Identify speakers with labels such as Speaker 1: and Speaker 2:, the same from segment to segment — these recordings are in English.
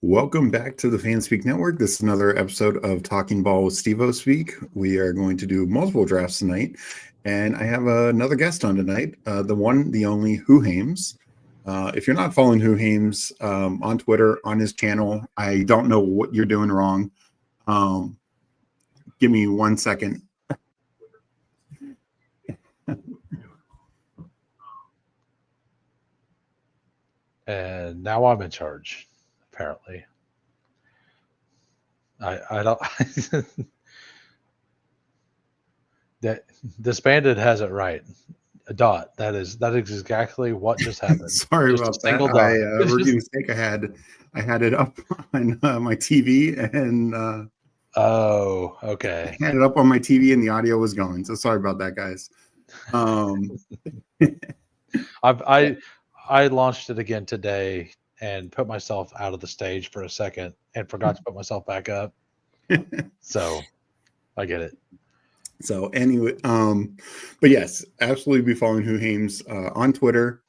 Speaker 1: Welcome back to the Fanspeak Network. This is another episode of Talking Ball with Steveospeak. We are going to do multiple drafts tonight, and I have another guest on tonight, the one, the only Hoohames. If you're not following Hoohames on Twitter, on his channel, I don't know what you're doing wrong. Give me 1 second.
Speaker 2: And now I'm in charge, apparently. I don't that Disbanded has it right. A dot. That is exactly what just happened.
Speaker 1: Sorry
Speaker 2: just
Speaker 1: about
Speaker 2: a single
Speaker 1: that.
Speaker 2: dot.
Speaker 1: Rookie mistake. I had it up on my TV and
Speaker 2: oh, okay.
Speaker 1: I had it up on my TV and the audio was going. So sorry about that, guys.
Speaker 2: I launched it again today and put myself out of the stage for a second and forgot to put myself back up. So I get it.
Speaker 1: So anyway, but yes, absolutely be following Hoohames on Twitter,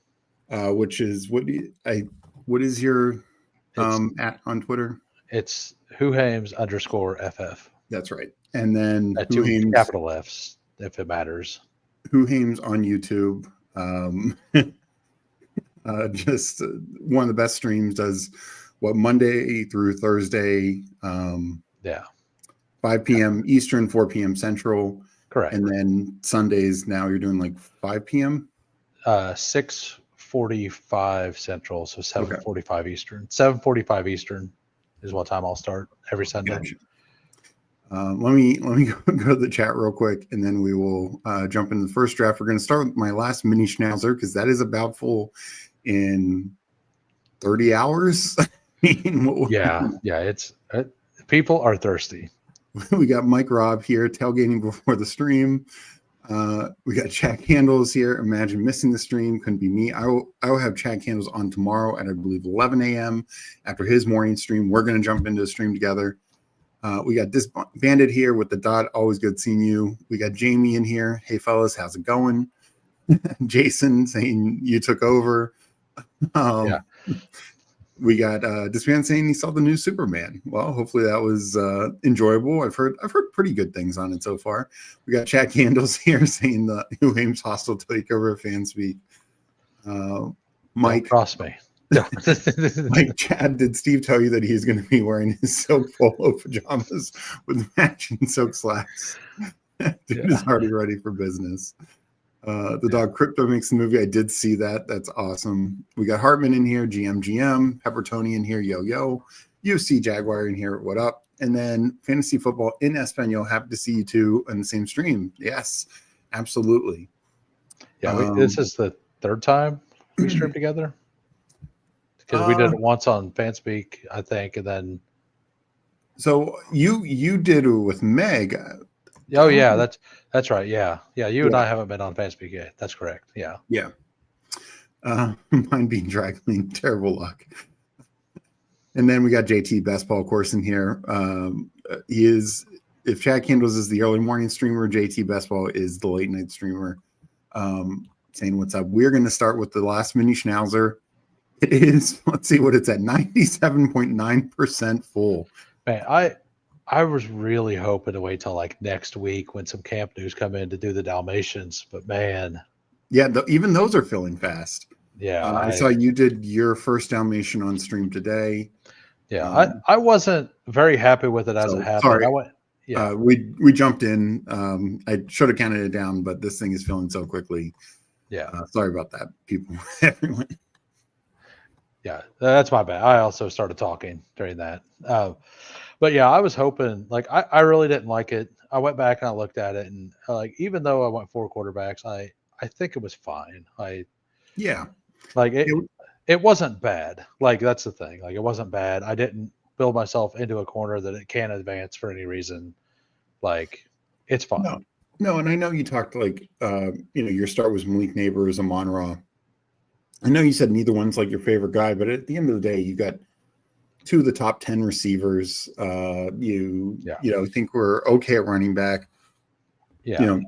Speaker 1: which is what is your at on Twitter?
Speaker 2: It's Hoohames_FF.
Speaker 1: That's right. And then
Speaker 2: Hoohames, capital F's if it matters.
Speaker 1: Hoohames on YouTube. Just one of the best streams, does what, Monday through Thursday. 5 p.m. Eastern, 4 p.m. Central.
Speaker 2: Correct.
Speaker 1: And then Sundays now you're doing like 5 p.m.
Speaker 2: 6:45 Central, so 7:45 Eastern. 7:45 Eastern is what time I'll start every Sunday.
Speaker 1: Gotcha. Let me go to the chat real quick, and then we will jump into the first draft. We're going to start with my last mini schnauzer because that is about full in 30 hours.
Speaker 2: Yeah. It's people are thirsty.
Speaker 1: We got Mike Robb here tailgating before the stream. We got Jack Handles here. Imagine missing the stream. Couldn't be me. I will have Jack Handles on tomorrow at, I believe, 11 a.m. after his morning stream. We're going to jump into the stream together. We got Disbanded here with the dot. Always good seeing you. We got Jamie in here. Hey, fellas, how's it going? Jason saying you took over.
Speaker 2: Yeah.
Speaker 1: We got Disbanded saying he saw the new Superman. Well, hopefully that was enjoyable. I've heard pretty good things on it so far. We got Jack Handles here saying the Hoohames hostile takeover of Fanspeak. Mike,
Speaker 2: don't cross me.
Speaker 1: Mike, Chad, did Steve tell you that he's going to be wearing his silk polo pajamas with matching silk slacks? Dude is already ready for business. The dog Crypto makes the movie. I did see that. That's awesome. We got Hartman in here, GM, Pepper Tony in here, yo. UFC Jaguar in here, what up? And then Fantasy Football in Espanol. Happy to see you two on the same stream. Yes, absolutely.
Speaker 2: Yeah, this is the third time we streamed together. Because we did it once on Fanspeak, I think, and then.
Speaker 1: So you did it with Meg.
Speaker 2: Oh yeah, that's right. Yeah. You and I haven't been on Fanspeak yet. That's correct. Yeah.
Speaker 1: Mine being dry clean, terrible luck. And then we got JT Best Ball Course in here. He is, if Jack Handles is the early morning streamer, JT Best Ball is the late night streamer. Saying what's up. We're going to start with the last mini schnauzer. It is, let's see what it's at, 97.9% full.
Speaker 2: Man, I was really hoping to wait till like next week when some camp news come in to do the Dalmatians, but man.
Speaker 1: Yeah, even those are filling fast.
Speaker 2: Yeah.
Speaker 1: I saw you did your first Dalmatian on stream today.
Speaker 2: Yeah, I wasn't very happy with it as it happened.
Speaker 1: Sorry. We jumped in. I should have counted it down, but this thing is filling so quickly.
Speaker 2: Yeah.
Speaker 1: Sorry about that, people. Everyone.
Speaker 2: Yeah, that's my bad. I also started talking during that. But yeah, I was hoping, like, I really didn't like it. I went back and I looked at it, and like, even though I went 4 quarterbacks, I think it was fine. It wasn't bad. Like, that's the thing. Like, it wasn't bad. I didn't build myself into a corner that it can't advance for any reason. Like, it's fine.
Speaker 1: No, and I know you talked like your start was Malik Neighbors, Amon Ra. I know you said neither one's like your favorite guy, but at the end of the day, you got 2 of the top 10 receivers. Think we're okay at running back.
Speaker 2: Yeah.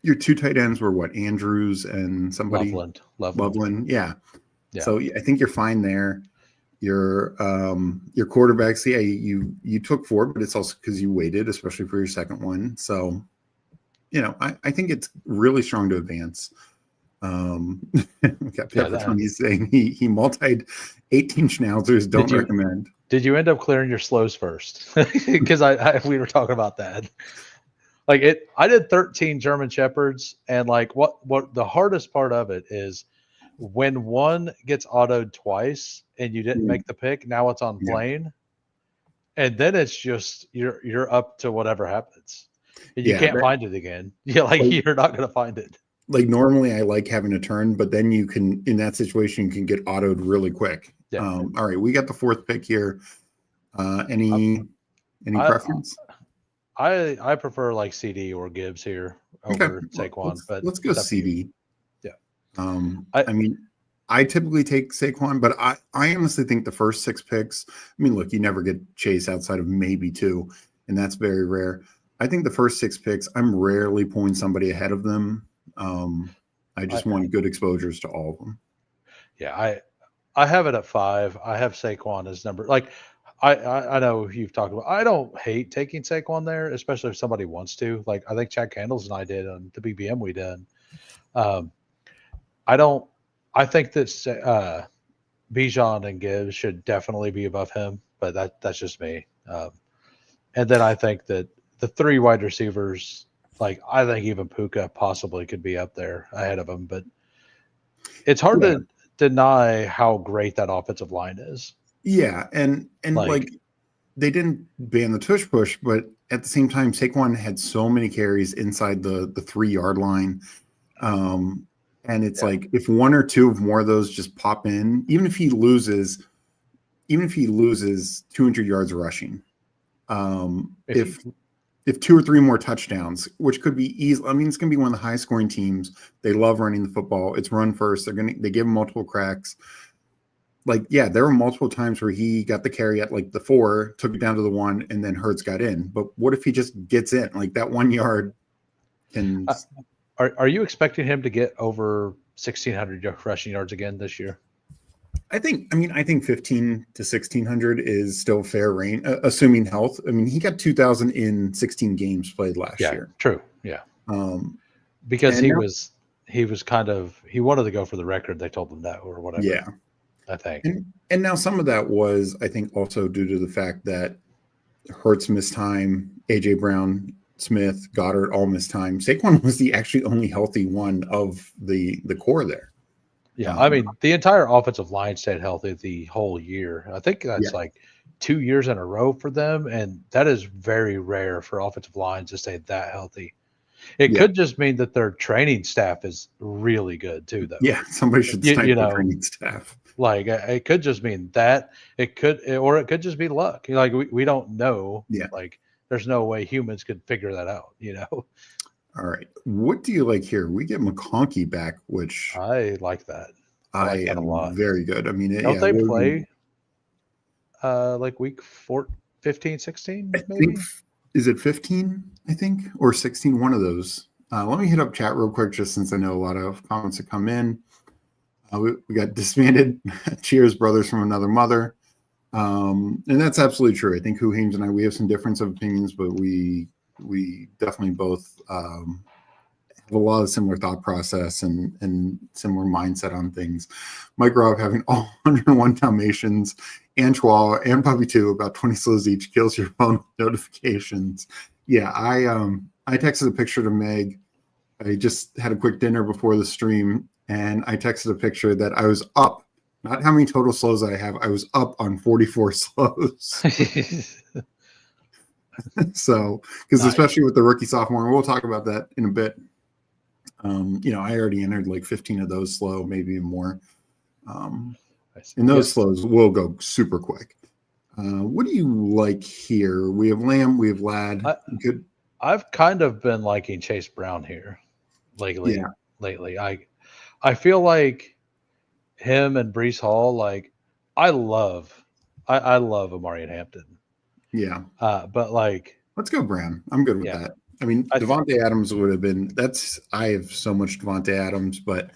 Speaker 1: Your 2 tight ends were what, Andrews and somebody?
Speaker 2: Loveland.
Speaker 1: Yeah. So I think you're fine there. Your quarterbacks, yeah, you took 4, but it's also because you waited, especially for your second one. So, I think it's really strong to advance. We got Pepper Tony saying he multied 18 schnauzers. Don't recommend.
Speaker 2: Did you end up clearing your slows first? Because we were talking about that. Like I did 13 German Shepherds, and like what the hardest part of it is when one gets autoed twice and you didn't make the pick, now it's on plane, and then it's just you're up to whatever happens, and you can't find it again. You're not going to find it.
Speaker 1: Like normally I like having a turn, but then you can, in that situation, you can get autoed really quick. Yeah. All right, we got the 4th pick here. Any preference?
Speaker 2: I prefer like CD or Gibbs here over Saquon, but
Speaker 1: let's go CD.
Speaker 2: Yeah.
Speaker 1: I typically take Saquon, but I honestly think the first 6 picks, look, you never get Chase outside of maybe 2, and that's very rare. I think the first 6 picks, I'm rarely pulling somebody ahead of them. I just want good exposures to all of them.
Speaker 2: Yeah, I have it at 5. I have Saquon as number. Like I know you've talked about. I don't hate taking Saquon there, especially if somebody wants to. Like I think Chad Candles and I did on the BBM we did. I think that Bijan and Gibbs should definitely be above him, but that's just me. And then I think that the 3 wide receivers. Like I think even Puka possibly could be up there ahead of him, but it's hard to deny how great that offensive line is.
Speaker 1: Yeah, and like they didn't ban the tush push, but at the same time, Saquon had so many carries inside the 3-yard line, and it's like if 1 or 2 of more of those just pop in, even if he loses 200 yards rushing, if 2 or 3 more touchdowns, which could be easy. It's going to be one of the high scoring teams. They love running the football. It's run first. They give him multiple cracks. There were multiple times where he got the carry at like the 4, took it down to the 1, and then Hurts got in. But what if he just gets in like that 1 yard? And
Speaker 2: are you expecting him to get over 1,600 rushing yards again this year?
Speaker 1: I think 15 to 1,600 is still fair range, assuming health. He got 2,000 in 16 games played last year.
Speaker 2: True. Yeah. Because he wanted to go for the record. They told him that or whatever.
Speaker 1: Yeah.
Speaker 2: I think.
Speaker 1: And now some of that was, I think, also due to the fact that Hurts missed time, AJ Brown, Smith, Goddard all missed time. Saquon was the actually only healthy one of the core there.
Speaker 2: Yeah, the entire offensive line stayed healthy the whole year. I think that's like 2 years in a row for them, and that is very rare for offensive lines to stay that healthy. It could just mean that their training staff is really good too, though.
Speaker 1: Yeah, somebody should snipe the training staff.
Speaker 2: Like it could just mean that it could just be luck. Like we don't know.
Speaker 1: Yeah.
Speaker 2: Like there's no way humans could figure that out.
Speaker 1: All right. What do you like here? We get McConkey back, which
Speaker 2: I like that. I like that a lot.
Speaker 1: Very good.
Speaker 2: Don't they play like week 15, 16? Maybe?
Speaker 1: Is it 15, I think, or 16? One of those. Let me hit up chat real quick, just since I know a lot of comments have come in. We got disbanded. Cheers, brothers from another mother. And that's absolutely true. I think Hoohames and I, we have some difference of opinions, but we definitely both have a lot of similar thought process and similar mindset on things. Mike Robb having all 101 Dalmatians and Chihuahua and Puppy 2, about 20 slows each, kills your phone with notifications. Yeah, I texted a picture to Meg. I just had a quick dinner before the stream, and I texted a picture that I was up, not how many total slows I have. I was up on 44 slows. So, because especially with the rookie sophomore, and we'll talk about that in a bit. I already entered like 15 of those slow, maybe more. And those slows will go super quick. What do you like here? We have Lamb, we have Ladd.
Speaker 2: I've kind of been liking Chase Brown here lately. Yeah. Lately, I feel like him and Breece Hall. Like, I love Amari and Hampton.
Speaker 1: Yeah.
Speaker 2: But like,
Speaker 1: let's go Brown. I'm good with that. Devontae Adams would have been. I have so much Devontae Adams, but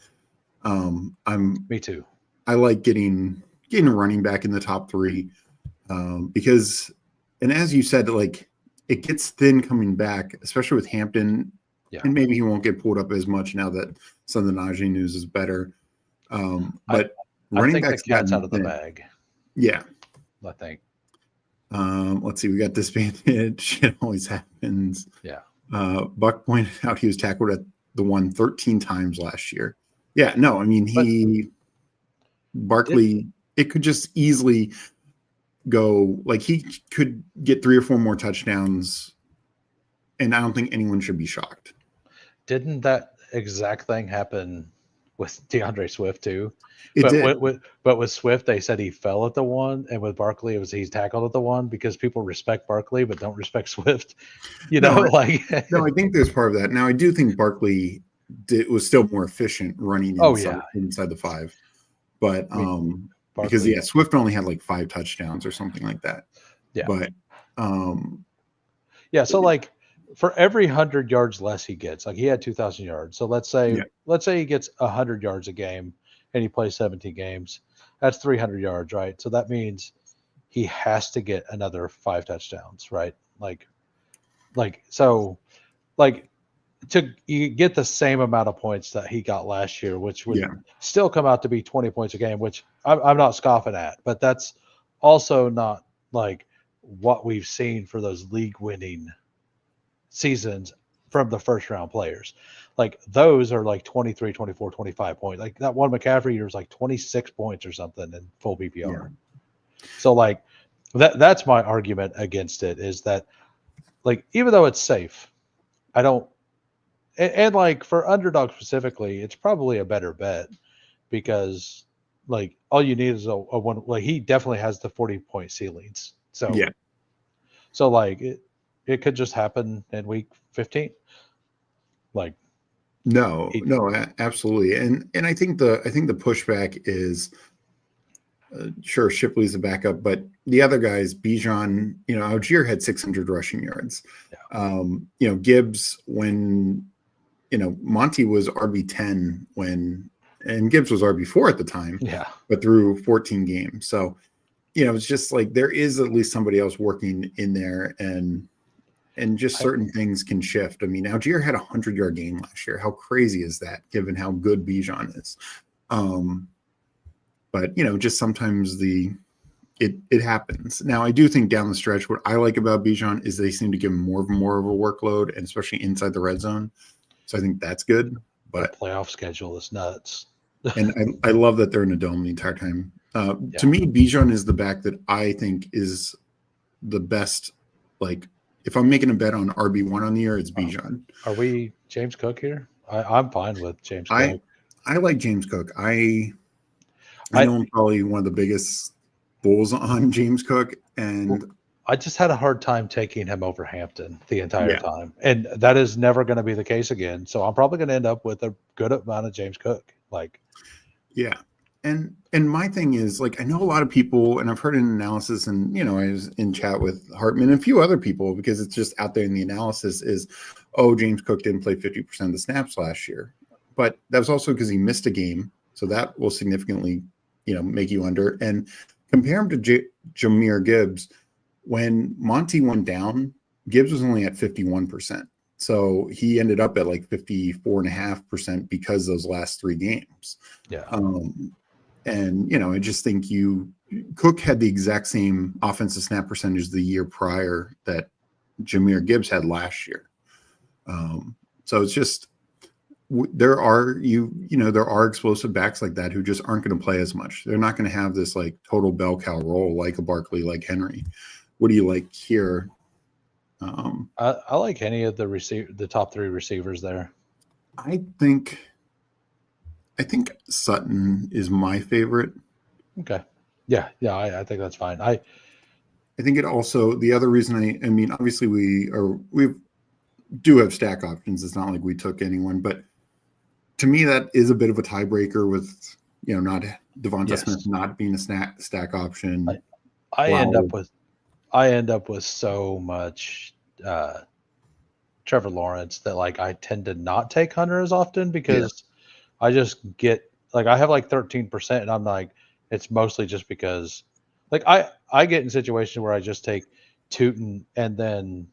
Speaker 2: me too.
Speaker 1: I like getting getting a running back in the top 3 because, and as you said, like it gets thin coming back, especially with Hampton.
Speaker 2: Yeah.
Speaker 1: And maybe he won't get pulled up as much now that some of the Najee news is better. But running
Speaker 2: backs, the cat's out of the
Speaker 1: thin.
Speaker 2: bag.
Speaker 1: Yeah.
Speaker 2: I think.
Speaker 1: Let's see. We got disbanded. Shit always happens.
Speaker 2: Yeah.
Speaker 1: Buck pointed out he was tackled at the 13 times last year. Yeah. No, I mean, Barkley, it could just easily go, like he could get 3 or 4 more touchdowns, and I don't think anyone should be shocked.
Speaker 2: Didn't that exact thing happen with DeAndre Swift too?
Speaker 1: It did.
Speaker 2: But with Swift, they said he fell at the 1, and with Barkley, it was he's tackled at the 1 because people respect Barkley but don't respect Swift.
Speaker 1: No, I think there's part of that. Now, I do think Barkley was still more efficient running inside the 5, but because Swift only had like 5 touchdowns or something like that.
Speaker 2: Yeah,
Speaker 1: but
Speaker 2: so like for every 100 yards less he gets, like he had 2,000 yards. So let's say he gets 100 yards a game and he plays 17 games. That's 300 yards, right? So that means he has to get another 5 touchdowns, right? You get the same amount of points that he got last year, which would still come out to be 20 points a game, which I'm not scoffing at, but that's also not like what we've seen for those league winning seasons from the first round players. Like those are like 23, 24, 25 points. Like that one McCaffrey year was like 26 points or something in full PPR. Yeah. So like that's my argument against it, is that like, even though it's safe, I don't, and like for Underdog specifically, it's probably a better bet because like all you need is a one, like he definitely has the 40-point ceilings. So so like it could just happen in week 15. Like
Speaker 1: no, absolutely. And I think the pushback is sure Shipley's a backup, but the other guys, Bijan, Algier had 600 rushing yards. Gibbs, when Monty was RB10 and Gibbs was RB4 at the time, but through 14 games. So it's just like there is at least somebody else working in there, and just certain things can shift. I mean, Algier had a 100-yard game last year. How crazy is that, given how good Bijan is? But just sometimes it happens. Now, I do think down the stretch, what I like about Bijan is they seem to give him more of a workload, and especially inside the red zone. So I think that's good. But
Speaker 2: the playoff schedule is nuts.
Speaker 1: And I love that they're in a dome the entire time. To me, Bijan is the back that I think is the best. Like, if I'm making a bet on RB1 on the year, it's Bijan.
Speaker 2: Are we James Cook here? I'm fine with James Cook.
Speaker 1: I like James Cook. I know I'm probably one of the biggest bulls on James Cook, and
Speaker 2: I just had a hard time taking him over Hampton the entire time, and that is never going to be the case again. So I'm probably going to end up with a good amount of James Cook.
Speaker 1: And my thing is, like, I know a lot of people, and I've heard an analysis, and I was in chat with Hartman and a few other people, because it's just out there in the analysis is, James Cook didn't play 50% of the snaps last year, but that was also because he missed a game, so that will significantly make you under. And compare him to Jahmyr Gibbs. When Monty went down, Gibbs was only at 51%. So he ended up at like 54.5% because those last 3 games. And I just think Cook had the exact same offensive snap percentage the year prior that Jahmyr Gibbs had last year. So it's just, there are explosive backs like that who just aren't going to play as much. They're not going to have this like total bell cow role like a Barkley, like Henry. What do you like here?
Speaker 2: I like any of the top 3 receivers there.
Speaker 1: I think Sutton is my favorite.
Speaker 2: Okay. Yeah. I think that's fine. I
Speaker 1: think it also, the other reason I mean, obviously we do have stack options. It's not like we took anyone, but to me, that is a bit of a tiebreaker with, not Devonta Smith not being a stack option.
Speaker 2: I end up with so much Trevor Lawrence that like I tend to not take Hunter as often, because I just get like, I have like 13%, and I'm like, it's mostly just because, like, I get in situations where I just take Tootin and then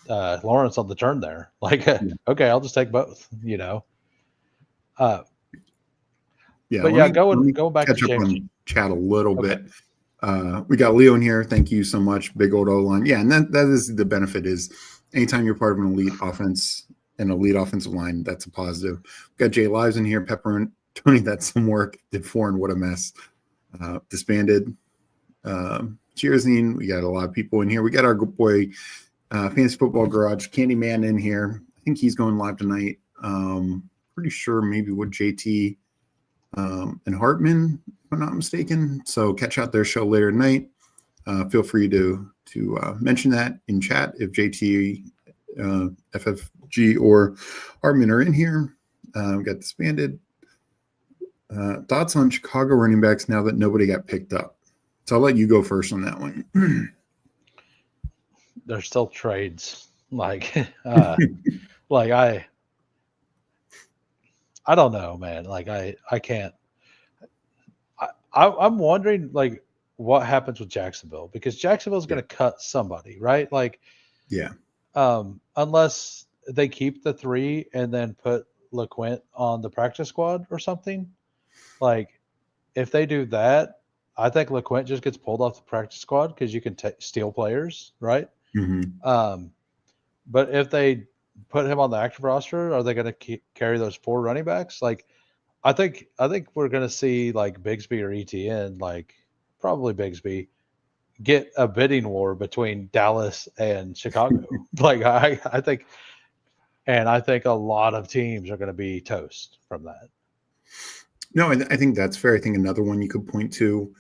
Speaker 2: Lawrence on the turn there. Like, okay, I'll just take both.
Speaker 1: Yeah,
Speaker 2: But
Speaker 1: let
Speaker 2: yeah,
Speaker 1: me
Speaker 2: going back to
Speaker 1: catch up
Speaker 2: James.
Speaker 1: on chat a little
Speaker 2: Okay.
Speaker 1: bit. We got Leo in here. Thank you so much. Big old O-line. Yeah, and that is the benefit is anytime you're part of an elite offense, an elite offensive line, that's a positive. We got Jay Lives in here. Pepper and Tony, that's some work. Did foreign, what a mess. Disbanded. Cheersing. We got a lot of people in here. We got our good boy Fantasy Football Garage Candyman in here. I think he's going live tonight. Pretty sure maybe with JT and Hartman, if I'm not mistaken. So catch out their show later tonight. Feel free to mention that in chat if JT, FFG, or Hartman are in here. We got disbanded. Thoughts on Chicago running backs now that nobody got picked up? So I'll let you go first on that one.
Speaker 2: There's still trades. Like, like I don't know, man. Like I can't. I'm wondering like what happens with Jacksonville because Jacksonville's going to cut somebody, right? Like,
Speaker 1: yeah.
Speaker 2: Unless they keep the 3 and then put LeQuint on the practice squad or something. Like, if they do that, I think LeQuint just gets pulled off the practice squad because you can steal players, right?
Speaker 1: Mm-hmm.
Speaker 2: But if they put him on the active roster, are they going to carry those 4 running backs? Like, I think we're going to see like Bigsby or ETN, like probably Bigsby, get a bidding war between Dallas and Chicago. Like I think, and I think a lot of teams are going to be toast from that.
Speaker 1: No, I think that's fair. I think another one you could point to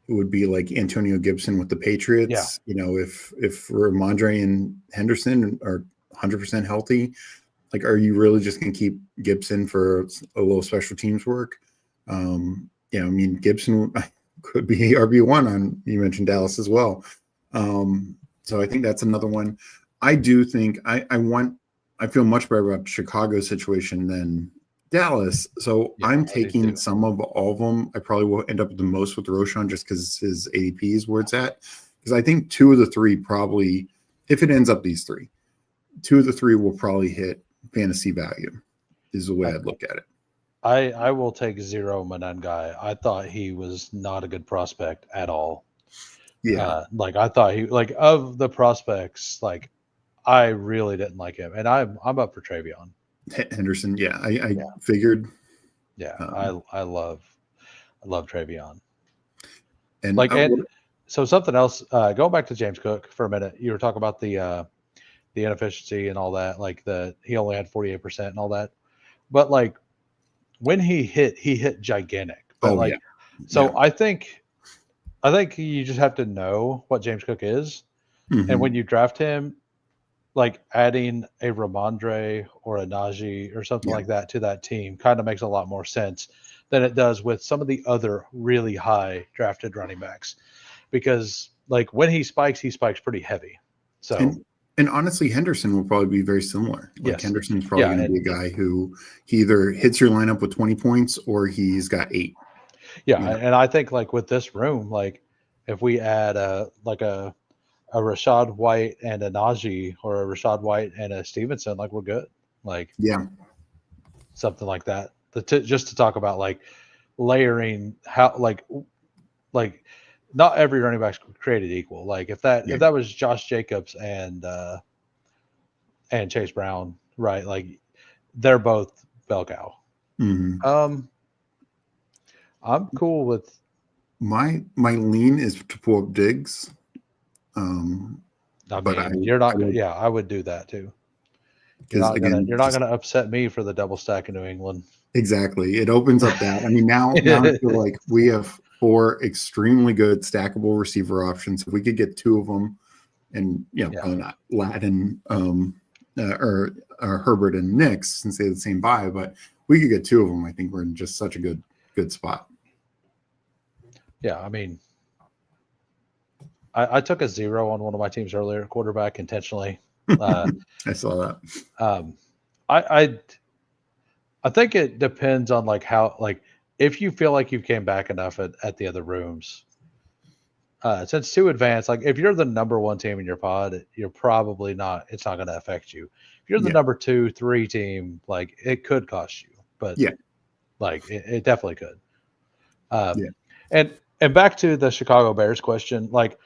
Speaker 1: would be like Antonio Gibson with the Patriots.
Speaker 2: Yeah.
Speaker 1: If Ramondre and Henderson are 100% healthy, like, are you really just going to keep Gibson for a little special teams work? I mean, Gibson could be RB1 on, you mentioned Dallas as well. So I think that's another one. I do think I feel much better about Chicago's situation than Dallas. So
Speaker 2: Yeah,
Speaker 1: I'm taking some of all of them. I probably will end up with the most with Roshan just because his ADP is where it's at. Because I think 2 of the 3 probably, if it ends up these 3, 2 of the 3 will probably hit fantasy value is the way I'd look at it.
Speaker 2: I will take 0 Menengai. I thought he was not a good prospect at all.
Speaker 1: Yeah.
Speaker 2: Like I thought he like of the prospects, like I really didn't like him. And I'm up for Travion.
Speaker 1: Henderson. Yeah. I figured.
Speaker 2: Yeah. I love Travion.
Speaker 1: And
Speaker 2: like, so something else, going back to James Cook for a minute, you were talking about the inefficiency and all that, like he only had 48% and all that. But like when he hit gigantic. But I think you just have to know what James Cook is.
Speaker 1: Mm-hmm.
Speaker 2: And when you draft him, like adding a Ramondre or a Najee or something like that to that team kind of makes a lot more sense than it does with some of the other really high drafted running backs. Because like when he spikes pretty heavy. So
Speaker 1: and honestly, Henderson will probably be very similar. Like Henderson's probably going to be a guy who he either hits your lineup with 20 points or he's got 8.
Speaker 2: Yeah, and I think like with this room, like if we add a Rashad White and a Najee or a Rashad White and a Stevenson, like we're good. Like something like that. Just to talk about like layering how like not every running back's created equal. Like if that was Josh Jacobs and Chase Brown, right? Like they're both bell cow.
Speaker 1: Mm-hmm.
Speaker 2: I'm cool with
Speaker 1: my lean is to pull up Diggs.
Speaker 2: I mean, I would do that too. You're not gonna upset me for the double stack in New England.
Speaker 1: Exactly. It opens up that. I mean, now I feel like we have 4 extremely good stackable receiver options. If we could get 2 of them, and probably not Ladin or Herbert and Nix since they had the same buy, but we could get 2 of them. I think we're in just such a good spot.
Speaker 2: Yeah, I mean, I took a 0 on one of my teams earlier, quarterback intentionally.
Speaker 1: I saw that.
Speaker 2: I think it depends on like how like if you feel like you came back enough at the other rooms, since 2 advanced, like if you're the number 1 team in your pod, you're probably not. It's not going to affect you. If you're the
Speaker 1: Yeah.
Speaker 2: number 2, 3 team, like it could cost you, but
Speaker 1: Yeah.
Speaker 2: like it definitely could.
Speaker 1: Yeah.
Speaker 2: And back to the Chicago Bears question, like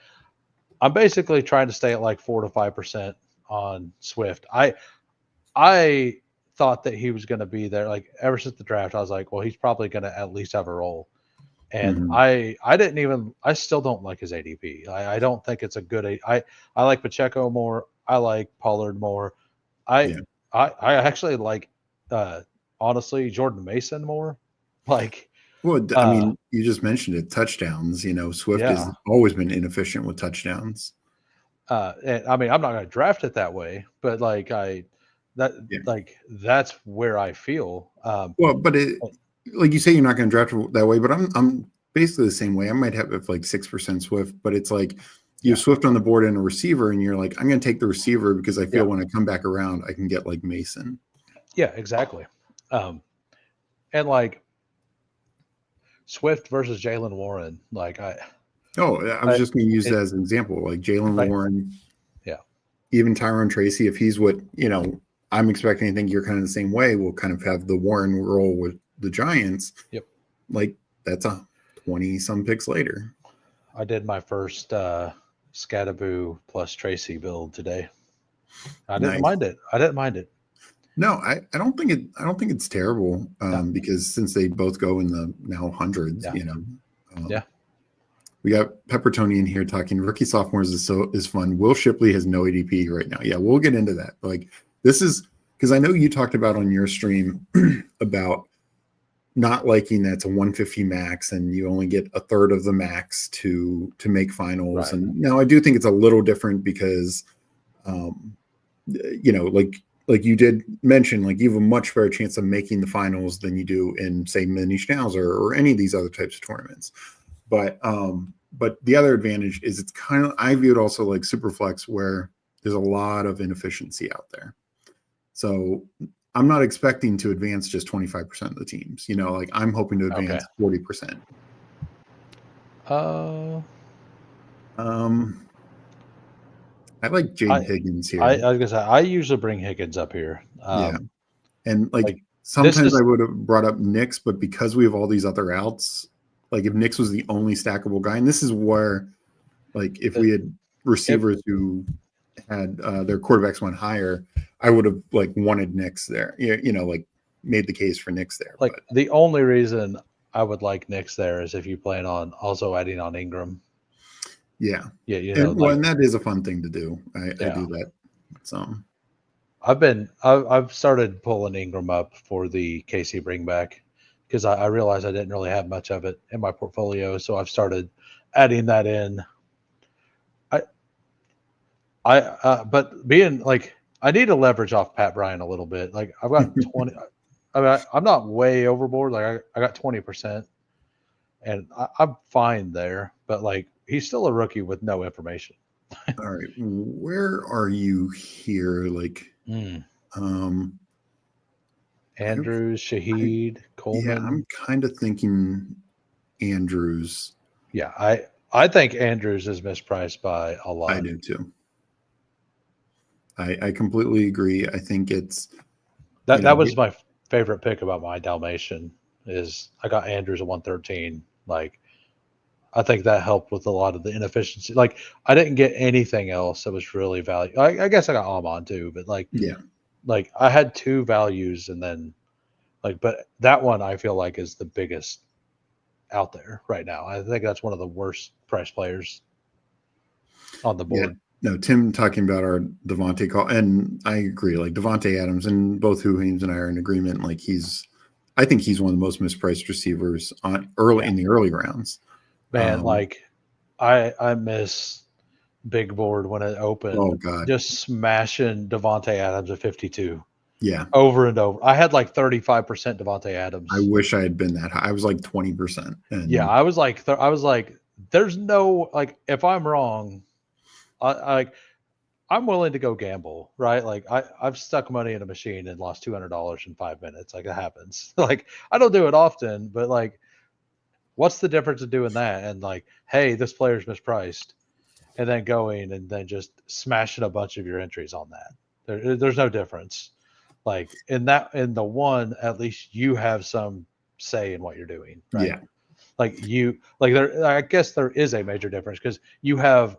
Speaker 2: I'm basically trying to stay at like 4 to 5% on Swift. I thought that he was going to be there. Like ever since the draft, I was like, well, he's probably going to at least have a role. And
Speaker 1: Mhm.
Speaker 2: I still don't like his ADP. I don't think it's a good. I like Pacheco more. I like Pollard more. I
Speaker 1: Yeah.
Speaker 2: I actually like, honestly, Jordan Mason more. Like,
Speaker 1: Well, I mean, you just mentioned it, touchdowns. Swift has
Speaker 2: yeah.
Speaker 1: always been inefficient with touchdowns.
Speaker 2: And I mean, I'm not going to draft it that way, but
Speaker 1: Yeah.
Speaker 2: that's where I feel.
Speaker 1: Well, but like you say, you're not going to draft it that way, but I'm basically the same way. I might have it like 6% Swift, but it's like you have
Speaker 2: Yeah,
Speaker 1: Swift on the board and a receiver, and you're like, I'm going to take the receiver because I feel
Speaker 2: yeah,
Speaker 1: when I come back around, I can get like Mason.
Speaker 2: yeah, exactly. And like Swift versus Jalen Warren,
Speaker 1: Oh, I was
Speaker 2: I
Speaker 1: just going to use
Speaker 2: it
Speaker 1: that as an example, like Jalen
Speaker 2: like
Speaker 1: Warren,
Speaker 2: yeah,
Speaker 1: even Tyrone Tracy, if he's what I'm expecting. I think you're kind of the same way. We'll kind of have the Warren role with the Giants.
Speaker 2: yep.
Speaker 1: Like that's a 20 some picks later.
Speaker 2: I did my first Scattaboo plus Tracy build today. I didn't
Speaker 1: Nice.
Speaker 2: mind it. I didn't mind it.
Speaker 1: No, I don't think it's terrible
Speaker 2: Yeah,
Speaker 1: because since they both go in the now hundreds,
Speaker 2: yeah,
Speaker 1: um,
Speaker 2: yeah.
Speaker 1: we got Pepper Tony in here talking rookie sophomores is fun. Will Shipley has no ADP right now. Yeah, we'll get into that. Like this is because I know you talked about on your stream about not liking that it's a 150 max and you only get a third of the max to make finals.
Speaker 2: Right.
Speaker 1: And now I do think it's a little different because like you did mention, like you have a much better chance of making the finals than you do in say mini schnauzer or any of these other types of tournaments. But the other advantage is it's kind of, I view it also like Superflex where there's a lot of inefficiency out there. So I'm not expecting to advance just 25% of the teams. Like I'm hoping to
Speaker 2: Okay.
Speaker 1: advance 40%. I like
Speaker 2: I
Speaker 1: Jaden Higgins
Speaker 2: I
Speaker 1: here.
Speaker 2: was gonna say I usually bring Higgins up here.
Speaker 1: Yeah. And like
Speaker 2: Like this
Speaker 1: sometimes I
Speaker 2: is
Speaker 1: would have brought up Knicks, but because we have all these other outs, like if Knicks was the only stackable guy, and this is where, like, if we had
Speaker 2: if
Speaker 1: receivers who had their quarterbacks went higher, I would have like wanted Knicks there. Like made the case for Knicks there.
Speaker 2: like
Speaker 1: But
Speaker 2: the only reason I would like Knicks there is if you plan on also adding on Ingram.
Speaker 1: yeah,
Speaker 2: Yeah,
Speaker 1: and that is a fun thing to do. I
Speaker 2: yeah.
Speaker 1: do that. So
Speaker 2: I've started pulling Ingram up for the KC bring back because I realized I didn't really have much of it in my portfolio, so I've started adding that in. But being like I need to leverage off Pat Bryant a little bit. Like I've got 20. I mean, I'm not way overboard. Like I got 20%, and I'm fine there. But like he's still a rookie with no information.
Speaker 1: all right, where are you here? Like,
Speaker 2: Mm.
Speaker 1: um,
Speaker 2: Andrews, Shaheed,
Speaker 1: yeah,
Speaker 2: Coleman.
Speaker 1: I'm kind of thinking Andrews.
Speaker 2: Yeah, I think Andrews is mispriced by a
Speaker 1: I
Speaker 2: lot.
Speaker 1: do too. I completely agree. I think it's
Speaker 2: That was my favorite pick about my Dalmatian is I got Andrews at 113. Like I think that helped with a lot of the inefficiency. Like I didn't get anything else that was really value. I guess I got Amon too, but
Speaker 1: yeah.
Speaker 2: like I had 2 values and then but that one I feel like is the biggest out there right now. I think that's one of the worst price players on the
Speaker 1: Yeah.
Speaker 2: board.
Speaker 1: No, Tim talking about our Devontae call, and I agree. Like Devontae Adams, and both Hoohames and I are in agreement. Like I think he's one of the most mispriced receivers
Speaker 2: Yeah,
Speaker 1: in the early rounds.
Speaker 2: man. Like I miss Big Board when it
Speaker 1: Oh
Speaker 2: opened,
Speaker 1: God,
Speaker 2: just smashing Devontae Adams at 52
Speaker 1: yeah.
Speaker 2: over and over. I had like 35% Devontae
Speaker 1: I
Speaker 2: Adams.
Speaker 1: wish I had been that high. I was like 20%,
Speaker 2: Yeah,
Speaker 1: and
Speaker 2: I was like, there's no like if I'm wrong, I I'm willing to go gamble, right? Like I've stuck money in a machine and lost $200 in 5 minutes. Like it happens. Like I don't do it often, but like what's the difference of doing that and like, hey, this player's mispriced, and then going and then just smashing a bunch of your entries on that? There's no difference. Like in the one, at least you have some say in what you're doing, right?
Speaker 1: Yeah.
Speaker 2: I guess there is a major difference because you have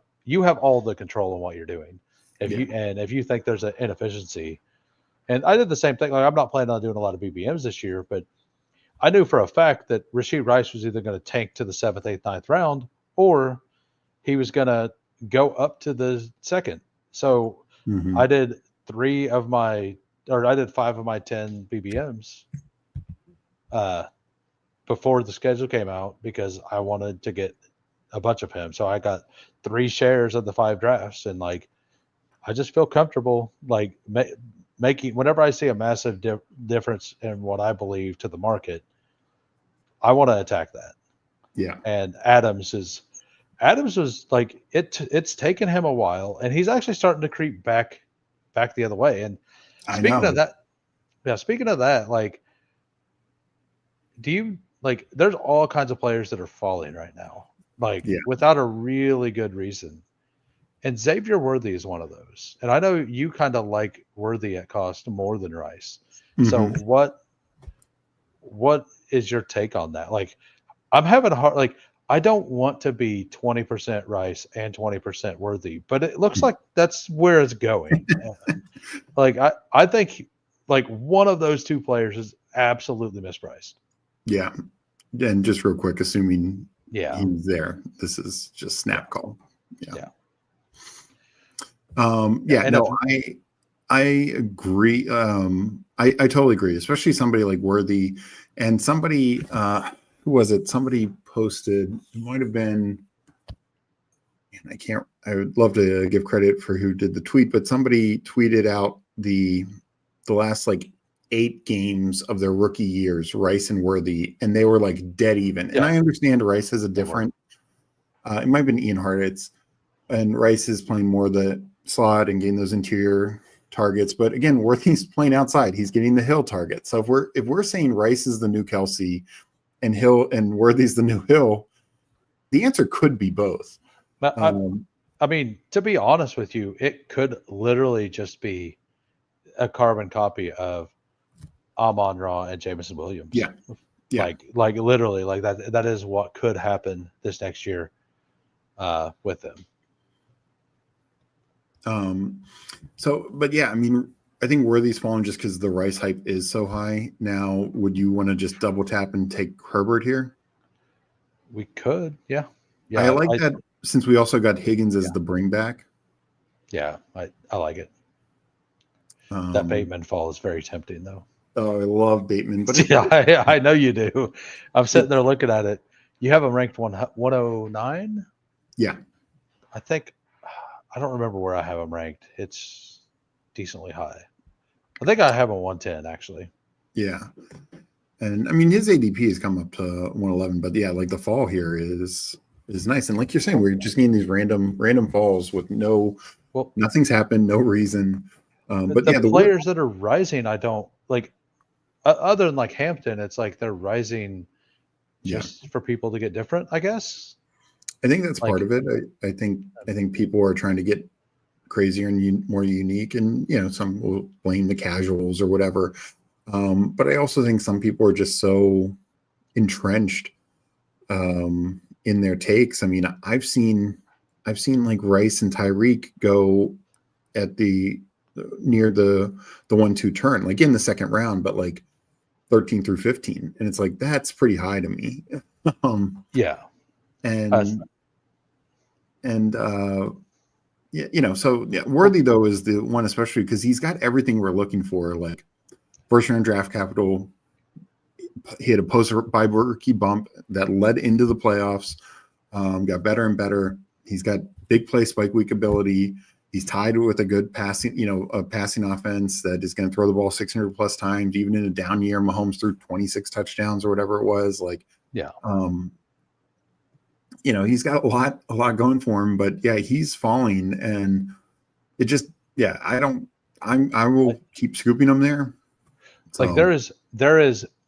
Speaker 2: all the control in what you're doing. If you think there's an inefficiency, and I did the same thing. Like I'm not planning on doing a lot of BBMs this year, but I knew for a fact that Rashid Rice was either going to tank to the 7th, 8th, 9th round, or he was going to go up to the 2nd. So I did 5 of my 10 BBMs before the schedule came out because I wanted to get a bunch of him. So I got 3 shares of the 5 drafts, and like I just feel comfortable like making whenever I see a massive difference in what I believe to the market, I want to attack that.
Speaker 1: Yeah.
Speaker 2: And Adams was like it's taken him a while, and he's actually starting to creep back the other way. And speaking of that, like, do you like? There's all kinds of players that are falling right now, like without a really good reason. And Xavier Worthy is one of those. And I know you kind of like Worthy at cost more than Rice. So what is your take on that? Like, I'm having a hard, like, I don't want to be 20% Rice and 20% Worthy, but it looks like that's where it's going. Like, I think like one of those 2 players is absolutely mispriced.
Speaker 1: Yeah. And just real quick, assuming he's there, this is just snap call. Yeah. I agree. I totally agree, especially somebody like Worthy and somebody, who was it? Somebody posted, it might have been, I would love to give credit for who did the tweet, but somebody tweeted out the last like 8 games of their rookie years, Rice and Worthy, and they were like dead even. Yeah. And I understand Rice has a different, it might have been Ian Hartitz, and Rice is playing more the slot and getting those interior targets. But again, Worthy's playing outside. He's getting the Hill target. So if we're saying Rice is the new Kelsey and Worthy's the new Hill, the answer could be both.
Speaker 2: I mean, to be honest with you, it could literally just be a carbon copy of Amon-Ra and Jameson Williams.
Speaker 1: Yeah.
Speaker 2: Like literally, like that is what could happen this next year with them.
Speaker 1: But yeah, I mean, I think Worthy's fallen just because the Rice hype is so high. Now, would you want to just double tap and take Herbert here?
Speaker 2: We could, yeah.
Speaker 1: I like that since we also got Higgins as the bring back.
Speaker 2: Yeah, I like it. That Bateman fall is very tempting, though.
Speaker 1: Oh, I love Bateman, but
Speaker 2: I know you do. I'm sitting there looking at it. You have him ranked 109.
Speaker 1: Yeah,
Speaker 2: I think. I don't remember where I have him ranked. It's decently high. I think I have him 110 actually.
Speaker 1: Yeah, and I mean his ADP has come up to 111, but yeah, like the fall here is nice, and like you're saying, we're just getting these random falls with nothing's happened, no reason. But
Speaker 2: the players that are rising, I don't like. Other than like Hampton, it's like they're rising just for people to get different, I guess.
Speaker 1: I think that's part of it. I think people are trying to get crazier and more unique, and some will blame the casuals or whatever. But I also think some people are just so entrenched in their takes. I mean, I've seen like Rice and Tyreek go at near the 1-2 turn, like in the second round, but like 13 through 15, and it's like that's pretty high to me. Worthy though is the one, especially because he's got everything we're looking for, like first round draft capital. He had a post by rookie bump that led into the playoffs, got better and better. He's got big play spike week ability. He's tied with a good passing, a passing offense that is going to throw the ball 600 plus times, even in a down year. Mahomes threw 26 touchdowns or whatever it was. He's got a lot going for him, but yeah, he's falling, and it just, I will keep scooping him there.
Speaker 2: Like there is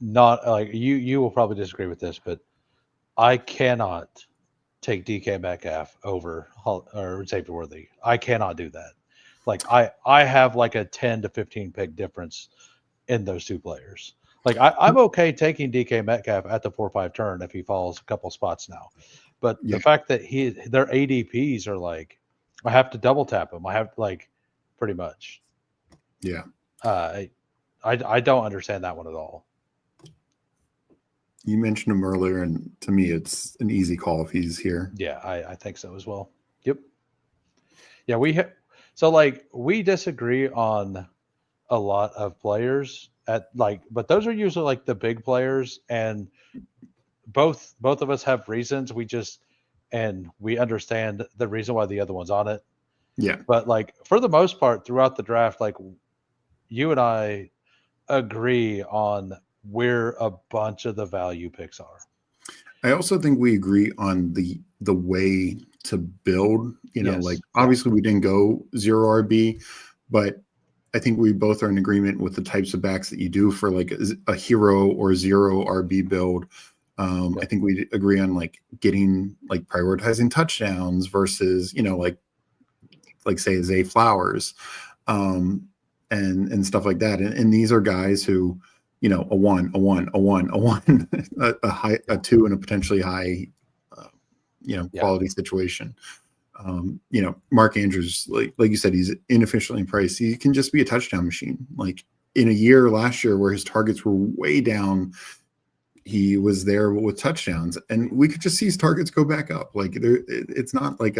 Speaker 2: not, like you will probably disagree with this, but I cannot take DK Metcalf over or Xavier Worthy. I cannot do that. Like I have like a 10 to 15 pick difference in those two players. Like I'm okay taking DK Metcalf at the 4-5 turn if he falls a couple spots now. But the fact that their ADPs are like, I have to double tap him. I have like pretty much.
Speaker 1: Yeah.
Speaker 2: I don't understand that one at all.
Speaker 1: You mentioned him earlier, and to me, it's an easy call if he's here.
Speaker 2: Yeah, I think so as well. Yep. Yeah, so like we disagree on a lot of players at like, but those are usually like the big players, and both of us have reasons. And we understand the reason why the other one's on it.
Speaker 1: Yeah.
Speaker 2: But like for the most part throughout the draft, like you and I agree on where a bunch of the value picks are.
Speaker 1: I also think we agree on the way to build. Like obviously we didn't go 0 RB, but I think we both are in agreement with the types of backs that you do for like a hero or 0 RB build. I think we agree on like getting like prioritizing touchdowns versus, like say Zay Flowers, and stuff like that. And these are guys who, a 1, a 1, a 1, a 1, a 2, and a potentially high, quality situation. Mark Andrews, like you said, he's inefficiently priced. He can just be a touchdown machine. Like in a year last year where his targets were way down, he was there with touchdowns, and we could just see his targets go back up. Like it's not like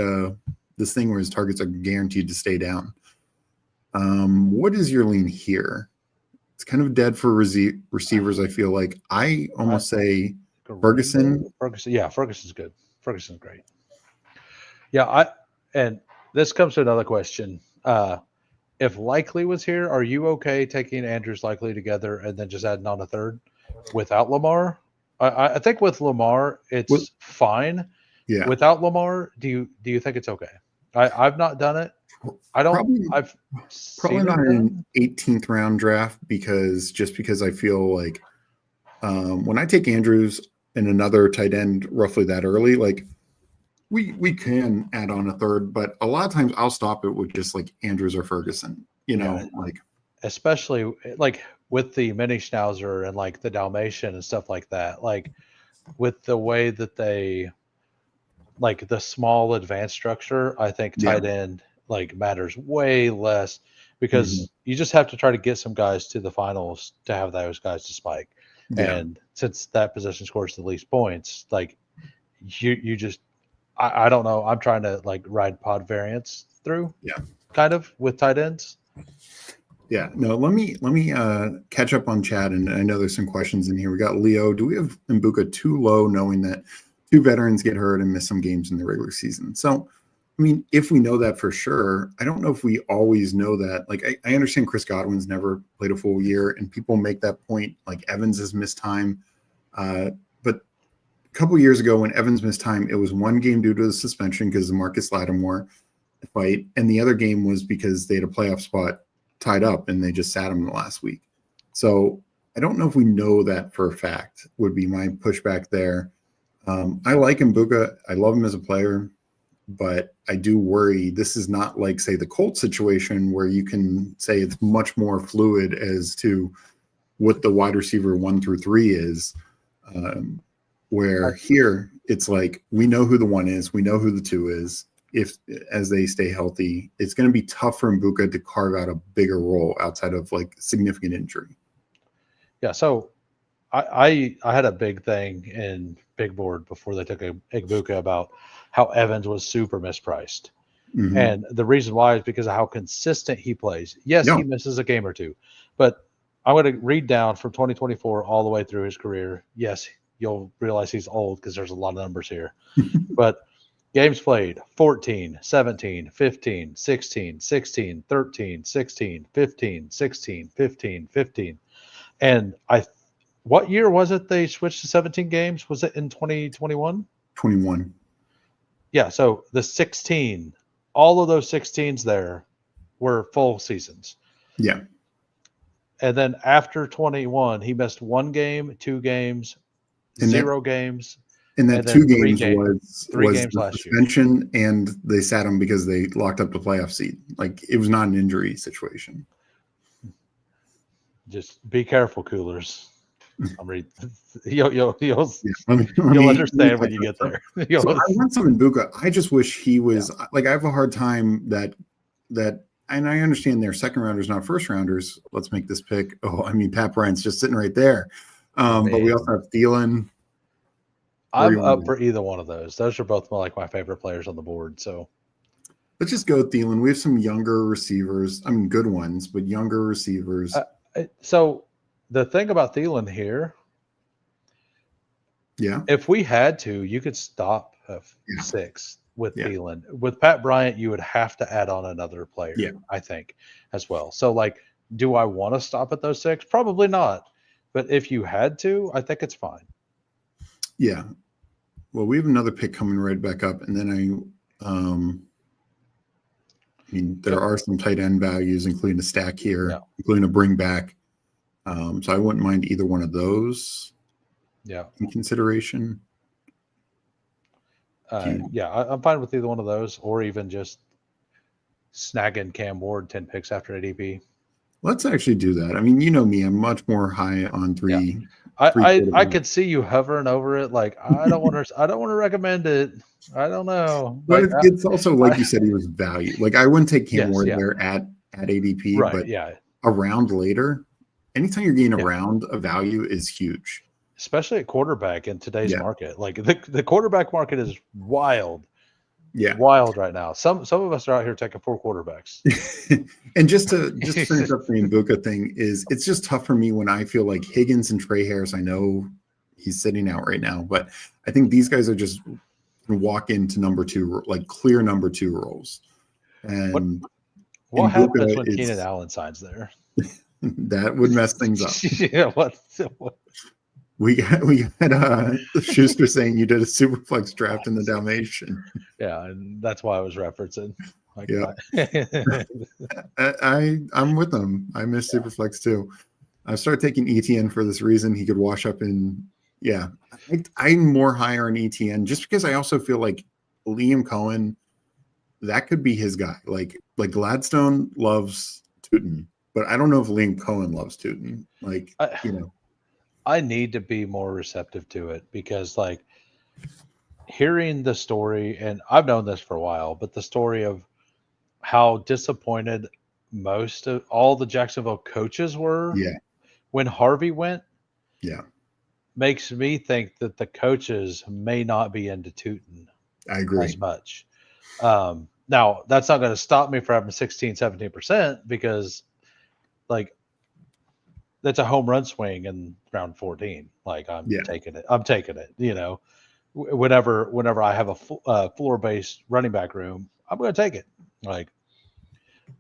Speaker 1: this thing where his targets are guaranteed to stay down. What is your lean here? It's kind of dead for receivers. I feel like I almost say Ferguson.
Speaker 2: Yeah, Ferguson's good. Ferguson's great. Yeah, and this comes to another question. If Likely was here, are you okay taking Andrews Likely together and then just adding on a third without Lamar? I think with Lamar it's fine.
Speaker 1: Yeah.
Speaker 2: Without Lamar, do you think it's okay? I've not done it. I don't. I've
Speaker 1: probably not an 18th round draft because I feel like when I take Andrews and another tight end roughly that early, like we can add on a third, but a lot of times I'll stop it with just like Andrews or Ferguson. Like
Speaker 2: especially like with the mini schnauzer and like the Dalmatian and stuff like that. Like with the way that they like the small advanced structure, I think tight end like matters way less because you just have to try to get some guys to the finals to have those guys to spike. Yeah. And since that position scores the least points, like you just, I don't know. I'm trying to like ride pod variance through kind of with tight ends.
Speaker 1: Yeah, no, let me catch up on chat. And I know there's some questions in here. We got Leo. Do we have Mbuka too low knowing that 2 veterans get hurt and miss some games in the regular season? So, I mean, if we know that for sure, I don't know if we always know that. Like, I understand Chris Godwin's never played a full year, and people make that point. Like, Evans has missed time. But a couple years ago when Evans missed time, it was 1 game due to the suspension because of Marcus Lattimore fight, and the other game was because they had a playoff spot tied up and they just sat him the last week. So I don't know if we know that for a fact would be my pushback there. I like Mbuka. I love him as a player, but I do worry this is not like, say, the Colts situation where you can say it's much more fluid as to what the wide receiver 1 through 3 is, where here it's like we know who the 1 is, we know who the 2 is. If as they stay healthy, it's going to be tough for Mbuka to carve out a bigger role outside of like significant injury.
Speaker 2: Yeah, so I had a big thing in Big Board before they took Mbuka about how Evans was super mispriced. Mm-hmm. And the reason why is because of how consistent he plays. Yes, he misses a game or 2, but I'm going to read down from 2024 all the way through his career. Yes, you'll realize he's old because there's a lot of numbers here, but games played 14, 17, 15, 16, 16, 13, 16, 15, 16, 15, 15. And what year was it they switched to 17 games? Was it in 2021?
Speaker 1: 21.
Speaker 2: Yeah, so the 16, all of those 16s there were full seasons.
Speaker 1: Yeah.
Speaker 2: And then after 21, he missed 1 game, 2 games, 0 games.
Speaker 1: And that
Speaker 2: And then
Speaker 1: 2 games
Speaker 2: three
Speaker 1: was
Speaker 2: games
Speaker 1: the
Speaker 2: last year.
Speaker 1: suspension, and they sat him because they locked up the playoff seed. Like, it was not an injury situation.
Speaker 2: Just be careful, coolers. I'm reading. You'll understand when you get there.
Speaker 1: So I want some in Buka. I just wish he was like, I have a hard time that, and I understand they're second rounders, not first rounders. Let's make this pick. Oh, I mean, Pat Bryant's just sitting right there. But we also have Thielen.
Speaker 2: I'm up for either one of those. Those are both my favorite players on the board. So
Speaker 1: let's just go with Thielen. We have some younger receivers. I mean, good ones, but younger receivers.
Speaker 2: So the thing about Thielen here, if we had to, you could stop 6 with Thielen. With Pat Bryant, you would have to add on another player, I think, as well. So, do I want to stop at those 6? Probably not. But if you had to, I think it's fine.
Speaker 1: Yeah. Well, we have another pick coming right back up, and then I mean, there are some tight end values, including a stack here, including a bring back. So I wouldn't mind either one of those. In consideration.
Speaker 2: I'm fine with either one of those, or even just snagging Cam Ward 10 picks after ADP.
Speaker 1: Let's actually do that. I mean, you know me, I'm much more high on three.
Speaker 2: I could see you hovering over it. I don't want to recommend it. I don't know.
Speaker 1: But it's also, like you said, he was value. I wouldn't take Cam Ward there at ADP, but around later, anytime you're getting around a value is huge.
Speaker 2: Especially at quarterback in today's market. The quarterback market is wild. Wild right now. Some of us are out here taking 4 quarterbacks.
Speaker 1: And just to finish up the Mbuka thing, it's just tough for me when I feel like Higgins and Trey Harris, I know he's sitting out right now, but I think these guys are just walk into number 2, clear number 2 roles. And
Speaker 2: what happens when Keenan Allen signs there?
Speaker 1: That would mess things up.
Speaker 2: What?
Speaker 1: We had Schuster saying you did a Superflex draft in the Dalmatian.
Speaker 2: Yeah, and that's why I was referencing.
Speaker 1: I'm with them. I miss Superflex too. I started taking ETN for this reason. He could wash up in. Yeah, I'm more higher on ETN just because I also feel like Liam Cohen, that could be his guy. Like Gladstone loves Tootin, but I don't know if Liam Cohen loves Tootin.
Speaker 2: I need to be more receptive to it because hearing the story, and I've known this for a while, but the story of how disappointed most of all the Jacksonville coaches were when Harvey went makes me think that the coaches may not be into Tootin
Speaker 1: I agree
Speaker 2: as much. Now that's not going to stop me from having 16-17% because that's a home run swing in round 14. I'm taking it. I'm taking it. Whenever I have a floor-based running back room, I'm going to take it.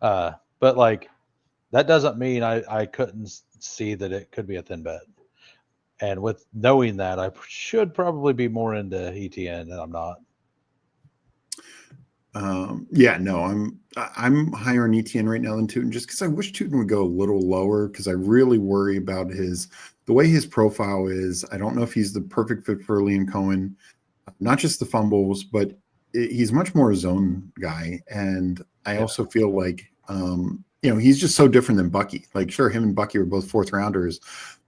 Speaker 2: But that doesn't mean I couldn't see that it could be a thin bet. And with knowing that, I should probably be more into ETN, and I'm not.
Speaker 1: I'm higher on ETN right now than Tootin just because I wish Tootin would go a little lower because I really worry about the way his profile is. I don't know if he's the perfect fit for Liam Cohen, not just the fumbles, but he's much more a zone guy. And I also feel like, he's just so different than Bucky. Sure, him and Bucky were both 4th rounders,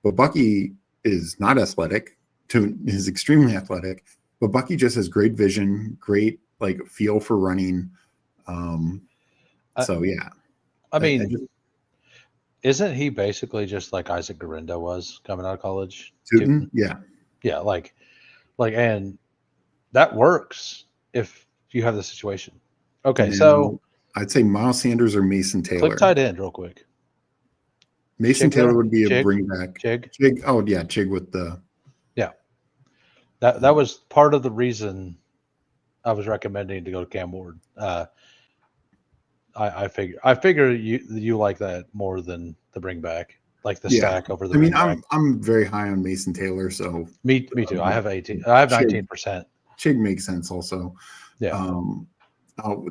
Speaker 1: but Bucky is not athletic. Tootin is extremely athletic, but Bucky just has great vision, great feel for running.
Speaker 2: Isn't he basically just like Isaac Garindo was coming out of college?
Speaker 1: Tootin? Yeah,
Speaker 2: and that works if you have the situation. Okay,
Speaker 1: so I'd say Miles Sanders or Mason Taylor.
Speaker 2: Click tight end real quick.
Speaker 1: Mason Taylor would be a bring back.
Speaker 2: Chig.
Speaker 1: Oh yeah, Chig with the.
Speaker 2: Yeah, that was part of the reason I was recommending to go to Cam Ward. I figure you like that more than the bring back, stack over the.
Speaker 1: I'm very high on Mason Taylor, so
Speaker 2: me too. I have 18. I have 19%.
Speaker 1: Chig makes sense also. Yeah.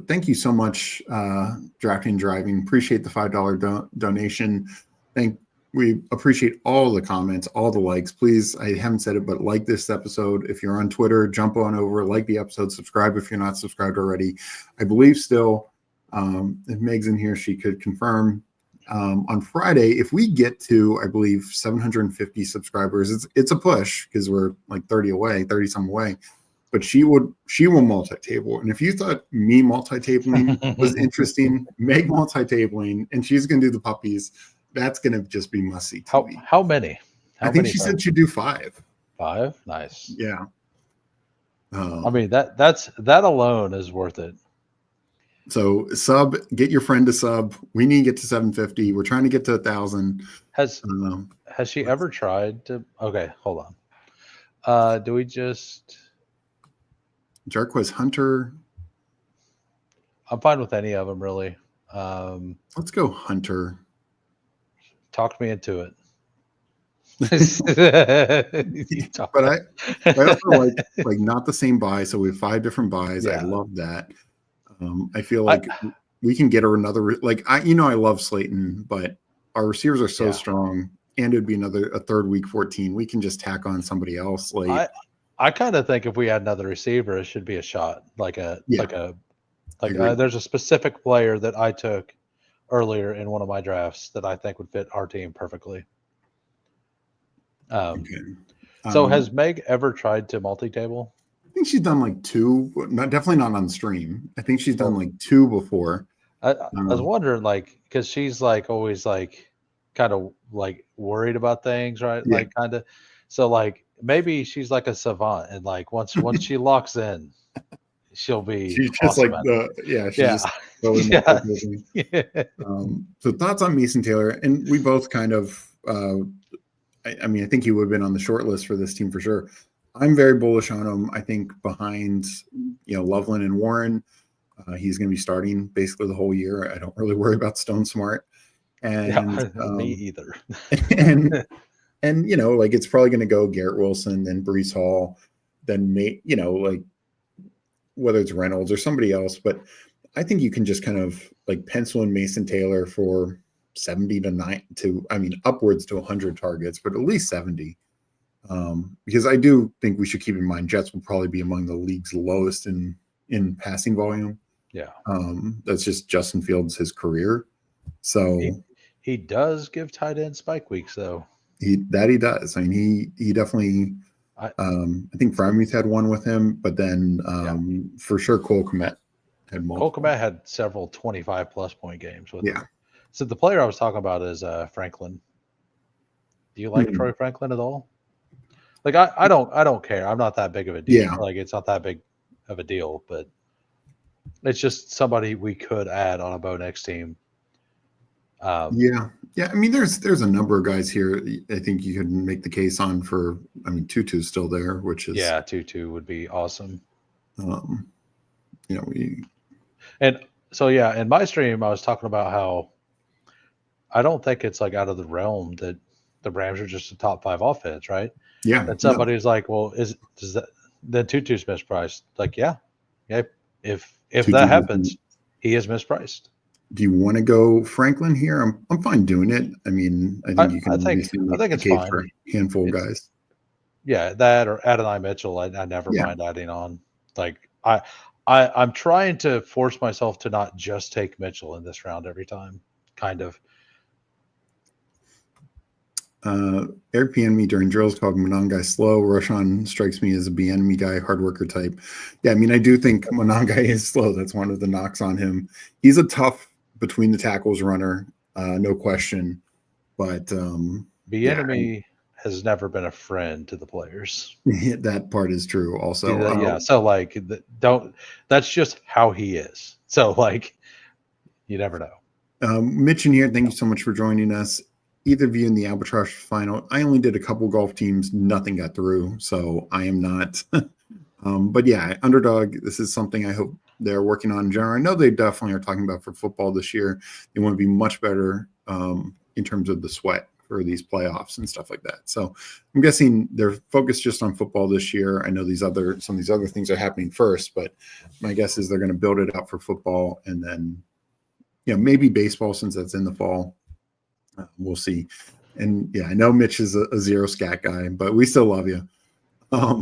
Speaker 1: Thank you so much, Drafting Driving. Appreciate the $5 donation. we appreciate all the comments, all the likes. Please, I haven't said it, but like this episode. If you're on Twitter, jump on over, like the episode, subscribe if you're not subscribed already. I believe still, if Meg's in here, she could confirm. On Friday, if we get to, I believe, 750 subscribers, it's a push because we're like 30 some away. But she will multi-table. And if you thought me multi-tabling was interesting, Meg multi-tabling, and she's going to do the puppies, that's going to just be must-see TV.
Speaker 2: How many?
Speaker 1: I think she said she'd do 5.
Speaker 2: 5? Nice.
Speaker 1: Yeah.
Speaker 2: I mean, that alone is worth it.
Speaker 1: So get your friend to sub. We need to get to 750. We're trying to get to 1,000.
Speaker 2: Has she ever tried to? Okay, hold on. Do we just?
Speaker 1: Jarquez Hunter.
Speaker 2: I'm fine with any of them, really.
Speaker 1: Let's go Hunter.
Speaker 2: Talk me into it.
Speaker 1: But I also like not the same buy. So we have 5 different buys.
Speaker 2: Yeah.
Speaker 1: I love that. I feel like we can get her another. Like I love Slayton, but our receivers are so strong, and it'd be a third week 14. We can just tack on somebody else. Like
Speaker 2: I kind of think if we had another receiver, it should be a shot. There's a specific player that I took earlier in one of my drafts that I think would fit our team perfectly. So has Meg ever tried to multi-table?
Speaker 1: I think she's done like 2, definitely not on stream. I think she's done like 2 before.
Speaker 2: I was wondering, like, because she's like always like kind of like worried about things, right?
Speaker 1: Yeah.
Speaker 2: Like kind of. So like maybe she's like a savant, and like once she locks in, she'll be.
Speaker 1: She's just
Speaker 2: awesome
Speaker 1: So thoughts on Mason Taylor, and we both kind of. I mean, I think he would have been on the short list for this team for sure. I'm very bullish on him. I think behind, Loveland and Warren, he's going to be starting basically the whole year. I don't really worry about Stone Smart. And
Speaker 2: me either.
Speaker 1: and like it's probably going to go Garrett Wilson, then Breece Hall, then like whether it's Reynolds or somebody else. But I think you can just kind of like pencil in Mason Taylor for 70 to upwards to 100 targets, but at least 70. Because I do think we should keep in mind Jets will probably be among the league's lowest in passing volume.
Speaker 2: Yeah.
Speaker 1: That's just Justin Fields' his career. So
Speaker 2: he does give tight end spike weeks though.
Speaker 1: He does. I mean, he definitely. I think Freiermuth had one with him, but then for sure Cole Kmet had multiple.
Speaker 2: Cole Kmet had several 25+ point games with him. So the player I was talking about is Franklin. Do you like Troy Franklin at all? Like I don't care. I'm not that big of a deal.
Speaker 1: Yeah.
Speaker 2: Like it's not that big of a deal, but it's just somebody we could add on a Bo Nix team.
Speaker 1: Yeah. I mean, there's a number of guys here. I think you could make the case on for. I mean, Tutu's still there, which is
Speaker 2: Tutu would be awesome.
Speaker 1: And
Speaker 2: so in my stream I was talking about how I don't think it's like out of the realm that the Rams are just a top 5 offense, right?
Speaker 1: Yeah.
Speaker 2: And somebody's like, well, then Tutu's mispriced? Like, yeah. If Tutu that happens, he is mispriced.
Speaker 1: Do you want to go Franklin here? I'm fine doing it. I mean, I think you can.
Speaker 2: I think it's fine
Speaker 1: for a handful of guys.
Speaker 2: Yeah, that or Adonai Mitchell, I never mind adding on. Like I'm trying to force myself to not just take Mitchell in this round every time, kind of.
Speaker 1: Eric Bieniemy during drills called Monangai slow. Roshan strikes me as a Bieniemy guy, hard worker type. Yeah, I mean, I do think Monangai is slow. That's one of the knocks on him. He's a tough between the tackles runner, no question. But
Speaker 2: Bieniemy has never been a friend to the players.
Speaker 1: That part is true also.
Speaker 2: So like that's just how he is. So like you never know.
Speaker 1: Mitch in here, thank you so much for joining us. Either of you in the Albatross final. I only did a couple golf teams, nothing got through, so I am not. But yeah, Underdog, this is something I hope they're working on in general. I know they definitely are talking about for football this year. They want to be much better in terms of the sweat for these playoffs and stuff like that. So I'm guessing they're focused just on football this year. I know some of these other things are happening first, but my guess is they're going to build it out for football and then maybe baseball since that's in the fall. We'll see. And yeah, I know Mitch is a zero scat guy, but we still love you. Let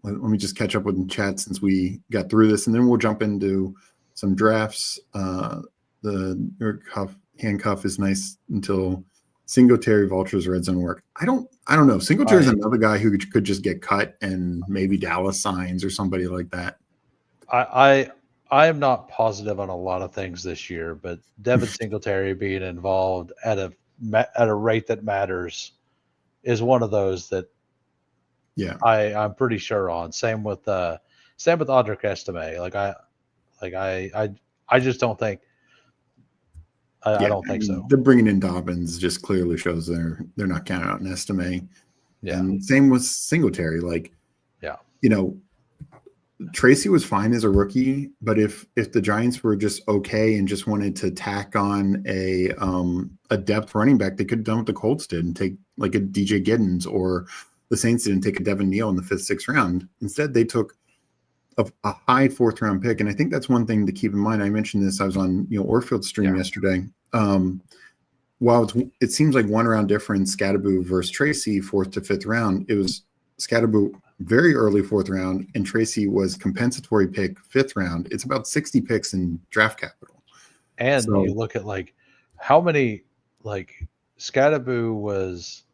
Speaker 1: me just catch up with the chat since we got through this, and then we'll jump into some drafts. The handcuff is nice until Singletary Vultures red zone work. I don't know. Singletary is another guy who could just get cut and maybe Dallas signs or somebody like that.
Speaker 2: I am not positive on a lot of things this year, but Devin Singletary being involved at a rate that matters is one of those that I'm pretty sure on. Same with Audric Estime. I just don't think. I don't think so.
Speaker 1: The bringing in Dobbins just clearly shows they're not counting out an Estime.
Speaker 2: Yeah.
Speaker 1: And same with Singletary. Tracy was fine as a rookie, but if the Giants were just okay and just wanted to tack on a depth running back, they could have done what the Colts did and take like a DJ Giddens, or the Saints didn't take a Devin Neal in the 5th, 6th round. Instead, they took a high 4th round pick. And I think that's one thing to keep in mind. I mentioned this. I was on Orfield's stream yesterday. While it seems like 1 round difference, Scatterboo versus Tracy, 4th to 5th round, it was Scatterboo very early 4th round, and Tracy was compensatory pick 5th round. It's about 60 picks in draft capital.
Speaker 2: And you look at how many Scatterboo was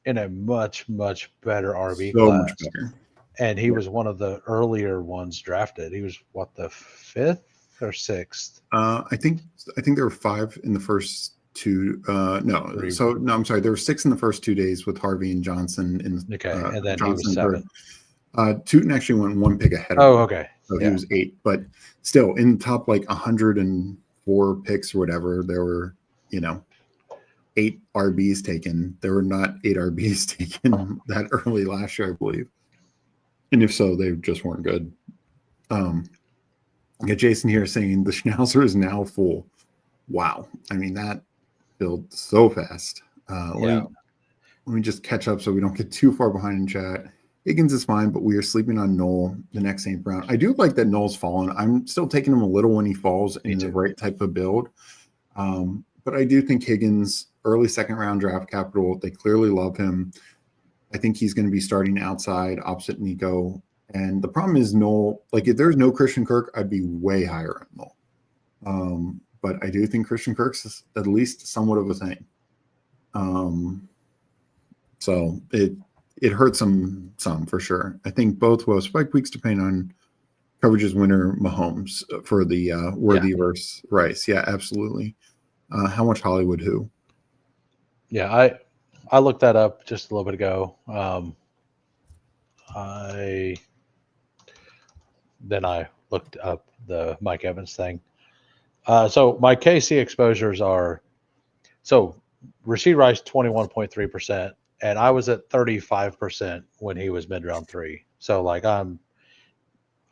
Speaker 2: in a much, much better RB class.
Speaker 1: Much better.
Speaker 2: And he was one of the earlier ones drafted. He was the 5th or 6th?
Speaker 1: I think there were 5 in the first 2. I'm sorry. There were 6 in the first 2 days with Harvey and Johnson.
Speaker 2: And then
Speaker 1: Johnson
Speaker 2: he was 7.
Speaker 1: Tootin actually went 1 pick ahead of him.
Speaker 2: Oh, okay.
Speaker 1: So he was 8, but still in the top 104 picks or whatever, there were 8 RBs taken. There were not 8 RBs taken that early last year, I believe. And if so, they just weren't good. I got Jason here saying the Schnauzer is now full. Wow. I mean, that filled so fast. Let me just catch up so we don't get too far behind in chat. Higgins is fine, but we are sleeping on Noel the next St. Brown. I do like that Noel's fallen. I'm still taking him a little when he falls in the right type of build. But I do think Higgins, early 2nd round draft capital, they clearly love him. I think he's going to be starting outside opposite Nico. And the problem is Noel, if there's no Christian Kirk, I'd be way higher on Noel. But I do think Christian Kirk's at least somewhat of a thing. So it hurts some for sure. I think both will spike weeks depending on coverages winner Mahomes for the Worthy versus Rice. Yeah, absolutely. How much Hollywood who?
Speaker 2: Yeah, I looked that up just a little bit ago. Then I looked up the Mike Evans thing. So my KC exposures are Rashee Rice 21.3%, and I was at 35% when he was mid round 3. So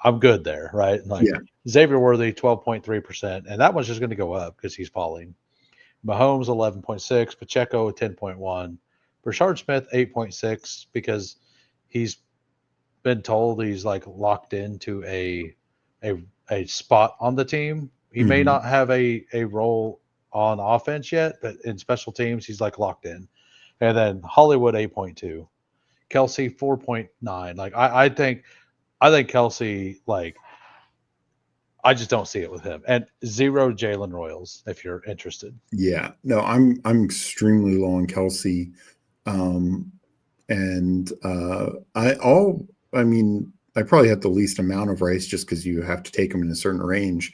Speaker 2: I'm good there, right? Xavier Worthy 12.3%, and that one's just going to go up because he's falling. Mahomes 11.6, Pacheco 10.1, Brashard Smith 8.6 because he's been told he's locked into a spot on the team. He may not have a role on offense yet, but in special teams he's locked in. And then Hollywood 8.2, Kelsey 4.9. I think Kelsey I just don't see it with him. And 0 Jalen Royals, if you're interested.
Speaker 1: Yeah, no, I'm extremely low on Kelsey. I probably have the least amount of Rice just because you have to take him in a certain range.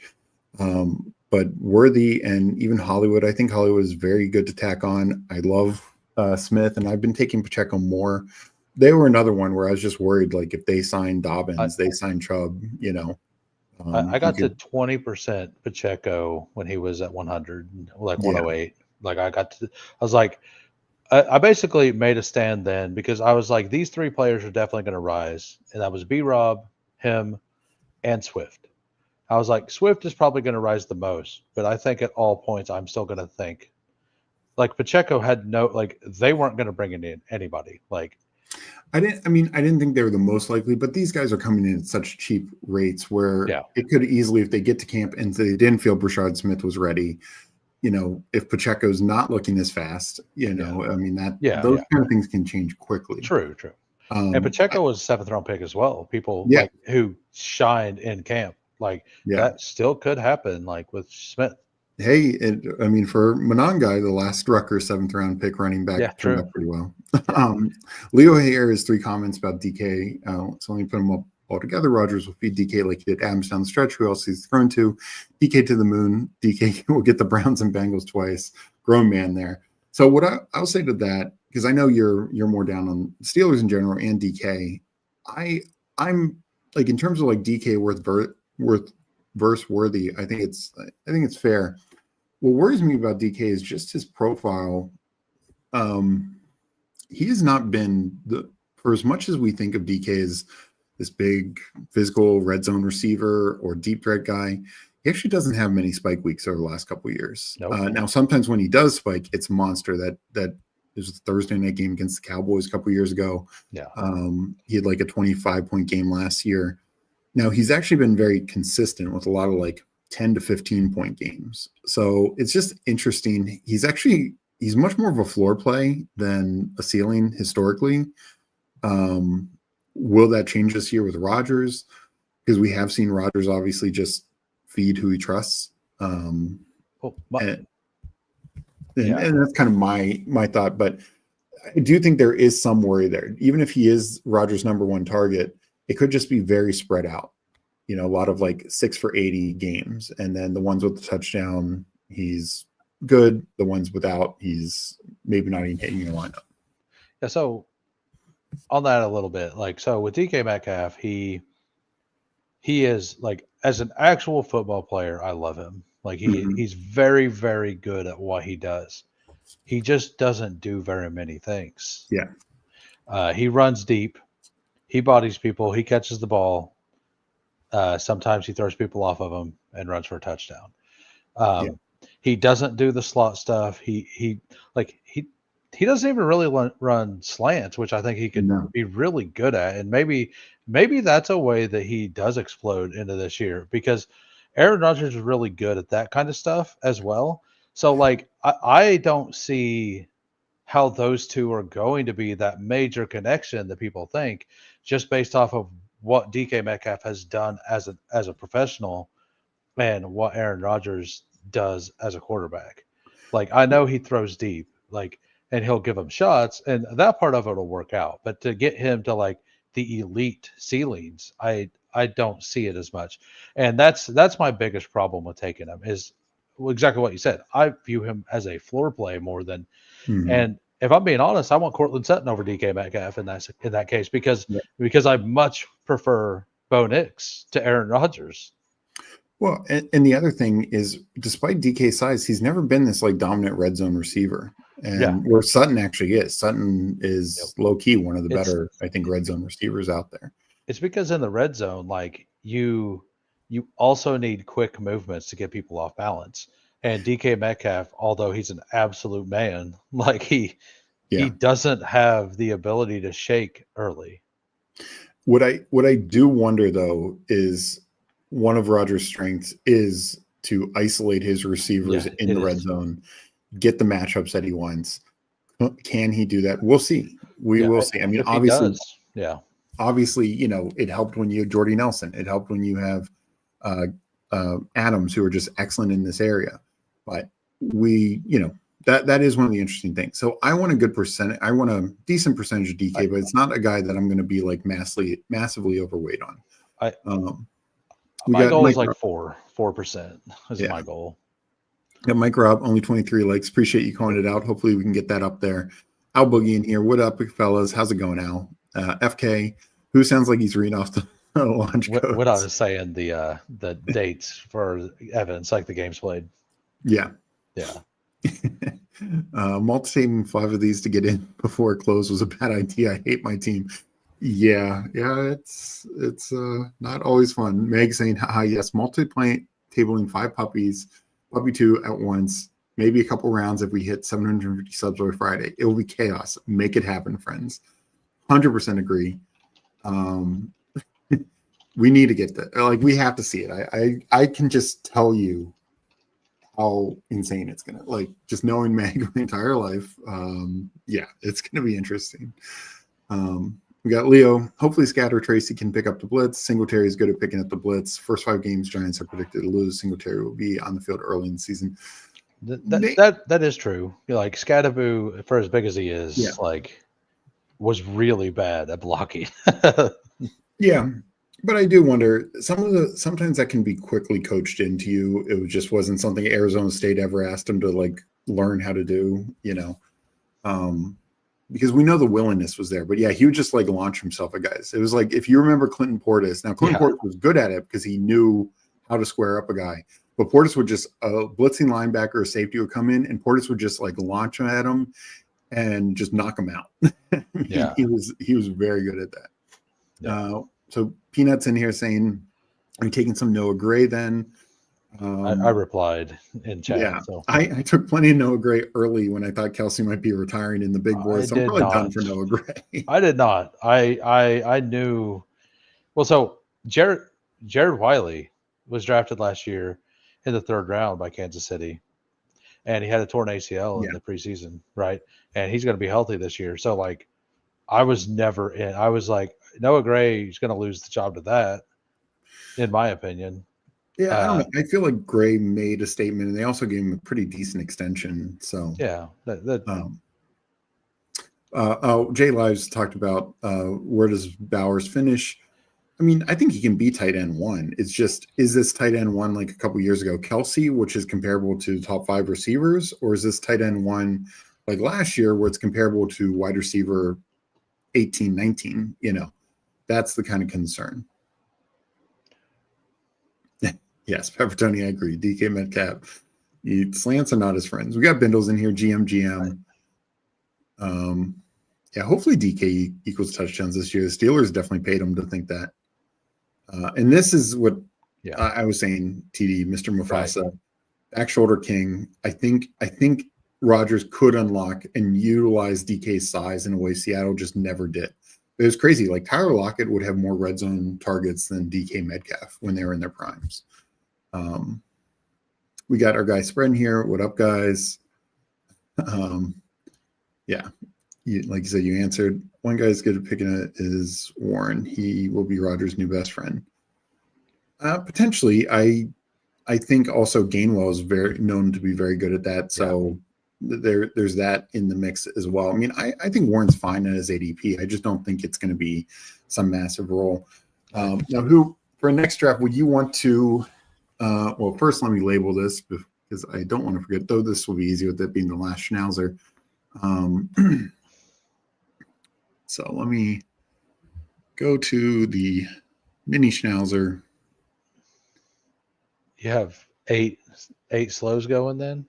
Speaker 1: But Worthy and even Hollywood, I think Hollywood is very good to tack on. I love Smith, and I've been taking Pacheco more. They were another one where I was just worried, if they signed Dobbins, they signed Chubb,
Speaker 2: I got to 20% Pacheco when he was at 100, 108. I basically made a stand then because I was these 3 players are definitely going to rise. And that was B-Rob, him, and Swift. I was Swift is probably going to rise the most, but I think at all points, I'm still going to think Pacheco had they weren't going to bring in anybody.
Speaker 1: I didn't think they were the most likely, but these guys are coming in at such cheap rates where it could easily, if they get to camp and they didn't feel Brashard Smith was ready, if Pacheco's not looking as fast, I mean those kind of things can change quickly.
Speaker 2: True. And Pacheco was a 7th round pick as well. People like who shined in camp, like that still could happen, like with Smith.
Speaker 1: Hey, I mean, for Monangai, the last Rutgers 7th round pick running back turned out pretty well. Leo here has 3 comments about DK. So let me put them up all together. Rodgers will feed DK like he did Adams down the stretch. Who else he's thrown to? DK to the moon. DK will get the Browns and Bengals twice. Grown man there. So what I'll say to that, because I know you're more down on Steelers in general and DK. I'm like, in terms of like DK verse worthy, I think it's fair. What worries me about DK is just his profile. He has not been for as much as we think of DK as this big physical red zone receiver or deep threat guy. He actually doesn't have many spike weeks over the last couple of years. Nope. Now, sometimes when he does spike, it's a monster. That was a Thursday night game against the Cowboys a couple of years ago.
Speaker 2: Yeah.
Speaker 1: He had like a 25-point game last year. Now, he's actually been very consistent with a lot of like 10 to 15-point games. So it's just interesting. He's much more of a floor play than a ceiling historically. Will that change this year with Rodgers? Because we have seen Rodgers obviously just feed who he trusts. And that's kind of my thought. But I do think there is some worry there. Even if he is Rodgers' number 1 target, it could just be very spread out. A lot of like 6 for 80 games. And then the ones with the touchdown, he's good. The ones without, he's maybe not even hitting your lineup.
Speaker 2: Yeah, so on that a little bit, like, so with DK Metcalf, he is like, as an actual football player, I love him. Like he's very, very good at what he does. He just doesn't do very many things.
Speaker 1: Yeah.
Speaker 2: He runs deep. He bodies people. He catches the ball. Sometimes he throws people off of him and runs for a touchdown. He doesn't do the slot stuff. He doesn't even really run slants, which I think he could be really good at. And maybe that's a way that he does explode into this year, because Aaron Rodgers is really good at that kind of stuff as well. So like, I don't see how those two are going to be that major connection that people think, just based off of what DK Metcalf has done as a professional and what Aaron Rodgers does as a quarterback. Like, I know he throws deep, like, and he'll give him shots, and that part of it will work out. But to get him to like the elite ceilings, I don't see it as much. And that's my biggest problem with taking him, is exactly what you said. I view him as a floor play more than, and if I'm being honest, I want Cortland Sutton over DK Metcalf in that case, because I much prefer Bo Nix to Aaron Rodgers.
Speaker 1: Well, and the other thing is, despite DK's size, he's never been this like dominant red zone receiver. And where Sutton actually is. Sutton is low key one of the better, I think, red zone receivers out there.
Speaker 2: It's because in the red zone, like, you also need quick movements to get people off balance. And DK Metcalf, although he's an absolute man, like he doesn't have the ability to shake early.
Speaker 1: What I do wonder though is, one of Rodgers' strengths is to isolate his receivers in the red zone, get the matchups that he wants. Can he do that? We'll see. We will see. I mean, obviously, obviously, it helped when you had Jordy Nelson. It helped when you have Adams, who are just excellent in this area. But that is one of the interesting things. So I want a good percentage. I want a decent percentage of DK, but it's not a guy that I'm going to be like massively overweight on.
Speaker 2: My goal is like 4% is my goal.
Speaker 1: Yeah, Mike Rob, only 23 likes. Appreciate you calling it out. Hopefully we can get that up there. Al Boogie in here. What up, fellas? How's it going, Al? FK, who sounds like he's reading off the launch codes.
Speaker 2: What I was saying, the dates for evidence, like the games played.
Speaker 1: Yeah. Multi-saving 5 of these to get in before it closed was a bad idea. I hate my team. Yeah, it's not always fun. Meg saying, haha, yes, tabling 5 puppies, puppy 2 at once, maybe a couple rounds if we hit 750 subs by Friday. It will be chaos. Make it happen, friends. 100% agree. We need to get that. Like, we have to see it. I can just tell you how insane it's gonna just knowing Mag my entire life. It's gonna be interesting. We got Leo. Hopefully, Scatter Tracy can pick up the blitz. Singletary is good at picking up the blitz. First 5 games, Giants are predicted to lose. Singletary will be on the field early in the season.
Speaker 2: That is true. Like Scadaboo, for as big as he is, was really bad at blocking.
Speaker 1: Yeah, but I do wonder sometimes that can be quickly coached into you. It just wasn't something Arizona State ever asked him to learn how to do. Because we know the willingness was there, but he would just launch himself at guys. It was if you remember Clinton Portis. Now Clinton Portis was good at it because he knew how to square up a guy. But Portis would just blitzing linebacker or safety would come in, and Portis would just launch at him and just knock him out.
Speaker 2: Yeah,
Speaker 1: he was very good at that.
Speaker 2: Yeah.
Speaker 1: So Peanuts in here saying, "Are you taking some Noah Gray then?"
Speaker 2: I replied in chat.
Speaker 1: Yeah,
Speaker 2: so.
Speaker 1: I took plenty of Noah Gray early when I thought Kelsey might be retiring in the big boys. So I'm probably done for Noah Gray.
Speaker 2: I did not. I knew. Well, so Jared Wiley was drafted last year in the 3rd round by Kansas City, and he had a torn ACL in the preseason, right? And he's going to be healthy this year. So I was never in. I was Noah Gray is going to lose the job to that, in my opinion.
Speaker 1: Yeah, I don't know. I feel like Gray made a statement, and they also gave him a pretty decent extension. So
Speaker 2: yeah,
Speaker 1: Jay Lives talked about where does Bowers finish? I mean, I think he can be tight end 1. It's just, is this tight end 1 like a couple years ago, Kelsey, which is comparable to top 5 receivers, or is this tight end 1 like last year, where it's comparable to wide receiver 18, 19? That's the kind of concern. Yes, Peppertoni, I agree. DK Metcalf. Slants are not his friends. We got Bindles in here, GM. Hopefully DK equals touchdowns this year. The Steelers definitely paid him to think that. And this is what I was saying, TD, Mr. Mufasa, back shoulder king. I think Rodgers could unlock and utilize DK's size in a way Seattle just never did. It was crazy. Tyler Lockett would have more red zone targets than DK Metcalf when they were in their primes. We got our guy spreading here. What up, guys? Like you said, you answered. One guy's good at picking it is Warren. He will be Rodgers' new best friend. Potentially, I think also Gainwell is very known to be very good at that. So there's that in the mix as well. I mean, I think Warren's fine at his ADP. I just don't think it's going to be some massive role. Now, who for next draft would you want to? Well, first let me label this because I don't want to forget. Though this will be easy with it being the last schnauzer. So let me go to the mini schnauzer.
Speaker 2: You have eight slows going then?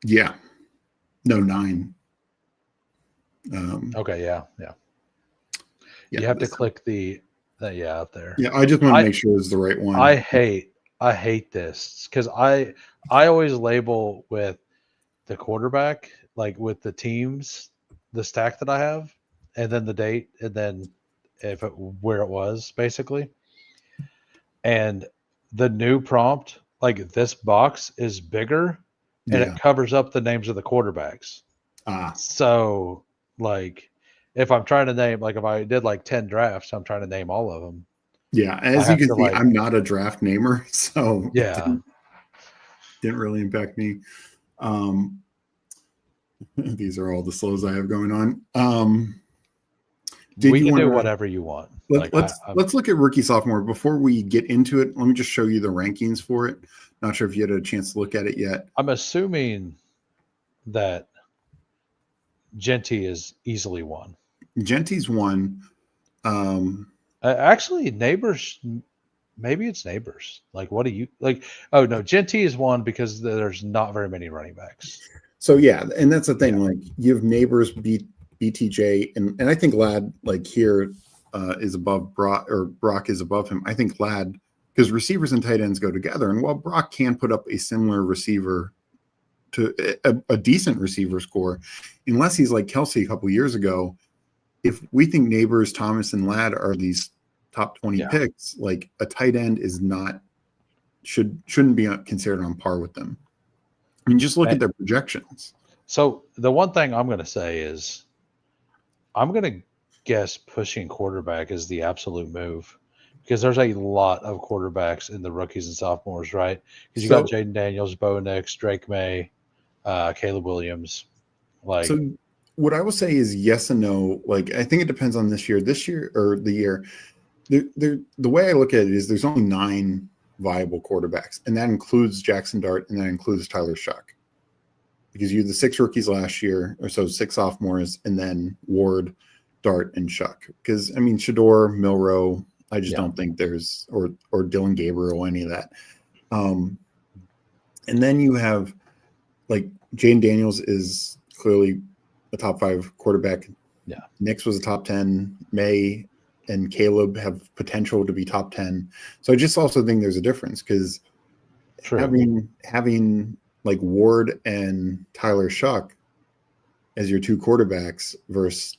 Speaker 1: Yeah. No, 9.
Speaker 2: Okay, yeah. You have to click the up there.
Speaker 1: Yeah, I just want to make sure it's the right one.
Speaker 2: I hate this because I always label with the quarterback, with the teams, the stack that I have, and then the date, and then where it was basically. And the new prompt, this box is bigger and it covers up the names of the quarterbacks. So if I'm trying to name, if I did 10 drafts, I'm trying to name all of them.
Speaker 1: Yeah, as you can see, I'm not a draft namer, so
Speaker 2: yeah,
Speaker 1: didn't really impact me. These are all the slows I have going on.
Speaker 2: We can do whatever you want.
Speaker 1: Let's look at rookie sophomore before we get into it. Let me just show you the rankings for it. Not sure if you had a chance to look at it yet.
Speaker 2: I'm assuming that Genty is easily 1.
Speaker 1: Genty's 1.
Speaker 2: Actually, Neighbors. Maybe it's Neighbors. What do you like? Oh no, Genty is 1 because there's not very many running backs.
Speaker 1: So yeah, and that's the thing. You have Neighbors BTJ, and I think Ladd here is above Brock, or Brock is above him. I think Ladd, because receivers and tight ends go together, and while Brock can put up a similar receiver to a decent receiver score, unless he's like Kelsey a couple years ago. If we think Neighbors, Thomas, and Ladd are these top 20 picks, a tight end is not shouldn't be considered on par with them. I mean, just look at their projections.
Speaker 2: So the one thing I'm going to say is I'm going to guess pushing quarterback is the absolute move because there's a lot of quarterbacks in the rookies and sophomores, right? Because you got Jaden Daniels, Bo Nix, Drake May, Caleb Williams. Like,
Speaker 1: so what I will say is yes and no. Like, I think it depends on this year or the year. The way I look at it is there's only 9 viable quarterbacks, and that includes Jackson Dart and that includes Tyler Shuck. Because you had the 6 rookies last year, or so 6 sophomores, and then Ward, Dart, and Shuck. Because I mean, Shador, Milroe, I just don't think there's or Dylan Gabriel, any of that. And then you have like Jaden Daniels is clearly a top 5 quarterback.
Speaker 2: Yeah,
Speaker 1: Nix was a top 10. May and Caleb have potential to be top 10. So I just also think there's a difference because having like Ward and Tyler Shuck as your 2 quarterbacks versus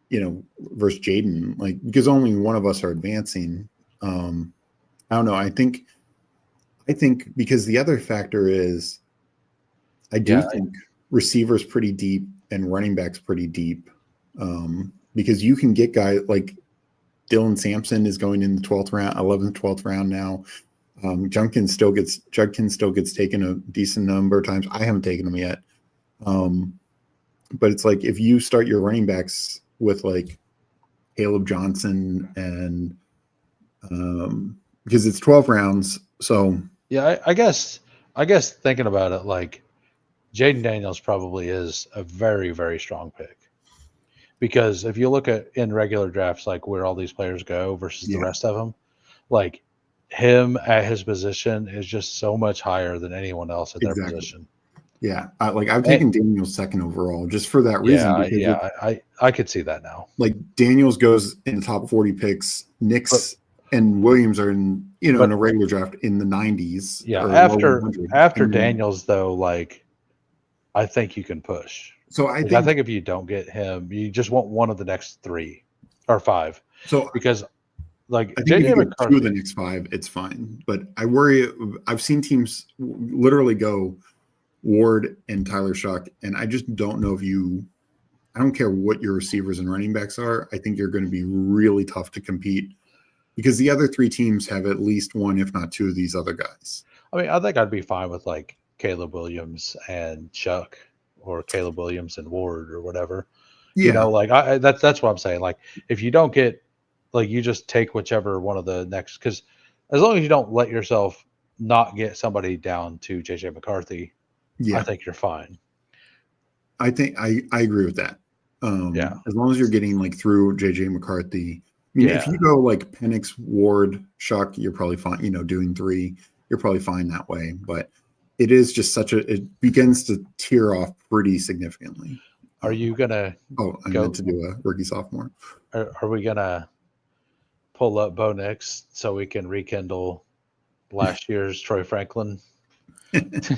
Speaker 1: Jaden, like, because only one of us are advancing. I don't know. I think because the other factor is I think receivers pretty deep and running backs pretty deep. Because you can get guys like Dylan Sampson is going in the 12th round, 11th, 12th round now. Judkins still gets taken a decent number of times. I haven't taken him yet. But it's like if you start your running backs with like Caleb Johnson and because it's 12 rounds. So
Speaker 2: yeah, I guess thinking about it, like Jaden Daniels probably is a very, very strong pick. Because if you look at in regular drafts, like where all these players go versus the rest of them, like him at his position is just so much higher than anyone else at their position.
Speaker 1: Yeah, I've taken Daniels 2nd overall just for that reason.
Speaker 2: I could see that now.
Speaker 1: Like Daniels goes in the top 40 picks. Nix and Williams are in in a regular draft in the 90s.
Speaker 2: Yeah, after Daniels though, like I think you can push.
Speaker 1: So
Speaker 2: I think if you don't get him, you just want one of the next 3 or 5.
Speaker 1: So
Speaker 2: because like
Speaker 1: I think if you get 2 of the next 5, it's fine. But I worry. I've seen teams literally go Ward and Tyler Shuck, and I just don't know I don't care what your receivers and running backs are. I think you're going to be really tough to compete because the other 3 teams have at least 1, if not 2 of these other guys.
Speaker 2: I mean, I think I'd be fine with like Caleb Williams and Shuck. Or Caleb Williams and Ward or whatever, like that's what I'm saying. Like if you don't get, like you just take whichever one of the next, because as long as you don't let yourself not get somebody down to JJ McCarthy, I think you're fine.
Speaker 1: I think I agree with that. As long as you're getting like through JJ McCarthy. I mean, if you go like Penix, Ward, Shuck, you're probably fine. Doing 3, you're probably fine that way. But it is just it begins to tear off pretty significantly.
Speaker 2: Are you gonna?
Speaker 1: I meant to do a rookie sophomore.
Speaker 2: Are we gonna pull up Bo Nix so we can rekindle last year's Troy Franklin? Let's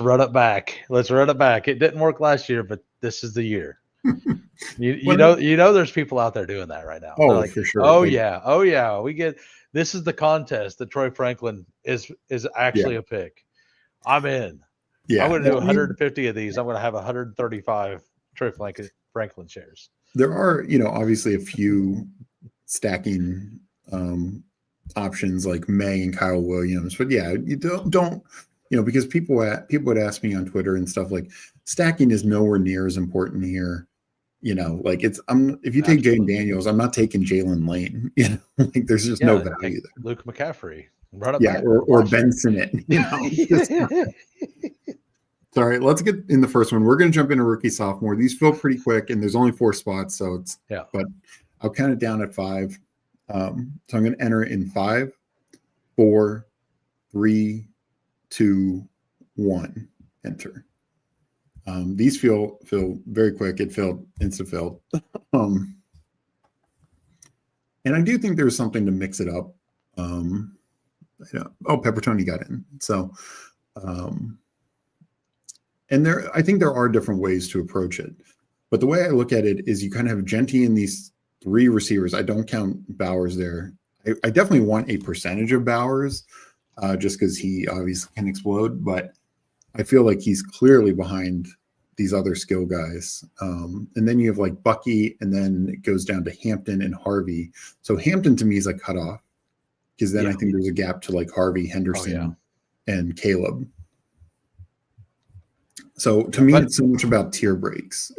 Speaker 2: run it back. It didn't work last year, but this is the year. You know, there's people out there doing that right now.
Speaker 1: Oh,
Speaker 2: like,
Speaker 1: for sure.
Speaker 2: Oh yeah. We get. This is the contest that Troy Franklin is actually a pick. I'm in. Yeah. I'm going to do 150 of these. I'm going to have 135 Troy Franklin shares.
Speaker 1: There are, obviously a few stacking options like May and Kyle Williams, but you don't because people would ask me on Twitter and stuff like stacking is nowhere near as important here. Like if you take Jaden Daniels, I'm not taking Jalen Lane. Like there's just no value there.
Speaker 2: Luke McCaffrey, run it back.
Speaker 1: Or Ben Sinnott. Sorry, let's get in the first one. We're going to jump into rookie sophomore. These fill pretty quick, and there's only 4 spots, so it's But I'll count it down at 5. So I'm going to enter it in 5, 4, 3, 2, 1. Enter. These feel very quick. It filled insta-filled. And I do think there's something to mix it up. Pepper Tony got in. So, and I think there are different ways to approach it. But the way I look at it is you kind of have Genty in these 3 receivers. I don't count Bowers there. I definitely want a percentage of Bowers. just because he obviously can explode. But I feel like he's clearly behind these other skill guys. And then you have like Bucky, and then it goes down to Hampton and Harvey. So Hampton to me is a cutoff, because then I think there's a gap to like Harvey, Henderson, and Caleb. So to me, it's so much about tier breaks.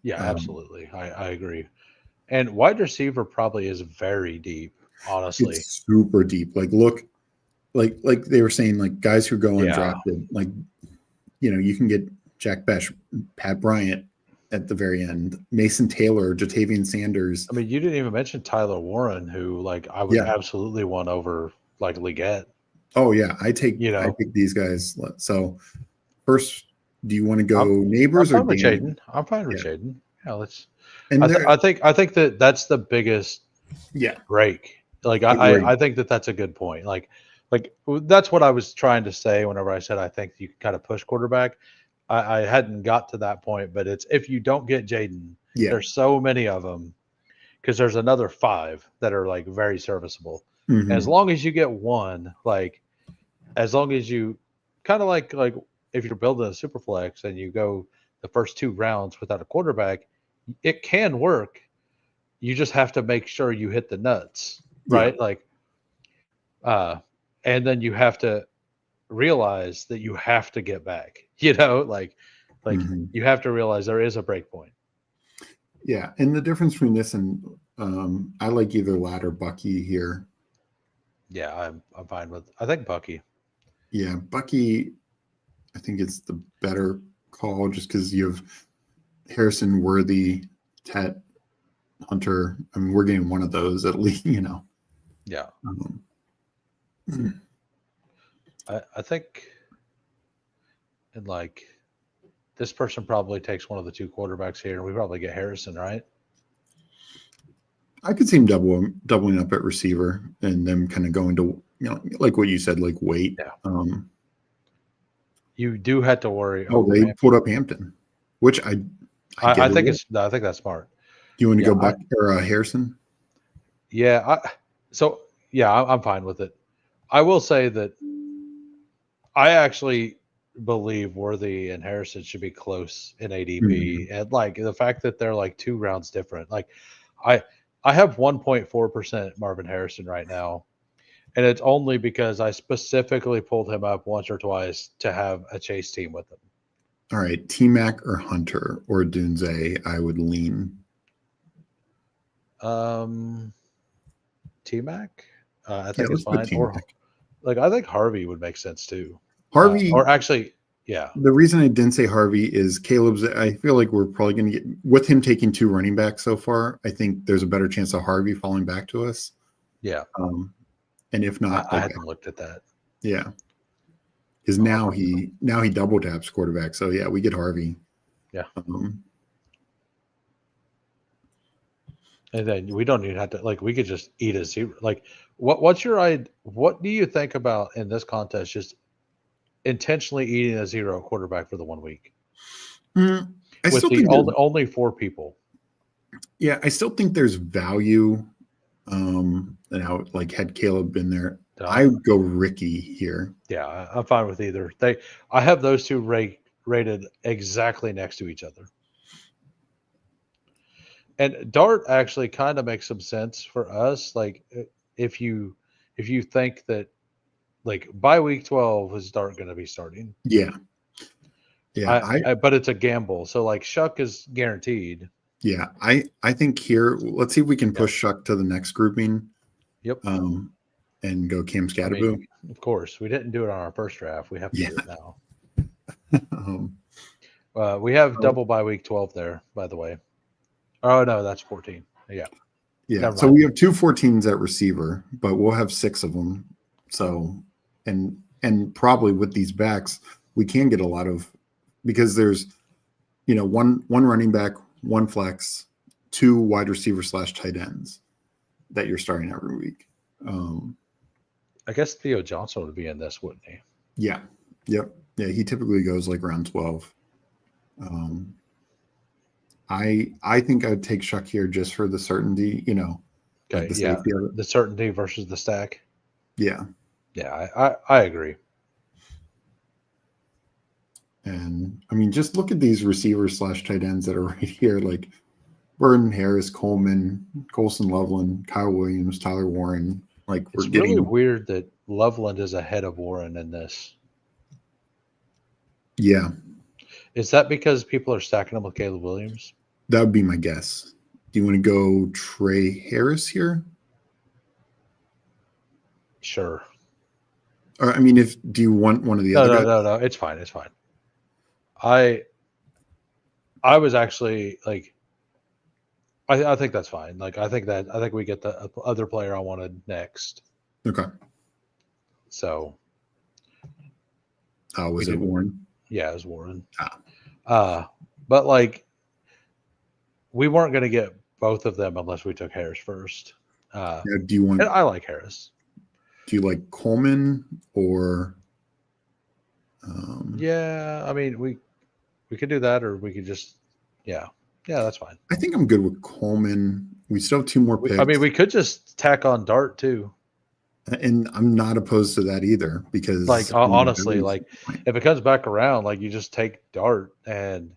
Speaker 2: Absolutely. I agree. And wide receiver probably is very deep, honestly.
Speaker 1: It's super deep. Like, look, like they were saying, like guys who go undrafted, like, you know, you can get Jack Besh, Pat Bryant at the very end, Mason Taylor, Jatavian Sanders.
Speaker 2: I mean, you didn't even mention Tyler Warren, who like I would absolutely want over like Leggett.
Speaker 1: Oh yeah, I take these guys. So first, do you want to go Neighbors or
Speaker 2: Jaden? I'm fine with Jaden. Yeah, let's.
Speaker 1: And
Speaker 2: I think that's the biggest break. Like I think that's a good point. Like that's what I was trying to say whenever I said I think you can kind of push quarterback. I hadn't got to that point, but it's if you don't get Jaden, there's so many of them, because there's another 5 that are like very serviceable.
Speaker 1: Mm-hmm.
Speaker 2: As long as you get one, like as long as you kind of like if you're building a super flex and you go the first 2 rounds without a quarterback, it can work. You just have to make sure you hit the nuts, right? Like, and then you have to realize that you have to get back, like you have to realize there is a break point.
Speaker 1: Yeah. And the difference between this and I like either Ladd or Bucky here.
Speaker 2: Yeah, I'm fine with, I think Bucky.
Speaker 1: Yeah, Bucky, I think it's the better call just because you have Harrison, Worthy, Tet, Hunter. I mean, we're getting one of those at least,
Speaker 2: Yeah. I think, and like this person probably takes one of the 2 quarterbacks here, and we probably get Harrison, right?
Speaker 1: I could see him doubling up at receiver and them kind of going to, like what you said, like wait.
Speaker 2: Yeah. You do have to worry.
Speaker 1: They pulled up Hampton, which I
Speaker 2: think I think that's smart.
Speaker 1: Do you want to go back or Harrison?
Speaker 2: Yeah. I'm fine with it. I will say that I actually believe Worthy and Harrison should be close in ADP, and like the fact that they're like 2 rounds different. Like I have 1.4% Marvin Harrison right now, and it's only because I specifically pulled him up once or twice to have a chase team with him.
Speaker 1: All right, T-Mac or Hunter or Dunze, I would lean.
Speaker 2: T-Mac, I think it's fine. Or like I think Harvey would make sense too.
Speaker 1: Harvey,
Speaker 2: or actually, yeah.
Speaker 1: The reason I didn't say Harvey is Caleb's. I feel like we're probably going to get, with him taking 2 running backs so far, I think there's a better chance of Harvey falling back to us.
Speaker 2: Yeah.
Speaker 1: And if not,
Speaker 2: I hadn't looked at that.
Speaker 1: Yeah. Because now he double taps quarterback. So yeah, we get Harvey.
Speaker 2: Yeah. And then we don't even have to, like, we could just eat a 0. Like, what do you think about in this contest, just intentionally eating a 0 quarterback for the 1 week?
Speaker 1: I
Speaker 2: with
Speaker 1: still
Speaker 2: the
Speaker 1: think
Speaker 2: only 4 people.
Speaker 1: Yeah, I still think there's value. And how, like, had Caleb been there, I would go Ricky here.
Speaker 2: Yeah, I'm fine with either. I have those 2 rated exactly next to each other. And Dart actually kind of makes some sense for us. Like if you think that like by week 12 is Dart going to be starting.
Speaker 1: Yeah. Yeah.
Speaker 2: But it's a gamble. So like Shuck is guaranteed.
Speaker 1: Yeah. I think here, let's see if we can push Shuck to the next grouping.
Speaker 2: Yep.
Speaker 1: And go Cam Scatterbo.
Speaker 2: Of course. We didn't do it on our first draft. We have to do it now. We have double by week 12 there, by the way. Oh, no, that's 14. Yeah.
Speaker 1: Yeah. So we have 2 14s at receiver, but we'll have 6 of them. So, and probably with these backs, we can get a lot of, because there's, one running back, 1 flex, 2 wide receiver / tight ends that you're starting every week.
Speaker 2: I guess Theo Johnson would be in this, wouldn't he?
Speaker 1: Yeah. Yep. Yeah. He typically goes like around 12. I think I'd take Shuck here just for the certainty,
Speaker 2: Okay,
Speaker 1: like the safety of it.
Speaker 2: The certainty versus the stack.
Speaker 1: Yeah.
Speaker 2: Yeah, I agree.
Speaker 1: And I mean, just look at these receivers / tight ends that are right here, like Burton, Harris, Coleman, Colson, Loveland, Kyle Williams, Tyler Warren. Like we're
Speaker 2: It's
Speaker 1: getting
Speaker 2: really weird that Loveland is ahead of Warren in this.
Speaker 1: Yeah,
Speaker 2: Is that because people are stacking him with Caleb Williams?
Speaker 1: that would be my guess. Do you want to go Trey Harris here?
Speaker 2: Sure.
Speaker 1: Or I mean, do you want one of the other guys?
Speaker 2: No. It's fine. It's fine. I was actually like, I think that's fine. Like, I think we get the other player I wanted next.
Speaker 1: Okay.
Speaker 2: So.
Speaker 1: Was it Warren?
Speaker 2: Yeah, it was Warren. But like, we weren't going to get both of them unless we took Harris first.
Speaker 1: Yeah, do you want?
Speaker 2: And I like Harris.
Speaker 1: Do you like Coleman or?
Speaker 2: Yeah, I mean, we could do that, or we could just, yeah, that's fine.
Speaker 1: I think I'm good with Coleman. We still have 2 more picks.
Speaker 2: I mean, we could just tack on Dart too.
Speaker 1: And I'm not opposed to that either, because
Speaker 2: like honestly, like if it comes back around, like you just take Dart and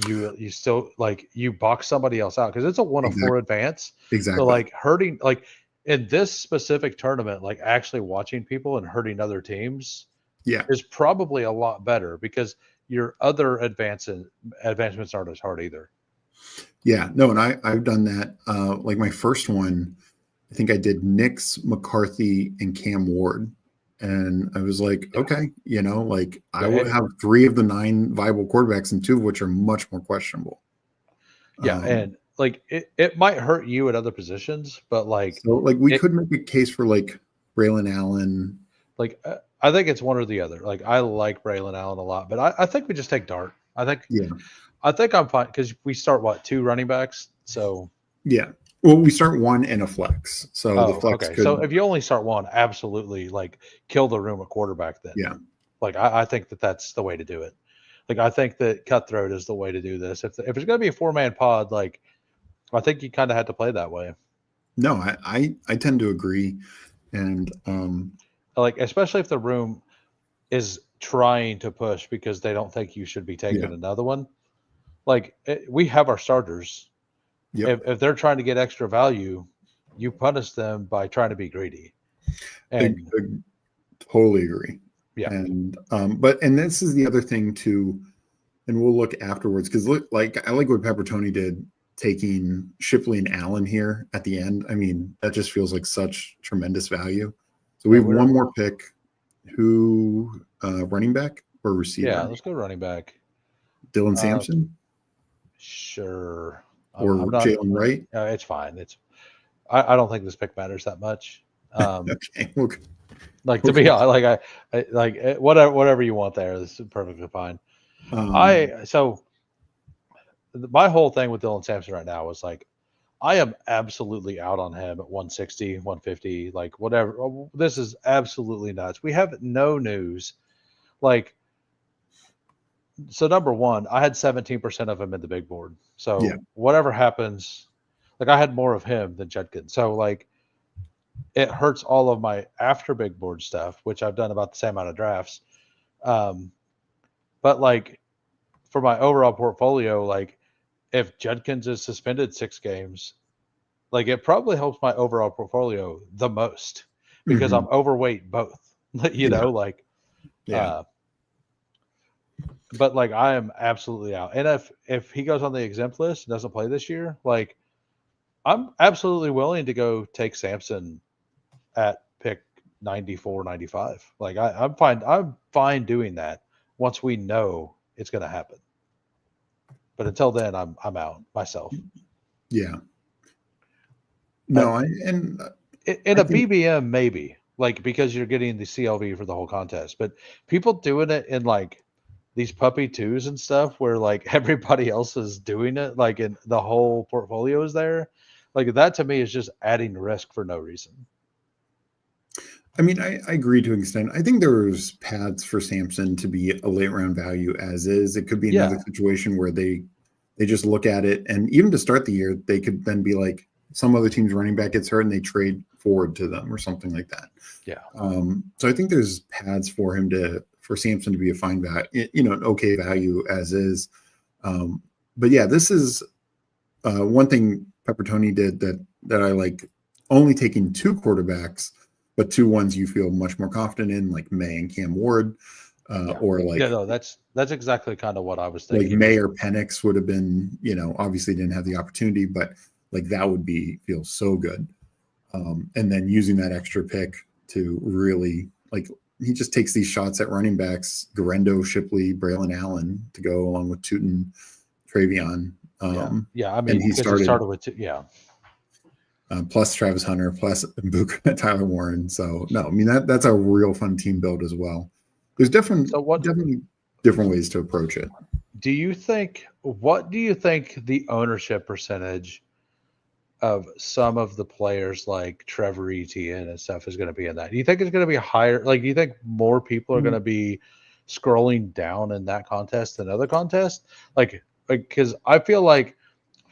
Speaker 2: you still like you box somebody else out because it's a 1 of 4 advance.
Speaker 1: Exactly.
Speaker 2: So like hurting, like in this specific tournament, like actually watching people and hurting other teams, is probably a lot better because your other advancements aren't as hard either.
Speaker 1: Yeah, no, and I've done that. Like my first one, I think I did Nix, McCarthy, and Cam Ward. And I was like, okay, like I would have 3 of the 9 viable quarterbacks and 2 of which are much more questionable.
Speaker 2: Yeah. And like it might hurt you at other positions, but like,
Speaker 1: so like we could make a case for like Braylon Allen.
Speaker 2: Like, I think it's one or the other. Like, I like Braylon Allen a lot, but I think we just take Dart. I think I'm fine because we start 2 running backs. So
Speaker 1: yeah. Well, we start 1 and a flex. So the flex
Speaker 2: okay. So if you only start 1, absolutely like kill the room at quarterback then.
Speaker 1: Yeah.
Speaker 2: Like I think that's the way to do it. Like I think that cutthroat is the way to do this. If it's gonna be a 4-man pod, like I think you kind of had to play that way.
Speaker 1: No, I tend to agree. And
Speaker 2: like especially if the room is trying to push because they don't think you should be taking another one. Like we have our starters. If they're trying to get extra value, you punish them by trying to be greedy. And
Speaker 1: I totally agree.
Speaker 2: Yeah.
Speaker 1: And and this is the other thing too, and we'll look afterwards because I like what Peppertoni did, taking Shipley and Allen here at the end. I mean, that just feels like such tremendous value. So we have 1 more pick. Who running back or receiver?
Speaker 2: Yeah, let's go running back.
Speaker 1: Dylan Sampson?
Speaker 2: Sure.
Speaker 1: Or Jalen Wright?
Speaker 2: It's fine. I don't think this pick matters that much.
Speaker 1: Okay.
Speaker 2: Like to be honest, I like whatever you want there. This is perfectly fine. So my whole thing with Dylan Sampson right now is like, I am absolutely out on him at 160, 150, like whatever. This is absolutely nuts. We have no news. Like, so number 1, I had 17% of him in the big board. So whatever happens, like I had more of him than Judkins. So like it hurts all of my after big board stuff, which I've done about the same amount of drafts. But like for my overall portfolio, like if Judkins is suspended 6 games, like it probably helps my overall portfolio the most because I'm overweight both, know, like, but like I am absolutely out. And if he goes on the exempt list and doesn't play this year, like I'm absolutely willing to go take Sampson at pick 94, 95. Like I'm fine doing that once we know it's going to happen. But until then, I'm out myself.
Speaker 1: Yeah. No,
Speaker 2: in a BBM maybe, like because you're getting the CLV for the whole contest. But people doing it in like these puppy 2s and stuff where like everybody else is doing it, like in the whole portfolio is there. Like that to me is just adding risk for no reason.
Speaker 1: I mean, I agree to an extent. I think there's paths for Sampson to be a late round value as is. It could be another situation where they just look at it, and even to start the year, they could then be like, some other team's running back gets hurt and they trade forward to them or something like that.
Speaker 2: Yeah.
Speaker 1: So I think there's paths for Sampson to be a fine value, an okay value as is. But yeah, this is one thing Peppertoni did that I like, only taking 2 quarterbacks, but 2 ones you feel much more confident in, like May and Cam Ward, or like
Speaker 2: that's exactly kind of what I was
Speaker 1: like
Speaker 2: thinking.
Speaker 1: May or Penix would have been, obviously didn't have the opportunity, but like that would feel so good. And then using that extra pick to really, like, he just takes these shots at running backs, Garendo, Shipley, Braylon Allen to go along with Tootin, Travion.
Speaker 2: I mean,
Speaker 1: he
Speaker 2: started with
Speaker 1: plus Travis Hunter, plus Buka, Tyler Warren. So no, I mean that's a real fun team build as well. There's definitely different ways to approach it.
Speaker 2: What do you think the ownership percentage of some of the players like Trevor Etienne and stuff is going to be in that? Do you think it's going to be higher? Like, do you think more people are going to be scrolling down in that contest than other contests? Like, because I feel like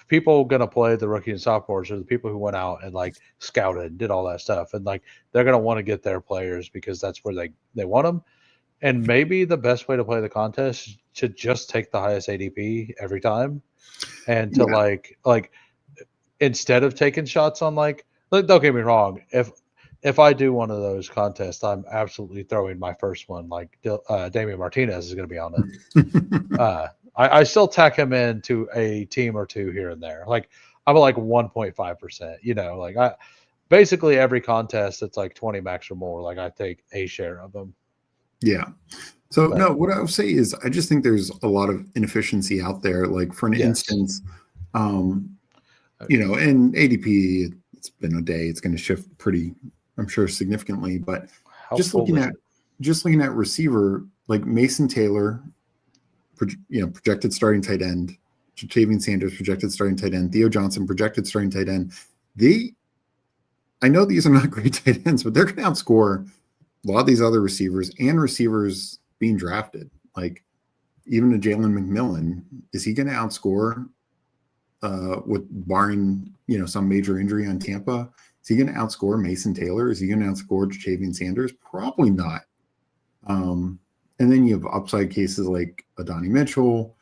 Speaker 2: people going to play the rookie and sophomores are the people who went out and like scouted and did all that stuff. And like, they're going to want to get their players because that's where they want them. And maybe the best way to play the contest is to just take the highest ADP every time. And to like instead of taking shots on like, don't get me wrong. If I do one of those contests, I'm absolutely throwing my first one. Like Damian Martinez is going to be on it. I still tack him into a team or two here and there. Like I'm at like 1.5%. Like I basically every contest it's like 20 max or more. Like I take a share of them.
Speaker 1: Yeah. So no, what I would say is I just think there's a lot of inefficiency out there. Like for an instance, in ADP, it's been a day. It's going to shift pretty, I'm sure, significantly. But just looking at receiver, like Mason Taylor, projected starting tight end, Jatavian Sanders, projected starting tight end, Theo Johnson, projected starting tight end. I know these are not great tight ends, but they're going to outscore a lot of these other receivers and receivers being drafted. Like even a Jalen McMillan, is he going to outscore with barring, some major injury on Tampa? Is he going to outscore Mason Taylor? Is he going to outscore Jatavian Sanders? Probably not. And then you have upside cases like Adonai Mitchell.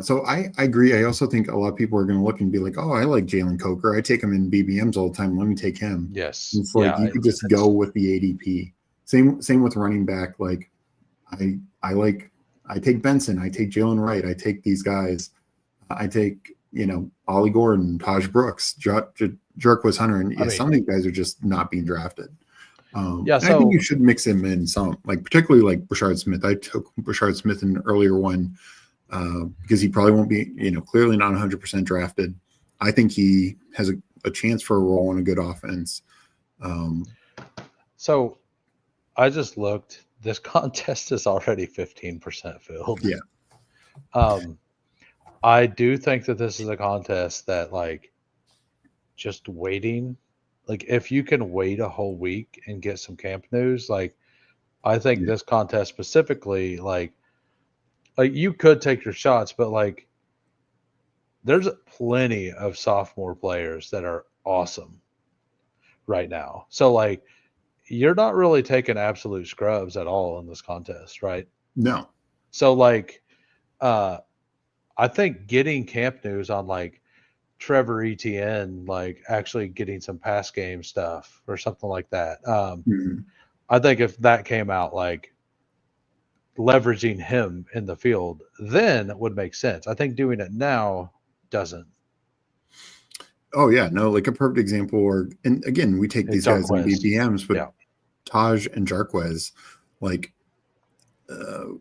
Speaker 1: So I agree. I also think a lot of people are going to look and be like, oh, I like Jalen Coker. I take him in BBMs all the time. Let me take him.
Speaker 2: Yes.
Speaker 1: It's like you could just go with the ADP. Same with running back. Like I take Benson. I take Jalen Wright. I take these guys. I take, Ollie Gordon, Taj Brooks, Jerquez Hunter. And some of these guys are just not being drafted. So I think you should mix him in some, like particularly like Brashard Smith. I took Brashard Smith in an earlier one because he probably won't be, clearly not 100% drafted. I think he has a chance for a role in a good offense.
Speaker 2: So I just looked. This contest is already 15% filled.
Speaker 1: Yeah.
Speaker 2: I do think that this is a contest that like just waiting. Like if you can wait a whole week and get some camp news, like I think this contest specifically, like you could take your shots, but like there's plenty of sophomore players that are awesome right now. So like you're not really taking absolute scrubs at all in this contest, right?
Speaker 1: No.
Speaker 2: So like I think getting camp news on like Trevor Etienne, like actually getting some pass game stuff or something like that. I think if that came out, like leveraging him in the field, then it would make sense. I think doing it now doesn't.
Speaker 1: Oh yeah, no, like a perfect example. And again, we take these guys in BBMs, but Taj and Jarquez, like,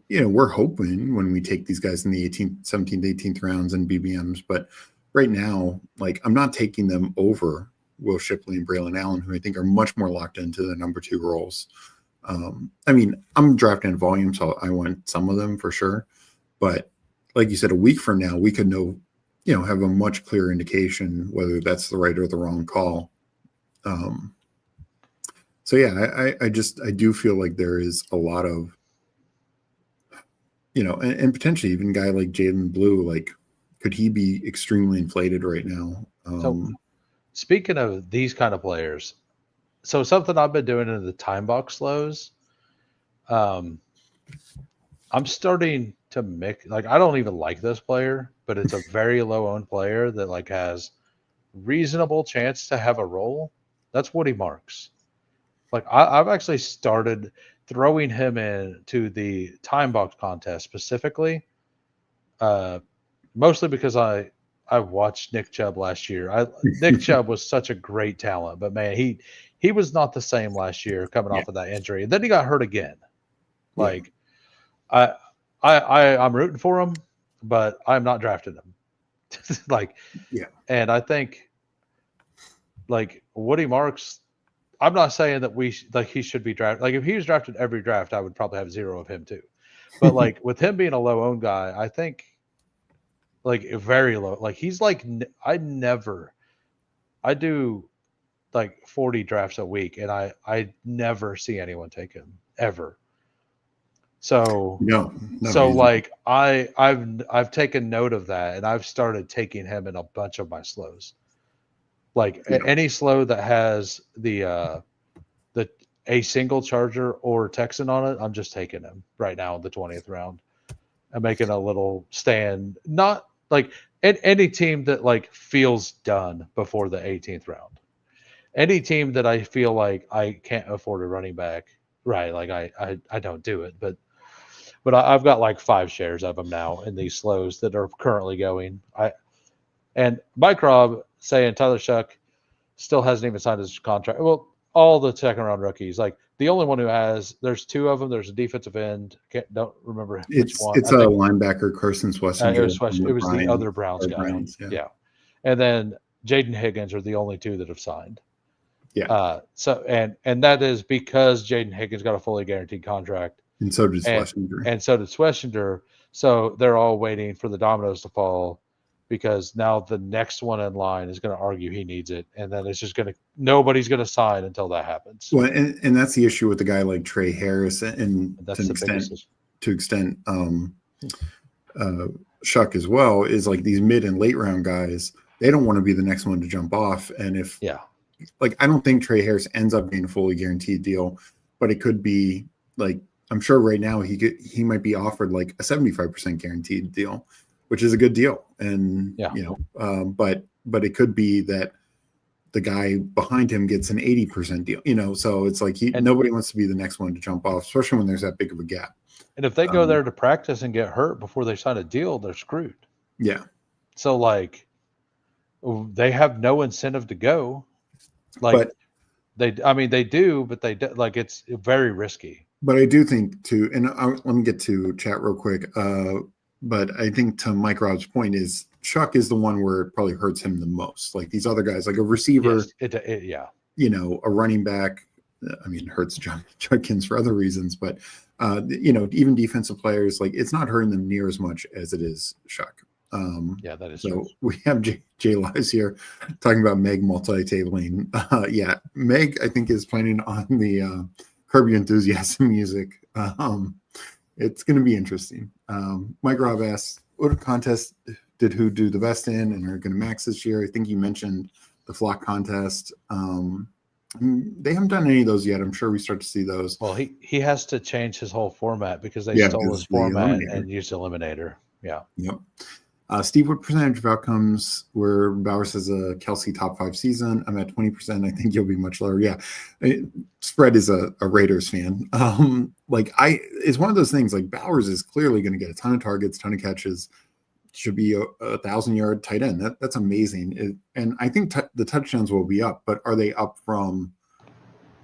Speaker 1: we're hoping when we take these guys in the 17th, 18th rounds and BBMs, but right now, like I'm not taking them over Will Shipley and Braylon Allen, who I think are much more locked into the number 2 roles. I'm drafting in volume, so I want some of them for sure. But like you said, a week from now, we could know, have a much clearer indication whether that's the right or the wrong call. So yeah, I do feel like there is a lot of, and potentially even a guy like Jaden Blue, like, could he be extremely inflated right now?
Speaker 2: So speaking of these kind of players, so something I've been doing in the time box slows, I'm starting to mix, like, I don't even like this player, but it's a very low owned player that like has reasonable chance to have a role. That's Woody Marks. Like I've actually started throwing him into the time box contest specifically, mostly because I watched Nick Chubb last year. Nick Chubb was such a great talent, but man, he was not the same last year coming
Speaker 1: Yeah.
Speaker 2: off of that injury. And then he got hurt again.
Speaker 1: Yeah.
Speaker 2: Like I'm rooting for him, but I'm not drafting him. Like,
Speaker 1: Yeah.
Speaker 2: and I think like Woody Marks, I'm not saying that he should be drafted. Like if he was drafted every draft, I would probably have 0 of him too. But like with him being a low owned guy, I think like very low. Like he's like I do like 40 drafts a week, and I never see anyone take him ever. So
Speaker 1: No,
Speaker 2: like I've taken note of that, and I've started taking him in a bunch of my slows. Like any slow that has the a single Charger or Texan on it, I'm just taking him right now in the 20th round. I'm making a little stand, not like any team that like feels done before the 18th round. Any team that I feel like I can't afford a running back, right? Like I don't do it, but I've got like 5 shares of them now in these slows that are currently going. And Mike Robb saying Tyler Shuck still hasn't even signed his contract. Well, all the second round rookies, like the only one who has, there's 2 of them. There's a defensive end. Don't remember which one.
Speaker 1: It's a linebacker, Carson Schlesinger.
Speaker 2: It was the other Browns guy. Yeah. And then Jaden Higgins are the only 2 that have signed.
Speaker 1: Yeah.
Speaker 2: So and that is because Jaden Higgins got a fully guaranteed contract.
Speaker 1: And so did Schlesinger.
Speaker 2: And so did Schlesinger. So they're all waiting for the dominoes to fall, because now the next one in line is going to argue he needs it, and then it's just nobody's going to sign until that happens.
Speaker 1: Well, and that's the issue with a guy like Trey Harris, and
Speaker 2: that's
Speaker 1: to extent Shuck as well, is like these mid and late round guys, they don't want to be the next one to jump off. And if like I don't think Trey Harris ends up being a fully guaranteed deal, but it could be like, I'm sure right now he might be offered like a 75% guaranteed deal, which is a good deal. And but it could be that the guy behind him gets an 80% deal, so it's like nobody wants to be the next one to jump off, especially when there's that big of a gap.
Speaker 2: And if they go there to practice and get hurt before they sign a deal, they're screwed.
Speaker 1: Yeah.
Speaker 2: So like they have no incentive to go. Like they do, but like it's very risky.
Speaker 1: But I do think too, and let me get to chat real quick. But I think to Mike Robb's point is Chuck is the one where it probably hurts him the most. Like these other guys, like a receiver, a running back. I mean, it hurts Judkins for other reasons, but even defensive players, like it's not hurting them near as much as it is Chuck.
Speaker 2: That is
Speaker 1: so
Speaker 2: true.
Speaker 1: We have Jay Lives here talking about Meg multi-tabling. Meg, I think, is planning on the Curb Your Enthusiasm music. It's going to be interesting. Mike Robb asks, what contest did who do the best in and are going to max this year? I think you mentioned the flock contest. They haven't done any of those yet. I'm sure we start to see those.
Speaker 2: Well, he has to change his whole format because they stole his format and used Eliminator. Yeah.
Speaker 1: Yep. Steve, what percentage of outcomes where Bowers has a Kelsey top 5 season? I'm at 20%. I think you'll be much lower. Yeah. Spread is a Raiders fan. It's one of those things, like Bowers is clearly going to get a ton of targets, ton of catches, should be a 1,000-yard tight end. That's amazing. And I think the touchdowns will be up, but are they up from,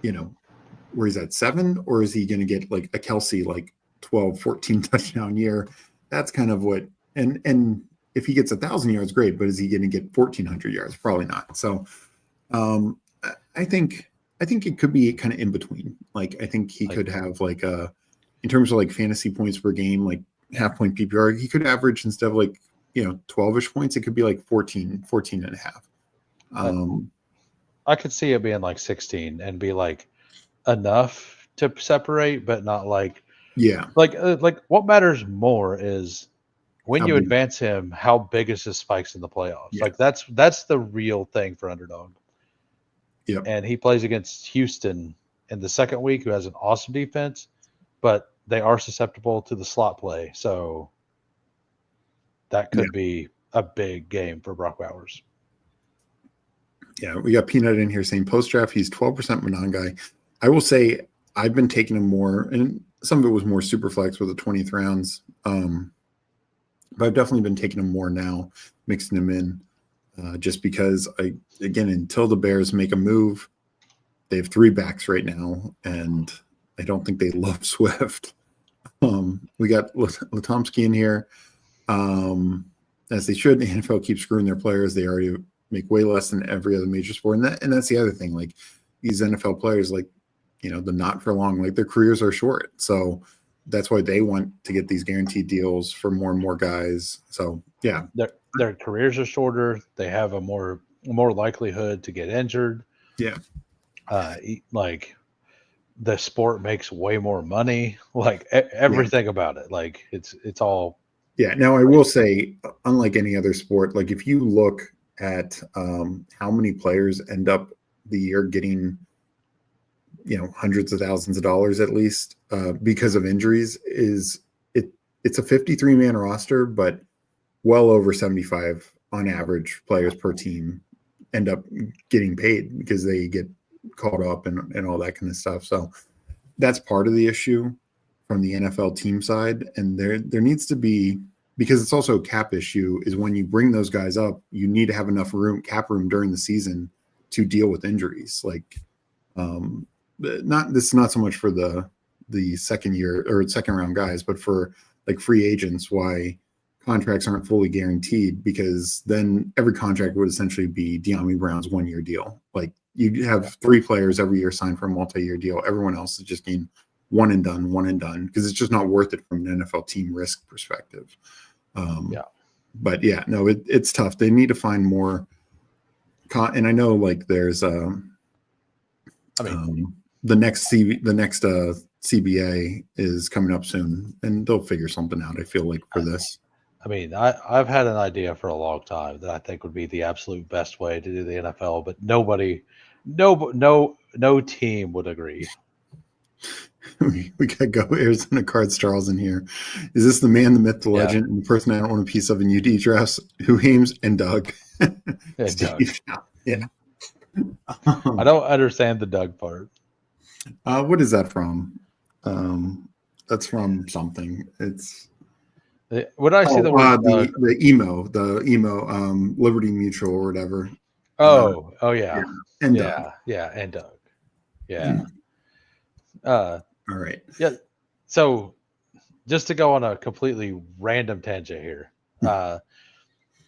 Speaker 1: where he's at 7, or is he going to get like a Kelsey, like 12, 14 touchdown year? That's kind of what, and if he gets 1,000 yards, great, but is he going to get 1,400 yards? Probably not. So I think it could be kind of in between. Like, I think he could have like in terms of like fantasy points per game, like half point PPR, he could average instead of like, 12-ish points, it could be like 14 and a half.
Speaker 2: I could see it being like 16 and be like enough to separate, but not like, like what matters more is when you advance him, how big is his spikes in the playoffs? Like that's the real thing for Underdog.
Speaker 1: Yep.
Speaker 2: And he plays against Houston in the second week, who has an awesome defense, but they are susceptible to the slot play. So that could be a big game for Brock Bowers.
Speaker 1: Yeah, we got Peanut in here saying post-draft, he's 12% Manon guy. I will say I've been taking him more, and some of it was more super flex with the 20th rounds. But I've definitely been taking him more now, mixing him in, just because until the Bears make a move, they have 3 backs right now, and I don't think they love Swift. We got Latomsky in here, as they should. The NFL keeps screwing their players. They already make way less than every other major sport, and that's the other thing. Like these NFL players, like the not for long, like their careers are short, so that's why they want to get these guaranteed deals for more and more guys. So yeah,
Speaker 2: their careers are shorter. They have a more likelihood to get injured.
Speaker 1: Yeah.
Speaker 2: Like the sport makes way more money. Like everything about it. Like it's all.
Speaker 1: Yeah. Now I will say, unlike any other sport, like if you look at how many players end up the year getting hundreds of thousands of dollars at least because of injuries, it's a 53-man roster, but well over 75 on average players per team end up getting paid because they get called up and all that kind of stuff. So that's part of the issue from the NFL team side. And there needs to be, because it's also a cap issue, is when you bring those guys up, you need to have enough cap room during the season to deal with injuries. Like not so much for the second year or second round guys, but for like free agents, why contracts aren't fully guaranteed, because then every contract would essentially be De'Ami Brown's 1-year deal. Like you have 3 players every year signed for a multi-year deal. Everyone else is just getting one and done, because it's just not worth it from an NFL team risk perspective. But yeah, no, it's tough. They need to find more. And I know like there's the next CBA is coming up soon, and they'll figure something out, I feel like, for this.
Speaker 2: I mean, I've had an idea for a long time that I think would be the absolute best way to do the NFL, but no team would agree.
Speaker 1: We got Go Arizona Cards Charles in here. Is this the man, the myth, the legend, and the person I don't want a piece of in UD drafts? Hoohames and Doug.
Speaker 2: Doug.
Speaker 1: Yeah.
Speaker 2: I don't understand the Doug part.
Speaker 1: What is that from? That's from something. It's
Speaker 2: when I see the word
Speaker 1: the emo Liberty Mutual or whatever.
Speaker 2: Oh yeah.
Speaker 1: And
Speaker 2: Doug. And Doug. Yeah.
Speaker 1: All right.
Speaker 2: Yeah. So just to go on a completely random tangent here.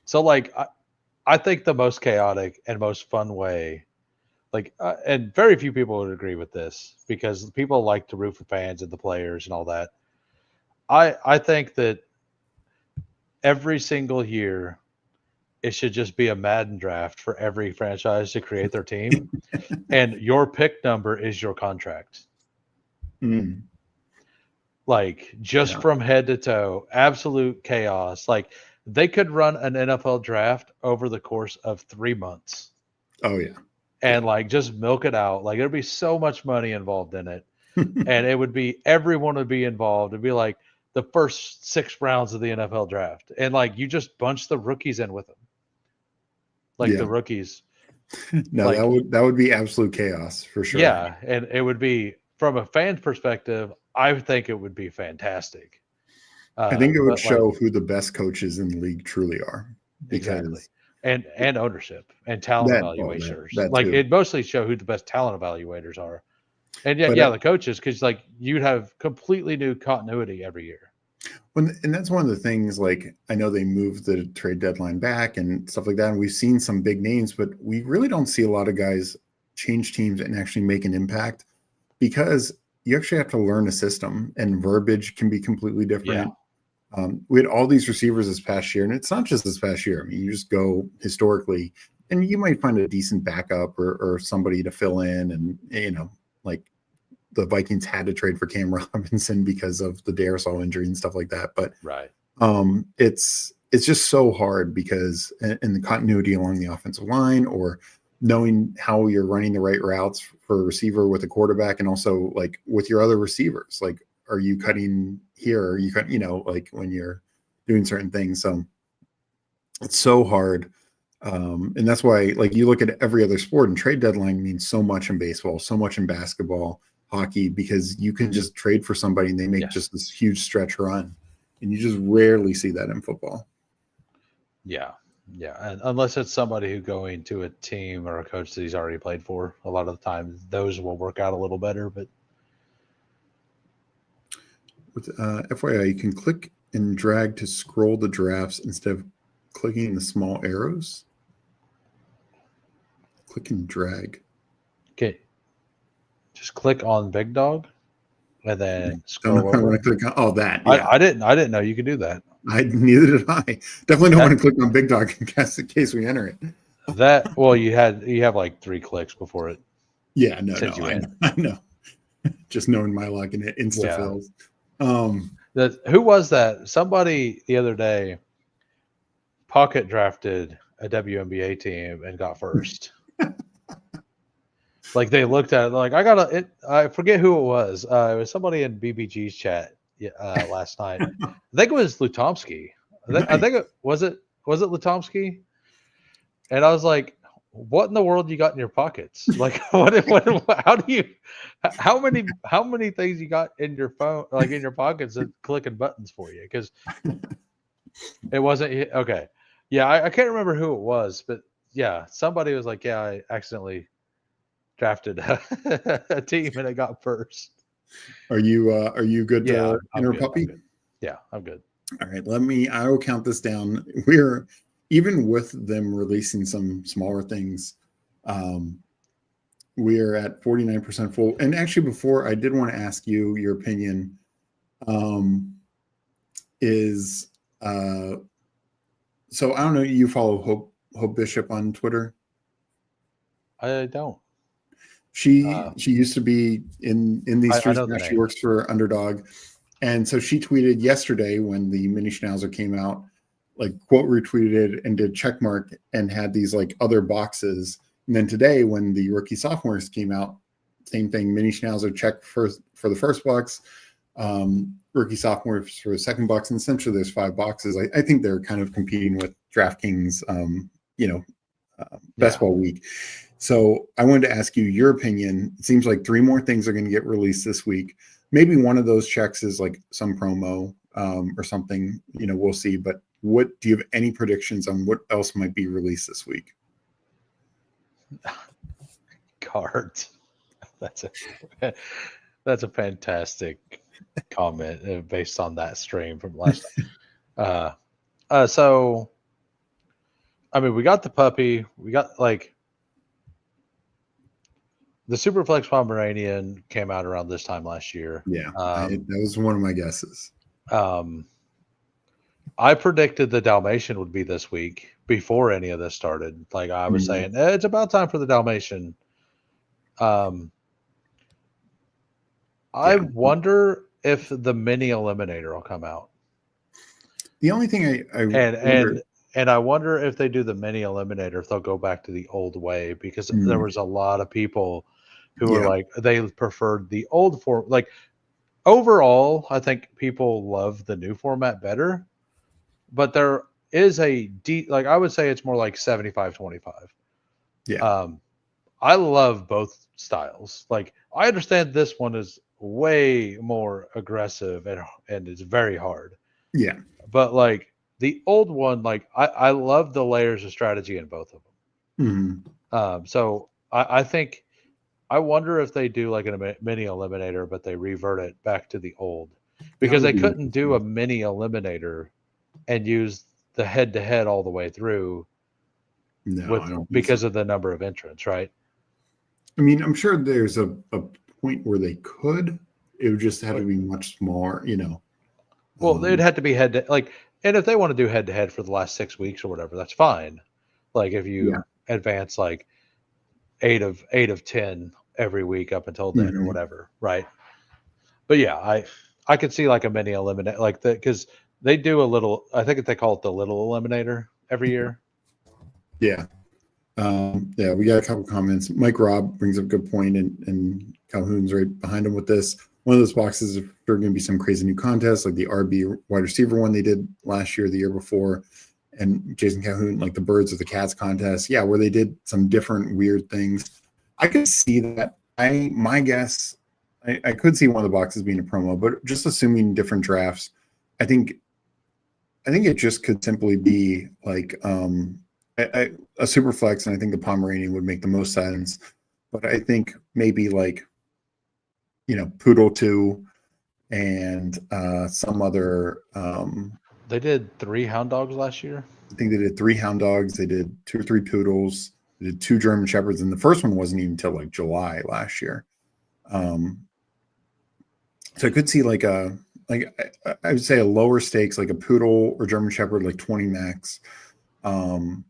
Speaker 2: So like I think the most chaotic and most fun way, like, and very few people would agree with this because people like to root for fans and the players and all that. I think that every single year it should just be a Madden draft for every franchise to create their team, and your pick number is your contract. Like just from head to toe, absolute chaos. Like they could run an NFL draft over the course of 3 months.
Speaker 1: Oh yeah.
Speaker 2: And like just milk it out. Like there'd be so much money involved in it. And it would be, everyone would be involved. It'd be like the first 6 rounds of the NFL draft. And like you just bunch the rookies in with them. Like the rookies.
Speaker 1: No, like, that would be absolute chaos for sure.
Speaker 2: Yeah. And it would be, from a fan's perspective, I think it would be fantastic.
Speaker 1: I think it would show who the best coaches in the league truly are.
Speaker 2: Exactly. And ownership and talent evaluators. It mostly show who the best talent evaluators are. And the coaches, because like you'd have completely new continuity every year.
Speaker 1: And that's one of the things, like I know they moved the trade deadline back and stuff like that. And we've seen some big names, but we really don't see a lot of guys change teams and actually make an impact, because you actually have to learn a system and verbiage can be completely different. We had all these receivers this past year, and it's not just this past year. I mean, you just go historically, and you might find a decent backup or somebody to fill in. And, like the Vikings had to trade for Cam Robinson because of the Darisaw injury and stuff like that. But it's just so hard because in the continuity along the offensive line, or knowing how you're running the right routes for a receiver with a quarterback, and also like with your other receivers. Like, are you cutting here? Are you cut, like when you're doing certain things. So it's so hard. And that's why, like, you look at every other sport, and trade deadline means so much in baseball, so much in basketball, hockey, because you can just trade for somebody and they make just this huge stretch run. And you just rarely see that in football.
Speaker 2: Yeah. Yeah. And unless it's somebody who's going to a team or a coach that he's already played for, a lot of the time those will work out a little better. But
Speaker 1: with FYI, you can click and drag to scroll the drafts instead of clicking the small arrows. Click and drag.
Speaker 2: Okay. Just click on Big Dog and then scroll
Speaker 1: I
Speaker 2: over.
Speaker 1: want to click on that. Yeah.
Speaker 2: I didn't know you could do that.
Speaker 1: Neither did I. Definitely don't want to click on Big Dog in case we enter it.
Speaker 2: You have like 3 clicks before it.
Speaker 1: Yeah, I know. Just knowing my luck and it insta fills.
Speaker 2: Who was that? Somebody the other day pocket drafted a WNBA team and got first. Like they looked at it like I forget who it was. It was somebody in BBG's chat last night. I think it was Lutomsky. I think it was Lutomsky. And I was like, what in the world you got in your pockets? Like how many things you got in your phone, like in your pockets and clicking buttons for you? Because it wasn't okay. Yeah, I can't remember who it was, but yeah, somebody was like, yeah, I accidentally drafted a team and it got first.
Speaker 1: Are you good to enter puppy?
Speaker 2: Yeah, I'm good.
Speaker 1: All right, I will count this down. We're even with them releasing some smaller things, we're at 49% full. And actually, before, I did want to ask you your opinion. So I don't know, you follow Hope Bishop on Twitter?
Speaker 2: I don't.
Speaker 1: She used to be in these streets. Now she works for Underdog. And so she tweeted yesterday when the mini schnauzer came out, like quote retweeted it and did check mark and had these like other boxes. And then today when the rookie sophomores came out, same thing, mini schnauzer check for the first box, rookie sophomores for the second box, and essentially there's 5 boxes. I think they're kind of competing with DraftKings, best ball week. So I wanted to ask you your opinion. It seems like 3 more things are going to get released this week. Maybe one of those checks is like some promo or something, we'll see. But do you have any predictions on what else might be released this week?
Speaker 2: Cards. That's a fantastic comment based on that stream from last time. So, I mean, we got the puppy. We got like the Superflex Pomeranian came out around this time last year.
Speaker 1: Yeah, that was one of my guesses.
Speaker 2: I predicted the Dalmatian would be this week before any of this started. Like I was saying, it's about time for the Dalmatian. I wonder if the mini eliminator will come out.
Speaker 1: The only thing
Speaker 2: and I wonder if they do the mini eliminator, if they'll go back to the old way, because there was a lot of people who were like, they preferred the old form. Like overall, I think people love the new format better, but there is I would say it's more like 75-25.
Speaker 1: Yeah.
Speaker 2: I love both styles. Like I understand this one is way more aggressive and it's very hard.
Speaker 1: Yeah.
Speaker 2: But like the old one, like I love the layers of strategy in both of them. So I think I wonder if they do like a mini eliminator, but they revert it back to the old, because they couldn't do a mini eliminator and use the head-to-head all the way through because of the number of entrants, right?
Speaker 1: I mean, I'm sure there's a point where they could. It would just have to be much smaller,
Speaker 2: Well, they'd have to be and if they want to do head-to-head for the last 6 weeks or whatever, that's fine. Like if you advance like 8 of 10 every week up until then or whatever, right? But yeah, I could see like a mini eliminate like that, because they do a little. I think they call it the little eliminator every year.
Speaker 1: Yeah. Yeah, we got a couple comments. Mike Robb brings up a good point, and Calhoun's right behind him with this. One of those boxes is going to be some crazy new contests, like the RB wide receiver one they did last year, the year before, and Jason Calhoun, like the Birds of the Cats contest. Yeah, where they did some different weird things. I could see that. My guess, I could see one of the boxes being a promo, but just assuming different drafts, I think it just could simply be like a super flex, and I think the Pomeranian would make the most sense. But I think maybe like, Poodle 2 and some other.
Speaker 2: They did 3 Hound Dogs last year.
Speaker 1: I think they did 3 Hound Dogs. They did 2 or 3 Poodles. They did 2 German Shepherds, and the first one wasn't even until like July last year. So I could see like I would say a lower stakes, like a Poodle or German Shepherd, like 20 max. And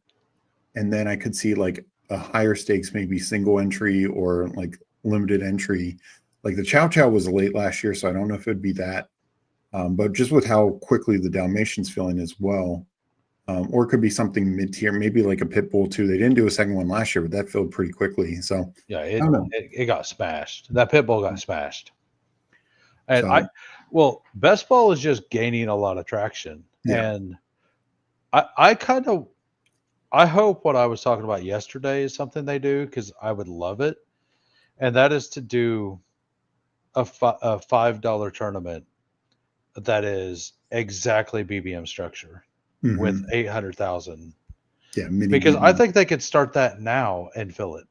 Speaker 1: then I could see like a higher stakes, maybe single entry or like limited entry. Like the Chow Chow was late last year, so I don't know if it'd be that. But just with how quickly the Dalmatians filling as well, or it could be something mid-tier, maybe like a Pitbull too. They didn't do a second one last year, but that filled pretty quickly. So
Speaker 2: yeah, it got smashed. That Pitbull got smashed. And Best Ball is just gaining a lot of traction. Yeah. And I hope what I was talking about yesterday is something they do, because I would love it. And that is to do a $5 tournament that is exactly BBM structure with 800,000.
Speaker 1: Yeah,
Speaker 2: because BBM. I think they could start that now and fill it.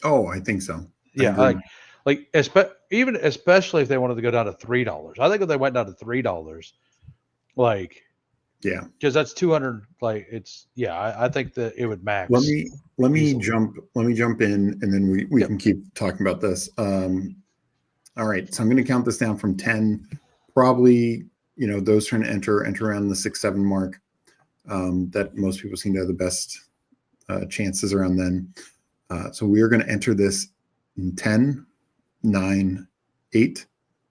Speaker 1: Oh, I think so.
Speaker 2: Yeah, especially if they wanted to go down to $3. I think if they went down to $3,
Speaker 1: yeah,
Speaker 2: because that's 200. I think that it would max.
Speaker 1: Let me jump in, and then we can keep talking about this. All right, so I'm going to count this down from 10. Probably, those trying to enter around the 6-7 mark. That most people seem to have the best chances around then. So we are going to enter this in 10, 9, 8,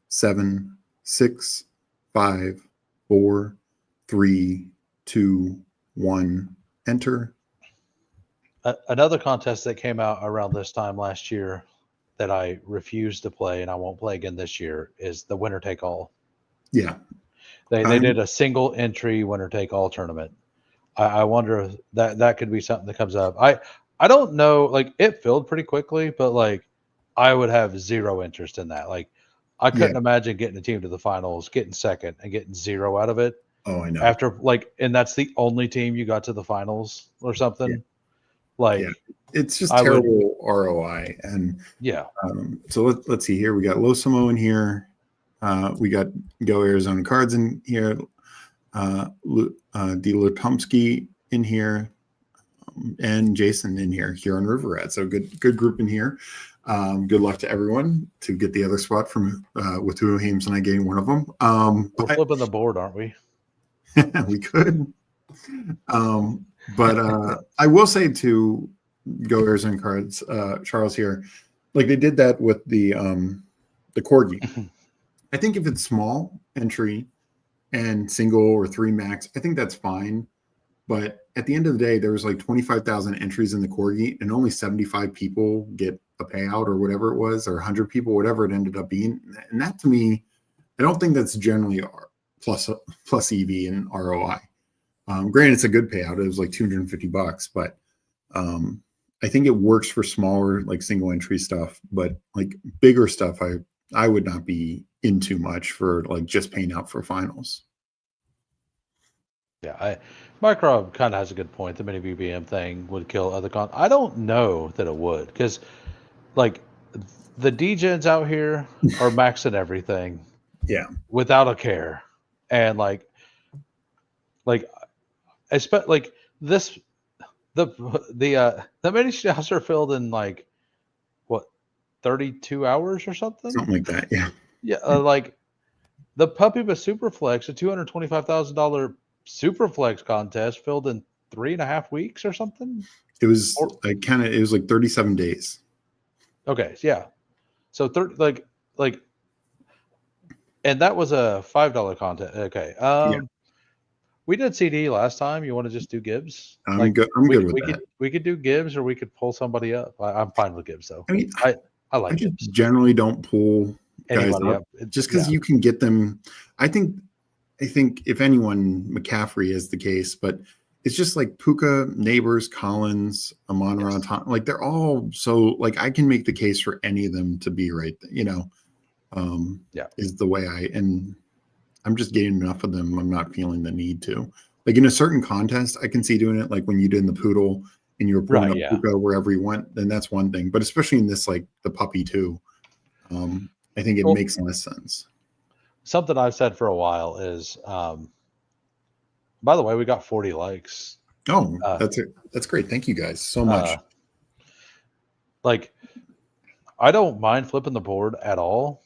Speaker 1: 7, 6, 5, 4, 3, 2, 1. Enter.
Speaker 2: Another contest that came out around this time last year that I refused to play, and I won't play again this year, is the winner take all.
Speaker 1: Yeah.
Speaker 2: They did a single entry winner take all tournament. I wonder if that could be something that comes up. I don't know, it filled pretty quickly, but I would have zero interest in that. I couldn't imagine getting a team to the finals, getting second, and getting 0 out of it.
Speaker 1: Oh, I know.
Speaker 2: After and that's the only team you got to the finals or something.
Speaker 1: It's just terrible ROI. And so let's see here. We got Losimo in here. We got Go Arizona Cards in here. D. Lutomsky in here, and Jason in here on River Rat. So good group in here. Good luck to everyone to get the other spot from with Hoohames and I getting one of them.
Speaker 2: We're flipping the board, aren't we?
Speaker 1: We could. But I will say to Go Arizona Cards, Charles here, they did that with the Corgi. I think if it's small entry and single or 3 max, I think that's fine. But at the end of the day, there was 25,000 entries in the Corgi, and only 75 people get a payout or whatever it was, or 100 people, whatever it ended up being. And that, to me, I don't think that's generally plus EV and ROI. Granted, it's a good payout. It was $250, but I think it works for smaller, single entry stuff. But bigger stuff, I would not be in too much for just paying out for finals.
Speaker 2: Yeah, Mike Robb kind of has a good point. The mini BBM thing would kill other I don't know that it would, because the DGens out here are maxing everything.
Speaker 1: Yeah,
Speaker 2: without a care, and this the mini schnauzer filled in 32 hours or something
Speaker 1: like that.
Speaker 2: Yeah, the Puppy but Superflex, a $225,000 Superflex contest, filled in 3.5 weeks or something.
Speaker 1: It was it was 37 days.
Speaker 2: Okay, yeah. So and that was a $5 contest. Okay. We did CD last time. You want to just do Gibbs?
Speaker 1: I'm good. I'm good with that.
Speaker 2: We could do Gibbs, or we could pull somebody up. I'm fine with Gibbs though.
Speaker 1: I mean,
Speaker 2: I
Speaker 1: I
Speaker 2: like
Speaker 1: just
Speaker 2: Gibbs.
Speaker 1: generally don't pull guys
Speaker 2: Anybody
Speaker 1: up just because you can get them. I think if anyone, McCaffrey is the case, but it's just like Puka, Neighbors, Collins, Amon-Ra, like they're all so like I can make the case for any of them to be right. Is the way and I'm just getting enough of them. I'm not feeling the need to. Like in a certain contest, I can see doing it. Like when you did in the Poodle and you were pulling up Puka wherever you went, then that's one thing. But especially in this, like the puppy too, I think it makes less sense.
Speaker 2: Something I've said for a while is, by the way, we got 40 likes.
Speaker 1: Oh, that's great. Thank you guys so much.
Speaker 2: Like, I don't mind flipping the board at all.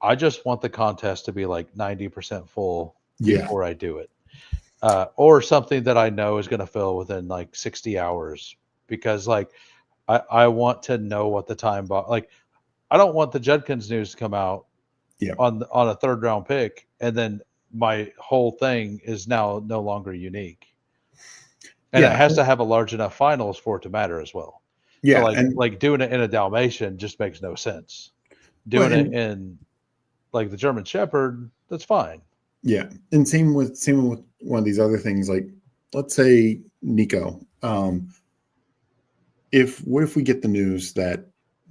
Speaker 2: I just want the contest to be like 90% full before I do it. Or something that I know is going to fill within like 60 hours because like I want to know what the time like I don't want the Judkins news to come out on a third round pick and then my whole thing is now no longer unique. And it has to have a large enough finals for it to matter as well.
Speaker 1: Yeah.
Speaker 2: So like doing it in a Dalmatian just makes no sense. Doing it in like the German Shepherd, that's fine.
Speaker 1: Yeah. And same with one of these other things, like let's say Nico. What if we get the news that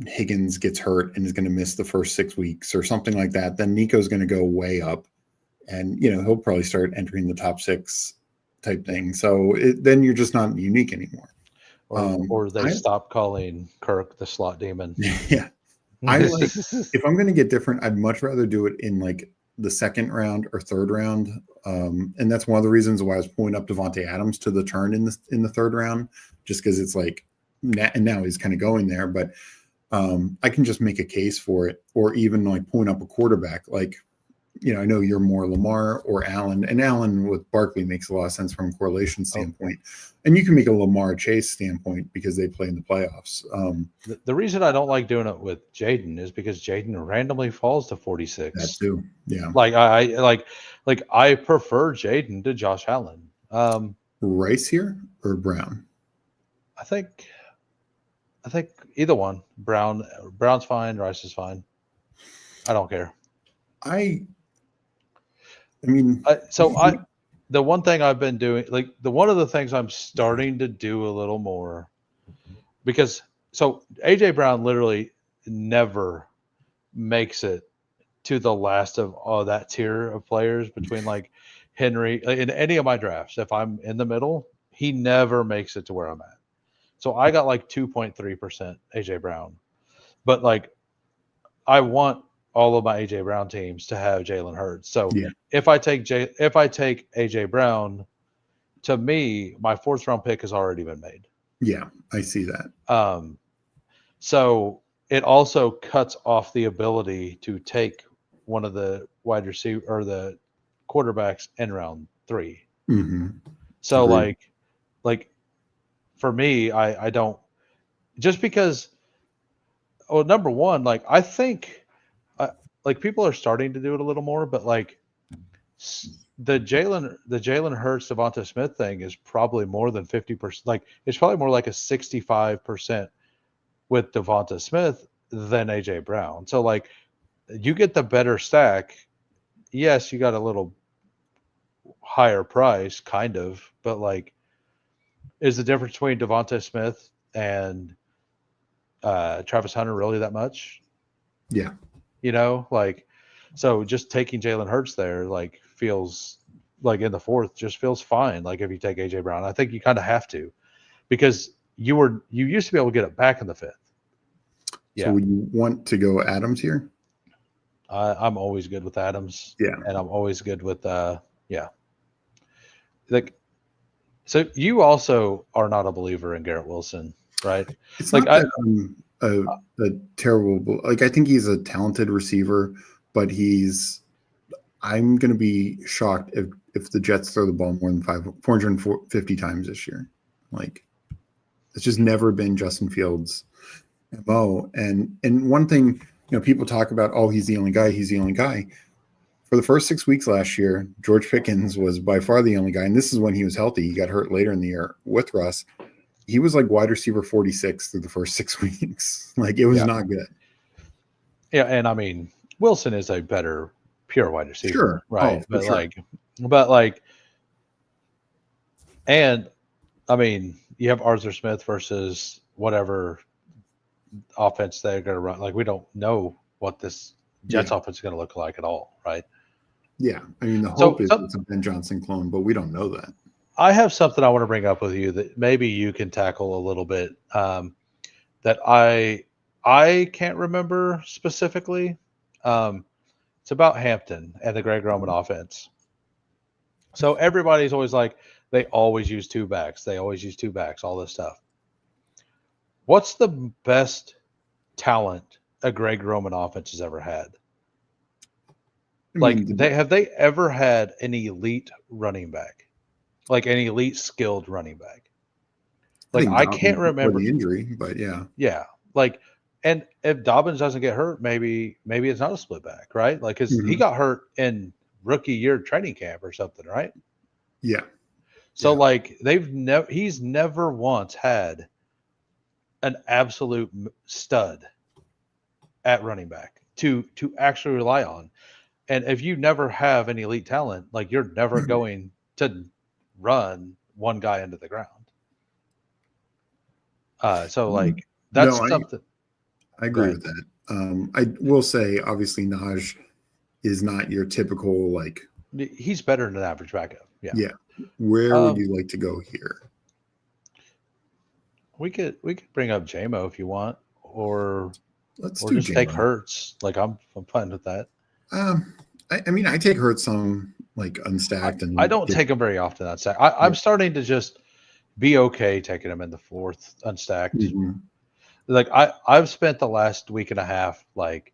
Speaker 1: Higgins gets hurt and is going to miss the first 6 weeks or something like that, then Nico's going to go way up and he'll probably start entering the top 6 type thing. So then you're just not unique anymore.
Speaker 2: Or they stop calling Kirk the slot demon.
Speaker 1: Yeah. I like if I'm going to get different, I'd much rather do it in like the second round or third round. And that's one of the reasons why I was pulling up Devontae Adams to the turn in the third round, just because it's like, and now he's kind of going there, but I can just make a case for it, or even like pulling up a quarterback. Like, I know you're more Lamar or Allen, and Allen with Barkley makes a lot of sense from a correlation standpoint. And you can make a Lamar Chase standpoint because they play in the playoffs.
Speaker 2: The reason I don't like doing it with Jaden is because Jaden randomly falls to 46.
Speaker 1: That too, yeah.
Speaker 2: Like I prefer Jaden to Josh Allen.
Speaker 1: Rice here or Brown?
Speaker 2: I think either one. Brown's fine. Rice is fine. I don't care. The one thing I've been doing, like one of the things I'm starting to do a little more, because AJ Brown literally never makes it to the last of all that tier of players between like Henry in any of my drafts. If I'm in the middle, he never makes it to where I'm at. So I got like 2.3% AJ Brown, but like I want all of my AJ Brown teams to have Jalen Hurts. So if I take AJ Brown, to me, my 4th round pick has already been made.
Speaker 1: Yeah, I see that.
Speaker 2: So it also cuts off the ability to take one of the wide receiver or the quarterbacks in round 3.
Speaker 1: Mm-hmm.
Speaker 2: So like for me, I don't, just because. Oh, number one, like I think. Like people are starting to do it a little more, but like the Jalen Hurts, Devonta Smith thing is probably more than 50%. Like it's probably more like a 65% with Devonta Smith than AJ Brown. So like you get the better stack. Yes, you got a little higher price, kind of, but like, is the difference between Devonta Smith and Travis Hunter really that much?
Speaker 1: Yeah.
Speaker 2: Like, so just taking Jalen Hurts there, like, feels like in the 4th just feels fine. Like, if you take AJ Brown, I think you kind of have to, because you used to be able to get it back in the 5th. Yeah.
Speaker 1: So would you want to go Adams here?
Speaker 2: I'm always good with Adams.
Speaker 1: Yeah.
Speaker 2: And I'm always good with, like, so you also are not a believer in Garrett Wilson, right?
Speaker 1: It's like not that a terrible, like I think he's a talented receiver, but I'm going to be shocked if the Jets throw the ball more than 450 times this year. Like it's just never been Justin Fields' MO. And one thing, people talk about, oh, he's the only guy. for the first 6 weeks last year, George Pickens was by far the only guy, and this is when he was healthy. He got hurt later in the year with Russ. He was like wide receiver 46 through the first 6 weeks. Like, it was not good.
Speaker 2: Yeah, and I mean, Wilson is a better pure wide receiver,
Speaker 1: Sure.
Speaker 2: right?
Speaker 1: Oh,
Speaker 2: but and I mean, you have Arthur Smith versus whatever offense they're going to run. Like, we don't know what this Jets offense is going to look like at all, right?
Speaker 1: Yeah. I mean, the hope is it's a Ben Johnson clone, but we don't know that.
Speaker 2: I have something I want to bring up with you that maybe you can tackle a little bit, that I can't remember specifically. It's about Hampton and the Greg Roman offense. So everybody's always like, they always use two backs. They always use two backs, all this stuff. What's the best talent a Greg Roman offense has ever had? Have they ever had an elite running back? Like an elite skilled running back? Like, I can't remember
Speaker 1: the injury, but yeah.
Speaker 2: Yeah. Like, and if Dobbins doesn't get hurt, maybe it's not a split back, right? Like, because he got hurt in rookie year training camp or something, right?
Speaker 1: Yeah.
Speaker 2: So like, he's never once had an absolute stud at running back to actually rely on. And if you never have an elite talent, like, you're never going to run one guy into the ground. So like, that's something.
Speaker 1: I agree with that. I will say, obviously, Naj is not your typical, like,
Speaker 2: he's better than an average backup. Yeah.
Speaker 1: Yeah. Where would you like to go here?
Speaker 2: We could bring up JMO if you want, or
Speaker 1: let's
Speaker 2: just take Hurts. Like, I'm fine with that.
Speaker 1: I mean, I take Hurts some, like, unstacked, and
Speaker 2: I don't take him very often unstacked. I'm starting to just be okay taking him in the fourth unstacked.
Speaker 1: Mm-hmm.
Speaker 2: Like, I've spent the last week and a half, like,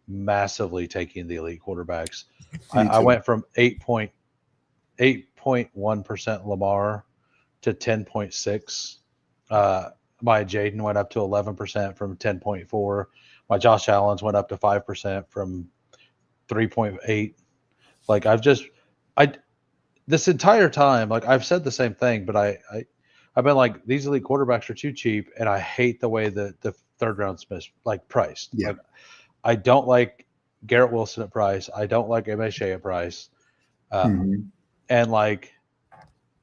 Speaker 2: massively taking the elite quarterbacks. I went from 8.1% Lamar to 10.6. My Jaden went up to 11% from 10.4. My Josh Allen's went up to 5% from 3.8. Like, this entire time, like, I've said the same thing, but I've been like, these elite quarterbacks are too cheap, and I hate the way that the third round's priced.
Speaker 1: Yeah.
Speaker 2: Like, I don't like Garrett Wilson at price. I don't like MHA at price. And like,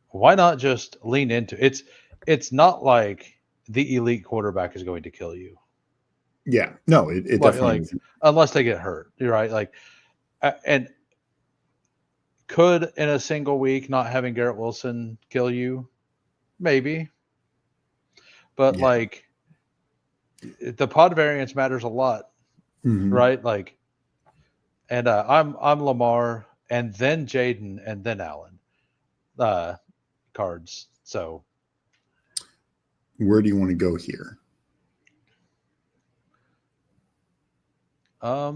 Speaker 2: why not just lean into it? It's not like the elite quarterback is going to kill you.
Speaker 1: Yeah. No, it definitely isn't.
Speaker 2: Unless they get hurt. You're right. Like, and could, in a single week, not having Garrett Wilson kill you? Maybe. But like, the pod variance matters a lot. Right? Like, and I'm Lamar, and then Jaden, and then Allen cards. So
Speaker 1: where do you want to go here?
Speaker 2: I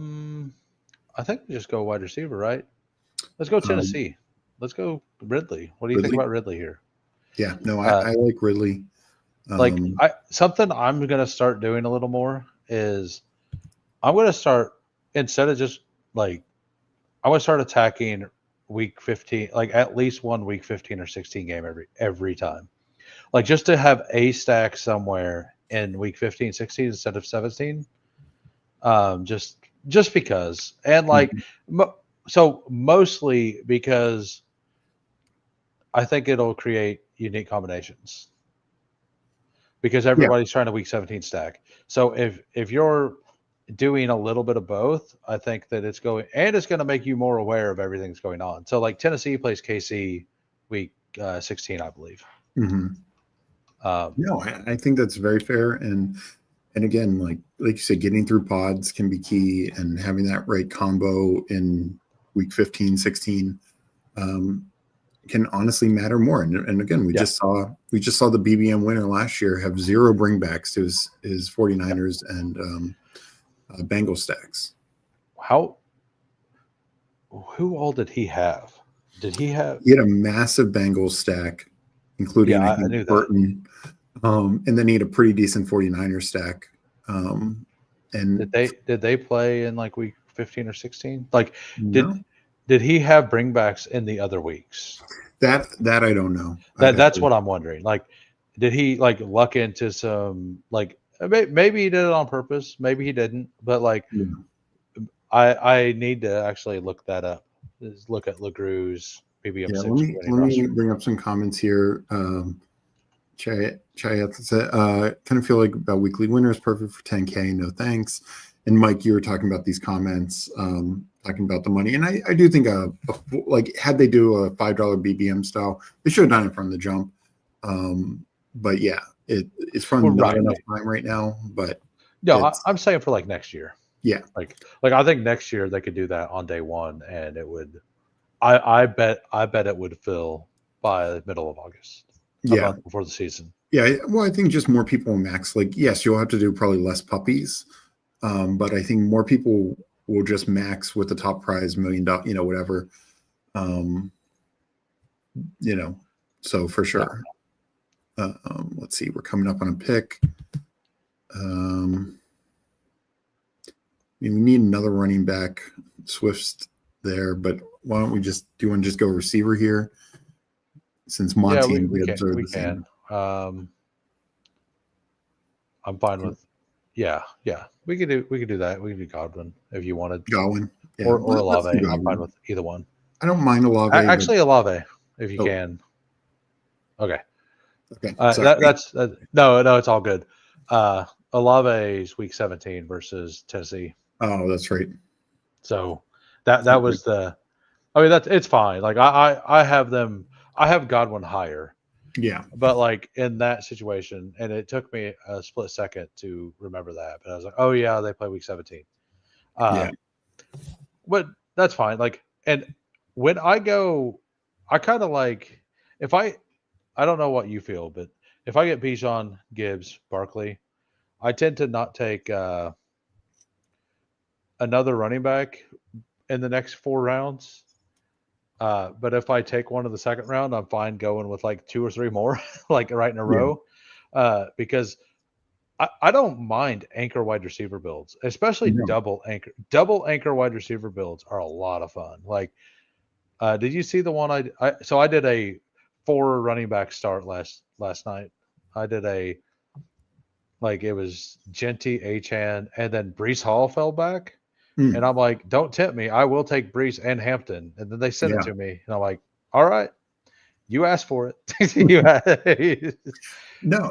Speaker 2: think we just go wide receiver, right? Let's go Tennessee. Let's go Ridley. What do you think about Ridley here?
Speaker 1: Yeah, no, I like Ridley.
Speaker 2: Something I'm going to start doing a little more is I'm going to start, instead of just like, I'm going to start attacking week 15, like at least one week 15 or 16 game every time. Like, just to have a stack somewhere in week 15, 16 instead of 17. Just because. And like, so mostly because I think it'll create unique combinations. Because everybody's trying to week 17 stack. So if you're doing a little bit of both, I think that it's going to make you more aware of everything that's going on. So like, Tennessee plays KC week 16, I believe.
Speaker 1: No, I think that's very fair. And again, like you said, getting through pods can be key, and having that right combo in week 15, 16 can honestly matter more. And again, we just saw the BBM winner last year have 0 bringbacks to his 49ers and Bengals stacks.
Speaker 2: Who all did he have? He had
Speaker 1: a massive Bengals stack, including I think Burton. And then he had a pretty decent 49er stack. And
Speaker 2: did they play in like week 15 or 16? Like,
Speaker 1: no.
Speaker 2: did he have bringbacks in the other weeks?
Speaker 1: That I don't know.
Speaker 2: That's what I'm wondering. Like, did he like luck into some like maybe he did it on purpose, maybe he didn't, but like
Speaker 1: Yeah.
Speaker 2: I need to actually look that up. Just look at LeGrew's BBM6 winning
Speaker 1: let me
Speaker 2: roster.
Speaker 1: bring up some comments here. Chayat said, kind of feel like about weekly winners, perfect for 10K, no thanks. And Mike, you were talking about these comments, talking about the money. And I do think, like, had they do a $5 BBM style, they should have done it from the jump. But yeah, it's from not enough time right now. But
Speaker 2: no, I'm saying for like next year.
Speaker 1: Yeah.
Speaker 2: Like I think next year they could do that on day one, and it would. I bet it would fill by the middle of August. A month before the season.
Speaker 1: Yeah, well, I think just more people will max. Like, yes, you'll have to do probably less puppies, but I think more people will just max with the top prize $1 million, whatever. So for sure. Yeah. Let's see, we're coming up on a pick. We need another running back. Swift's there, but why don't we just go receiver here? Since Monty and Gibbs are the same.
Speaker 2: I'm fine with we could do that. We could do Godwin if you wanted.
Speaker 1: Godwin. Yeah.
Speaker 2: Or Olave. I'm fine with either one.
Speaker 1: I don't mind Olave.
Speaker 2: Actually, Olave, if you can. Okay.
Speaker 1: Okay.
Speaker 2: No, it's all good. Olave's week 17 versus Tennessee.
Speaker 1: Oh, that's right.
Speaker 2: So that was it's fine. Like I have Godwin higher.
Speaker 1: Yeah.
Speaker 2: But like in that situation, and it took me a split second to remember that, but I was like, oh yeah, they play week 17. But that's fine. Like, and when I go, I kind of like if I don't know what you feel, but if I get Bijan, Gibbs, Barkley, I tend to not take another running back in the next 4 rounds. But if I take one in the second round, I'm fine going with like 2 or 3 more, like right in a row, because I don't mind anchor wide receiver builds, especially double anchor wide receiver builds are a lot of fun. Like, did you see the one I did a 4 running back start last night. I did it was Genty, Achane, and then Breece Hall fell back. And I'm like, don't tempt me. I will take Breece and Hampton. And then they sent it to me. And I'm like, all right, you asked for it.
Speaker 1: No,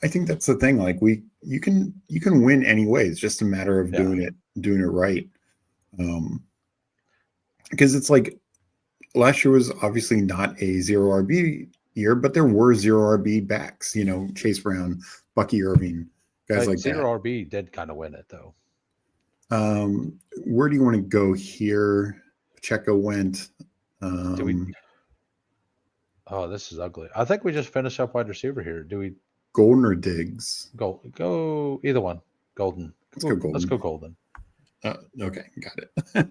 Speaker 1: I think that's the thing. Like you can win anyway. It's just a matter of doing it right. Because it's like last year was obviously not a 0 RB year, but there were 0 RB backs, Chase Brown, Bucky Irving, guys like
Speaker 2: 0
Speaker 1: that.
Speaker 2: RB did kind of win it though.
Speaker 1: Where do you want to go here? Pacheco went.
Speaker 2: This is ugly. I think we just finished up wide receiver here. Do we?
Speaker 1: Golden or Diggs?
Speaker 2: Go either one. Golden. Let's go Golden.
Speaker 1: Okay, got it.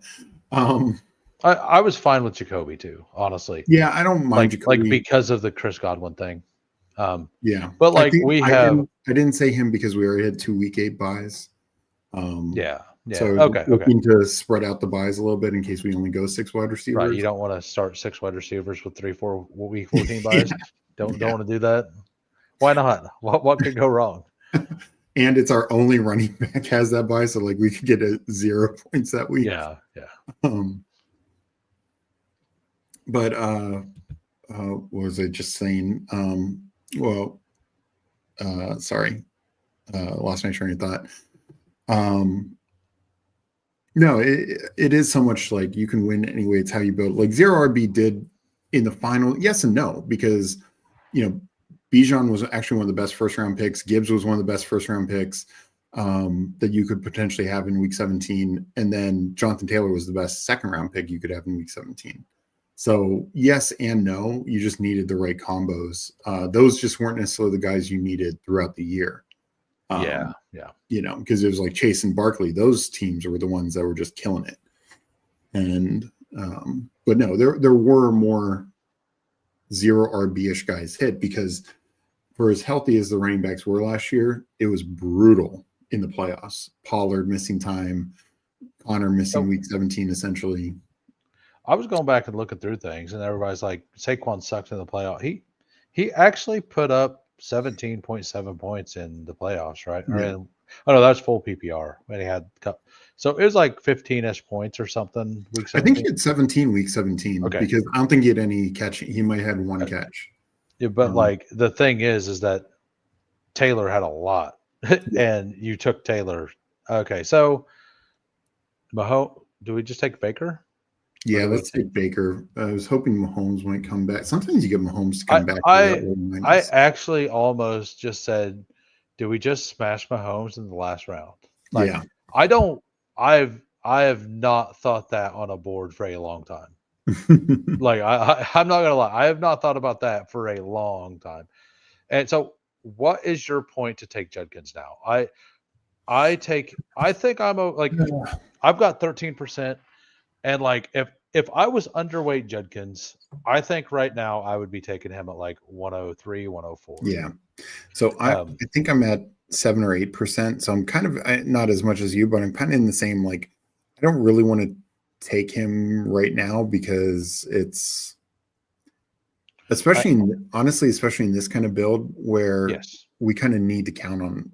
Speaker 2: I was fine with Jacoby too, honestly.
Speaker 1: Yeah, I don't mind Jacoby.
Speaker 2: Like because of the Chris Godwin thing.
Speaker 1: Yeah,
Speaker 2: but like I
Speaker 1: didn't say him because we already had 2 week 8 buys.
Speaker 2: Yeah.
Speaker 1: So looking to spread out the buys a little bit in case we only go 6 wide receivers.
Speaker 2: Right. You don't want to start 6 wide receivers with 3-4 week 14 buys. Don't want to do that. Why not? What could go wrong?
Speaker 1: And it's our only running back has that buy, so like we could get 0 points that week.
Speaker 2: Yeah.
Speaker 1: But what was I just saying? Sorry, lost my train of thought. No, it is so much like you can win anyway. It's how you build. Like 0 RB did in the final, yes and no, because Bijan was actually one of the best first round picks. Gibbs was one of the best first round picks that you could potentially have in week 17, and then Jonathan Taylor was the best second round pick you could have in week 17. So yes and no, you just needed the right combos. Those just weren't necessarily the guys you needed throughout the year. Because it was like Chase and Barkley, those teams were the ones that were just killing it. And but no, there were more 0 RB-ish guys hit, because for as healthy as the running backs were last year, it was brutal in the playoffs. Pollard missing time, Connor missing week 17 essentially.
Speaker 2: I was going back and looking through things, and everybody's like, Saquon sucked in the playoff. He actually put up 17.7 points in the playoffs, right?
Speaker 1: Yeah.
Speaker 2: Oh no, that's full PPR when he had so it was like 15-ish points or something. Week
Speaker 1: I think
Speaker 2: 17.
Speaker 1: he had 17 week 17
Speaker 2: Okay.
Speaker 1: because I don't think he had any catching. He might have had one catch.
Speaker 2: Yeah, but like the thing is that Taylor had a lot, and you took Taylor. Okay, so do we just take Baker?
Speaker 1: Yeah, let's take Baker. I was hoping Mahomes might come back. Sometimes you get Mahomes to come back.
Speaker 2: I actually almost just said, do we just smash Mahomes in the last round? Like,
Speaker 1: yeah.
Speaker 2: I have not thought that on a board for a long time. Like I'm not gonna lie, I have not thought about that for a long time. And so, what is your point to take Judkins now? I think I'm like I've got 13%, and like if I was underweight Judkins, I think right now I would be taking him at like 103, 104.
Speaker 1: Yeah. So I think I'm at 7 or 8%. So I'm kind of not as much as you, but I'm kind of in the same. Like, I don't really want to take him right now because it's especially in this kind of build where we kind of need to count on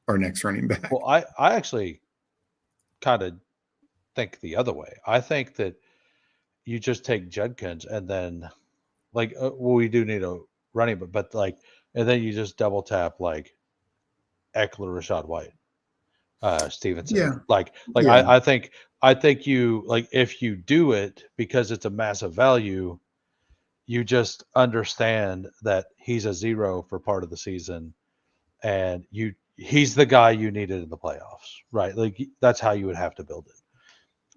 Speaker 1: our next running back.
Speaker 2: Well, I actually kind of think the other way. I think that you just take Judkins and then like we do need a running, but like, and then you just double tap like Eckler, Rashad White, Stevenson.
Speaker 1: Yeah.
Speaker 2: I think you like if you do it because it's a massive value, you just understand that he's a zero for part of the season, and he's the guy you needed in the playoffs, right? Like that's how you would have to build it.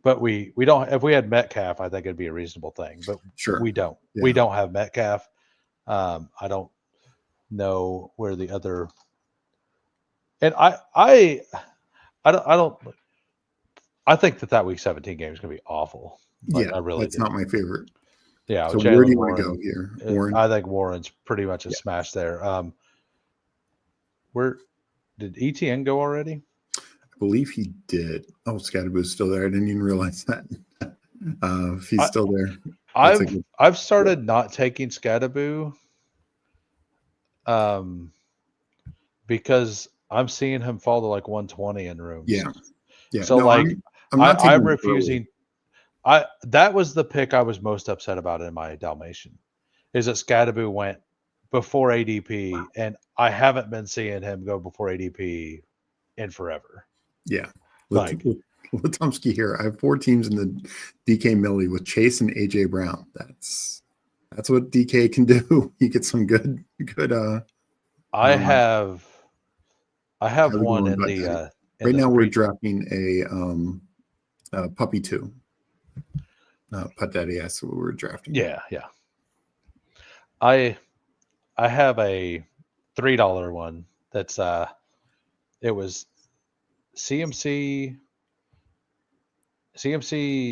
Speaker 2: But we don't. If we had Metcalf, I think it'd be a reasonable thing. But we don't. Yeah. We don't have Metcalf. I don't know where the other. And I don't. I think that week 17 game is going to be awful.
Speaker 1: Like, yeah, I really. That's not my favorite.
Speaker 2: Yeah.
Speaker 1: So where do you want to go here, Warren?
Speaker 2: I think Warren's pretty much a smash there. Where did ETN go already?
Speaker 1: I believe he did. Oh, Scadaboo's still there. I didn't even realize that. If he's still there,
Speaker 2: I've started not taking Scadaboo, because I'm seeing him fall to like 120 in rooms.
Speaker 1: Yeah.
Speaker 2: So no, I'm refusing. That was the pick I was most upset about in my Dalmatian, is that Scadaboo went before ADP, and I haven't been seeing him go before ADP in forever.
Speaker 1: Yeah. Latumsky here. I have 4 teams in the DK Millie with Chase and AJ Brown. That's what DK can do. You get some good.
Speaker 2: I have one in the.
Speaker 1: Right now, we're drafting a puppy 2. Putt Daddy. That's what we're drafting.
Speaker 2: Yeah. I have a $3 one. That's it was CMC,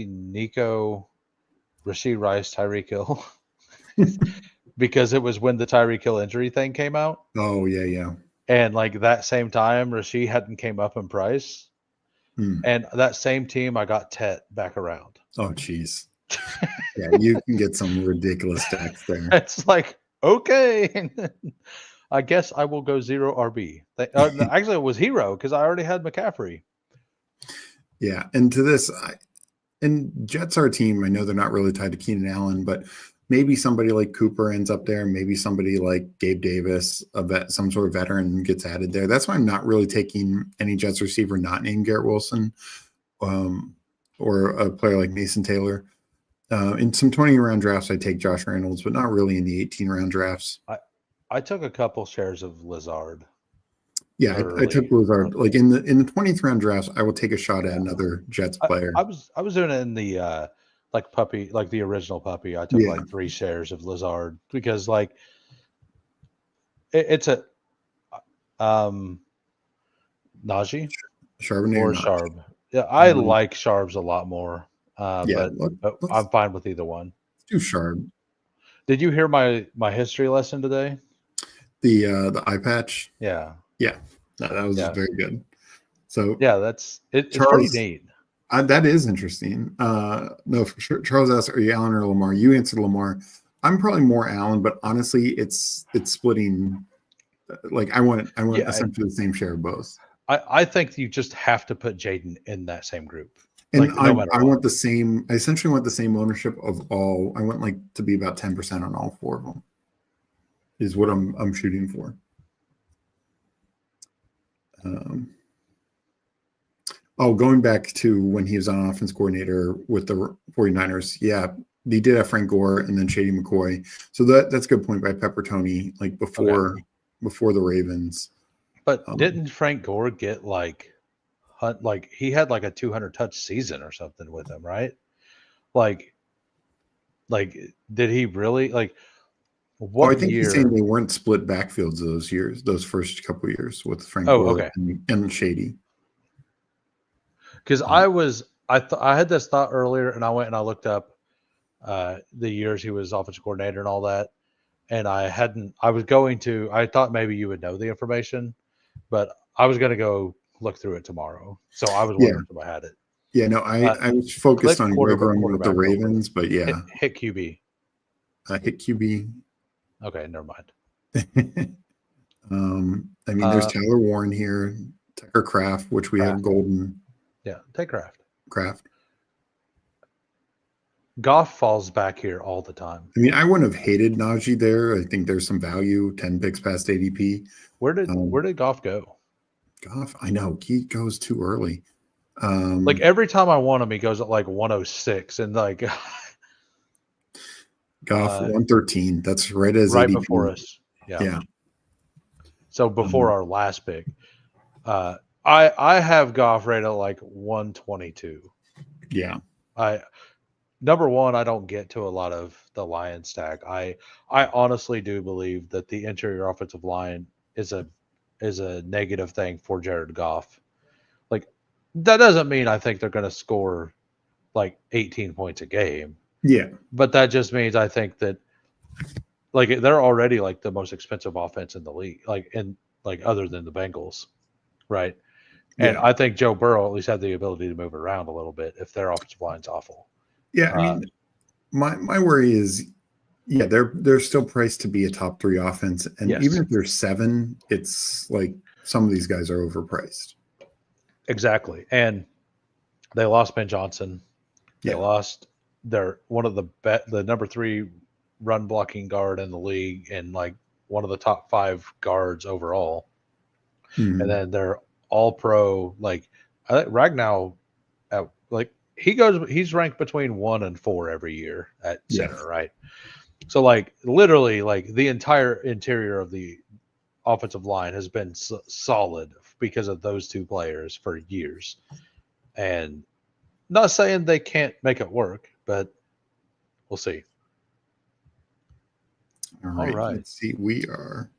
Speaker 2: Nico, Rashid Rice, Tyreek Hill, because it was when the Tyreek Hill injury thing came out.
Speaker 1: Oh yeah.
Speaker 2: And like that same time, Rashid hadn't came up in price, and that same team I got Tet back around.
Speaker 1: Oh geez, yeah, you can get some ridiculous stacks there.
Speaker 2: It's like okay. I guess I will go 0 RB. Actually, it was Hero because I already had McCaffrey.
Speaker 1: Yeah, and to this, and Jets are a team. I know they're not really tied to Keenan Allen, but maybe somebody like Cooper ends up there. Maybe somebody like Gabe Davis, some sort of veteran, gets added there. That's why I'm not really taking any Jets receiver not named Garrett Wilson, or a player like Mason Taylor. In some 20-round drafts, I take Josh Reynolds, but not really in the 18-round drafts.
Speaker 2: I took a couple shares of Lazard.
Speaker 1: Yeah, I took Lazard. Like in the 20th round drafts, I will take a shot at another Jets player.
Speaker 2: I was doing it in the like puppy, like the original puppy. I took like 3 shares of Lazard because like it's a Najee
Speaker 1: Charbonnet
Speaker 2: or Sharb. Yeah, I like Sharbs a lot more. But I'm fine with either one.
Speaker 1: Let's do Sharb.
Speaker 2: Did you hear my history lesson today?
Speaker 1: The eye patch.
Speaker 2: Yeah.
Speaker 1: No, that was very good. So
Speaker 2: yeah, it's pretty neat.
Speaker 1: That is interesting. No, for sure. Charles asked, "Are you Allen or Lamar?" You answered Lamar. I'm probably more Allen, but honestly, it's splitting. Like I want
Speaker 2: Yeah,
Speaker 1: essentially the same share of both.
Speaker 2: I think you just have to put Jaden in that same group.
Speaker 1: And
Speaker 2: Like no matter
Speaker 1: I
Speaker 2: what.
Speaker 1: want the same. I essentially want the same ownership of all. I want like to be about 10% on all four of them. Is what I'm shooting for. Going back to when he was on offense coordinator with the 49ers. Yeah, they did have Frank Gore and then Shady McCoy. So that's a good point by Pepper Tony. Like before the Ravens.
Speaker 2: But didn't Frank Gore get like he had like a 200 touch season or something with him, right? Like did he really like what
Speaker 1: I think
Speaker 2: year?
Speaker 1: he's saying they weren't split backfields those years, those first couple of years with Frank Gore and Shady.
Speaker 2: Because I had this thought earlier, and I went and I looked up the years he was offensive coordinator and all that, and I thought maybe you would know the information, but I was going to go look through it tomorrow, so I was wondering if I had it.
Speaker 1: Yeah, no, I was focused on Greg Roman with the Ravens, but yeah,
Speaker 2: hit QB,
Speaker 1: hit QB.
Speaker 2: Okay, never mind.
Speaker 1: I mean, there's Tyler Warren here, Tucker Kraft, which we have Golden.
Speaker 2: Yeah, take Kraft. Goff falls back here all the time.
Speaker 1: I mean, I wouldn't have hated Najee there. I think there's some value. 10 picks past ADP.
Speaker 2: Where did Goff go?
Speaker 1: Goff, I know he goes too early.
Speaker 2: Like every time I want him, he goes at like 106, and like
Speaker 1: Goff 113. That's right as
Speaker 2: right
Speaker 1: ADP.
Speaker 2: Before us. Yeah. So before our last pick, I have Goff rated at like 122.
Speaker 1: Yeah.
Speaker 2: Number one, I don't get to a lot of the line stack. I honestly do believe that the interior offensive line is a negative thing for Jared Goff. Like that doesn't mean I think they're going to score like 18 points a game.
Speaker 1: Yeah.
Speaker 2: But that just means I think that like they're already like the most expensive offense in the league, like other than the Bengals, right? And I think Joe Burrow at least had the ability to move around a little bit if their offensive line's awful.
Speaker 1: Yeah, I mean, my worry is, they're still priced to be a top 3 offense, and even if they're 7, it's like some of these guys are overpriced.
Speaker 2: Exactly, and they lost Ben Johnson. They lost one of the number 3 run blocking guard in the league, and like one of the top 5 guards overall. And then they're all pro. Like I think Ragnow, he's ranked between 1 and 4 every year at center, right? So like literally like the entire interior of the offensive line has been solid because of those 2 players for years. And not saying they can't make it work, but we'll see.
Speaker 1: All right. Let's see. We are.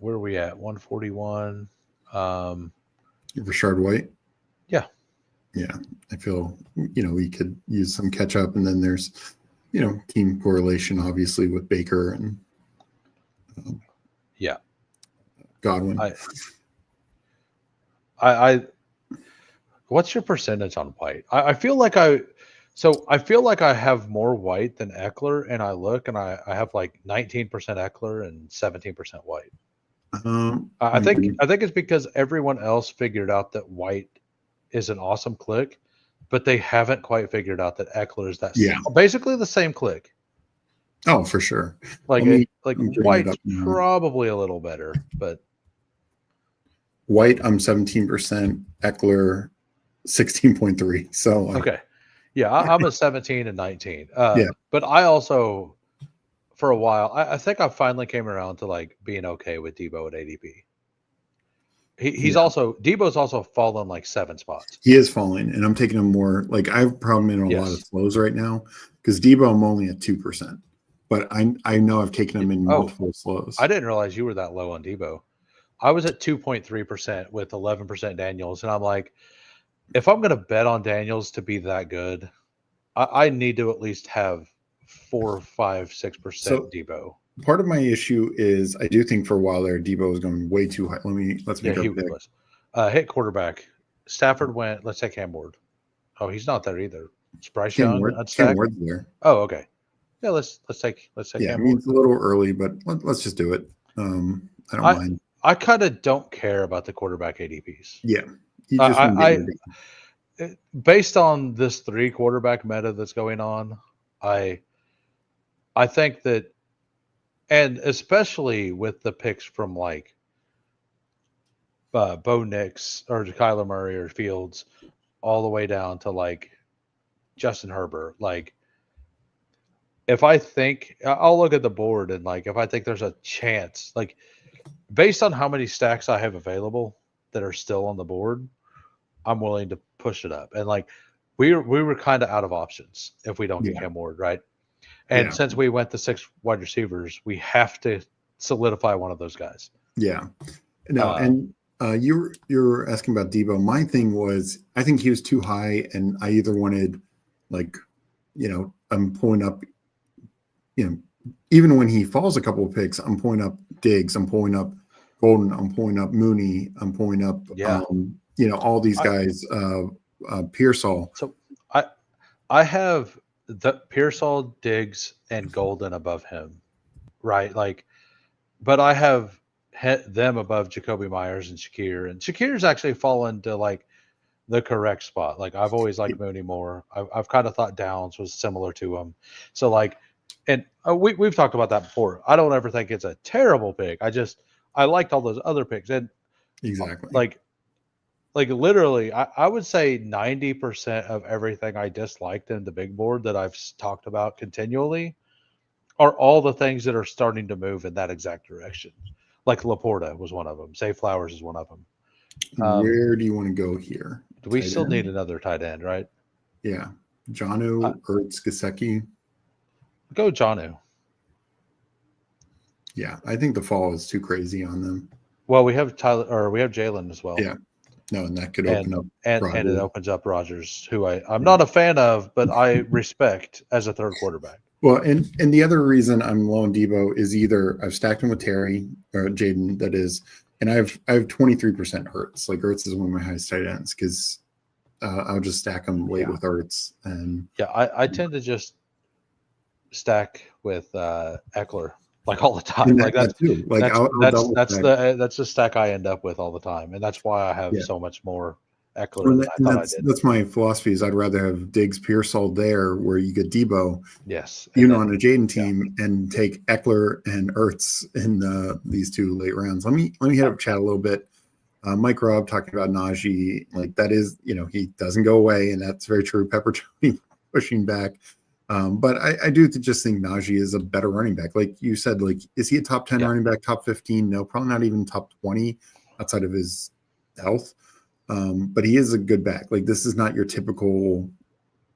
Speaker 2: Where are we at? 141.
Speaker 1: Rashard White. Yeah. I feel, we could use some catch up, and then there's, team correlation, obviously, with Baker and Godwin.
Speaker 2: I what's your percentage on White? I feel like I have more White than Eckler, and I look and I have like 19% Eckler and 17% White. I think it's because everyone else figured out that White is an awesome click, but they haven't quite figured out that Eckler is basically the same click.
Speaker 1: Oh, for sure.
Speaker 2: Like White's probably a little better, but
Speaker 1: White, I'm 17%, Eckler 16.3. So
Speaker 2: okay. Yeah, I'm a 17 and 19. But I also, for a while, I think I finally came around to like being okay with Debo at ADP. Debo's also fallen like 7 spots.
Speaker 1: He is falling, and I'm taking him more. Like I've probably in a lot of slows right now because Debo I'm only at 2%, but I know I've taken him in multiple slows.
Speaker 2: I didn't realize you were that low on Debo. I was at 2.3% with 11% Daniels, and I'm like, if I'm going to bet on Daniels to be that good, I need to at least have 4, 5, 6% Debo.
Speaker 1: Part of my issue is I do think for a while there Debo was going way too high. Let's make a pick.
Speaker 2: Hit quarterback Stafford went. Let's take Cam Ward. Oh, he's not there either. It's Bryce
Speaker 1: Cam
Speaker 2: Young
Speaker 1: Ward,
Speaker 2: unstacked.
Speaker 1: Cam Ward's there.
Speaker 2: Oh, okay. Yeah, let's take
Speaker 1: Yeah, I
Speaker 2: Cam
Speaker 1: mean
Speaker 2: Ward.
Speaker 1: it's a little early, but let's just do it. I don't mind.
Speaker 2: I kind of don't care about the quarterback ADPs.
Speaker 1: Yeah, you just want to get ready.
Speaker 2: Based on this 3 quarterback meta that's going on, I think that, and especially with the picks from like Bo Nix or Kyler Murray or Fields, all the way down to like Justin Herbert. Like, if I think I'll look at the board and like if I think there's a chance, like based on how many stacks I have available that are still on the board, I'm willing to push it up. And like we were kind of out of options if we don't get Cam Ward, right? And since we went to 6 wide receivers, we have to solidify one of those guys.
Speaker 1: Yeah. No, and you're asking about Debo. My thing was I think he was too high, and I either wanted like, I'm pulling up, even when he falls a couple of picks, I'm pulling up Diggs, I'm pulling up Golden, I'm pulling up Mooney, I'm pulling up all these guys, Pearsall.
Speaker 2: So I have the Pearsall, Diggs, and Golden above him, right? Like, but I have them above Jacoby Myers and Shakir's actually fallen to like the correct spot. Like I've always liked Mooney more. I've kind of thought Downs was similar to him. So like, and we've talked about that before. I don't ever think it's a terrible pick. I liked all those other picks, and
Speaker 1: exactly
Speaker 2: like literally, I would say 90% of everything I disliked in the big board that I've talked about continually are all the things that are starting to move in that exact direction. Like Laporta was one of them. Zay Flowers is one of them.
Speaker 1: Where do you want to go here?
Speaker 2: Do we still need another tight end, right?
Speaker 1: Yeah. Jonnu, Ertz, Gesicki.
Speaker 2: Go Jonnu.
Speaker 1: Yeah, I think the fall is too crazy on them.
Speaker 2: Well, we have Jalen as well.
Speaker 1: Yeah. No, and that could open up
Speaker 2: and it opens up Rodgers, who I'm not a fan of, but I respect as a third quarterback.
Speaker 1: Well, and the other reason I'm low on Debo is either I've stacked him with Terry or Jaden, that is, and I have 23% Ertz. Like Ertz is one of my highest tight ends because I'll just stack them late with Ertz. And
Speaker 2: I tend to just stack with Eckler like all the time. Like that's the stack I end up with all the time, and that's why I have so much more Eckler than I thought I did.
Speaker 1: That's my philosophy. Is I'd rather have Diggs, Pearsall there, where you get Debo, on a Jaden team, and take Eckler and Ertz in these 2 late rounds. Let me hit up chat a little bit. Mike Robb talking about Najee, like that is, he doesn't go away, and that's very true. Pepper Tony pushing back. But I do just think Najee is a better running back. Like you said, like, is he a top 10 running back, top 15? No, probably not even top 20 outside of his health. But he is a good back. Like, this is not your typical,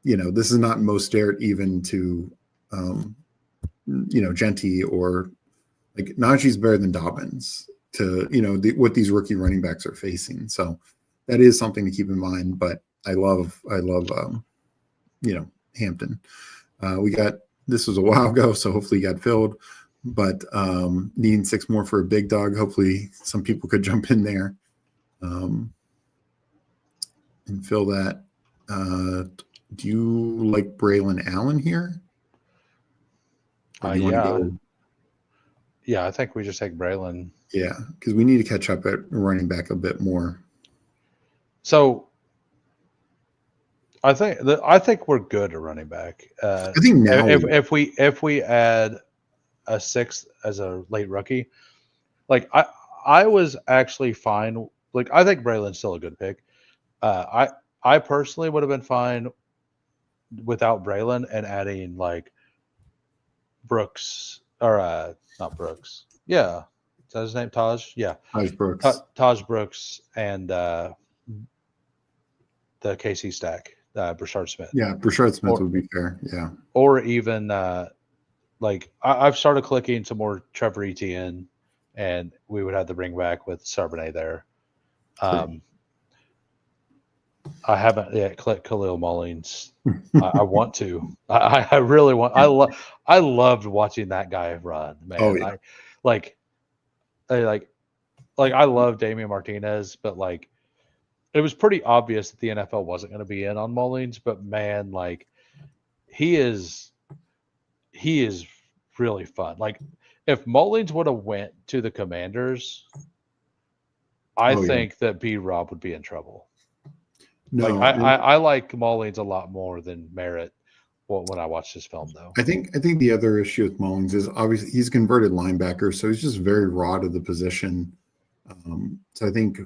Speaker 1: this is not Mostert even to, Genti, or like Najee's better than Dobbins to, what these rookie running backs are facing. So that is something to keep in mind. But I love, Hampton. This was a while ago, so hopefully he got filled, but needing 6 more for a big dog. Hopefully some people could jump in there and fill that. Do you like Braylon Allen here?
Speaker 2: Yeah, I think we just take Braylon.
Speaker 1: Yeah, because we need to catch up at running back a bit more.
Speaker 2: So I think we're good at running back.
Speaker 1: I think now
Speaker 2: if we add a 6th as a late rookie, like I was actually fine. Like I think Braylon's still a good pick. I personally would have been fine without Braylon and adding like Brooks or not Brooks. Yeah, is that his name? Taj. Yeah,
Speaker 1: Taj Brooks.
Speaker 2: Taj Brooks and the KC stack. Brashard Smith.
Speaker 1: Yeah, Brashard Smith would be fair. Yeah.
Speaker 2: Or even like I've started clicking some more Trevor Etienne, and we would have to bring back with Charbonnet there. I haven't yet clicked Khalil Mullins. I want to. I really want. I loved watching that guy run, man.
Speaker 1: Oh, yeah.
Speaker 2: I love Damian Martinez, but like it was pretty obvious that the NFL wasn't going to be in on Mullings, but man, like he is really fun. Like if Mullings would have went to the Commanders, I think that B-Rob would be in trouble.
Speaker 1: No,
Speaker 2: like I like Mullings a lot more than Merritt. Well, when I watched this film, though,
Speaker 1: I think the other issue with Mullings is obviously he's converted linebacker, so he's just very raw to the position. So I think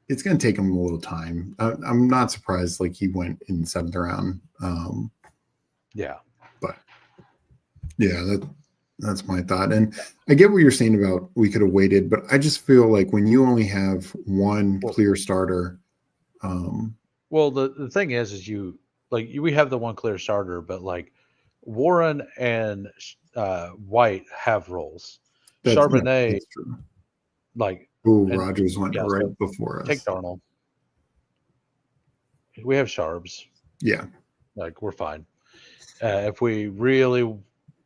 Speaker 1: it's going to take him a little time. I'm not surprised, like he went in the 7th round.
Speaker 2: Yeah,
Speaker 1: but yeah, that's my thought. And I get what you're saying about we could have waited, but I just feel like when you only have one clear starter.
Speaker 2: Well, the thing is we have the one clear starter, but like Warren and White have roles. Charbonnet,
Speaker 1: that's true.
Speaker 2: like
Speaker 1: Rodgers went right before us.
Speaker 2: Take Darnold. We have Sharbs.
Speaker 1: Yeah,
Speaker 2: like we're fine. If we really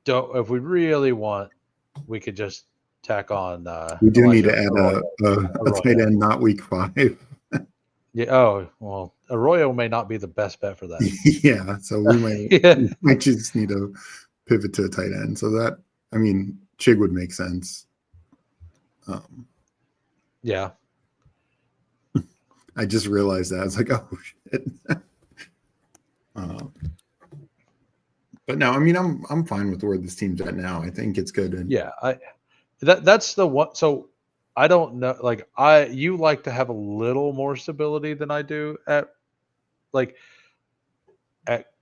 Speaker 2: want, we could just tack on.
Speaker 1: We do need to add a tight end, not week 5.
Speaker 2: Yeah. Oh well, Arroyo may not be the best bet for that.
Speaker 1: Yeah. So we might just need to pivot to a tight end. So that, I mean, Chig would make sense.
Speaker 2: Yeah.
Speaker 1: I just realized that. I was like, oh shit. But no, I mean, I'm fine with where this team's at now. I think it's good. And
Speaker 2: yeah, that's the one. So I don't know. Like you like to have a little more stability than I do at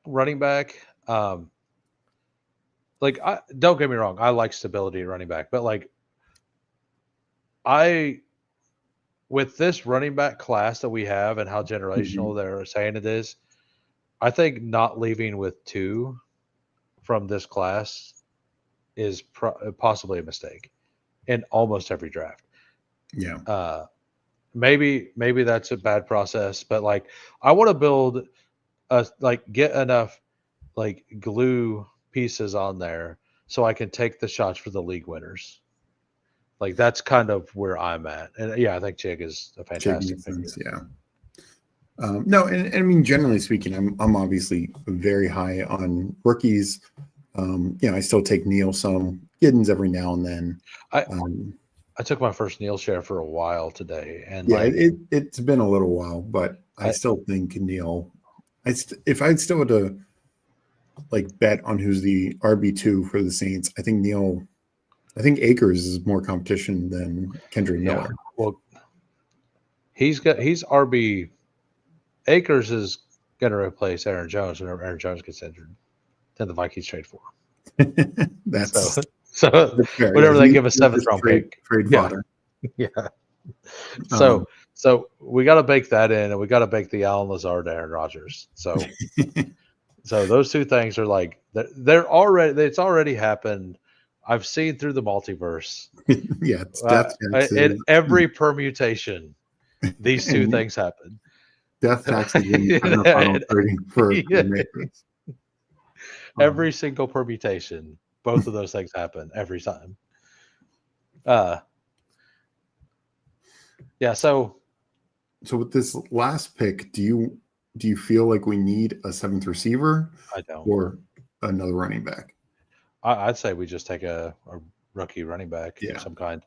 Speaker 2: running back. Don't get me wrong. I like stability at running back, but with this running back class that we have and how generational they're saying it is, I think not leaving with 2 from this class is possibly a mistake in almost every draft.
Speaker 1: Yeah.
Speaker 2: Maybe that's a bad process, but I want to build get enough glue pieces on there so I can take the shots for the league winners. That's kind of where I'm at. And yeah, I think Chig is a fantastic pick.
Speaker 1: Yeah. No, and I mean, generally speaking, I'm obviously very high on rookies. I still take Neal some, Giddens every now and then.
Speaker 2: I took my first Neal share for a while today, and
Speaker 1: it's been a little while, but I still think Neal. If I'd still had to bet on who's the RB2 for the Saints, I think Neal. I think Akers is more competition than Kendrick Miller.
Speaker 2: Well, he's RB. Akers is going to replace Aaron Jones whenever Aaron Jones gets injured. Then the Vikings trade for him.
Speaker 1: That's
Speaker 2: so whenever they give a 7th round pick,
Speaker 1: trade fodder.
Speaker 2: Yeah. So we got to bake that in, and we got to bake the Allen Lazard, Aaron Rodgers. So those 2 things are they're already. It's already happened. I've seen through the multiverse.
Speaker 1: Yeah,
Speaker 2: in every permutation, these 2 things happen.
Speaker 1: Death taxes in the final trading for
Speaker 2: every single permutation. Both of those things happen every time. Yeah. So
Speaker 1: with this last pick, do you feel like we need a 7th receiver?
Speaker 2: I don't.
Speaker 1: Or another running back?
Speaker 2: I'd say we just take a rookie running back of some kind.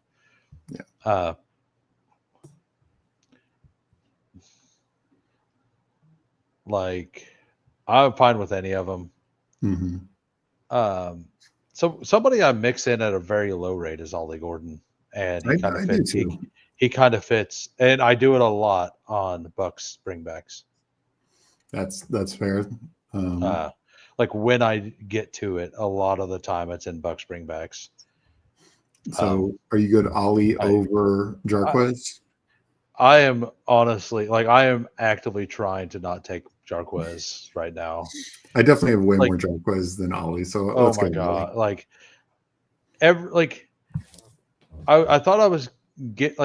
Speaker 2: Yeah. I'm fine with any of them.
Speaker 1: Mm-hmm.
Speaker 2: So somebody I mix in at a very low rate is Ollie Gordon, and he kind of fits. He kind of fits, and I do it a lot on Bucks bringbacks.
Speaker 1: That's fair.
Speaker 2: When I get to it, a lot of the time it's in Bucks bringbacks.
Speaker 1: So are you good Ollie over Jarquez?
Speaker 2: I am honestly I am actively trying to not take Jarquez right now.
Speaker 1: I definitely have way more Jarquez than Ollie. So
Speaker 2: oh my god, I thought I was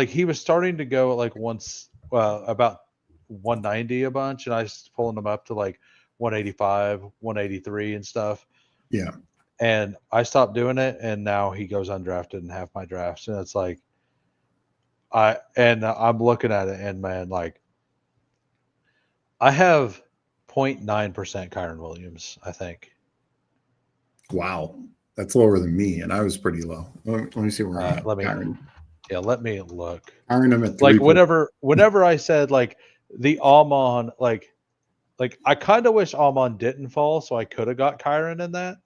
Speaker 2: he was starting to go at about 190 a bunch, and I was pulling him up to 185, 183 and stuff.
Speaker 1: Yeah.
Speaker 2: And I stopped doing it, and now he goes undrafted in half my drafts, and it's I'm looking at it, and man, I have 0.9% Kyron Williams, I think.
Speaker 1: Wow. That's lower than me, and I was pretty low. Let me see where I'm at.
Speaker 2: Let me look.
Speaker 1: Kyron, I'm at
Speaker 2: Like
Speaker 1: 3%.
Speaker 2: whenever I said like the Almon, like I kind of wish Almon didn't fall, so I could have got Kyron in that.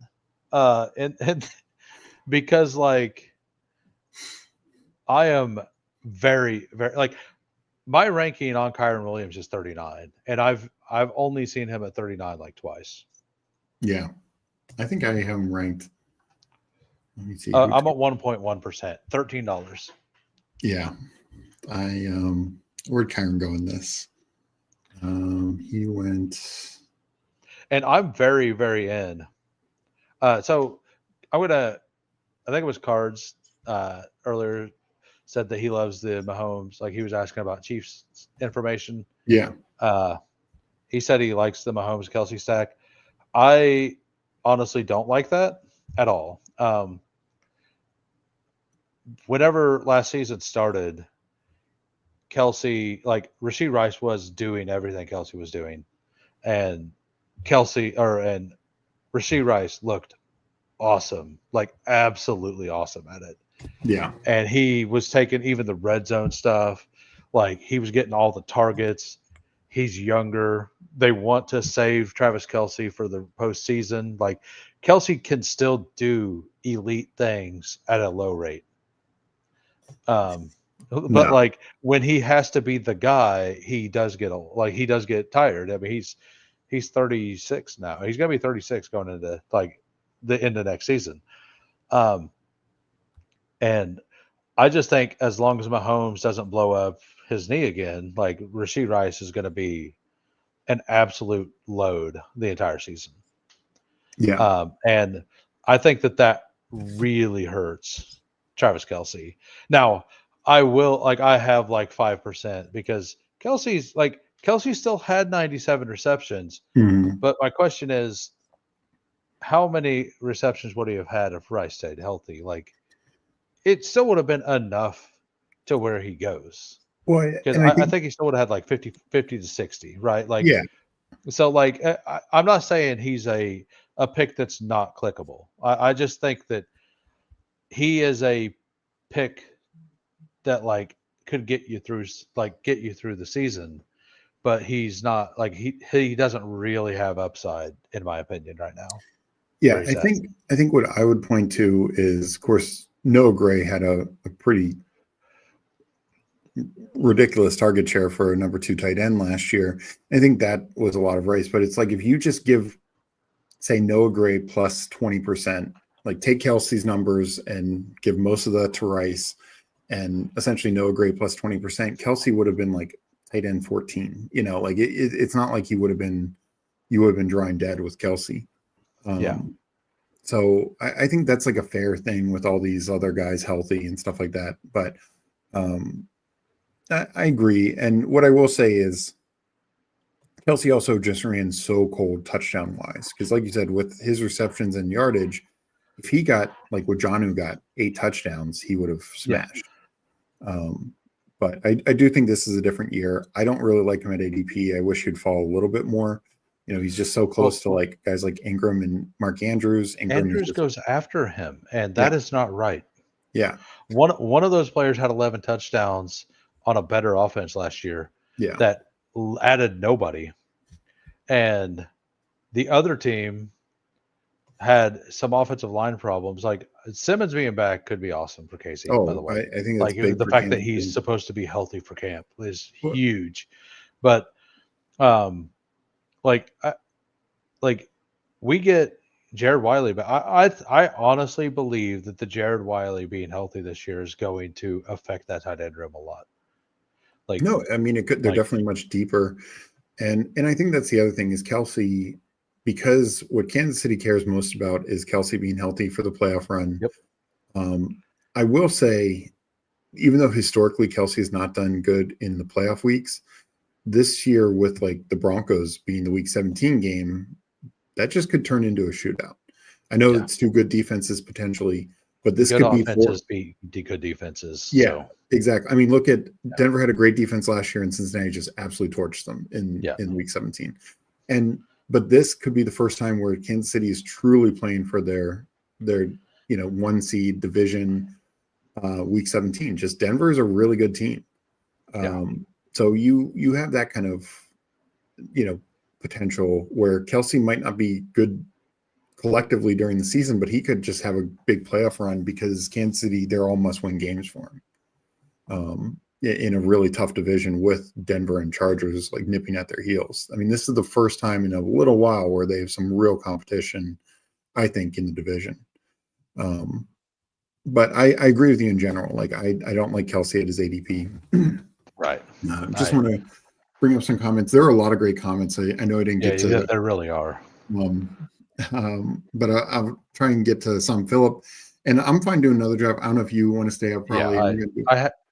Speaker 2: And because like I am very, very like my ranking on Kyron Williams is 39, and I've only seen him at 39 like twice.
Speaker 1: Yeah. I think I have him ranked. Let me see.
Speaker 2: I'm at 1.1%, $13.
Speaker 1: Yeah. Where'd Kyron go in this? He went.
Speaker 2: And I'm very, very in. So I think it was Cards earlier said that he loves the Mahomes. Like he was asking about Chiefs information.
Speaker 1: Yeah.
Speaker 2: He said he likes the Mahomes Kelsey stack. I honestly don't like that at all. Whenever last season started, Kelsey, like Rashee Rice was doing everything Kelsey was doing. And and Rashee Rice looked awesome, like absolutely awesome at it.
Speaker 1: Yeah.
Speaker 2: And he was taking even the red zone stuff. Like he was getting all the targets. He's younger. They want to save Travis Kelsey for the postseason. Like Kelsey can still do elite things at a low rate. But like when he has to be the guy, he does get tired. I mean, he's 36 now. He's gonna be 36 going into like the end of next season. And I just think as long as Mahomes doesn't blow up his knee again, like Rashee Rice is going to be an absolute load the entire season.
Speaker 1: Yeah.
Speaker 2: And I think that really hurts Travis Kelsey. Now, I have like 5% because Kelsey still had 97 receptions.
Speaker 1: Mm-hmm.
Speaker 2: But my question is, how many receptions would he have had if Rice stayed healthy? Like, it still would have been enough to where he goes.
Speaker 1: Well,
Speaker 2: Because I think he still would have had like 50 to 60, right? Like,
Speaker 1: yeah.
Speaker 2: So, like, I'm not saying he's a pick that's not clickable. I just think that he is a pick that like could get you through the season, but he's not like he doesn't really have upside in my opinion right now.
Speaker 1: Yeah, I think what I would point to is, of course, Noah Gray had a pretty ridiculous target share for a number 2 tight end last year. I think that was a lot of Rice, but it's like if you just give, say, Noah Gray plus 20%, like take Kelsey's numbers and give most of that to Rice, and essentially Noah Gray plus 20%, Kelsey would have been like tight end 14. You know, like it's not like you would have been drawing dead with Kelsey.
Speaker 2: Yeah.
Speaker 1: So I think that's like a fair thing with all these other guys healthy and stuff like that. But I agree. And what I will say is Kelsey also just ran so cold touchdown wise. Because like you said, with his receptions and yardage, if he got like what Jonnu got 8 touchdowns, he would have smashed. Yeah. But I do think this is a different year. I don't really like him at ADP. I wish he'd fall a little bit more. You know, he's just so close to like guys like Ingram and Mark Andrews.
Speaker 2: Andrews goes after him, and that is not right.
Speaker 1: Yeah.
Speaker 2: One of those players had 11 touchdowns on a better offense last year.
Speaker 1: Yeah.
Speaker 2: That added nobody. And the other team had some offensive line problems. Like Simmons being back could be awesome for Casey.
Speaker 1: Oh,
Speaker 2: by the way,
Speaker 1: I think
Speaker 2: like the fact that he's supposed to be healthy for camp is huge. But like we get Jared Wiley, but I honestly believe that the Jared Wiley being healthy this year is going to affect that tight end room a lot. Like
Speaker 1: no, I mean it could. They're definitely much deeper, and I think that's the other thing is Kelsey, because what Kansas City cares most about is Kelsey being healthy for the playoff run.
Speaker 2: Yep.
Speaker 1: I will say, even though historically Kelsey has not done good in the playoff weeks, this year with like the Broncos being the Week 17 game, that just could turn into a shootout. I know it's 2 good defenses potentially, but this
Speaker 2: good
Speaker 1: could be
Speaker 2: offenses beat good defenses.
Speaker 1: Yeah,
Speaker 2: So.
Speaker 1: exactly. I mean, look at Denver had a great defense last year, and Cincinnati just absolutely torched them in week 17. But this could be the first time where Kansas City is truly playing for their 1 seed division week 17. Just Denver is a really good team. So you have that kind of potential where Kelsey might not be good collectively during the season, but he could just have a big playoff run because Kansas City, they're all must-win games for him in a really tough division with Denver and Chargers like nipping at their heels. I mean, this is the first time in a little while where they have some real competition, I think, in the division. But I agree with you in general. Like, I don't like Kelsey at his ADP.
Speaker 2: Right.
Speaker 1: Just want to bring up some comments. There are a lot of great comments. I know I didn't get to.
Speaker 2: There really are.
Speaker 1: But I'll try and get to some. Philip, and I'm fine doing another draft. I don't know if you want to stay up. Probably.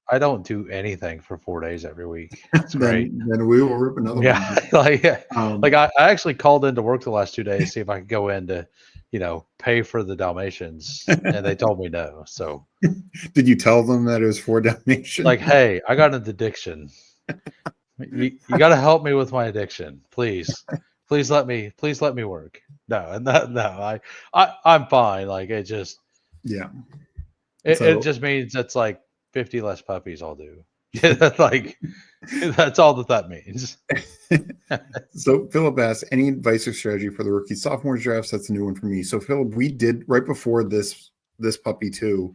Speaker 2: I don't do anything for 4 days every week. That's great.
Speaker 1: Then we will rip another one.
Speaker 2: I actually called into work the last 2 days to see if I could go in to, pay for the Dalmatians, and they told me no. So,
Speaker 1: did you tell them that it was for Dalmatians?
Speaker 2: Like, hey, I got an addiction. You got to help me with my addiction, please. Please let me work. I'm fine. Like, it just it just means it's like 50 less puppies I'll do. Like, that's all that means.
Speaker 1: So Philip asks, any advice or strategy for the rookie sophomore drafts? That's a new one for me. So Philip, we did right before this puppy too.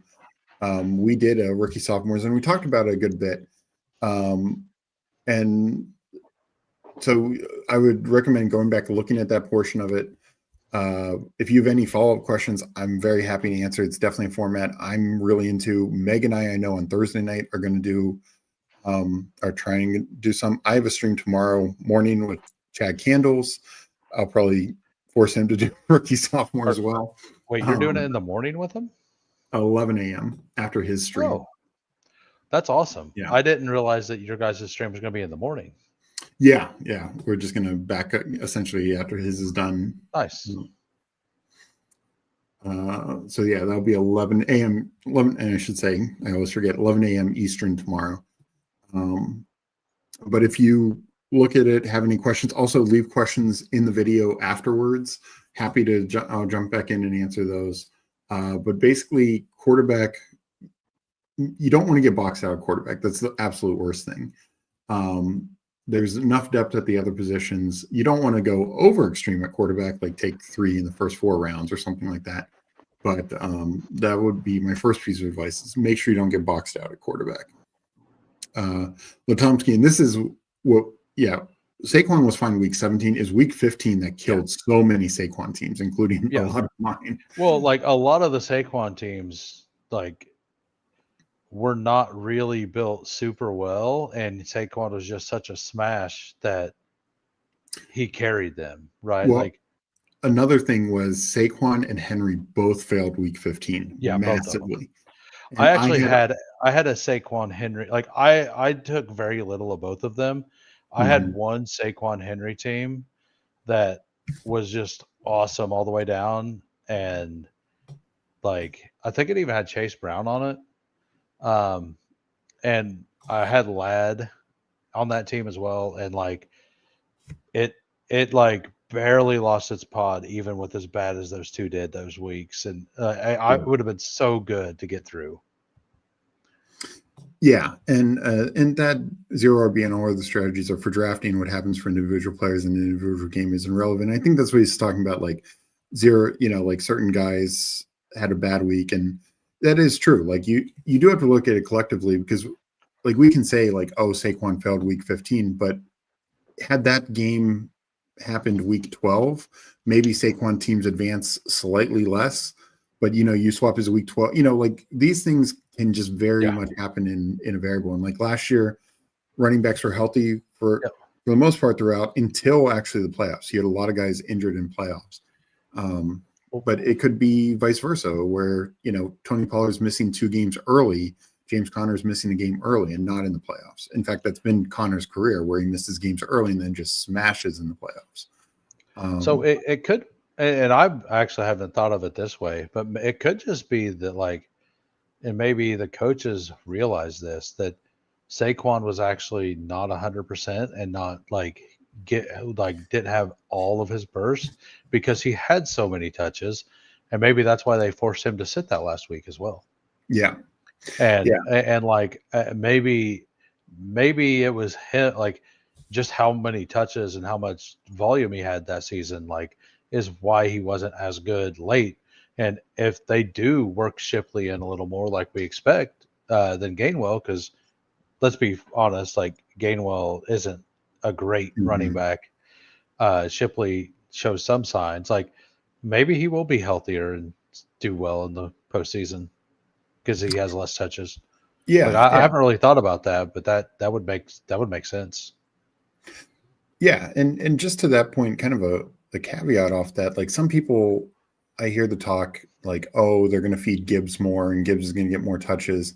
Speaker 1: We did a rookie sophomores and we talked about it a good bit. And so I would recommend going back and looking at that portion of it. If you have any follow-up questions, I'm very happy to answer. It's definitely a format I'm really into. Meg and I know on Thursday night are going to do, are trying to do some. I have a stream tomorrow morning with Chad Candles. I'll probably force him to do rookie sophomore as well.
Speaker 2: Wait, you're doing it in the morning with him?
Speaker 1: 11 a.m. after his stream.
Speaker 2: Oh, that's awesome.
Speaker 1: Yeah.
Speaker 2: I didn't realize that your guys' stream was going to be in the morning.
Speaker 1: Yeah. We're just going to back up essentially after his is done.
Speaker 2: Nice.
Speaker 1: So yeah, that'll be 11 a.m. 11, and I should say, I always forget, 11 a.m. Eastern tomorrow. But if you look at it, have any questions, also leave questions in the video afterwards. Happy to I'll jump back in and answer those. But basically, quarterback, you don't want to get boxed out of quarterback. That's the absolute worst thing. There's enough depth at the other positions. You don't want to go over extreme at quarterback, like take 3 in the first 4 rounds or something like that. But that would be my first piece of advice: is make sure you don't get boxed out at quarterback. Latomsky, and this is what, Saquon was fine week 17. Is week 15 that killed so many Saquon teams, including a lot of mine.
Speaker 2: Well, like a lot of the Saquon teams, like, were not really built super well, and Saquon was just such a smash that he carried them, right?
Speaker 1: Well, another thing was Saquon and Henry both failed week 15 massively.
Speaker 2: I actually had a Saquon Henry. Like, I took very little of both of them. I had one Saquon Henry team that was just awesome all the way down, and like I think it even had Chase Brown on it. And I had Ladd on that team as well, and like it like barely lost its pod, even with as bad as those two did those weeks. And I would have been so good to get through.
Speaker 1: Yeah, and that 0 RB and all of the strategies are for drafting. What happens for individual players in an individual game is irrelevant. I think that's what he's talking about, like 0, like certain guys had a bad week, and that is true. Like you do have to look at it collectively, because like we can say like, oh, Saquon failed week 15, but had that game happened week 12, maybe Saquon teams advance slightly less, but you swap his week 12, like these things can just very much happen in a variable. And like last year, running backs were healthy for the most part throughout until actually the playoffs. He had a lot of guys injured in playoffs. But it could be vice versa, where, Tony Pollard's missing 2 games early, James Conner's missing a game early and not in the playoffs. In fact, that's been Conner's career, where he misses games early and then just smashes in the playoffs.
Speaker 2: So it could And I actually haven't thought of it this way, but it could just be that like, and maybe the coaches realize this, that Saquon was actually not 100% and not like didn't have all of his burst because he had so many touches, and maybe that's why they forced him to sit that last week as well.
Speaker 1: Yeah.
Speaker 2: And like maybe it was him, like just how many touches and how much volume he had that season, like is why he wasn't as good late. And if they do work Shipley in a little more like we expect than Gainwell, because let's be honest, like Gainwell isn't a great running back. Shipley shows some signs, like maybe he will be healthier and do well in the postseason because he has less touches. Like
Speaker 1: Yeah.
Speaker 2: I haven't really thought about that, but that would make sense.
Speaker 1: Yeah. And just to that point, kind of a caveat off that, like some people, I hear the talk like, oh, they're going to feed Gibbs more and Gibbs is going to get more touches.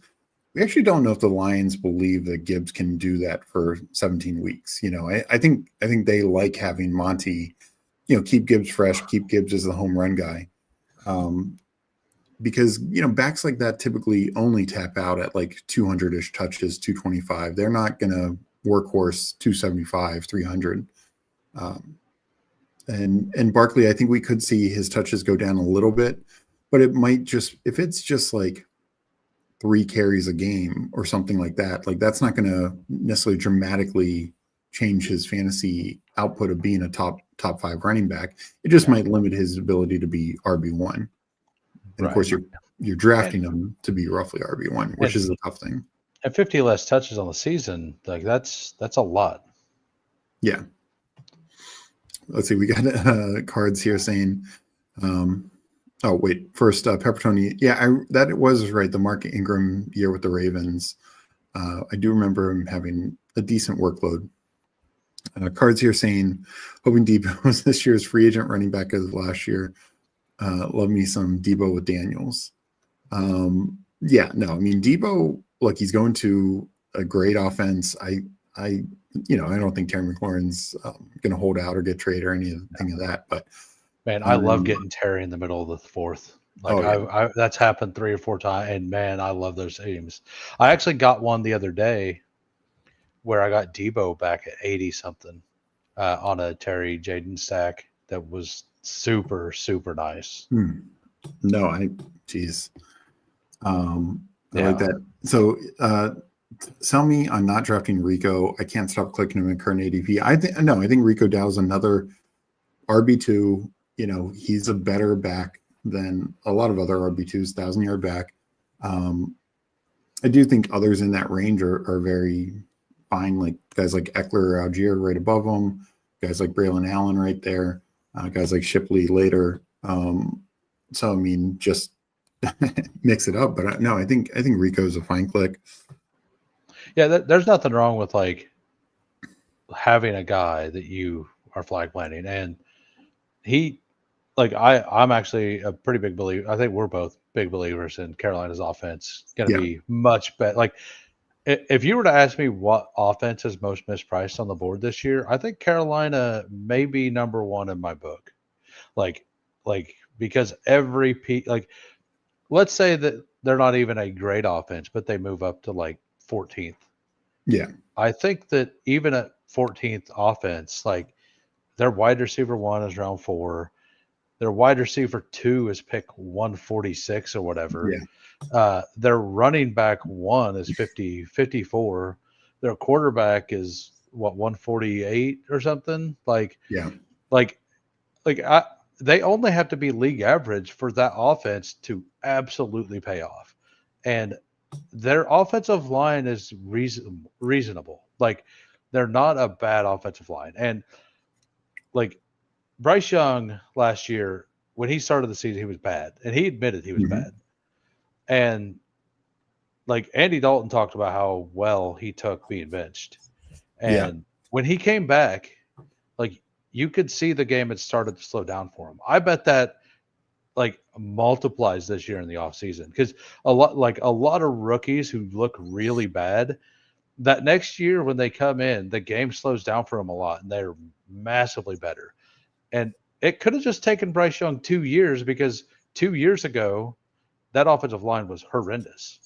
Speaker 1: We actually don't know if the Lions believe that Gibbs can do that for 17 weeks. You know, I think they like having Monty, you know, keep Gibbs fresh, keep Gibbs as the home run guy. Because, you know, backs like that typically only tap out at like 200-ish touches, 225. They're not going to workhorse 275, 300. And Barkley, I think we could see his touches go down a little bit, but it might just, if it's just like 3 carries a game or something like that, like that's not going to necessarily dramatically change his fantasy output of being a top 5 running back. It just might limit his ability to be RB1. And of course, you're drafting him to be roughly RB1, which is a tough thing.
Speaker 2: And 50 less touches on the season, like that's a lot.
Speaker 1: Yeah. Let's see. We got cards here saying, oh wait, first Peppertoni. Yeah, that was right. The Mark Ingram year with the Ravens. I do remember him having a decent workload. Cards here saying, hoping Debo was this year's free agent running back as last year. Love me some Debo with Daniels. Yeah, no, I mean Debo. Look, he's going to a great offense. I don't think Terry McLaurin's going to hold out or get traded or anything of that. But
Speaker 2: man, I love getting Terry in the middle of the fourth. Like I that's happened 3 or 4 times, and man, I love those teams. I actually got one the other day where I got Debo back at 80 something on a Terry Jaden stack that was super, super nice.
Speaker 1: No, geez. I like that. So tell me I'm not drafting Rico. I can't stop clicking him in current ADP. I think Rico Dow's another RB2. You know, he's a better back than a lot of other RB2s, 1,000-yard back. I do think others in that range are very fine, like guys like Eckler or Algier right above him, guys like Braylon Allen right there, guys like Shipley later. So, I mean, just mix it up. But no, I think Rico's a fine click.
Speaker 2: Yeah, there's nothing wrong with like having a guy that you are flag planning, and he, like I'm actually a pretty big believer. I think we're both big believers in Carolina's offense going to be much better. Like if you were to ask me what offense is most mispriced on the board this year, I think Carolina may be number 1 in my book. Like because like let's say that they're not even a great offense, but they move up to like 14th.
Speaker 1: Yeah.
Speaker 2: I think that even at 14th offense, like their wide receiver 1 is round 4. Their wide receiver 2 is pick 146 or whatever.
Speaker 1: Yeah.
Speaker 2: Their running back 1 is 54. Their quarterback is 148 or something. They only have to be league average for that offense to absolutely pay off. And their offensive line is reasonable. Like they're not a bad offensive line. And like Bryce Young last year, when he started the season, he was bad, and he admitted he was bad. And like Andy Dalton talked about how well he took being benched. And when he came back, like you could see the game had started to slow down for him. I bet that like multiplies this year in the offseason, because a lot of rookies who look really bad, that next year when they come in, the game slows down for them a lot and they're massively better. And it could have just taken Bryce Young 2 years, because 2 years ago, that offensive line was horrendous.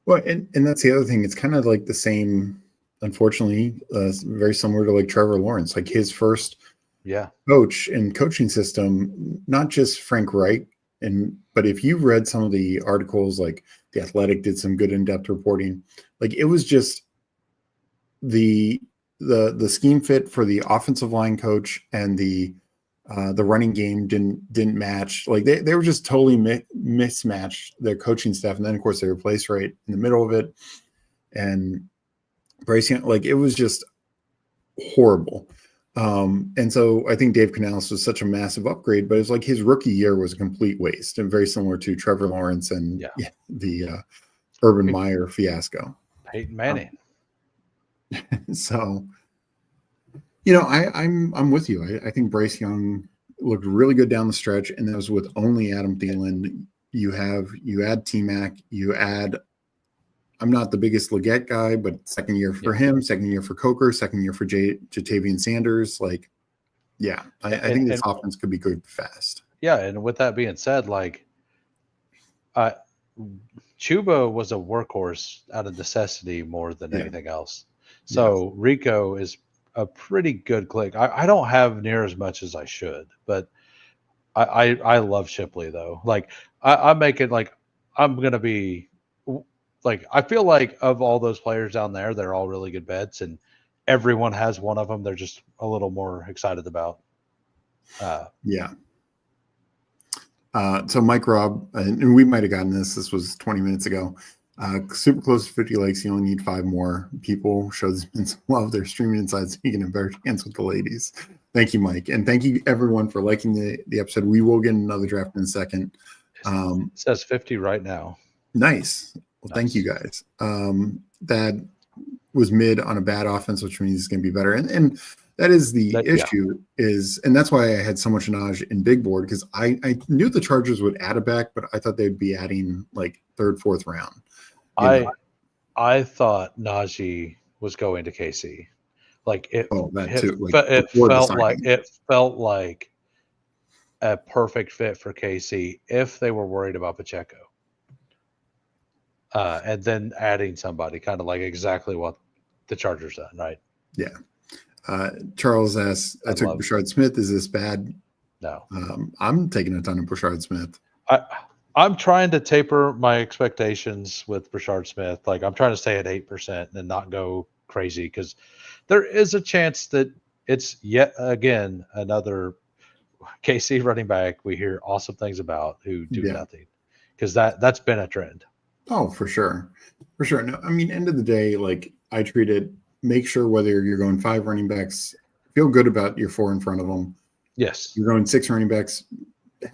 Speaker 1: Well, and that's the other thing. It's kind of like the same, unfortunately, very similar to like Trevor Lawrence, like his first coach and coaching system, not just Frank Reich. But if you read some of the articles, like The Athletic did some good in-depth reporting, like it was just the scheme fit for the offensive line coach and the running game didn't match. Like they were just totally mismatched, their coaching staff. And then of course they replaced right in the middle of it. And Bryce Young, like it was just horrible. And so I think Dave Canales was such a massive upgrade, but it's like his rookie year was a complete waste, and very similar to Trevor Lawrence and the Urban Meyer fiasco.
Speaker 2: Peyton Manning.
Speaker 1: So, I'm with you. I think Bryce Young looked really good down the stretch, and that was with only Adam Thielen. You add T-Mac, I'm not the biggest Leggett guy, but second year for him, second year for Coker, second year for Jatavian Sanders. Like, I think this offense could be good fast.
Speaker 2: Yeah, and with that being said, like, Chuba was a workhorse out of necessity more than anything else. So Rico is a pretty good click. I don't have near as much as I should, but I love Shipley though. Like I'm making like I'm gonna be like I feel like of all those players down there, they're all really good bets, and everyone has one of them they're just a little more excited about.
Speaker 1: So Mike Robb, and we might have gotten this was 20 minutes ago. Super close to 50 likes. You only need 5 more people. Shows some love. They're streaming inside so you can have better chance with the ladies. Thank you, Mike. And thank you everyone for liking the episode. We will get another draft in a second.
Speaker 2: It says 50 right now.
Speaker 1: Nice. Well, thank you guys. That was mid on a bad offense, which means it's going to be better. And that is the issue and that's why I had so much Najee in big board, because I knew the Chargers would add it back, but I thought they'd be adding like 3rd, 4th round.
Speaker 2: I thought Najee was going to KC. Like it felt like a perfect fit for KC if they were worried about Pacheco. And then adding somebody, kind of like exactly what the Chargers done, right?
Speaker 1: Yeah. Charles asks, I took Brashard Smith. Is this bad?
Speaker 2: No.
Speaker 1: I'm taking a ton of Brashard Smith.
Speaker 2: I'm trying to taper my expectations with Brashard Smith. Like I'm trying to stay at 8% and not go crazy, because there is a chance that it's yet again another KC running back we hear awesome things about who do nothing, because that's been a trend.
Speaker 1: Oh, for sure. For sure. No, I mean, end of the day, like I treat it, make sure whether you're going 5 running backs, feel good about your 4 in front of them.
Speaker 2: Yes.
Speaker 1: You're going 6 running backs,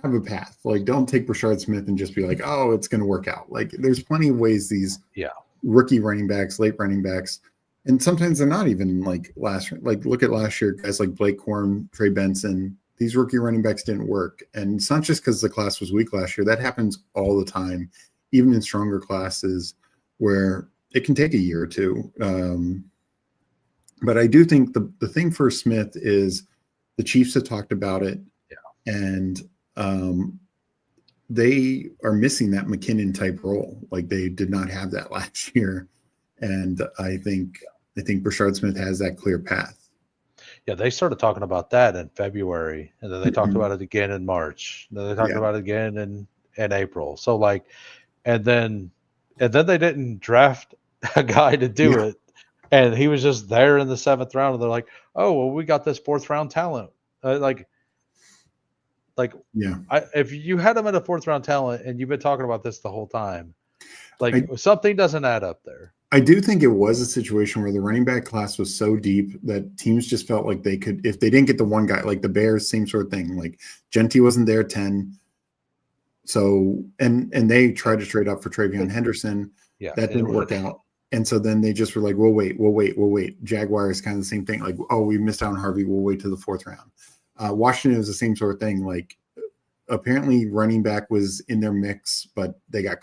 Speaker 1: have a path. Like don't take Brashard Smith and just be like, oh, it's going to work out. Like there's plenty of ways these rookie running backs, late running backs, and sometimes they're not even like like look at last year, guys like Blake Corum, Trey Benson, these rookie running backs didn't work. And it's not just because the class was weak last year. That happens all the time, even in stronger classes where it can take a year or two. But I do think the thing for Smith is the Chiefs have talked about it, and they are missing that McKinnon type role. Like they did not have that last year, and I think Brashard Smith has that clear path.
Speaker 2: Yeah, they started talking about that in February, and then they talked about it again in March. And then they talked about it again in April. So like, and then they didn't draft a guy to do it. And he was just there in the 7th round, and they're like, "Oh, well, we got this 4th round talent." If you had him at a 4th round talent, and you've been talking about this the whole time, something doesn't add up there.
Speaker 1: I do think it was a situation where the running back class was so deep that teams just felt like they could, if they didn't get the one guy, like the Bears, same sort of thing. Like Genty wasn't there 10, so and they tried to trade up for Travion Henderson. Yeah, that didn't work out. And so then they just were like, we'll wait. Jaguars kind of the same thing. Like, oh, we missed out on Harvey. We'll wait to the 4th round. Washington was the same sort of thing. Like, apparently running back was in their mix, but they got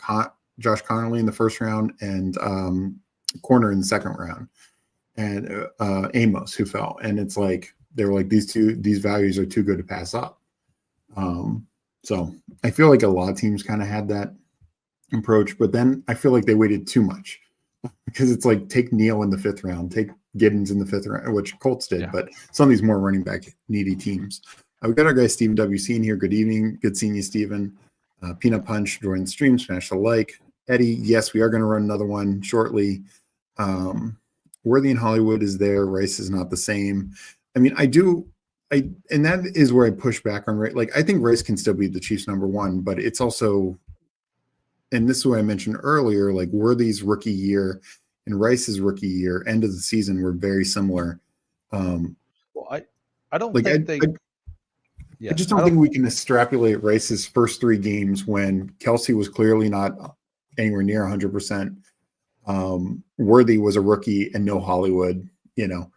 Speaker 1: Josh Connerly in the 1st round and corner in the 2nd round, and Amos who fell. And it's like They were like, these values are too good to pass up. So I feel like a lot of teams kind of had that approach, but then I feel like they waited too much because it's like take Neal in the 5th round, take Giddens in the 5th round, which Colts did, but some of these more running back needy teams. We got our guy Steven WC in here. Good evening. Good seeing you, Steven. Peanut Punch, join the stream, smash the like. Eddie, yes, we are going to run another one shortly. Worthy in Hollywood is there. Rice is not the same. I mean, and that is where I push back on Rice. Like, I think Rice can still be the Chiefs' number 1, but it's also, and this is what I mentioned earlier, like Worthy's rookie year and Rice's rookie year, end of the season, were very similar.
Speaker 2: Well, I don't
Speaker 1: like
Speaker 2: think
Speaker 1: I just don't think we can extrapolate Rice's first 3 games when Kelsey was clearly not anywhere near 100%. Worthy was a rookie and no Hollywood, you know.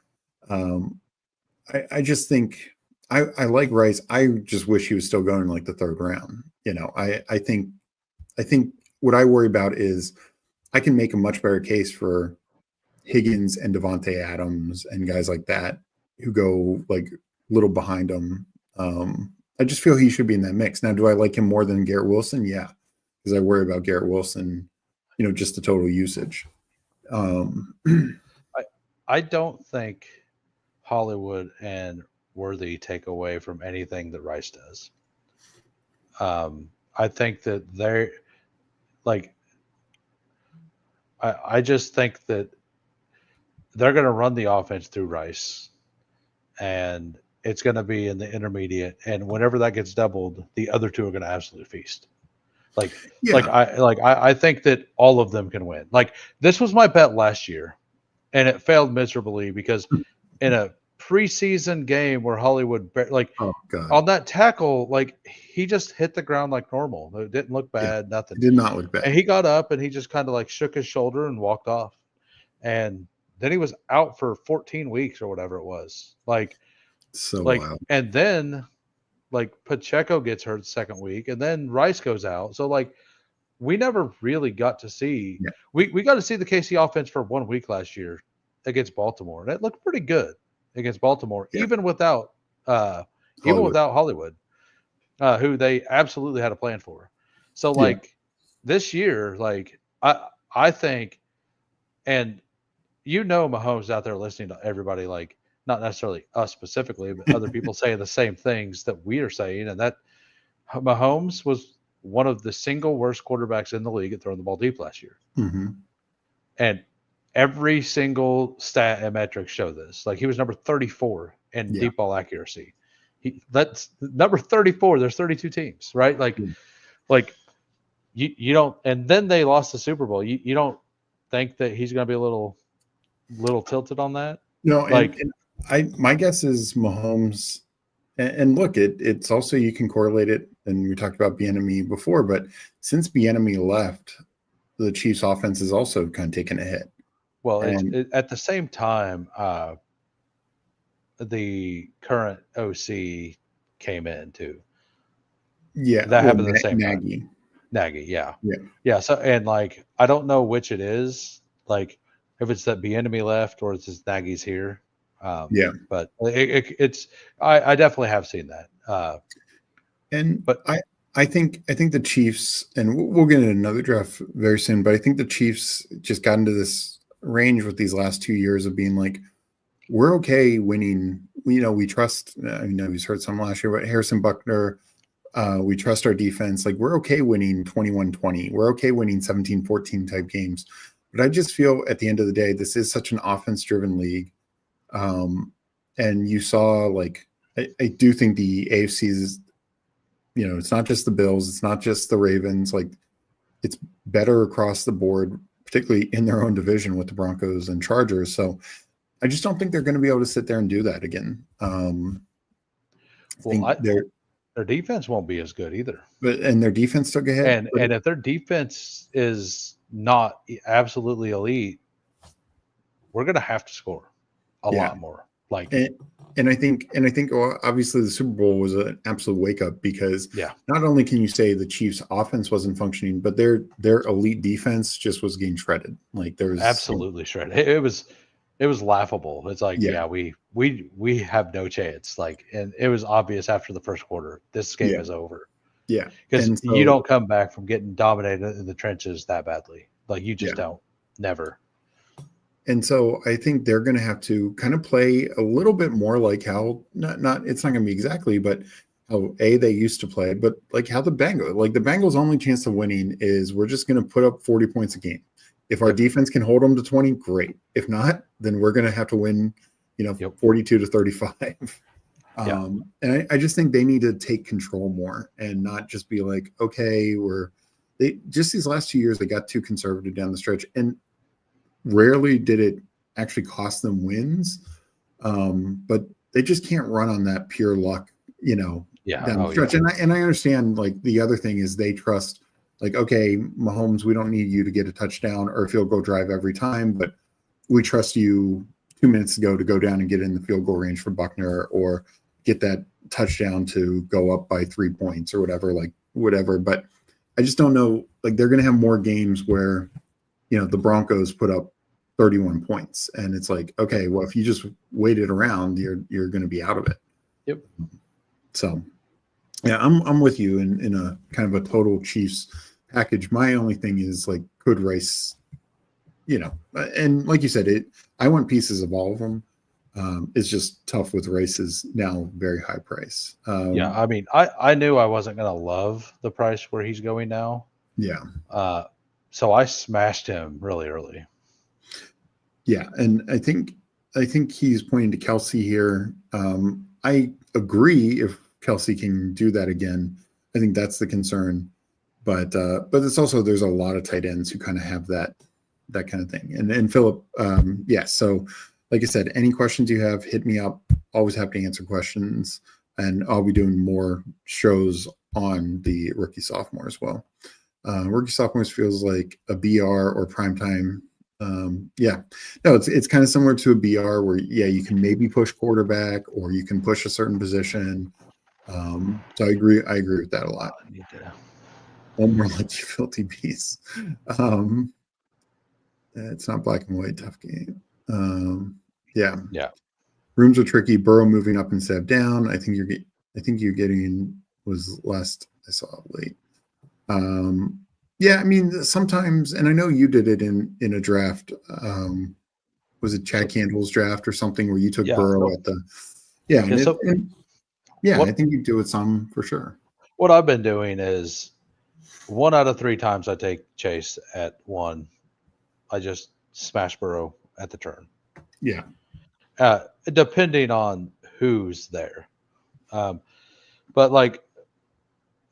Speaker 1: I just think I like Rice. I just wish he was still going in like the 3rd round. You know, I think what I worry about is I can make a much better case for Higgins and Devontae Adams and guys like that who go like little behind him. I just feel he should be in that mix. Now, do I like him more than Garrett Wilson? Yeah, because I worry about Garrett Wilson, you know, just the total usage.
Speaker 2: I don't think Hollywood and Worthy take away from anything that Rice does. I think that they're like, I just think that they're going to run the offense through Rice, and it's going to be in the intermediate. And whenever that gets doubled, the other 2 are going to absolutely feast. I think that all of them can win. Like, this was my bet last year, and it failed miserably because in a preseason game where Hollywood, like, on that tackle, like, he just hit the ground like normal. It didn't look bad, nothing.
Speaker 1: It did not look bad.
Speaker 2: And he got up and he just kind of like shook his shoulder and walked off. And then he was out for 14 weeks or whatever it was. Like, wild. And then like Pacheco gets hurt the 2nd week, and then Rice goes out. So like, we never really got to see. Yeah. We got to see the KC offense for 1 week last year against Baltimore, and it looked pretty good against Baltimore, even without Hollywood, who they absolutely had a plan for. So like this year, like I think, and you know, Mahomes out there listening to everybody, like not necessarily us specifically, but other people saying the same things that we are saying, and that Mahomes was one of the single worst quarterbacks in the league at throwing the ball deep last year.
Speaker 1: Mm-hmm.
Speaker 2: And every single stat and metric show this. Like, he was number 34 in deep ball accuracy. That's number 34. There's 32 teams, right? Like, you don't, and then they lost the Super Bowl. You don't think that he's going to be a little tilted on that?
Speaker 1: No, my guess is Mahomes. And look, it's also, you can correlate it, and we talked about Bieniemy before, but since Bieniemy left, the Chiefs' offense has also kind of taken a hit.
Speaker 2: Well, at the same time, the current OC came in too.
Speaker 1: Yeah,
Speaker 2: that happened at the same
Speaker 1: Nagy.
Speaker 2: time. Nagy, yeah. So, and like, I don't know which it is. Like, if it's that Bieniemy left or it's just Nagy's here. But it's I definitely have seen that.
Speaker 1: But I think the Chiefs, and we'll get into another draft very soon, but I think the Chiefs just got into this range with these last 2 years of being like, we're okay winning. You know, we trust. I know he's heard some last year, but Harrison Buckner. We trust our defense. Like, we're okay winning 21-20. We're okay winning 17-14 type games. But I just feel at the end of the day, this is such an offense-driven league. And you saw, like, I do think the AFC is, you know, it's not just the Bills, it's not just the Ravens. Like, it's better across the board, particularly in their own division with the Broncos and Chargers. So I just don't think they're going to be able to sit there and do that again.
Speaker 2: Their defense won't be as good either.
Speaker 1: And their defense took a hit.
Speaker 2: And if their defense is not absolutely elite, we're going to have to score a lot more. Like,
Speaker 1: and I think well, obviously the Super Bowl was an absolute wake up, because not only can you say the Chiefs' offense wasn't functioning, but their elite defense just was getting shredded. Like, there was
Speaker 2: absolutely shredded. It was it was laughable. It's like,
Speaker 1: Yeah.
Speaker 2: we have no chance. Like, and it was obvious after the first quarter, this game
Speaker 1: Yeah.
Speaker 2: is over.
Speaker 1: Yeah.
Speaker 2: Because
Speaker 1: And
Speaker 2: you
Speaker 1: so,
Speaker 2: don't come back from getting dominated in the trenches that badly. Like, you just
Speaker 1: yeah.
Speaker 2: don't. Never.
Speaker 1: And so I think they're going to have to kind of play a little bit more like how not it's not going to be exactly, but how they used to play, but like how the Bengals' only chance of winning is we're just going to put up 40 points a game. If our
Speaker 2: Yep.
Speaker 1: defense can hold them to 20, great. If not, then we're going to have to win,
Speaker 2: Yep.
Speaker 1: 42 to 35.
Speaker 2: Yeah.
Speaker 1: And I just think they need to take control more and not just be like, okay, they just these last 2 years they got too conservative down the stretch, and rarely did it actually cost them wins. But they just can't run on that pure luck,
Speaker 2: Yeah.
Speaker 1: down the stretch.
Speaker 2: Yeah.
Speaker 1: And I understand, like, the other thing is they trust, like, okay, Mahomes, we don't need you to get a touchdown or a field goal drive every time, but we trust you 2 minutes ago to go down and get in the field goal range for Buckner or get that touchdown to go up by 3 points or whatever. But I just don't know, like, they're going to have more games where, the Broncos put up 31 points. And it's like, okay, well, if you just wait it around, you're going to be out of it.
Speaker 2: Yep.
Speaker 1: So, yeah, I'm with you in a kind of a total Chiefs package. My only thing is, like, could Rice, and like you said, I want pieces of all of them. It's just tough with Rice's now very high price.
Speaker 2: Yeah. I mean, I knew I wasn't going to love the price where he's going now.
Speaker 1: Yeah.
Speaker 2: So I smashed him really early.
Speaker 1: Yeah, and I think he's pointing to Kelsey here. I agree. If Kelsey can do that again, I think that's the concern. But it's also, there's a lot of tight ends who kind of have that kind of thing. And Philip, yeah. So, like I said, any questions you have, hit me up. Always happy to answer questions, and I'll be doing more shows on the rookie sophomore as well. Rookie sophomores feels like a BR or primetime. Yeah, no, it's kind of similar to a BR where, yeah, you can maybe push quarterback or you can push a certain position. So I agree with that a lot.
Speaker 2: I need to.
Speaker 1: One more like you filthy beast. It's not black and white, tough game. Yeah. Rooms are tricky. Burrow moving up instead of down. I think you're getting was last I saw late. Yeah, I mean, sometimes, and I know you did it in a draft. Was it Chad Candle's draft or something where you took Burrow at the? Yeah, I think you do it some for sure.
Speaker 2: What I've been doing is 1 out of 3 times I take Chase at 1, I just smash Burrow at the turn.
Speaker 1: Yeah.
Speaker 2: Depending on who's there. But like,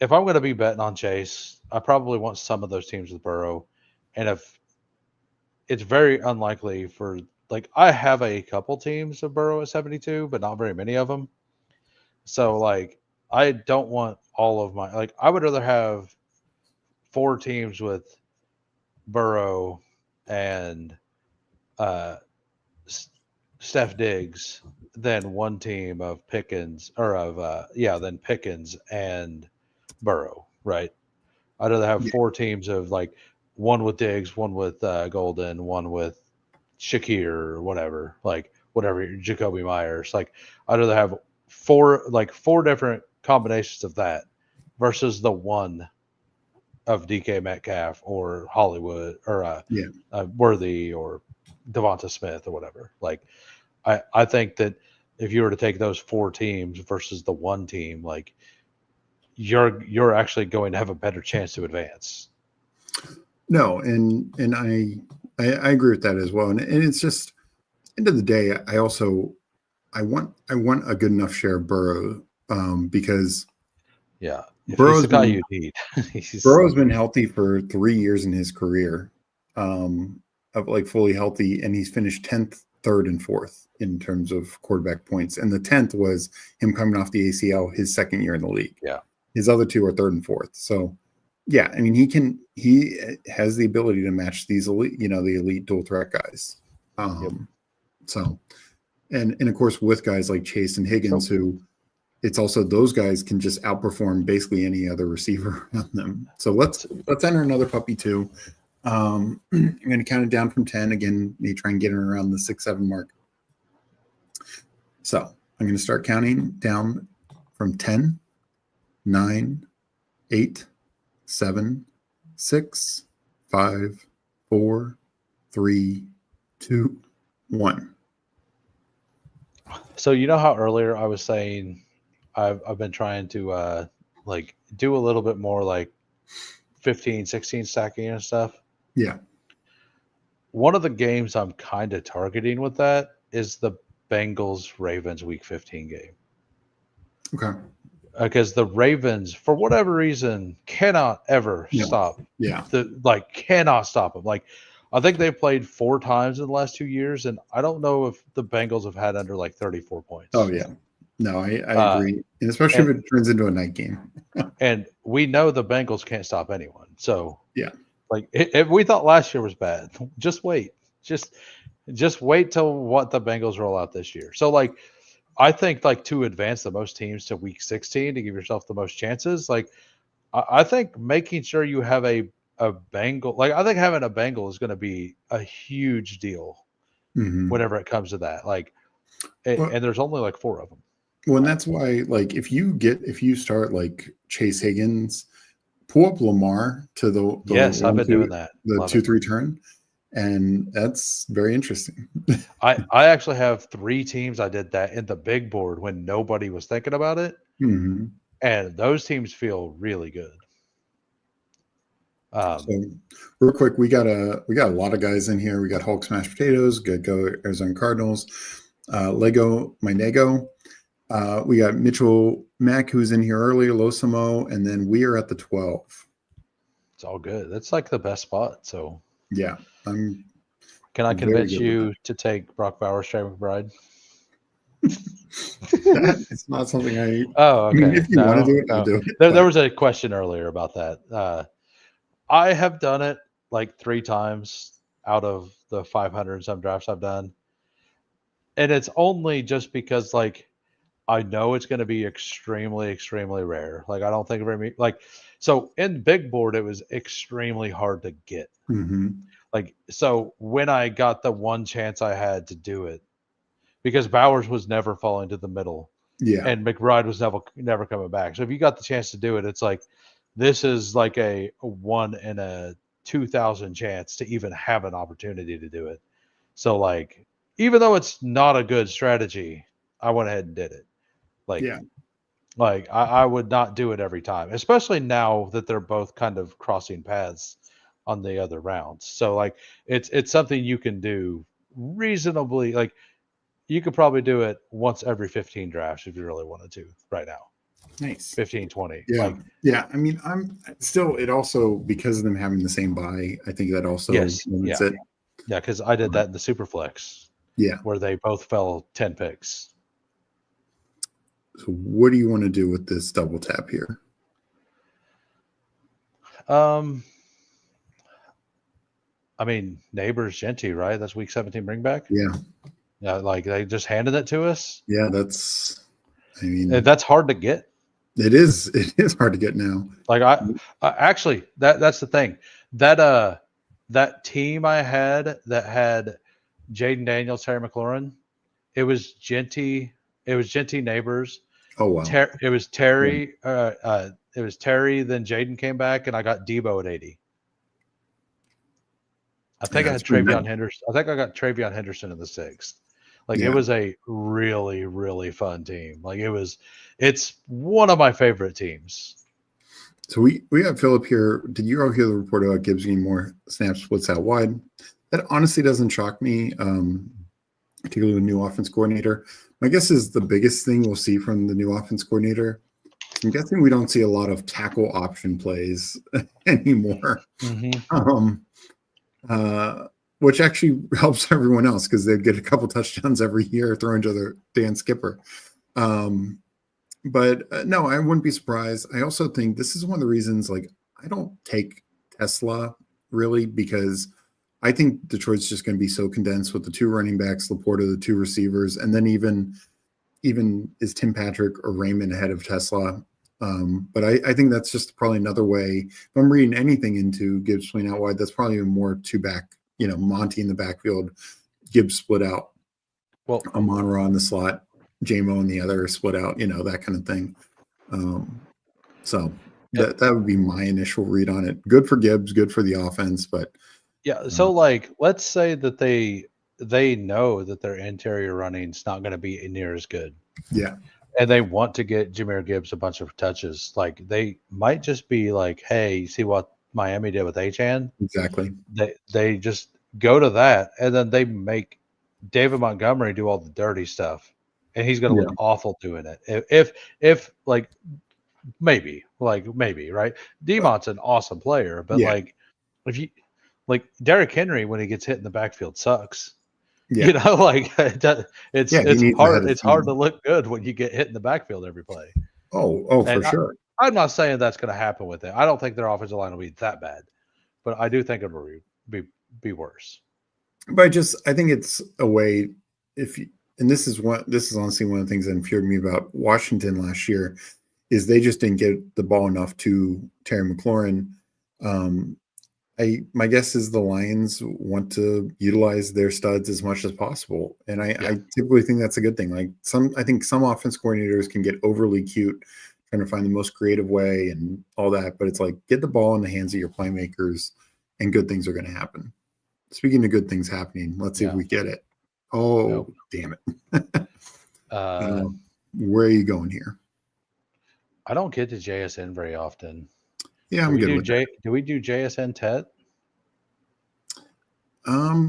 Speaker 2: if I'm going to be betting on Chase, I probably want some of those teams with Burrow. And if it's very unlikely for, like, I have a couple teams of Burrow at 72, but not very many of them. So, like, I don't want all of my, like, I would rather have 4 teams with Burrow and Steph Diggs than 1 team of Pickens than Pickens and Burrow, right? I'd rather have 4 teams of, like, 1 with Diggs, 1 with Golden, 1 with Shakir or whatever, Jacoby Myers. Like, I'd rather have 4 different combinations of that versus the 1 of DK Metcalf or Hollywood or Worthy or Devonta Smith or whatever. Like, I think that if you were to take those 4 teams versus the 1 team, like, you're actually going to have a better chance to advance.
Speaker 1: No, and I agree with that as well. And it's just, end of the day, I want a good enough share of Burrow, because
Speaker 2: Burrow's the guy you need.
Speaker 1: Burrow's been healthy for 3 years in his career, of like fully healthy, and he's finished 10th, 3rd, and 4th in terms of quarterback points. And the 10th was him coming off the ACL his second year in the league.
Speaker 2: Yeah.
Speaker 1: His other 2 are 3rd and 4th. So, yeah, I mean, he has the ability to match these elite, the elite dual threat guys. So, and of course, with guys like Chase and Higgins, who it's also, those guys can just outperform basically any other receiver around them. So let's enter another puppy too. I'm going to count it down from 10. Again, me try and get it around the 6-7 mark. So I'm going to start counting down from 10, 9, 8, 7, 6, 5, 4, 3, 2, 1.
Speaker 2: So you know how earlier I was saying I've been trying to like do a little bit more like 15, 16 stacking and stuff.
Speaker 1: Yeah.
Speaker 2: One of the games I'm kind of targeting with that is the Bengals Ravens Week 15 game.
Speaker 1: Okay.
Speaker 2: Because the Ravens, for whatever reason, cannot ever stop.
Speaker 1: Yeah.
Speaker 2: Cannot stop them. Like, I think they played 4 times in the last 2 years, and I don't know if the Bengals have had under like 34 points.
Speaker 1: Oh, yeah. No, I agree. And especially if it turns into a night game.
Speaker 2: And we know the Bengals can't stop anyone. So,
Speaker 1: yeah.
Speaker 2: Like, if we thought last year was bad, just wait. Just wait till what the Bengals roll out this year. So, like, I think, like, to advance the most teams to week 16 to give yourself the most chances, like, I think making sure you have a Bengal, like, I think having a Bengal is going to be a huge deal whenever it comes to that. Like, and there's only like 4 of them.
Speaker 1: Well, and that's why, like, if you start like Chase Higgins, pull up Lamar to the
Speaker 2: yes, I've been doing that.
Speaker 1: The 2-3 turn. And that's very interesting.
Speaker 2: I actually have 3 teams I did that in the big board when nobody was thinking about it. And those teams feel really good.
Speaker 1: So real quick, we got a lot of guys in here. We got Hulk Smash Potatoes, Good Go Arizona Cardinals, Lego My Nego. We got Mitchell Mack, who's in here earlier, Losamo, and then we are at the 12.
Speaker 2: It's all good. That's like the best spot. So
Speaker 1: yeah,
Speaker 2: can I convince you to take Brock Bowers, Trey McBride?
Speaker 1: It's not something I.
Speaker 2: Oh, okay.
Speaker 1: I mean, if you want to do it, I'll do it.
Speaker 2: There was a question earlier about that. I have done it like 3 times out of the 500 and some drafts I've done, and it's only just because, like, I know it's going to be extremely, extremely rare. Like, I don't think very like. So in big board, it was extremely hard to get. Like, so when I got the one chance I had to do it, because Bowers was never falling to the middle, and McBride was never coming back. So if you got the chance to do it, it's like, this is like a 1 in a 2,000 chance to even have an opportunity to do it. So, like, even though it's not a good strategy, I went ahead and did it. Like, I would not do it every time, especially now that they're both kind of crossing paths on the other rounds. So, like, it's something you can do reasonably. Like, you could probably do it once every 15 drafts if you really wanted to right now.
Speaker 1: Nice.
Speaker 2: 15, 20.
Speaker 1: Yeah. I mean, I'm still, it also, because of them having the same buy, I think that also
Speaker 2: limits
Speaker 1: it.
Speaker 2: Yeah, because I did that in the Superflex.
Speaker 1: Yeah.
Speaker 2: Where they both fell 10 picks.
Speaker 1: So what do you want to do with this double tap here?
Speaker 2: I mean, Neighbors Genty, right? That's week 17 bring back.
Speaker 1: Yeah,
Speaker 2: like they just handed it to us.
Speaker 1: Yeah,
Speaker 2: that's hard to get.
Speaker 1: It is hard to get now.
Speaker 2: Like, I actually, that's the thing. That team I had that had Jaden Daniels, Terry McLaurin, it was Genty, Neighbors.
Speaker 1: Oh wow.
Speaker 2: It was Terry. It was Terry. Then Jaden came back, and I got Debo at 80. I think I had Travion Henderson. I think I got Travion Henderson in the 6th. Like, it was a really, really fun team. Like, it's one of my favorite teams.
Speaker 1: So we have Philip here. Did you all hear the report about Gibbs getting more snap splits out wide? That honestly doesn't shock me, particularly the new offense coordinator. My guess is the biggest thing we'll see from the new offense coordinator. I'm guessing we don't see a lot of tackle option plays anymore. Which actually helps everyone else because they'd get a couple touchdowns every year throwing to their Dan Skipper. But no, I wouldn't be surprised. I also think this is one of the reasons, like, I don't take Tesla really, because I think Detroit's just going to be so condensed with the 2 running backs, Laporta, the 2 receivers, and then even is Tim Patrick or Raymond ahead of Tesla? But I think that's just probably another way. If I'm reading anything into Gibbs playing out wide, that's probably even more two back, Monty in the backfield, Gibbs split out,
Speaker 2: Well,
Speaker 1: Amon-Ra in the slot, J-Mo in the other split out, that kind of thing. So that would be my initial read on it. Good for Gibbs, good for the offense, but
Speaker 2: yeah. So let's say that they know that their interior running is not going to be near as good.
Speaker 1: Yeah.
Speaker 2: And they want to get Jahmyr Gibbs a bunch of touches. Like they might just be like, hey, see what Miami did with Achane?
Speaker 1: Exactly.
Speaker 2: They just go to that, and then they make David Montgomery do all the dirty stuff, and he's going to look awful doing it. If maybe right. Demont's an awesome player, but if you Derrick Henry when he gets hit in the backfield sucks.
Speaker 1: Yeah.
Speaker 2: It's hard. It's hard to look good when you get hit in the backfield every play.
Speaker 1: Oh, for sure.
Speaker 2: I'm not saying that's going to happen with it. I don't think their offensive line will be that bad, but I do think it will be worse.
Speaker 1: But I think it's a way and this is honestly one of the things that infuriated me about Washington last year is they just didn't get the ball enough to Terry McLaurin. My guess is the Lions want to utilize their studs as much as possible. And I typically think that's a good thing. I think some offense coordinators can get overly cute trying to find the most creative way and all that, but it's like get the ball in the hands of your playmakers and good things are going to happen. Speaking of good things happening, let's see if we get it. Oh, damn it. Where are you going here?
Speaker 2: I don't get to JSN very often.
Speaker 1: Yeah, I'm good with that.
Speaker 2: Do we do JSN Tet?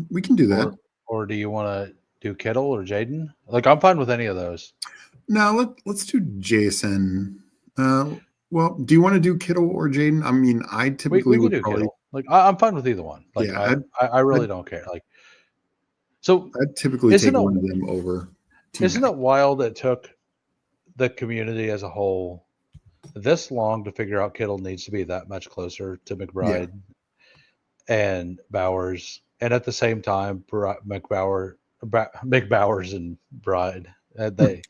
Speaker 1: We can do that.
Speaker 2: Or do you want to do Kittle or Jaden? I'm fine with any of those.
Speaker 1: No, let's do JSN. Well, do you want to do Kittle or Jaden? I mean, I typically
Speaker 2: we can do Kittle. I'm fine with either one. I really don't care. So
Speaker 1: I'd typically take one of them over.
Speaker 2: Isn't it wild it took the community as a whole this long to figure out Kittle needs to be that much closer to McBride and Bowers, and at the same time, McBowers and Bride, they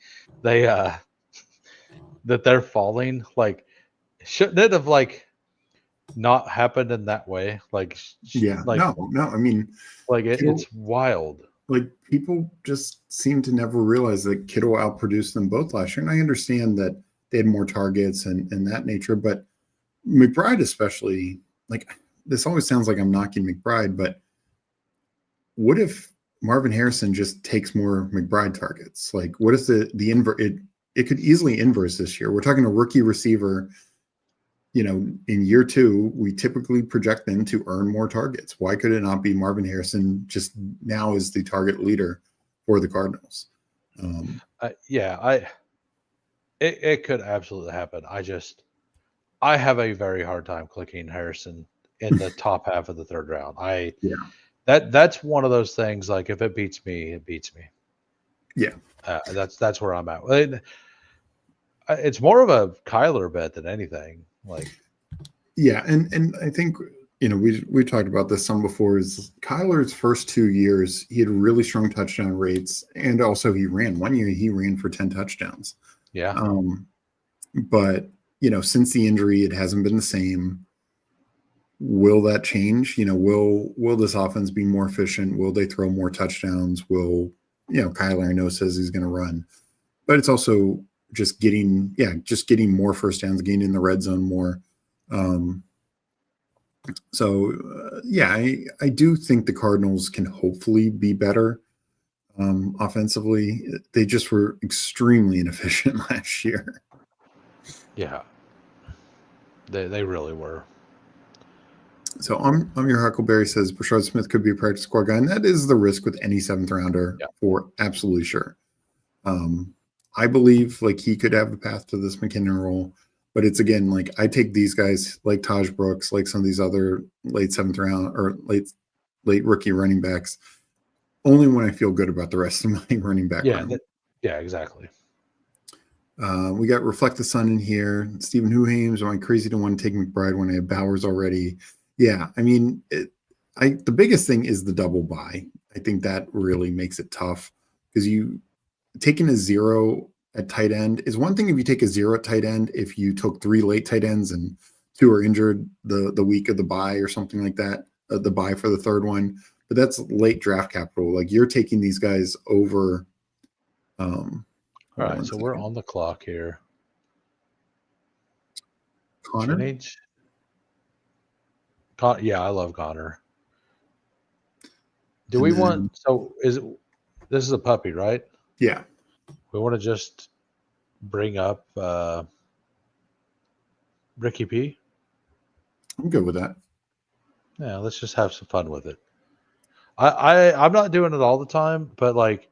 Speaker 2: that they're falling. Shouldn't it have not happened in that way?
Speaker 1: No. I mean,
Speaker 2: it's wild.
Speaker 1: People just seem to never realize that Kittle outproduced them both last year, and I understand that they had more targets and that nature, but McBride especially, this always sounds like I'm knocking McBride, but what if Marvin Harrison just takes more McBride targets? What if the inverse? It could easily inverse this year. We're talking a rookie receiver. In year 2, we typically project them to earn more targets. Why could it not be Marvin Harrison just now is the target leader for the Cardinals?
Speaker 2: It could absolutely happen. I have a very hard time clicking Harrison in the top half of the 3rd round. That's one of those things. If it beats me, it beats me.
Speaker 1: Yeah,
Speaker 2: that's where I'm at. It's more of a Kyler bet than anything.
Speaker 1: And I think we talked about this some before. Is Kyler's first 2 years he had really strong touchdown rates, and also he ran 1 year. He ran for 10 touchdowns.
Speaker 2: Yeah.
Speaker 1: But since the injury, it hasn't been the same. Will that change? Will this offense be more efficient? Will they throw more touchdowns? Will Kyler I know says he's going to run, but it's also just getting more first downs, getting in the red zone more. I do think the Cardinals can hopefully be better offensively. They just were extremely inefficient last year.
Speaker 2: Yeah, they really were.
Speaker 1: So I'm your Huckleberry says Brashard Smith could be a practice squad guy, and that is the risk with any 7th rounder for absolutely sure. I believe he could have a path to this McKinnon role, but it's again I take these guys like Taj Brooks, like some of these other late 7th round or late rookie running backs, only when I feel good about the rest of my running back room.
Speaker 2: Exactly.
Speaker 1: We got Reflect the Sun in here. Stephen Hoohames, am I crazy to want to take McBride when I have Bowers already? Yeah, I mean, the biggest thing is the double buy. I think that really makes it tough because taking a 0 at tight end is one thing if you take a 0 at tight end, if you took 3 late tight ends and 2 are injured the week of the bye or something like that, the bye for the third one. But that's late draft capital. Like you're taking these guys over.
Speaker 2: All right, so we're on the clock here.
Speaker 1: Connor?
Speaker 2: Jennings? Yeah, I love Connor. Do we want, so this is a puppy, right?
Speaker 1: Yeah.
Speaker 2: We want to just bring up Ricky P?
Speaker 1: I'm good with that.
Speaker 2: Yeah, let's just have some fun with it. I'm not doing it all the time, but like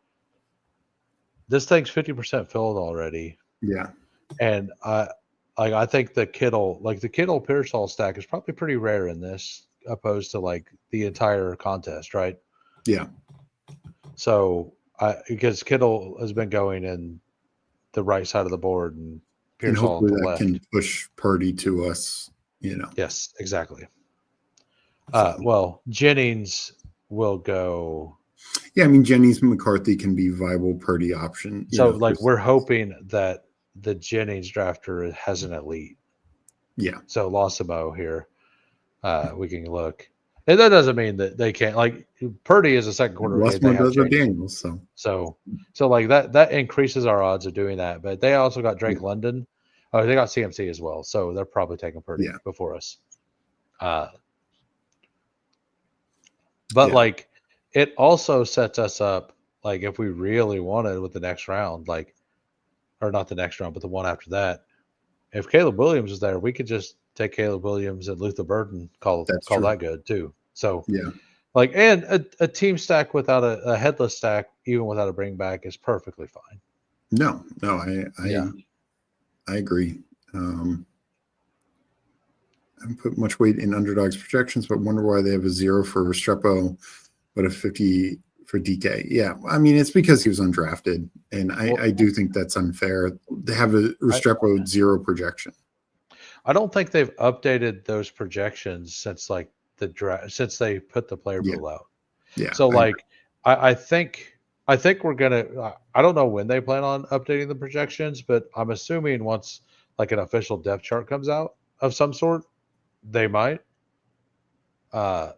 Speaker 2: this thing's 50% filled already.
Speaker 1: Yeah.
Speaker 2: And I think the Kittle Pearsall stack is probably pretty rare in this, opposed to like the entire contest, right?
Speaker 1: Yeah.
Speaker 2: So because Kittle has been going in the right side of the board and Pearsall
Speaker 1: and hopefully
Speaker 2: on the
Speaker 1: that
Speaker 2: left.
Speaker 1: can push Purdy to us,
Speaker 2: Yes, exactly. Well, Jennings will go.
Speaker 1: Yeah, I mean Jennings McCarthy can be viable Purdy option.
Speaker 2: So like we're hoping that the Jennings drafter has an elite.
Speaker 1: Yeah.
Speaker 2: So Losimo here, we can look. And that doesn't mean that they can't. Like Purdy is a second quarter.
Speaker 1: Losimo does with Daniels,
Speaker 2: so like that increases our odds of doing that. But they also got Drake London. Oh, they got CMC as well. So they're probably taking Purdy before us. But like it also sets us up, like if we really wanted with the next round, like, or not the next round, but the one after that, if Caleb Williams is there, we could just take Caleb Williams and Luther Burden, call that good too. So like, and a team stack without a headless stack, even without a bring back, is perfectly fine.
Speaker 1: No, I agree. I haven't put much weight in Underdog's projections, but wonder why they have a 0 for Restrepo, but a 50 for DK. Yeah, I mean, it's because he was undrafted, and I do think that's unfair. They have a Restrepo 0 projection.
Speaker 2: I don't think they've updated those projections since like the draft, since they put the player pool out.
Speaker 1: Yeah.
Speaker 2: So like, I think we're gonna. I don't know when they plan on updating the projections, but I'm assuming once like an official depth chart comes out of some sort, they might. So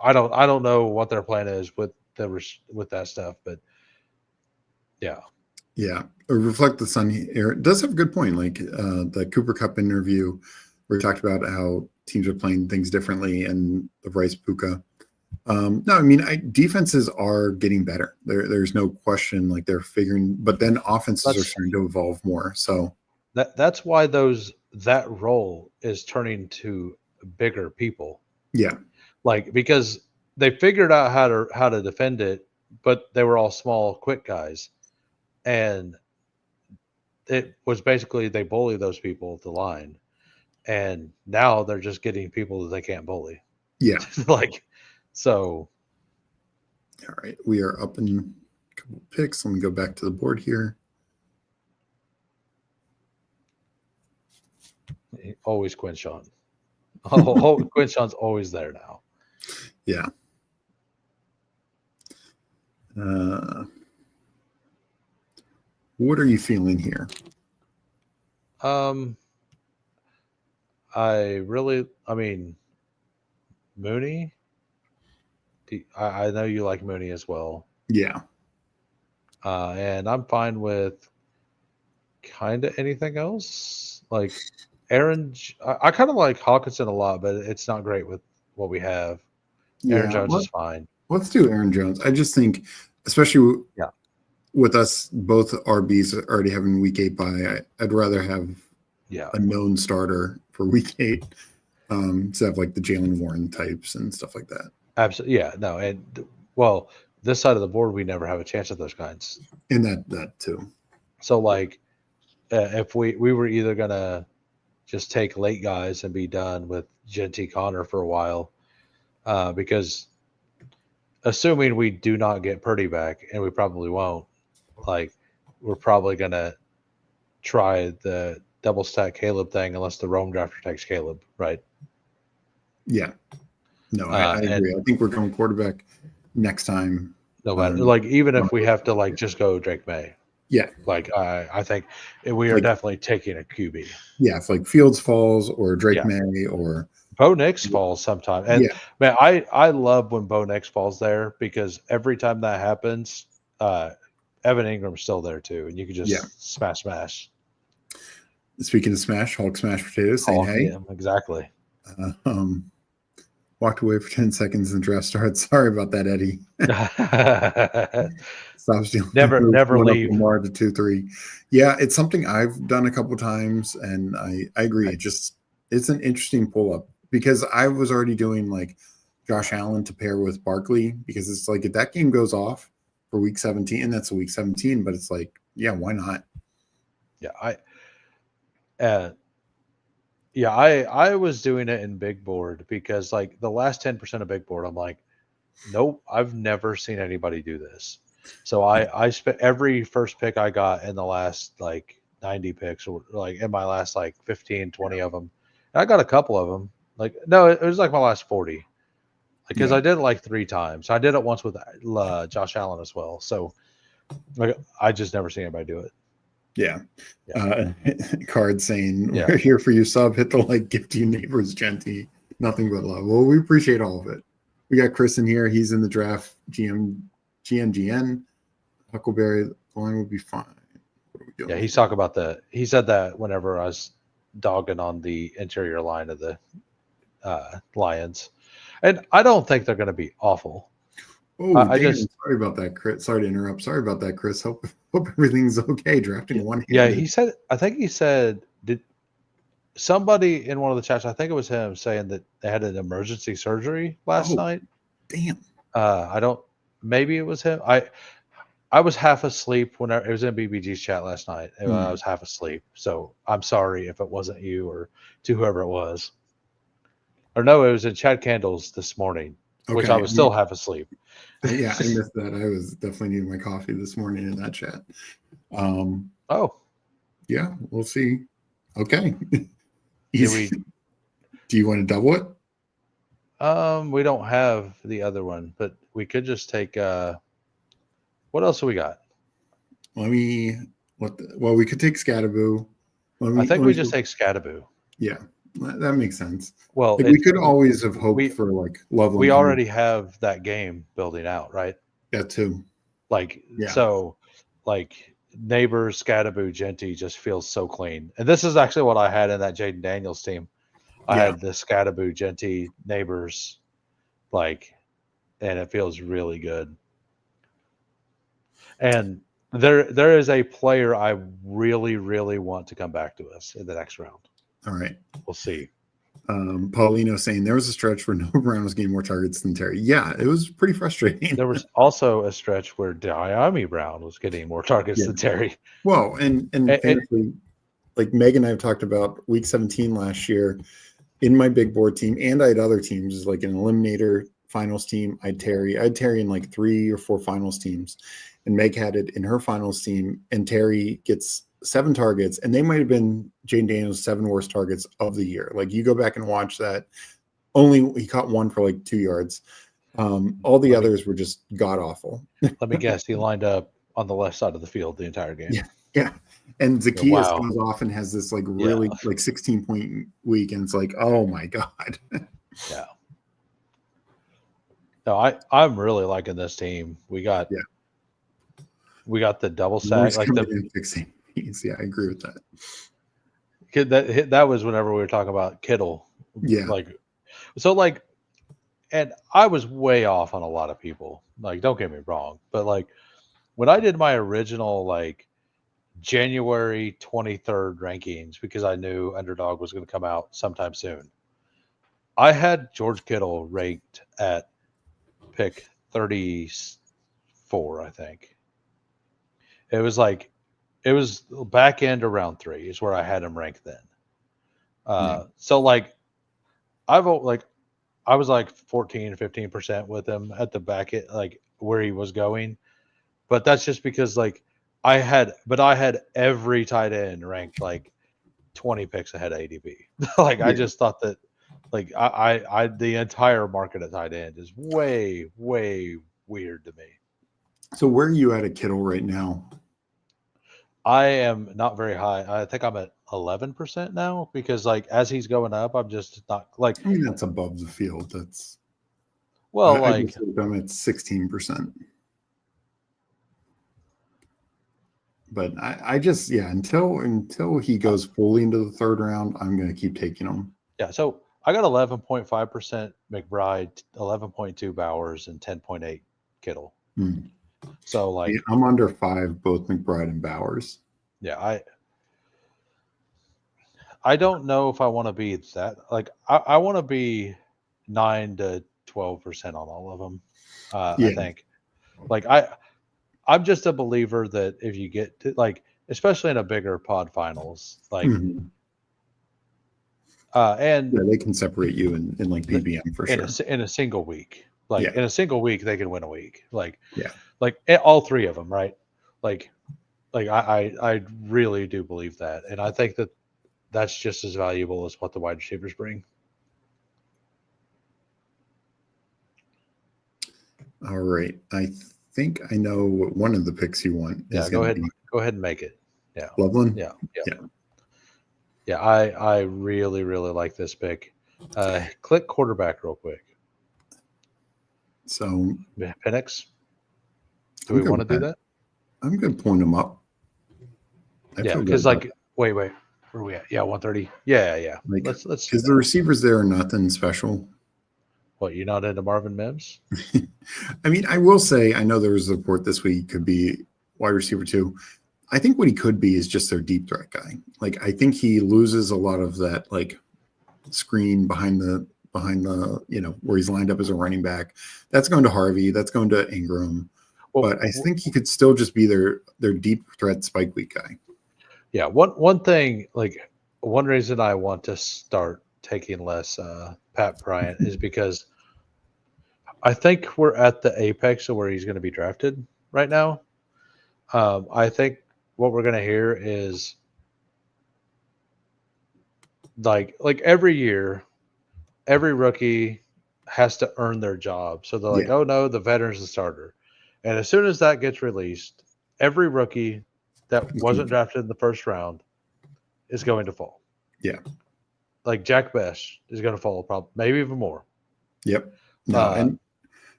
Speaker 2: I don't know what their plan is with that stuff, but yeah.
Speaker 1: Reflect the Sun here. It does have a good point. Like the Cooper Cup interview where we talked about how teams are playing things differently and the Rice Puka. No, I mean, defenses are getting better. There's no question. Like they're figuring, but then offenses are starting to evolve more. So
Speaker 2: that's why that role is turning to bigger people.
Speaker 1: Yeah,
Speaker 2: like because they figured out how to defend it, but they were all small, quick guys, and it was basically they bully those people at the line, and now they're just getting people that they can't bully.
Speaker 1: Yeah,
Speaker 2: like so.
Speaker 1: All right, we are up in a couple picks. Let me go back to the board here.
Speaker 2: Always Quinshawn. Quinshawn's always there now.
Speaker 1: Yeah. What are you feeling here?
Speaker 2: I mean, Mooney. I know you like Mooney as well.
Speaker 1: Yeah.
Speaker 2: And I'm fine with kind of anything else. Like Aaron, I kind of like Hawkinson a lot, but it's not great with what we have. Aaron Jones is fine.
Speaker 1: Let's do Aaron Jones. I just think, especially with us both RBs already having week 8 bye, I'd rather have a known starter for week 8 instead of like the Jalen Warren types and stuff like that.
Speaker 2: Absolutely. Yeah. No. And well, this side of the board, we never have a chance at those kinds.
Speaker 1: And that too.
Speaker 2: So like if we were either going to just take late guys and be done with Genty Connor for a while, because assuming we do not get Purdy back, and we probably won't, like we're probably going to try the double stack Caleb thing unless the Rome drafter takes Caleb, right?
Speaker 1: Yeah. No, I agree. I think we're going quarterback next time.
Speaker 2: No matter, like even if we have to like just go Drake May.
Speaker 1: Yeah.
Speaker 2: Like I think we are
Speaker 1: Like,
Speaker 2: definitely taking a QB.
Speaker 1: yeah, if like Fields falls or Drake
Speaker 2: Yeah.
Speaker 1: May or
Speaker 2: Bo Nix falls sometime. And
Speaker 1: yeah,
Speaker 2: man, I love when Bo Nix falls there because every time that happens, Evan Ingram's still there too. And you can
Speaker 1: yeah.
Speaker 2: just smash.
Speaker 1: Speaking of smash, Hulk smash potatoes saying,
Speaker 2: Hawk,
Speaker 1: hey,
Speaker 2: yeah, exactly.
Speaker 1: um, walked away for 10 seconds and draft started. Sorry about that, Eddie. Stop stealing.
Speaker 2: never
Speaker 1: One up
Speaker 2: leave.
Speaker 1: Lamar to 2-3. Yeah, it's something I've done a couple times, and I agree. It's an interesting pull up because I was already doing like Josh Allen to pair with Barkley because it's like if that game goes off for week 17, and that's a week 17, but it's like, yeah, why not?
Speaker 2: Yeah, I was doing it in big board because like the last 10% of big board, I'm like, nope, I've never seen anybody do this. So I spent every first pick I got in the last like 90 picks or like in my last like 15, 20 of them. And I got a couple of them. Like, no, it was like my last 40 because I did it like 3 times. I did it once with Josh Allen as well. So like, I just never seen anybody do it.
Speaker 1: Yeah. Card saying,
Speaker 2: Yeah.
Speaker 1: we're here for you, sub. Hit the like, gift to you neighbors, Genty. Nothing but love. Well, we appreciate all of it. We got Chris in here. He's in the draft. GNGN. Huckleberry, the line would be fine. What are we doing?
Speaker 2: Yeah, he's talking about he said that whenever I was dogging on the interior line of the Lions. And I don't think they're going to be awful.
Speaker 1: Oh, sorry about that, Chris. Sorry to interrupt. Sorry about that, Chris. Hope everything's okay. Drafting one.
Speaker 2: Yeah, I think he said, did somebody in one of the chats, I think it was him, saying that they had an emergency surgery last night.
Speaker 1: Damn.
Speaker 2: Maybe it was him. I was half asleep when it was in BBG's chat last night. I was half asleep. So I'm sorry if it wasn't you or to whoever it was. Or no, it was in Chad Candles this morning, which I was still half asleep.
Speaker 1: Yeah, I missed that. I was definitely needing my coffee this morning in that chat. Yeah, we'll see. Okay. Do you want to double it?
Speaker 2: We don't have the other one, but we could just take what else do we got?
Speaker 1: We could take Scatterboo.
Speaker 2: I think we just take Scatterboo.
Speaker 1: Yeah, that makes sense.
Speaker 2: Well,
Speaker 1: like we could always have hoped for like Loveland.
Speaker 2: We already have that game building out, right?
Speaker 1: Yeah, too.
Speaker 2: Like, so like Neighbors, Scatterboo, Genty just feels so clean. And this is actually what I had in that Jaden Daniels team. I had the Scatterboo, Genty, Neighbors, like, and it feels really good. And there is a player I really, really want to come back to us in the next round.
Speaker 1: All right.
Speaker 2: We'll see.
Speaker 1: Paulino saying there was a stretch where no Brown was getting more targets than Terry. Yeah, it was pretty frustrating.
Speaker 2: There was also a stretch where Diami Brown was getting more targets than Terry.
Speaker 1: Well, and famously, like Meg and I have talked about week 17 last year in my big board team, and I had other teams like an eliminator finals team. I had Terry in like 3 or 4 finals teams, and Meg had it in her finals team, and Terry gets 7 targets, and they might have been Jaden Daniels' 7 worst targets of the year. Like you go back and watch that, he caught 1 for like 2 yards. All the others were just god awful.
Speaker 2: Let me guess, he lined up on the left side of the field the entire game.
Speaker 1: Yeah. And Zacchaeus goes off and has this like really like 16-point week, and it's like, oh my god.
Speaker 2: Yeah. No, I'm really liking this team. We got the double sack, like the
Speaker 1: fixing. Yeah, I agree with that.
Speaker 2: That was whenever we were talking about Kittle.
Speaker 1: Yeah.
Speaker 2: And I was way off on a lot of people. Like, don't get me wrong, but like when I did my original like January 23rd rankings, because I knew Underdog was going to come out sometime soon, I had George Kittle ranked at pick 34, I think. It was back end around 3 is where I had him ranked then. So like I was like 14, 15% with him at the back end, like where he was going. But that's just because like I had every tight end ranked like 20 picks ahead of ADP. Like I just thought that like I the entire market at tight end is way, way weird to me.
Speaker 1: So where are you at Kittle right now?
Speaker 2: I am not very high. I think I'm at 11% now because like as he's going up, I'm just not like.
Speaker 1: I mean, that's above the field. That's
Speaker 2: Well,
Speaker 1: I
Speaker 2: like
Speaker 1: just think I'm at 16%. But I just until he goes fully into the third round, I'm gonna keep taking him.
Speaker 2: yeah. So I got 11.5% McBride, 11.2 Bowers, and 10.8 Kittle. So like
Speaker 1: I'm under 5, both McBride and Bowers.
Speaker 2: yeah, I don't know if I want to be that like I want to be 9 to 12% on all of them. I think like I'm just a believer that if you get to like, especially in a bigger pod finals, like, and
Speaker 1: they can separate you in like PBM for sure.
Speaker 2: In a single week, like in a single week, they can win a week. Like all three of them, right? Like I really do believe that, and I think that that's just as valuable as what the wide receivers bring.
Speaker 1: All right, I think I know what one of the picks you want.
Speaker 2: Yeah, go ahead and make it. Yeah,
Speaker 1: Loveland.
Speaker 2: Yeah. I really like this pick. Click quarterback real quick.
Speaker 1: So
Speaker 2: Penix. Do we want to do that?
Speaker 1: I'm going to point him up.
Speaker 2: Because like wait, where are we at? Yeah, 130. Yeah.
Speaker 1: Like,
Speaker 2: let's
Speaker 1: because the receivers there are nothing special.
Speaker 2: What, you're not into Marvin Mims?
Speaker 1: I mean, I will say, I know there was a report this week could be wide receiver 2. I think what he could be is just their deep threat guy. Like, I think he loses a lot of that like screen behind the where he's lined up as a running back. That's going to Harvey. That's going to Ingram. But I think he could still just be their deep threat spike week guy.
Speaker 2: Yeah, one thing, like one reason I want to start taking less Pat Bryant is because I think we're at the apex of where he's going to be drafted right now. I think what we're going to hear is like every year, every rookie has to earn their job. So they're like, oh no, the veteran's the starter. And as soon as that gets released, every rookie that wasn't drafted in the first round is going to fall.
Speaker 1: Yeah.
Speaker 2: Like Jack Best is going to fall, probably maybe even more.
Speaker 1: Yep. No, and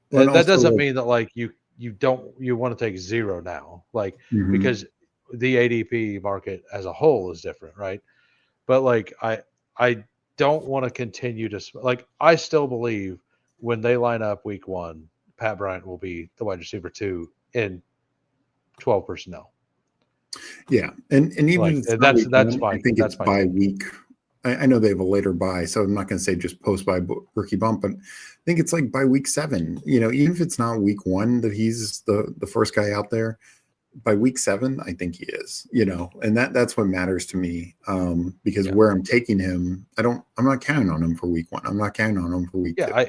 Speaker 2: that doesn't mean that like you want to take 0 now, like because the ADP market as a whole is different, right? But like I don't want to continue to like I still believe when they line up week 1, Pat Bryant will be the wide receiver 2 in 12 personnel.
Speaker 1: Yeah, and even
Speaker 2: like, that's fine.
Speaker 1: I think
Speaker 2: that's
Speaker 1: it's by week. I know they have a later buy, so I'm not going to say just post by rookie bump, but I think it's like by week 7. Even if it's not week 1 that he's the first guy out there, by week 7, I think he is. And that's what matters to me, because where I'm taking him, I'm not counting on him for week 1. I'm not counting on him for week 2.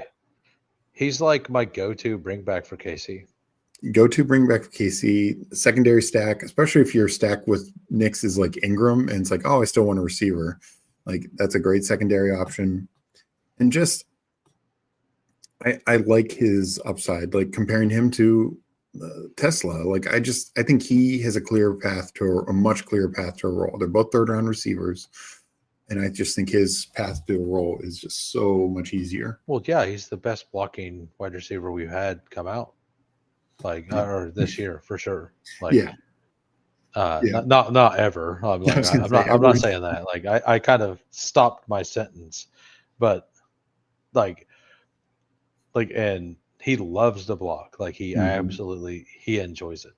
Speaker 2: He's like my go-to bring back for KC.
Speaker 1: Go-to bring back for KC, secondary stack, especially if your stack with Knicks is like Ingram, and it's like, oh, I still want a receiver. Like, that's a great secondary option. And just, I like his upside, like comparing him to Tesla. Like, I think he has a much clearer path to a role. They're both third round receivers. And I just think his path to a role is just so much easier.
Speaker 2: Well, yeah, he's the best blocking wide receiver we've had come out, like or this year for sure. Like, not ever. I'm not saying that. Like, I kind of stopped my sentence, but like, and he loves the block. Like, he absolutely he enjoys it.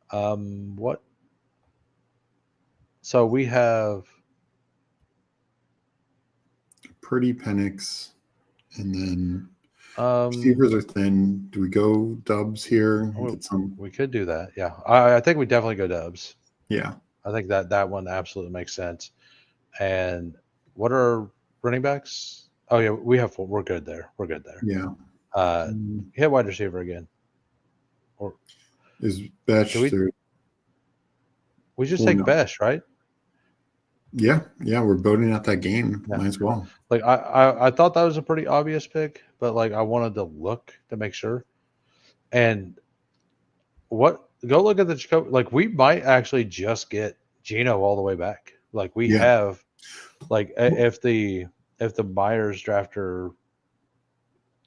Speaker 2: What? So we have.
Speaker 1: Pretty Penix, and then receivers are thin. Do we go Dubs here?
Speaker 2: We could do that. Yeah, I think we definitely go Dubs.
Speaker 1: Yeah,
Speaker 2: I think that one absolutely makes sense. And what are running backs? Oh yeah, we have 4. We're good there.
Speaker 1: Yeah.
Speaker 2: Hit wide receiver again. Or
Speaker 1: is Besh?
Speaker 2: We just take Besh, right?
Speaker 1: Yeah, we're building out that game. Might as well.
Speaker 2: Like I thought that was a pretty obvious pick, but like I wanted to look to make sure. And what go look at the Jacoby. Like we might actually just get Geno all the way back. Like we have, like if the Myers drafter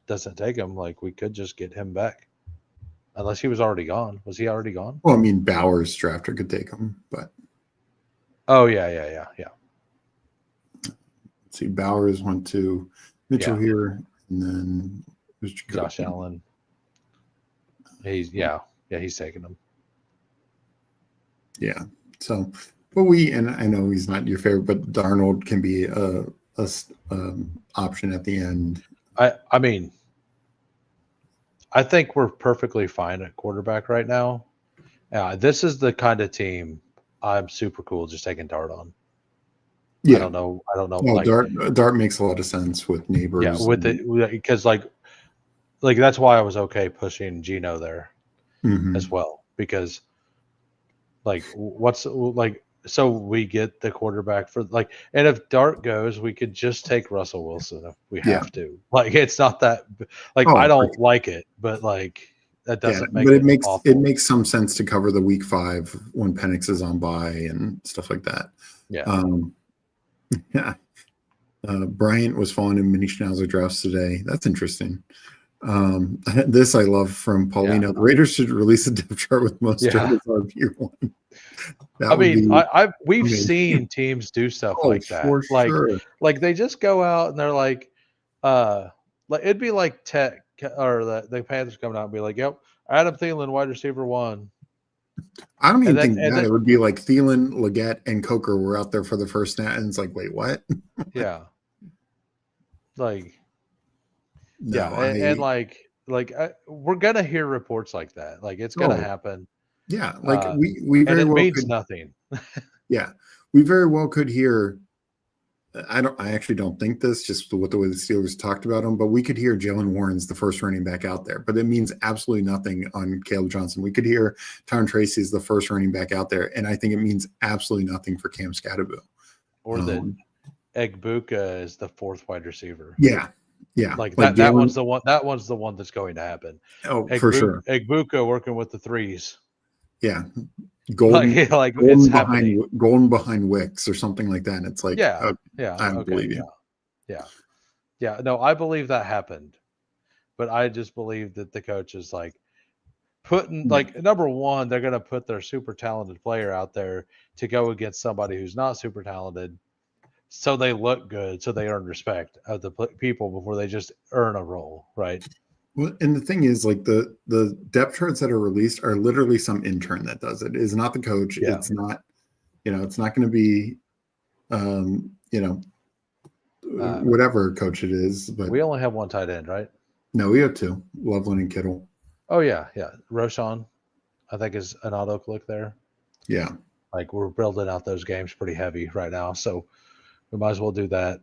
Speaker 2: doesn't take him, like we could just get him back. Unless he was already gone. Was he already gone?
Speaker 1: Well, I mean, Bauer's drafter could take him, but.
Speaker 2: Oh, yeah.
Speaker 1: Let's see, Bowers went to Mitchell here, and then
Speaker 2: Josh Allen. He's taking him.
Speaker 1: Yeah. So, but and I know he's not your favorite, but Darnold can be a option at the end.
Speaker 2: I mean, I think we're perfectly fine at quarterback right now. This is the kind of team I'm super cool just taking Dart on.
Speaker 1: Yeah.
Speaker 2: I don't know.
Speaker 1: Well, like, Dart makes a lot of sense with neighbors.
Speaker 2: Yeah, because like that's why I was okay pushing Geno there as well, because like so we get the quarterback for like, and if Dart goes, we could just take Russell Wilson if we have to. Like it's not that like I don't like it, but like that doesn't make it awful.
Speaker 1: It makes some sense to cover the week 5 when Penix is on bye and stuff like that.
Speaker 2: Yeah.
Speaker 1: Bryant was falling in mini schnauzer drafts today. That's interesting. This I love from Paulino. Yeah. The Raiders should release a depth chart with most starters RB1.
Speaker 2: We've seen teams do stuff like that. Like they just go out and they're like it'd be like Tech or the Panthers coming out and be like, "Yep, Adam Thielen, wide receiver 1."
Speaker 1: I don't even think that. It would be like Thielen, Leggett, and Coker were out there for the first snap, and it's like, wait, what?
Speaker 2: Yeah. Like.
Speaker 1: No,
Speaker 2: yeah, and we're gonna hear reports like that. Like it's gonna happen.
Speaker 1: Yeah, like we very well
Speaker 2: means nothing.
Speaker 1: Yeah, we very well could hear. I actually don't think this, just with the way the Steelers talked about him, but we could hear Jalen Warren's the first running back out there, but it means absolutely nothing on Caleb Johnson. We could hear Tyron Tracy is the first running back out there, and I think it means absolutely nothing for Cam Scatterbill.
Speaker 2: Or that Egbuka is the 4th wide receiver.
Speaker 1: Yeah. Yeah,
Speaker 2: like that one's the one. That one's the one that's going to happen.
Speaker 1: Oh, for sure.
Speaker 2: Egbuka working with the 3s.
Speaker 1: Yeah, golden
Speaker 2: it's happening.
Speaker 1: Golden behind Wicks or something like that. And it's like, I believe you.
Speaker 2: Yeah. No, I believe that happened, but I just believe that the coach is like putting number one, they're going to put their super talented player out there to go against somebody who's not super talented. So they look good, so they earn respect of the people before they just earn a role, right?
Speaker 1: Well, and the thing is, like the depth charts that are released are literally some intern that does it. It's not the coach. Yeah. It's not, it's not going to be, whatever coach it is. But
Speaker 2: we only have one tight end, right?
Speaker 1: No, we have 2, Loveland and Kittle.
Speaker 2: Oh yeah. Roshan, I think is an auto click there.
Speaker 1: Yeah,
Speaker 2: like we're building out those games pretty heavy right now, so. We might as well do that.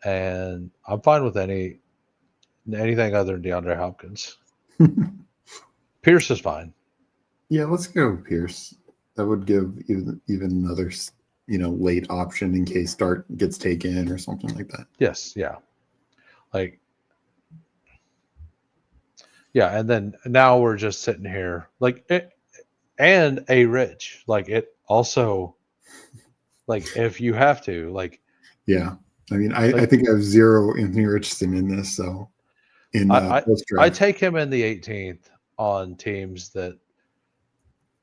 Speaker 2: And I'm fine with anything other than DeAndre Hopkins. Pierce is fine.
Speaker 1: Yeah, let's go with Pierce. That would give even another, late option in case Dart gets taken or something like that.
Speaker 2: Yes, yeah. And then now we're just sitting here and a Rich. Like it also. Like if you have to,
Speaker 1: yeah. I mean, I think I have 0 Anthony Richardson in this. So,
Speaker 2: I take him in the 18th on teams that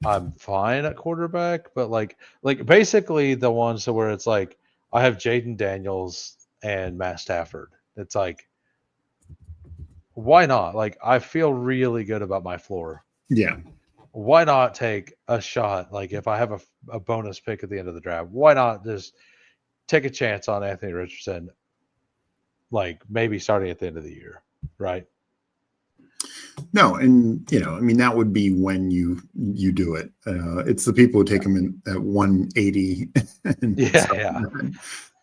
Speaker 2: I'm fine at quarterback, but like basically the ones where it's like I have Jaden Daniels and Matt Stafford. It's like, why not? Like I feel really good about my floor.
Speaker 1: Yeah.
Speaker 2: Why not take a shot? Like if I have a bonus pick at the end of the draft, why not just take a chance on Anthony Richardson? Like maybe starting at the end of the year, right?
Speaker 1: No, and I mean that would be when you do it. It's the people who take them in at 180.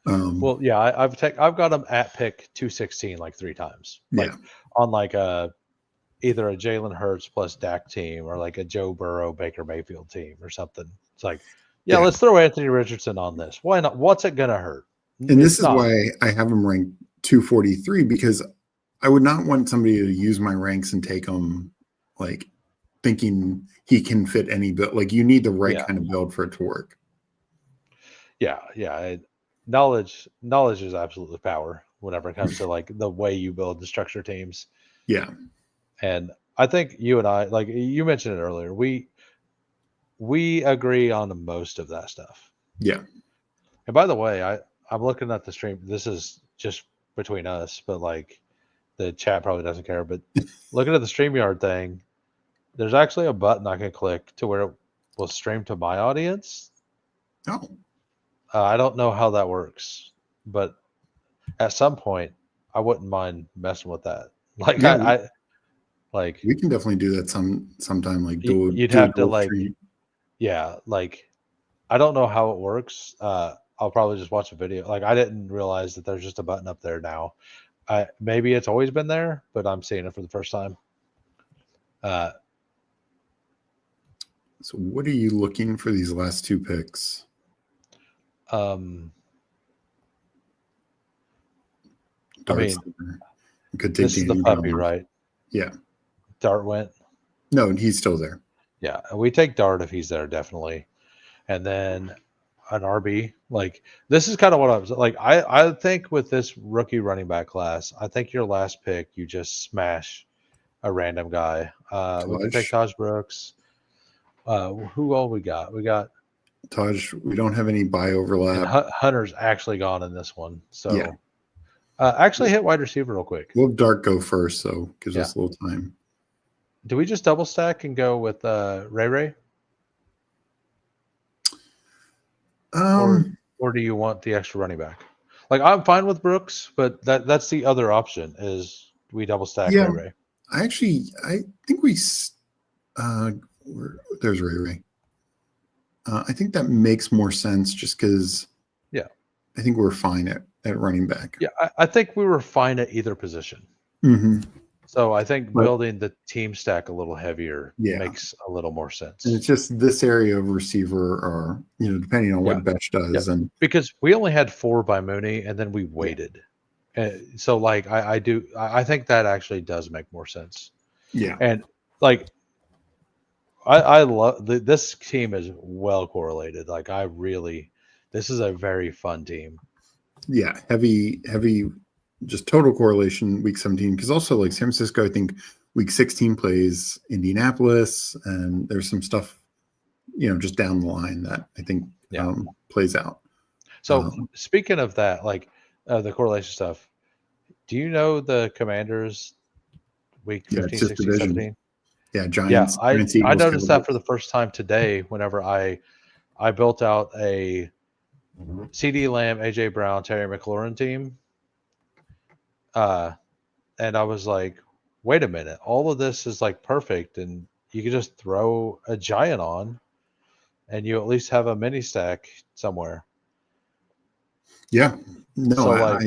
Speaker 2: Well, yeah, I've got them at pick 216 like 3 times. Like on like either a Jalen Hurts plus Dak team or like a Joe Burrow, Baker Mayfield team or something. It's like, let's throw Anthony Richardson on this. Why not? What's it going to hurt?
Speaker 1: And this is why I have him ranked 243, because I would not want somebody to use my ranks and take them like thinking he can fit any build. Like you need the right kind of build for it to work.
Speaker 2: Yeah. Knowledge is absolutely power whenever it comes to like the way you build and structure teams.
Speaker 1: Yeah.
Speaker 2: And I think you and I, like you mentioned it earlier, we agree on most of that stuff.
Speaker 1: Yeah.
Speaker 2: And by the way, I'm looking at the stream. This is just between us, but like the chat probably doesn't care. But looking at the StreamYard thing, there's actually a button I can click to where it will stream to my audience.
Speaker 1: Oh.
Speaker 2: I don't know how that works, but at some point, I wouldn't mind messing with that. Like
Speaker 1: yeah,
Speaker 2: like
Speaker 1: we can definitely do that sometime. Like
Speaker 2: you'd have to like stream. Yeah, like I don't know how it works. I'll probably just watch a video. Like I didn't realize that there's just a button up there now. Maybe it's always been there, but I'm seeing it for the first time.
Speaker 1: So what are you looking for these last two picks?
Speaker 2: Dart's could take this is the puppy, right?
Speaker 1: Yeah.
Speaker 2: Dart went?
Speaker 1: No, he's still there.
Speaker 2: Yeah, we take Dart if he's there, definitely. And then an RB. Like this is kind of what I was like. I think with this rookie running back class, I think your last pick, you just smash a random guy. We can take Taj Brooks. Who all we got? We got
Speaker 1: Taj. We don't have any buy overlap.
Speaker 2: Hunter's actually gone in this one. So yeah. Actually hit wide receiver real quick.
Speaker 1: We'll Dart go first, so gives us a little time.
Speaker 2: Do we just double stack and go with Ray? Or do you want the extra running back? Like I'm fine with Brooks, but that's the other option is we double stack Ray.
Speaker 1: I think we there's Ray. I think that makes more sense just because I think we're fine at running back.
Speaker 2: Yeah, I think we were fine at either position.
Speaker 1: Mm-hmm.
Speaker 2: So I think building the team stack a little heavier makes a little more sense.
Speaker 1: And it's just this area of receiver, or depending on what Betch does, and
Speaker 2: because we only had 4 by Mooney, and then we waited. So like I think that actually does make more sense.
Speaker 1: Yeah,
Speaker 2: and like I love this team is well correlated. Like this is a very fun team.
Speaker 1: Yeah, heavy. Just total correlation week 17, because also like San Francisco, I think week 16 plays Indianapolis, and there's some stuff just down the line that I think plays out.
Speaker 2: So speaking of that, like the correlation stuff, do you know the Commanders week 15, 16, 17?
Speaker 1: Yeah, Giants.
Speaker 2: Yeah, I noticed that for the first time today whenever I built out a CD Lamb, AJ Brown, Terry McLaurin team. And I was like, wait a minute, all of this is like perfect, and you can just throw a giant on and you at least have a mini stack somewhere.
Speaker 1: Yeah. No,
Speaker 2: so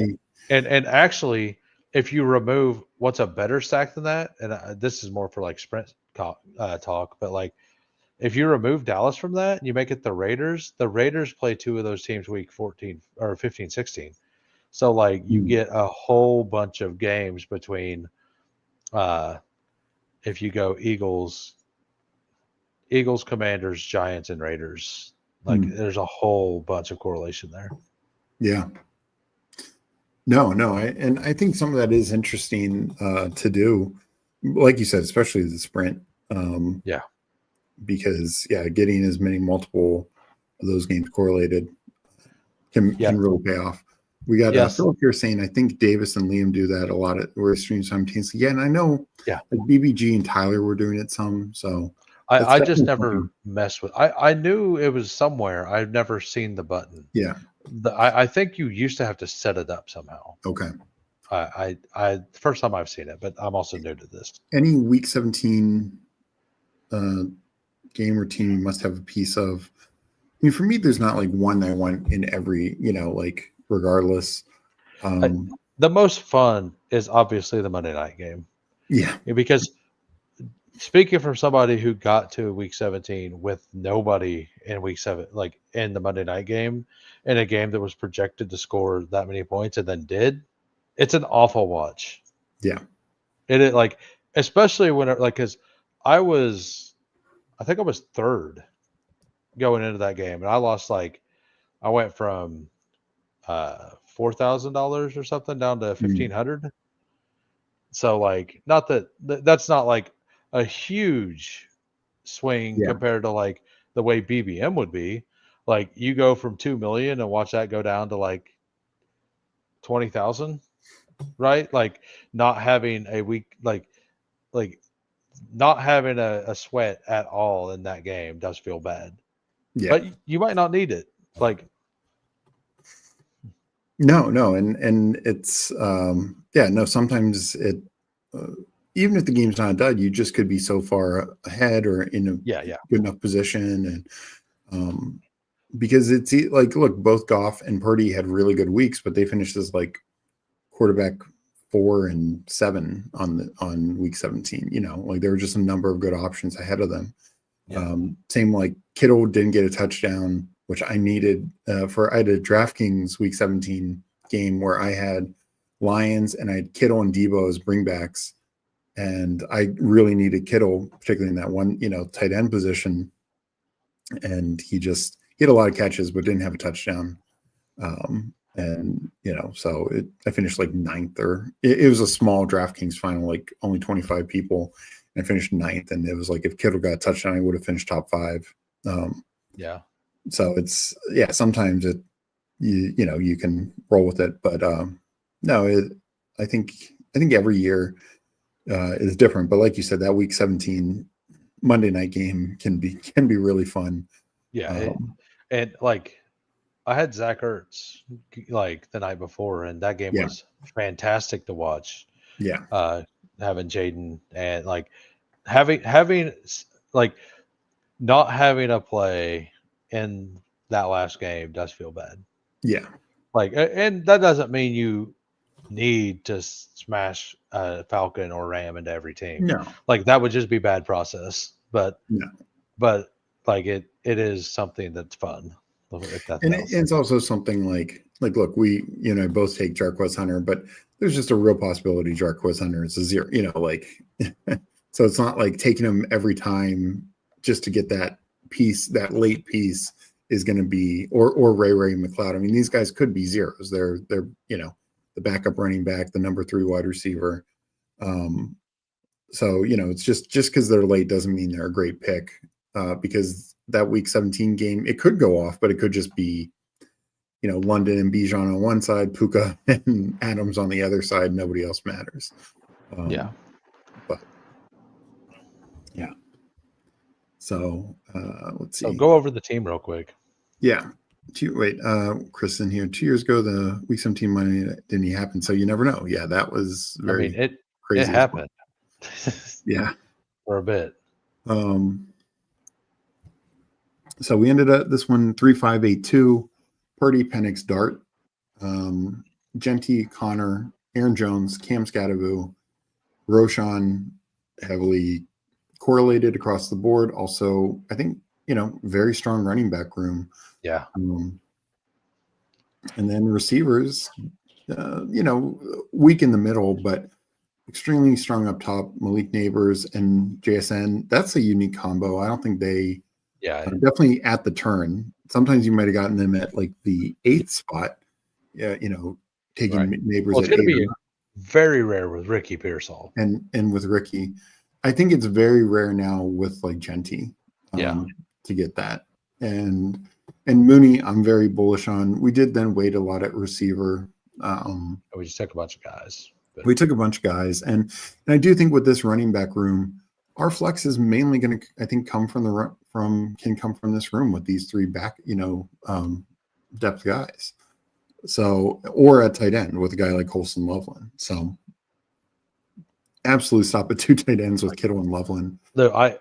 Speaker 2: and actually if you remove what's a better stack than that, and this is more for like sprint talk, but like if you remove Dallas from that and you make it the Raiders play 2 of those teams week 14 or 15, 16. So like you get a whole bunch of games between if you go Eagles, Commanders, Giants, and Raiders. Like there's a whole bunch of correlation there.
Speaker 1: Yeah. No. I think some of that is interesting to do. Like you said, especially the sprint. Because getting as many multiple of those games correlated can really pay off. We got Philip here saying, I think Davis and Liam do that a lot where stream simultaneously. Yeah, and I know like BBG and Tyler were doing it some. So
Speaker 2: I just never messed with. I knew it was somewhere. I've never seen the button.
Speaker 1: Yeah,
Speaker 2: I think you used to have to set it up somehow.
Speaker 1: Okay.
Speaker 2: I first time I've seen it, but I'm also new to this.
Speaker 1: Any week 17 game or team you must have a piece of. I mean, for me, there's not like one that I want in every, like regardless.
Speaker 2: The most fun is obviously the Monday night game.
Speaker 1: Yeah.
Speaker 2: Because speaking from somebody who got to week 17 with nobody in week 7, like in the Monday night game, in a game that was projected to score that many points and then did, it's an awful watch.
Speaker 1: Yeah.
Speaker 2: It like, especially when because I think I was third going into that game, and I lost I went from $4,000 or something down to 1,500. So not that's not like a huge swing compared to the way BBM would be. Like you go from 2 million and watch that go down to 20,000, right? Like not having a week, like not having a sweat at all in that game does feel bad.
Speaker 1: Yeah.
Speaker 2: But you might not need it.
Speaker 1: No, and it's no. Sometimes it, even if the game's not done, you just could be so far ahead or in a good enough position, and because it's look, both Goff and Purdy had really good weeks, but they finished as quarterback 4 and 7 on week 17. There were just a number of good options ahead of them.
Speaker 2: Yeah.
Speaker 1: Same Kittle didn't get a touchdown, which I needed I had a DraftKings week 17 game where I had Lions and I had Kittle and Debo as bringbacks. And I really needed Kittle, particularly in that one, tight end position. And he had a lot of catches, but didn't have a touchdown. And so I finished ninth, or it was a small DraftKings final, only 25 people. And I finished ninth. And it was if Kittle got a touchdown, I would have finished top 5. So it's sometimes you can roll with it, but no, I think every year is different. But like you said, that week 17 Monday night game can be really fun.
Speaker 2: Yeah, and I had Zach Ertz the night before, and that game was fantastic to watch.
Speaker 1: Yeah,
Speaker 2: having Jaden and having not having a play in that last game does feel bad.
Speaker 1: Yeah,
Speaker 2: and that doesn't mean you need to smash Falcon or Ram into every team.
Speaker 1: No,
Speaker 2: that would just be bad process. But
Speaker 1: no.
Speaker 2: But it is something that's fun.
Speaker 1: And it's also something look, we both take Jarquez Hunter, but there's just a real possibility Jarquez Hunter is a 0. So it's not taking him every time just to get that piece, that late piece is going to be, or Ray McLeod. I mean, these guys could be zeros. They're the backup running back, the number 3 wide receiver. So it's just because they're late doesn't mean they're a great pick. Because that week 17 game, it could go off, but it could just be, London and Bijan on one side, Puka and Adams on the other side. Nobody else matters. But yeah. So let's see.
Speaker 2: So go over the team real quick.
Speaker 1: Yeah. Chris in here. 2 years ago, the week 17 Monday didn't happen. So you never know. Yeah, that was very crazy.
Speaker 2: It happened.
Speaker 1: Yeah.
Speaker 2: For a bit.
Speaker 1: So we ended up this one 3-5-8-2. Purdy, Penix, Dart, Genty, Connor, Aaron Jones, Cam Scadaboo, Roshan, heavily correlated across the board. Also, I think very strong running back room.
Speaker 2: Yeah.
Speaker 1: And then receivers, weak in the middle, but extremely strong up top. Malik Neighbors and JSN. That's a unique combo. I don't think they.
Speaker 2: Yeah,
Speaker 1: definitely at the turn. Sometimes you might have gotten them at the 8th spot. Yeah, taking Neighbors.
Speaker 2: Well, it's going to be very rare with Ricky Pearsall
Speaker 1: and with Ricky. I think it's very rare now with Genty. To get that and Mooney, I'm very bullish on. We did then wait a lot at receiver.
Speaker 2: We just took a bunch of guys.
Speaker 1: We took a bunch of guys, and I do think with this running back room, our flex is mainly going to, I think, come from this room with these 3 back, depth guys. So, or at tight end with a guy like Colson Loveland. So, absolutely stop at 2 tight ends with Kittle and Loveland.
Speaker 2: So one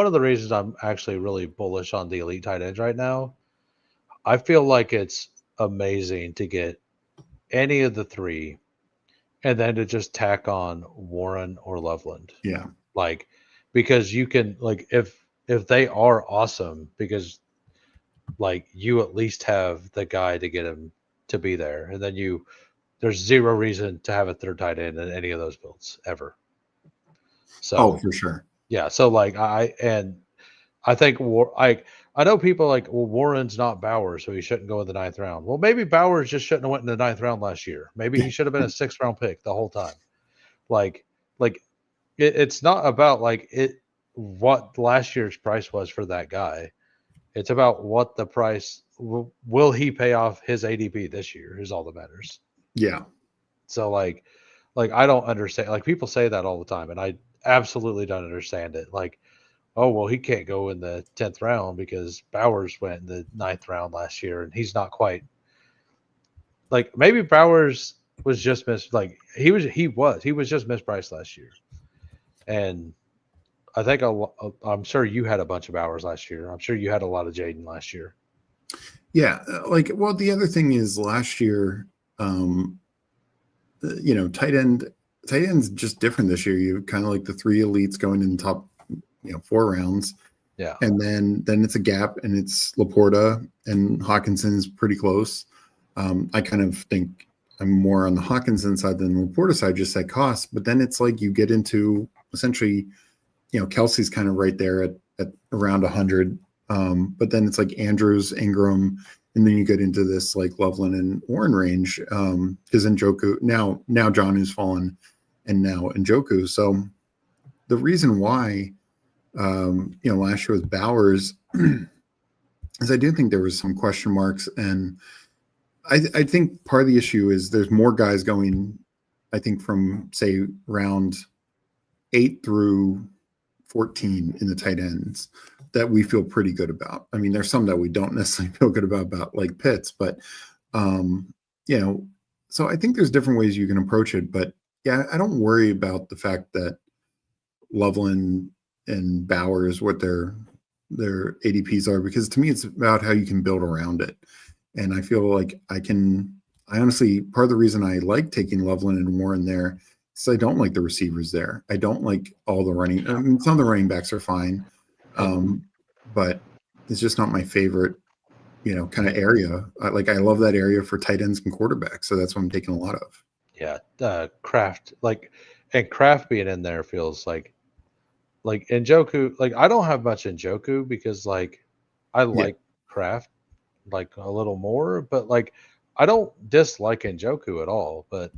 Speaker 2: of the reasons I'm actually really bullish on the elite tight ends right now, I feel like it's amazing to get any of the 3 and then to just tack on Warren or Loveland.
Speaker 1: Yeah.
Speaker 2: Because you can, if they are awesome, because you at least have the guy to get him to be there. And then there's zero reason to have a 3rd tight end in any of those builds ever. So
Speaker 1: for sure.
Speaker 2: yeah, so like I think I know people like, well, Warren's not Bowers, so he shouldn't go in the 9th round. Well, maybe Bowers just shouldn't have went in the 9th round last year. Maybe he should have been a 6th round pick the whole time. Like it's not about like what last year's price was for that guy. It's about what the price will he pay off his ADP this year is all that matters.
Speaker 1: Yeah.
Speaker 2: So like I don't understand. Like people say that all the time, and I absolutely don't understand it. Like, oh well, he can't go in the 10th round because Bowers went in the 9th round last year, and he's not quite like maybe Bowers was just like he was just mispriced last year, and I think I'm sure you had a bunch of Bowers last year. I'm sure you had a lot of Jaden last year.
Speaker 1: Yeah. Well, the other thing is last year, tight end's just different this year. You kind of like the 3 elites going in the top, 4 rounds.
Speaker 2: Yeah.
Speaker 1: And then it's a gap, and it's Laporta and Hawkinson's pretty close. I kind of think I'm more on the Hawkinson side than the Laporta side, just at cost. But then it's like you get into essentially, Kelsey's kind of right there at around 100. But then it's like Andrews, Ingram, and then you get into this like Loveland and Warren range because Njoku now John fallen, and now Njoku. So the reason why last year with Bowers is I do think there was some question marks, and I think part of the issue is there's more guys going, I think, from say round 8 through 14 in the tight ends that we feel pretty good about. I mean, there's some that we don't necessarily feel good about like Pitts, but so I think there's different ways you can approach it. But yeah, I don't worry about the fact that Loveland and Bowers, what their ADPs are, because to me it's about how you can build around it. And I feel like I honestly, part of the reason I like taking Loveland and Warren there is I don't like the receivers there. I don't like all the running. I mean, some of the running backs are fine, but it's just not my favorite, kind of area. I love that area for tight ends and quarterbacks. So that's what I'm taking a lot of.
Speaker 2: Yeah. Kraft, and Kraft being in there feels like Njoku, I don't have much Njoku because I like Kraft a little more, but I don't dislike Njoku at all. But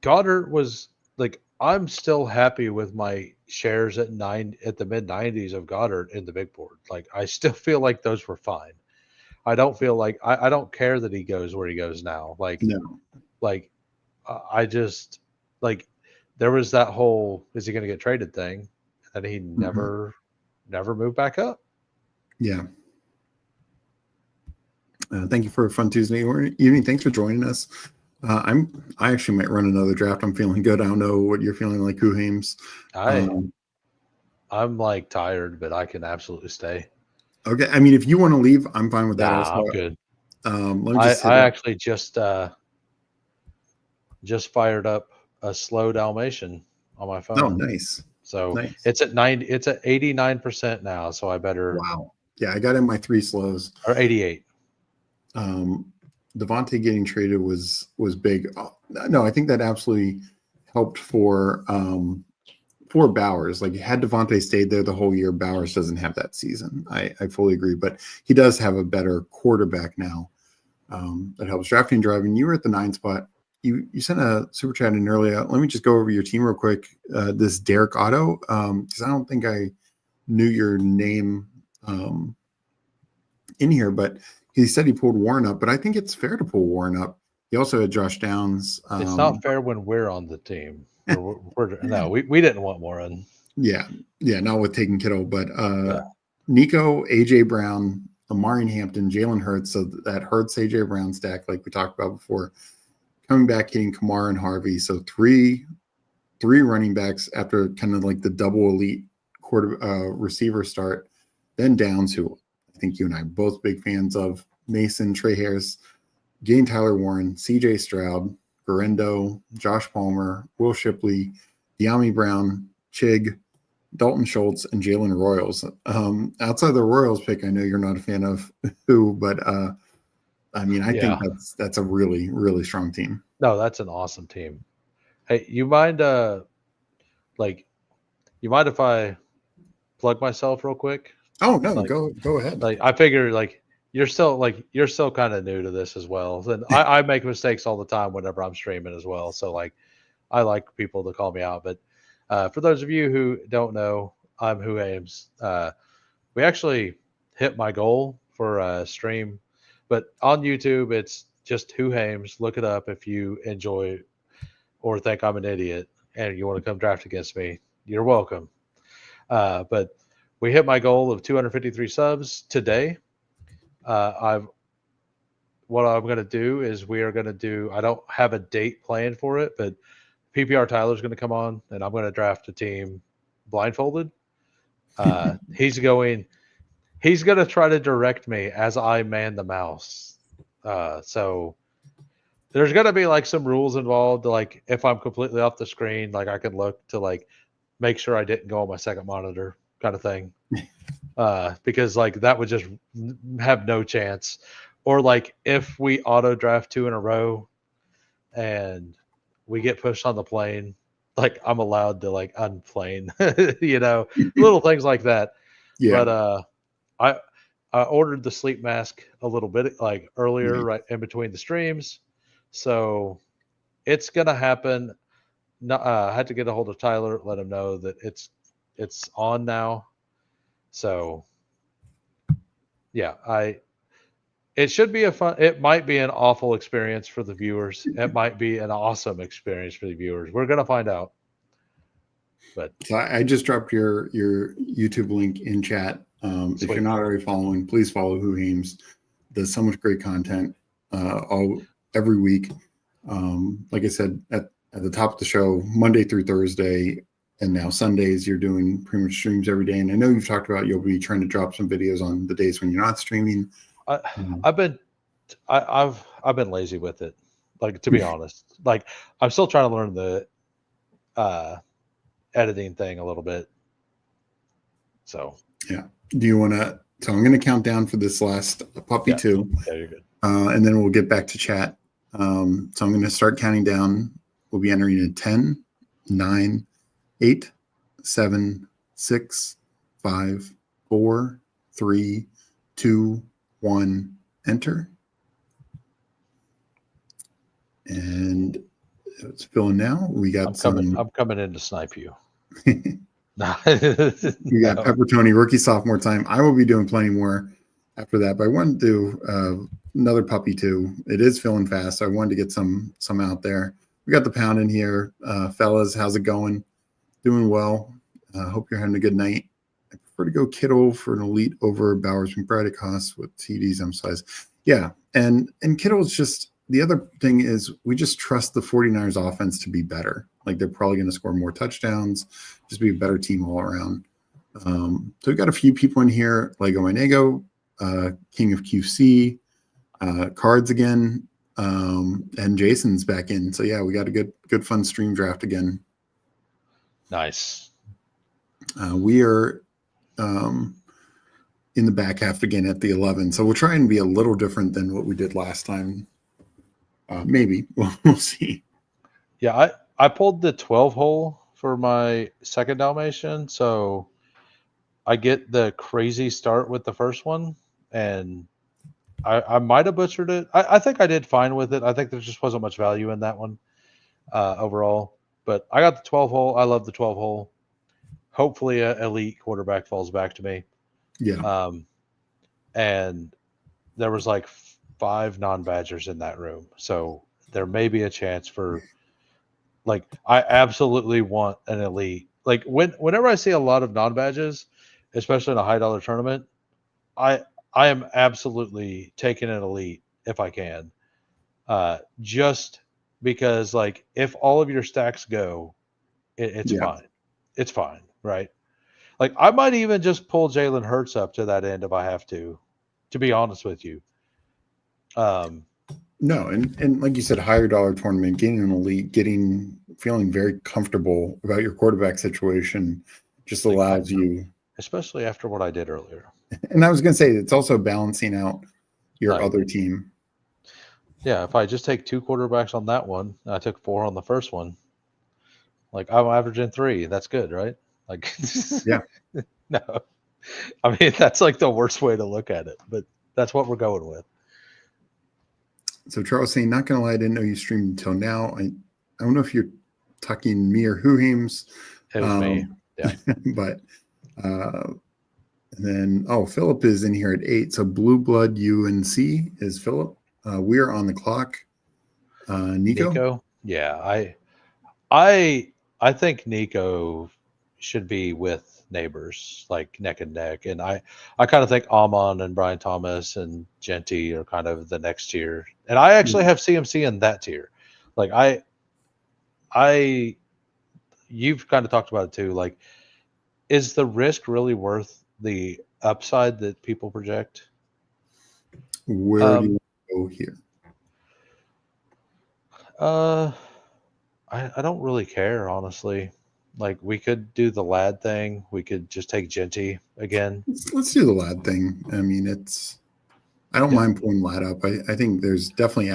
Speaker 2: Goddard was I'm still happy with my shares at the mid 90s of Goddard in the big board. I still feel like those were fine. I don't feel like I don't care that he goes where he goes now.
Speaker 1: No.
Speaker 2: I just there was that whole is he going to get traded thing, and he never moved back up.
Speaker 1: Yeah. Thank you for a fun Tuesday evening. Thanks for joining us. I actually might run another draft. I'm feeling good. I don't know what you're feeling like, Hoohames.
Speaker 2: I'm tired, but I can absolutely stay.
Speaker 1: Okay. I mean, if you want to leave, I'm fine with that.
Speaker 2: I'm good.
Speaker 1: Let me just
Speaker 2: I actually just fired up a slow Dalmatian on my phone.
Speaker 1: Oh, nice.
Speaker 2: So
Speaker 1: nice.
Speaker 2: It's at 89% now. So I better.
Speaker 1: Wow. Yeah, I got in my 3 slows.
Speaker 2: Or 88.
Speaker 1: Devontae getting traded was big. No, I think that absolutely helped for Bowers. Had Devontae stayed there the whole year, Bowers doesn't have that season. I fully agree, but he does have a better quarterback now. That helps. Drafting driving. You were at the 9 spot. You sent a super chat in earlier. Let me just go over your team real quick. This Derek Otto, because I don't think I knew your name in here, but he said he pulled Warren up, but I think it's fair to pull Warren up. He also had Josh Downs.
Speaker 2: It's not fair when we're on the team. No, we didn't want Warren.
Speaker 1: Yeah, not with taking Kittle, but Nico, AJ Brown, Amari Hampton, Jalen Hurts. So that Hurts AJ Brown stack, like we talked about before, coming back hitting Kamara and Harvey. So three running backs after kind of the double elite receiver start. Then Downs, who I think you and I are both big fans of, Mason, Trey Harris, getting Tyler Warren, CJ Stroud, Garendo, Josh Palmer, Will Shipley, De'Ami Brown, Chig, Dalton Schultz, and Jalen Royals. Outside the Royals pick, I know you're not a fan of who, but I mean, I think that's a really, really strong team.
Speaker 2: No, that's an awesome team. Hey, you mind like, you mind if I plug myself real quick?
Speaker 1: Oh no,
Speaker 2: Like,
Speaker 1: go ahead.
Speaker 2: like I figure you're still kind of new to this as well. And I make mistakes all the time whenever I'm streaming as well. So like I like people to call me out. But for those of you who don't know, I'm Hoohames. We actually hit my goal for stream, but on YouTube it's just Hoohames. Look it up if you enjoy or think I'm an idiot and you want to come draft against me. You're welcome. But we hit my goal of 253 subs today. What I'm going to do is we are going to do. I don't have a date planned for it, but PPR Tyler's going to come on, and I'm going to draft a team blindfolded. He's going to try to direct me as I man the mouse. So there's going to be like some rules involved. Like if I'm completely off the screen, like I can look to like make sure I didn't go on my second monitor, kind of thing. Because like that would just have no chance. Or like if we auto draft 2 in a row and we get pushed on the plane, like I'm allowed to like unplane, little things like that.
Speaker 1: Yeah.
Speaker 2: But I ordered the sleep mask a little bit like earlier, right in between the streams. So it's gonna happen. No, I had to get a hold of Tyler, let him know that it's on now. So yeah, it should be it might be an awful experience for the viewers. It might be an awesome experience for the viewers. We're going to find out. But
Speaker 1: so I just dropped your YouTube link in chat. If you're not already following, please follow Hoohames. Does so much great content every week. Like I said at the top of the show, Monday through Thursday, and now Sundays, you're doing pretty much streams every day. And I know you've talked about you'll be trying to drop some videos on the days when you're not streaming.
Speaker 2: I've been lazy with it, like, to be honest. Like I'm still trying to learn the editing thing a little bit. So
Speaker 1: yeah. Do you want to? So I'm going to count down for this last puppy 2.
Speaker 2: Yeah, you're good.
Speaker 1: And then we'll get back to chat. So I'm going to start counting down. We'll be entering in 10, 9, 8, 7, 6, 5, 4, 3, 2, 1, enter. And it's filling now. We got
Speaker 2: I'm coming in to snipe you.
Speaker 1: We got Pepper Tony, rookie sophomore time. I will be doing plenty more after that, but I wanted to do another puppy 2. It is filling fast, so I wanted to get some out there. We got the pound in here. Fellas, how's it going? Doing well. Hope you're having a good night. I prefer to go Kittle for an elite over Bowers McBride costs with TDs emphasized. Yeah, and Kittle's just the other thing is we just trust the 49ers offense to be better. Like they're probably going to score more touchdowns, just be a better team all around. So we've got a few people in here, Lego Manego, King of QC, Cards again, and Jason's back in. So yeah, we got a good fun stream draft again.
Speaker 2: Nice.
Speaker 1: We are in the back half again at the 11. So we'll try and be a little different than what we did last time. Maybe we'll see.
Speaker 2: Yeah, I pulled the 12 hole for my second Dalmatian, so I get the crazy start with the first one, and I might have butchered it. I think I did fine with it. I think there just wasn't much value in that one overall. But I got the 12 hole. I love the 12 hole. Hopefully, an elite quarterback falls back to me.
Speaker 1: Yeah.
Speaker 2: And there was like 5 non-badgers in that room, so there may be a chance for. Like, I absolutely want an elite. Like whenever I see a lot of non-badges, especially in a high dollar tournament, I am absolutely taking an elite if I can. Just because, like, if all of your stacks go, it's fine. It's fine, right? Like, I might even just pull Jalen Hurts up to that end if I have to be honest with you.
Speaker 1: No, and like you said, higher dollar tournament, getting an elite, feeling very comfortable about your quarterback situation just allows you.
Speaker 2: Especially after what I did earlier.
Speaker 1: And I was going to say, it's also balancing out your other team.
Speaker 2: Yeah, if I just take 2 quarterbacks on that one, I took 4 on the first one. Like I'm averaging 3. That's good, right? Like,
Speaker 1: Yeah.
Speaker 2: no, I mean that's like the worst way to look at it, but that's what we're going with.
Speaker 1: So Charles saying, not gonna lie, I didn't know you streamed until now. I don't know if you're talking me or Hoohames.
Speaker 2: It was me. Yeah.
Speaker 1: But and then Philip is in here at 8. So Blue Blood UNC is Philip. We're on the clock. Nico?
Speaker 2: Yeah, I think Nico should be with Neighbors, like neck and neck, and I kind of think Amon and Brian Thomas and Genty are kind of the next tier, and I actually have CMC in that tier. Like you've kind of talked about it too. Like, is the risk really worth the upside that people project?
Speaker 1: Where do you go here?
Speaker 2: I don't really care, honestly. Like, we could do the lad thing. We could just take Genty again.
Speaker 1: Let's do the lad thing. I mean, I don't mind pulling lad up. I think there's definitely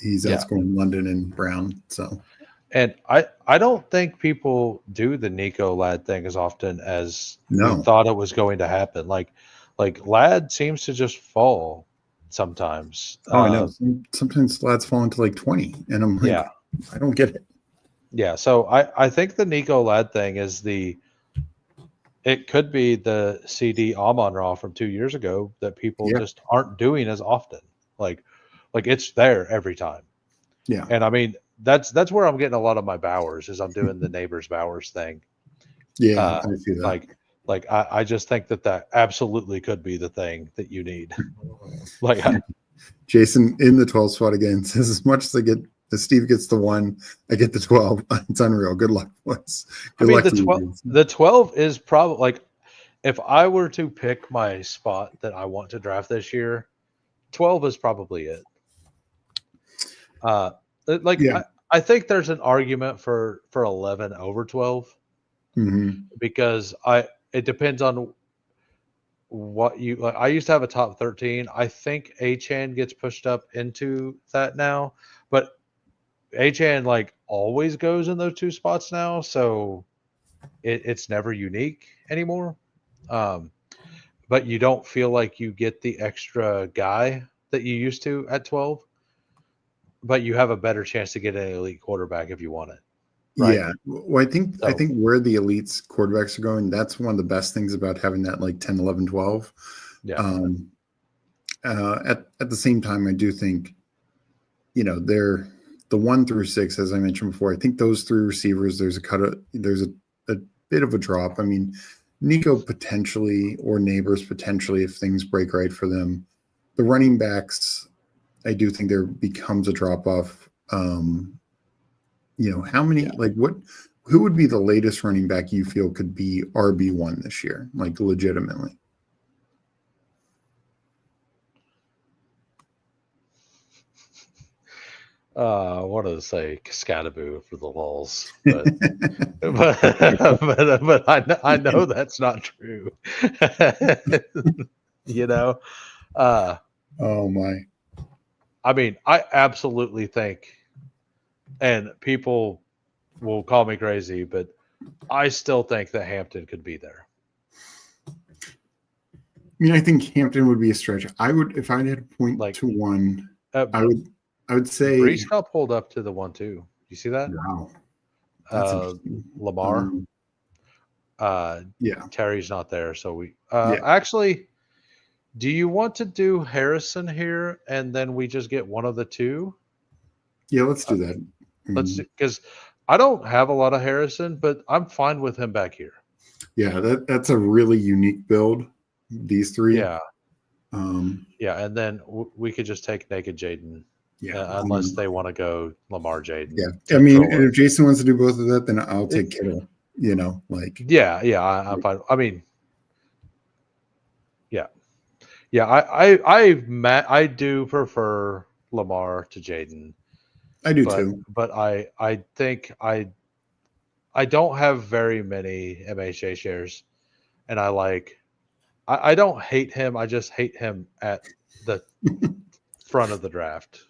Speaker 1: he's outscoring London and Brown. So,
Speaker 2: and I don't think people do the Nico lad thing as often as we thought it was going to happen. Like lad seems to just fall sometimes.
Speaker 1: I know. Sometimes lads fall into like 20, and I'm like, I don't get it.
Speaker 2: Yeah, so I think the Nico lad thing is it could be the CD Amon Ra from 2 years ago that people just aren't doing as often. Like it's there every time.
Speaker 1: Yeah.
Speaker 2: And I mean, that's where I'm getting a lot of my Bowers is I'm doing the Neighbors Bowers thing.
Speaker 1: Yeah, I see that.
Speaker 2: Like I just think that absolutely could be the thing that you need. Like
Speaker 1: Jason in the 12 spot again says, as much as Steve gets the 1, I get the 12. It's unreal. Good luck, boys. Good luck.
Speaker 2: The 12 is probably like, if I were to pick my spot that I want to draft this year, 12 is probably it. I think there's an argument for 11 over 12 because it depends on what you like. I used to have a top 13. I think Achane gets pushed up into that now, but Achane like always goes in those 2 spots now, so it's never unique anymore. But you don't feel like you get the extra guy that you used to at 12, but you have a better chance to get an elite quarterback if you want it. Right? Yeah.
Speaker 1: Well, I think where the elites quarterbacks are going, that's one of the best things about having that like 10, 11, 12.
Speaker 2: Yeah.
Speaker 1: At the same time, I do think, they're the 1 through 6, as I mentioned before. I think those 3 receivers, there's a bit of a drop. I mean, Nico potentially, or Neighbors potentially, if things break right for them. The running backs, I do think there becomes a drop off. How many, who would be the latest running back you feel could be RB1 this year, like legitimately?
Speaker 2: I wanted to say Cascadaboo for the lulls, but I know that's not true.
Speaker 1: Oh my.
Speaker 2: I mean, I absolutely think, and people will call me crazy, but I still think that Hampton could be there.
Speaker 1: I mean, I think Hampton would be a stretch. I would, if I had to point to one, I would say
Speaker 2: Brees got pulled up to the 1-2. You see that?
Speaker 1: Wow. That's
Speaker 2: Lamar.
Speaker 1: Yeah.
Speaker 2: Terry's not there, so we actually. Do you want to do Harrison here, and then we just get one of the 2?
Speaker 1: Yeah, let's do that.
Speaker 2: Let's because I don't have a lot of Harrison, but I'm fine with him back here.
Speaker 1: Yeah, that's a really unique build. These 3.
Speaker 2: Yeah. And then we could just take naked Jaden.
Speaker 1: Yeah,
Speaker 2: unless they want to go Lamar Jaden.
Speaker 1: Yeah, I mean, if Jason wants to do both of that, then I'll take Kittle.
Speaker 2: I'm fine. I mean, I do prefer Lamar to Jaden.
Speaker 1: I do too.
Speaker 2: But I think I don't have very many MHA shares, and I don't hate him. I just hate him at the front of the draft.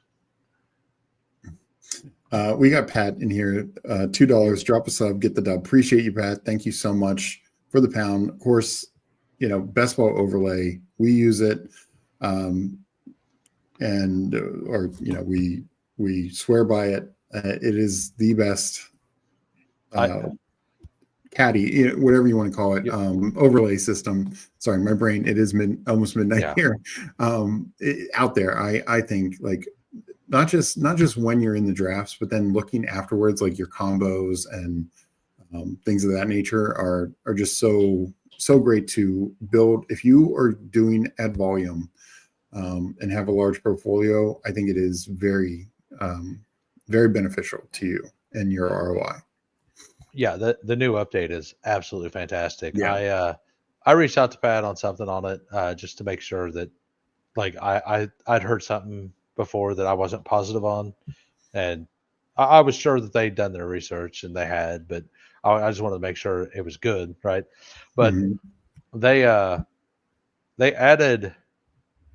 Speaker 1: We got Pat in here. $2. Drop a sub. Get the dub. Appreciate you, Pat. Thank you so much for the pound. Of course, best ball overlay. We use it, we swear by it. It is the best caddy, whatever you want to call it, overlay system. Sorry, my brain. It is almost midnight here. Out there, I think like not just when you're in the drafts, but then looking afterwards, like your combos and things of that nature are just so great to build. If you are doing ad volume and have a large portfolio, I think it is very very beneficial to you and your ROI.
Speaker 2: Yeah, the new update is absolutely fantastic.
Speaker 1: Yeah.
Speaker 2: I reached out to Pat on something on it just to make sure that like I'd heard something before that I wasn't positive on, and I was sure that they'd done their research and they had, but I just wanted to make sure it was good, right? But they added,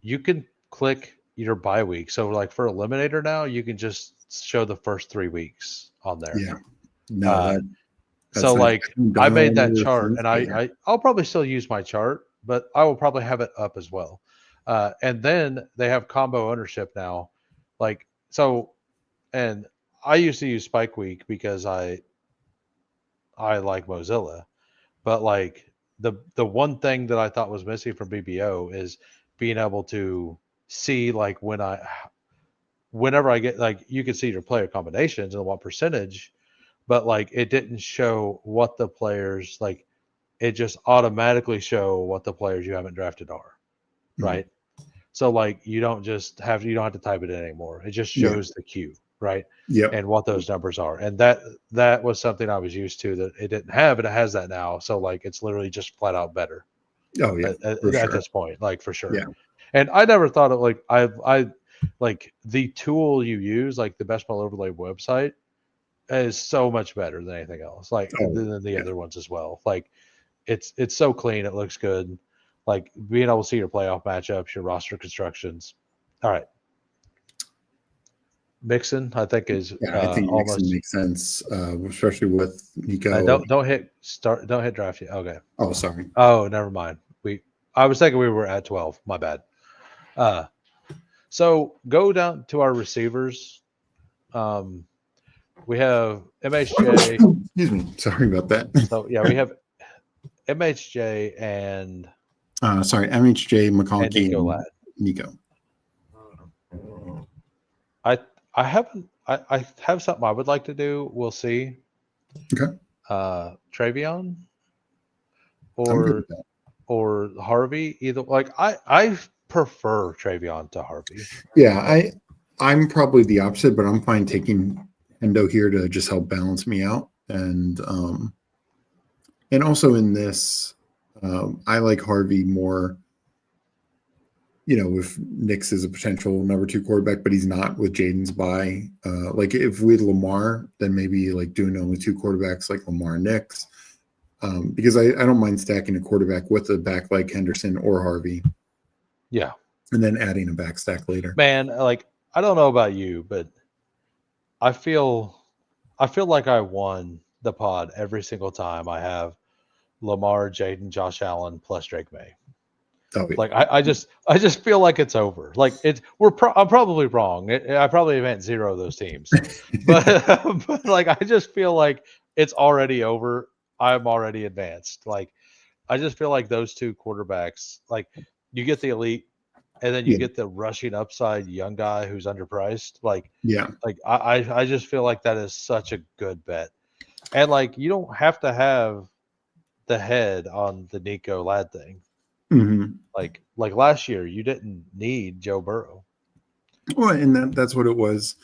Speaker 2: you can click your bye week. So like for Eliminator now, you can just show the first 3 weeks on there.
Speaker 1: Yeah. No,
Speaker 2: so like I made that chart, and I'll probably still use my chart, but I will probably have it up as well. And then they have combo ownership now. Like, so, and I used to use Spike Week because I like Mozilla, but like the one thing that I thought was missing from BBO is being able to see like whenever I get, like, you can see your player combinations and what percentage, but like it didn't show what the players, like it just automatically show what the players you haven't drafted are, right? So like you don't have to type it in anymore. It just shows the queue, right?
Speaker 1: Yeah.
Speaker 2: And what those numbers are. And that was something I was used to that it didn't have, and it has that now. So like it's literally just flat out better.
Speaker 1: Oh yeah.
Speaker 2: At this point, like for sure.
Speaker 1: Yeah.
Speaker 2: And I never thought of like I like the tool you use, like the Best Ball Overlay website, is so much better than anything else. Like than the other ones as well. Like it's so clean, it looks good. Like being able to see your playoff matchups, your roster constructions. All right. Mixon, I think is
Speaker 1: I think almost Mixon makes sense, especially with Nico.
Speaker 2: Don't hit draft yet. Okay.
Speaker 1: Oh, sorry.
Speaker 2: Oh, never mind. I was thinking we were at 12. My bad. So go down to our receivers. We have MHJ.
Speaker 1: Excuse me. Sorry about that.
Speaker 2: So yeah, we have MHJ and
Speaker 1: MHJ, McConkey,
Speaker 2: and
Speaker 1: Nico.
Speaker 2: I have something I would like to do. We'll see.
Speaker 1: Okay.
Speaker 2: Travion or Harvey. Either, like I prefer Travion to Harvey.
Speaker 1: Yeah, I'm probably the opposite, but I'm fine taking Hendo here to just help balance me out. And also in this, I like Harvey more, if Nix is a potential number 2 quarterback, but he's not with Jaden's bye. Like if we had Lamar, then maybe like doing only 2 quarterbacks like Lamar and Nix. Because I don't mind stacking a quarterback with a back like Henderson or Harvey.
Speaker 2: Yeah.
Speaker 1: And then adding a back stack later.
Speaker 2: Man, like I don't know about you, but I feel like I won the pod every single time I have Lamar, Jaden, Josh Allen plus Drake May.
Speaker 1: Oh, yeah.
Speaker 2: Like I just feel like it's over. Like I'm probably wrong. I probably meant 0 of those teams, but like I just feel like it's already over. I'm already advanced. Like I just feel like those 2 quarterbacks, like you get the elite, and then you get the rushing upside young guy who's underpriced. Like I just feel like that is such a good bet, and like you don't have to have the head on the Nico Ladd thing.
Speaker 1: Mm-hmm.
Speaker 2: Like last year, you didn't need Joe Burrow.
Speaker 1: Well, and that's what it was.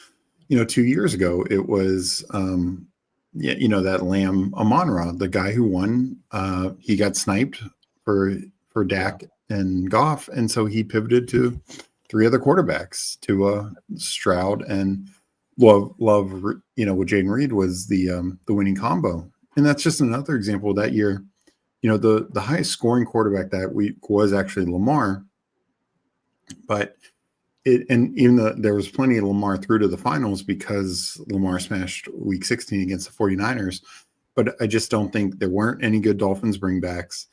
Speaker 1: 2 years ago, it was that Lamb Amon-Ra, the guy who won. He got sniped for Dak and Goff, and so he pivoted to 3 other quarterbacks, to Stroud and Love. With Jaden Reed was the winning combo, and that's just another example that year. The highest scoring quarterback that week was actually Lamar, but and even though there was plenty of Lamar through to the finals because Lamar smashed week 16 against the 49ers, but I just don't think there weren't any good Dolphins bringbacks.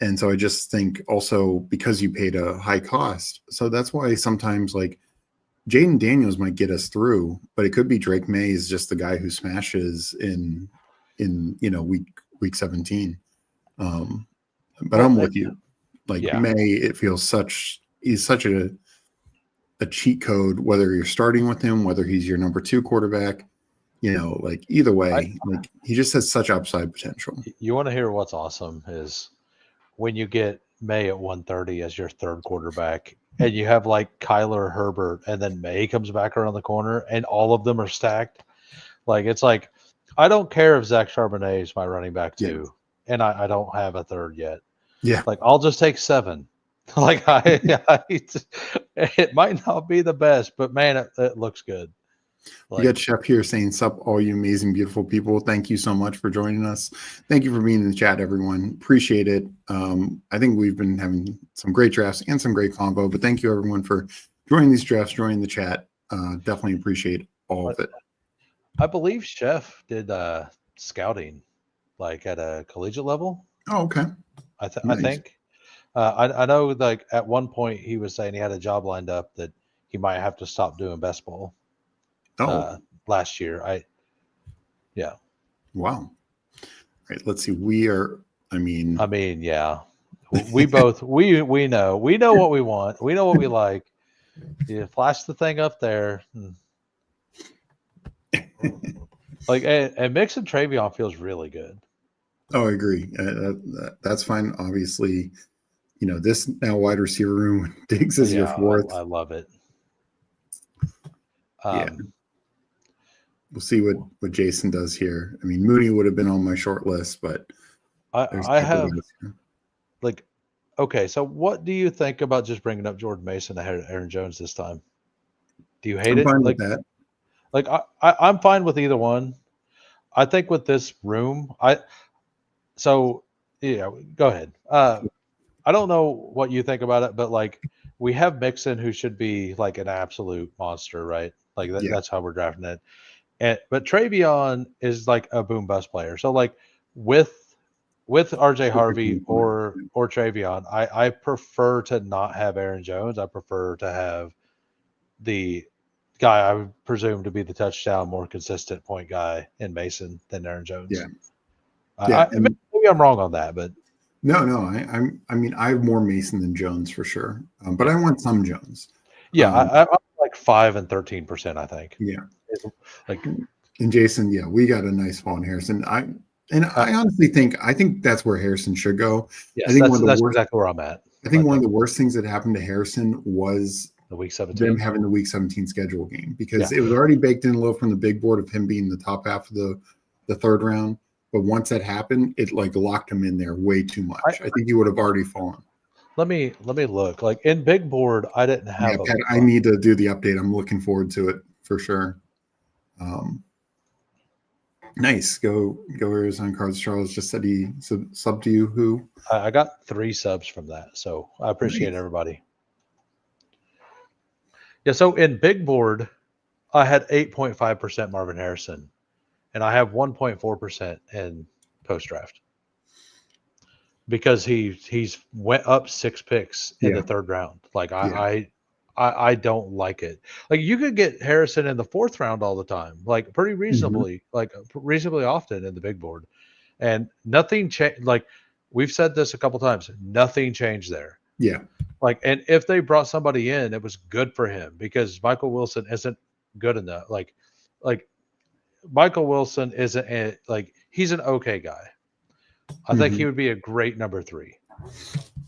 Speaker 1: And so I just think also because you paid a high cost. So that's why sometimes like Jaden Daniels might get us through, but it could be Drake May is just the guy who smashes in week 17. But I'm with you. Like May, it feels he's such a cheat code, whether you're starting with him, whether he's your number 2 quarterback, like either way, like he just has such upside potential.
Speaker 2: You want to hear what's awesome is when you get May at 130 as your third quarterback and you have like Kyler, Herbert, and then May comes back around the corner and all of them are stacked. Like, it's like, I don't care if Zach Charbonnet is my running back too. Yeah. And I don't have a third yet.
Speaker 1: Yeah.
Speaker 2: Like, I'll just take 7. Like, it might not be the best, but man, it looks good.
Speaker 1: Like, you got Shep here saying, "Sup, all you amazing, beautiful people. Thank you so much for joining us. Thank you for being in the chat, everyone. Appreciate it. I think we've been having some great drafts and some great combo, but thank you, everyone, for joining these drafts, joining the chat. Definitely appreciate all of it."
Speaker 2: I believe Chef did scouting, like at a collegiate level.
Speaker 1: Oh, okay.
Speaker 2: I think. I know, like at one point he was saying he had a job lined up that he might have to stop doing best ball. Last year.
Speaker 1: Wow. All right, let's see. I mean,
Speaker 2: yeah. We both we know what we want. We know what we like. You flash the thing up there. Like, and mixing Travion feels really good.
Speaker 1: Oh, I agree. That's fine. Obviously, this now wide receiver room, Diggs is your fourth.
Speaker 2: I love it.
Speaker 1: Yeah. We'll see what Jason does here. I mean, Mooney would have been on my short list, but
Speaker 2: I have like, okay. So what do you think about just bringing up Jordan Mason ahead of Aaron Jones this time? Do you hate it?
Speaker 1: Fine
Speaker 2: like
Speaker 1: with that.
Speaker 2: Like I'm fine with either one. I think with this room, go ahead. I don't know what you think about it, but like we have Mixon who should be like an absolute monster, right? Like that's how we're drafting it. But Travion is like a boom bust player. So like with RJ Harvey or Travion, I prefer to not have Aaron Jones. I prefer to have the guy I would presume to be the touchdown, more consistent point guy in Mason than Aaron Jones.
Speaker 1: Yeah.
Speaker 2: Maybe I'm wrong on that, but
Speaker 1: no. I mean, I have more Mason than Jones for sure, but I want some Jones.
Speaker 2: Yeah, I'm like 5 and 13%. I think.
Speaker 1: Yeah.
Speaker 2: Like,
Speaker 1: and Jason, we got a nice fall in Harrison. I honestly think that's where Harrison should go.
Speaker 2: Yes,
Speaker 1: I think
Speaker 2: that's exactly where I'm at.
Speaker 1: I think one of the worst things that happened to Harrison was
Speaker 2: the week 17,
Speaker 1: them having the week 17 schedule game, because it was already baked in low from the big board of him being the top half of the third round. But once that happened, it like locked him in there way too much. I think he would have already fallen.
Speaker 2: Let me look. Like in big board, I didn't have.
Speaker 1: Yeah, Pat, I need to do the update. I'm looking forward to it for sure. Nice. Go Arizona Cards. Charles just said he subbed to you. Who?
Speaker 2: I got 3 subs from that, so I appreciate everybody. Yeah. So in big board, I had 8.5% Marvin Harrison, and I have 1.4% in post draft because he's went up 6 picks in the third round. Like I don't like it. Like you could get Harrison in the 4th round all the time, like pretty reasonably, like reasonably often in the big board, and nothing changed. Like we've said this a couple times, nothing changed there.
Speaker 1: Yeah.
Speaker 2: Like, and if they brought somebody in, it was good for him because Michael Wilson isn't good enough. Like Michael Wilson isn't he's an okay guy. I think he would be a great number 3.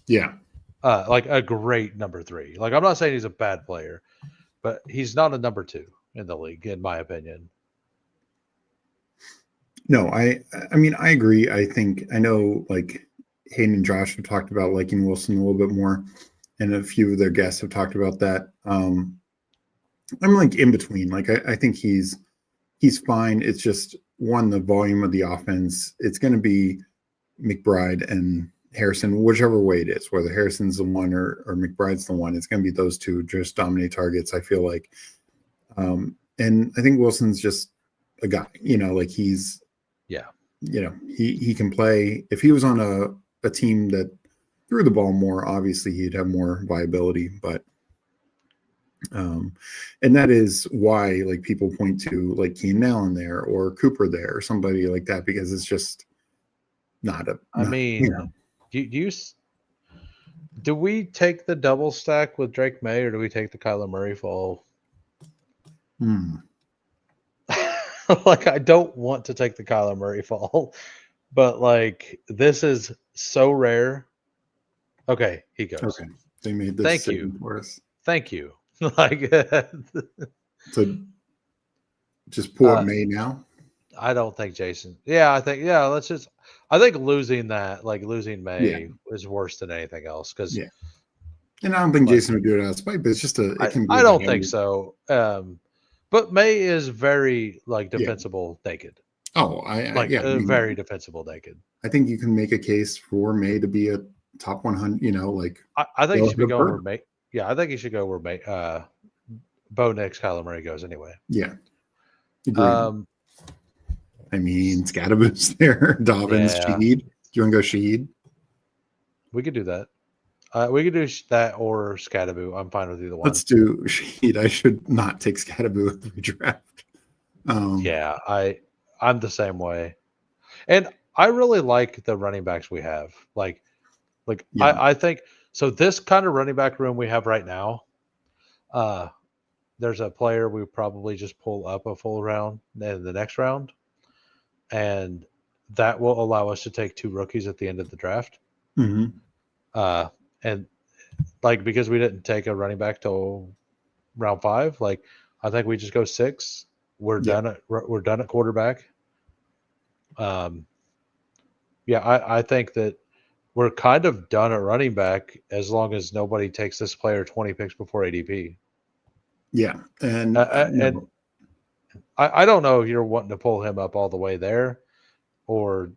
Speaker 1: Yeah.
Speaker 2: Like a great number 3. Like I'm not saying he's a bad player, but he's not a number 2 in the league, in my opinion.
Speaker 1: No, I mean, I agree. I know like Hayden and Josh have talked about liking Wilson a little bit more, and a few of their guests have talked about that. I'm like in between. Like I think he's fine. It's just the volume of the offense. It's going to be McBride and Harrison, whichever way it is, whether Harrison's the one or McBride's the one, it's going to be those two just dominate targets. I feel like, and I think Wilson's just a guy. Like he's he can play. If he was on a team that threw the ball more, obviously he'd have more viability, but. And that is why like people point to like Keenan Allen there or Cooper there or somebody like that, because it's just not a.
Speaker 2: Do we take the double stack with Drake May or do we take the Kyler Murray fall? Like I don't want to take the Kyler Murray fall, but like this is so rare. Okay, he goes.
Speaker 1: Okay, they made this.
Speaker 2: Thank you
Speaker 1: for us.
Speaker 2: Thank you. Like
Speaker 1: so just pull up May now.
Speaker 2: I don't think Jason. Yeah, I think I think losing May is worse than anything else because
Speaker 1: and I don't think Jason would do it out of spite, but it's just
Speaker 2: I don't think so. But May is very like defensible naked.
Speaker 1: Oh,
Speaker 2: very defensible naked.
Speaker 1: I think you can make a case for May to be a top 100.
Speaker 2: I think he should be going where May. Yeah, I think he should go where Bo Nix, Kyler Murray goes anyway.
Speaker 1: Yeah. Agreed. I mean, Scadaboo's there. Dobbins, Shaheed. Do you want to go Shaheed?
Speaker 2: We could do that. We could do that or Scadaboo. I'm fine with either one.
Speaker 1: Let's do Shaheed. I should not take Scadaboo with the redraft.
Speaker 2: I'm the same way. And I really like the running backs we have. I think so. This kind of running back room we have right now, there's a player we probably just pull up a full round in the next round, and that will allow us to take 2 rookies at the end of the draft.
Speaker 1: Mm-hmm.
Speaker 2: And like because we didn't take a running back till round 5, like I think we just go 6. We're done at quarterback. I think that we're kind of done at running back as long as nobody takes this player 20 picks before ADP.
Speaker 1: Yeah. And
Speaker 2: I don't know if you're wanting to pull him up all the way there or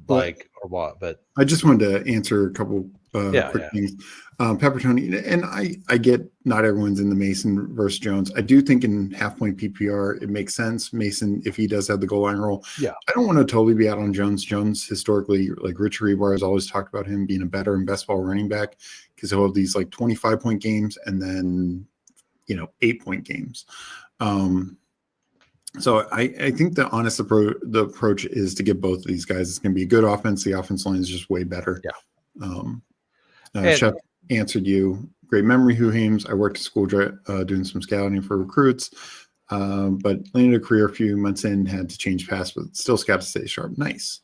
Speaker 2: what, but
Speaker 1: I just wanted to answer a couple quick things. Peppertoni, and I get not everyone's in the Mason versus Jones. I do think in half-point PPR, it makes sense. Mason, if he does have the goal line role.
Speaker 2: Yeah.
Speaker 1: I don't want to totally be out on Jones. Jones, historically, like Rich Rebar has always talked about him being a better and best ball running back because he'll have these like 25-point games and then, 8-point games. So I think the honest approach is to get both of these guys. It's going to be a good offense. The offense line is just way better.
Speaker 2: Yeah.
Speaker 1: Shep answered you. Great memory, Hoohames. I worked at school doing some scouting for recruits, but landed a career a few months in, had to change paths, but still scout to stay sharp. Nice.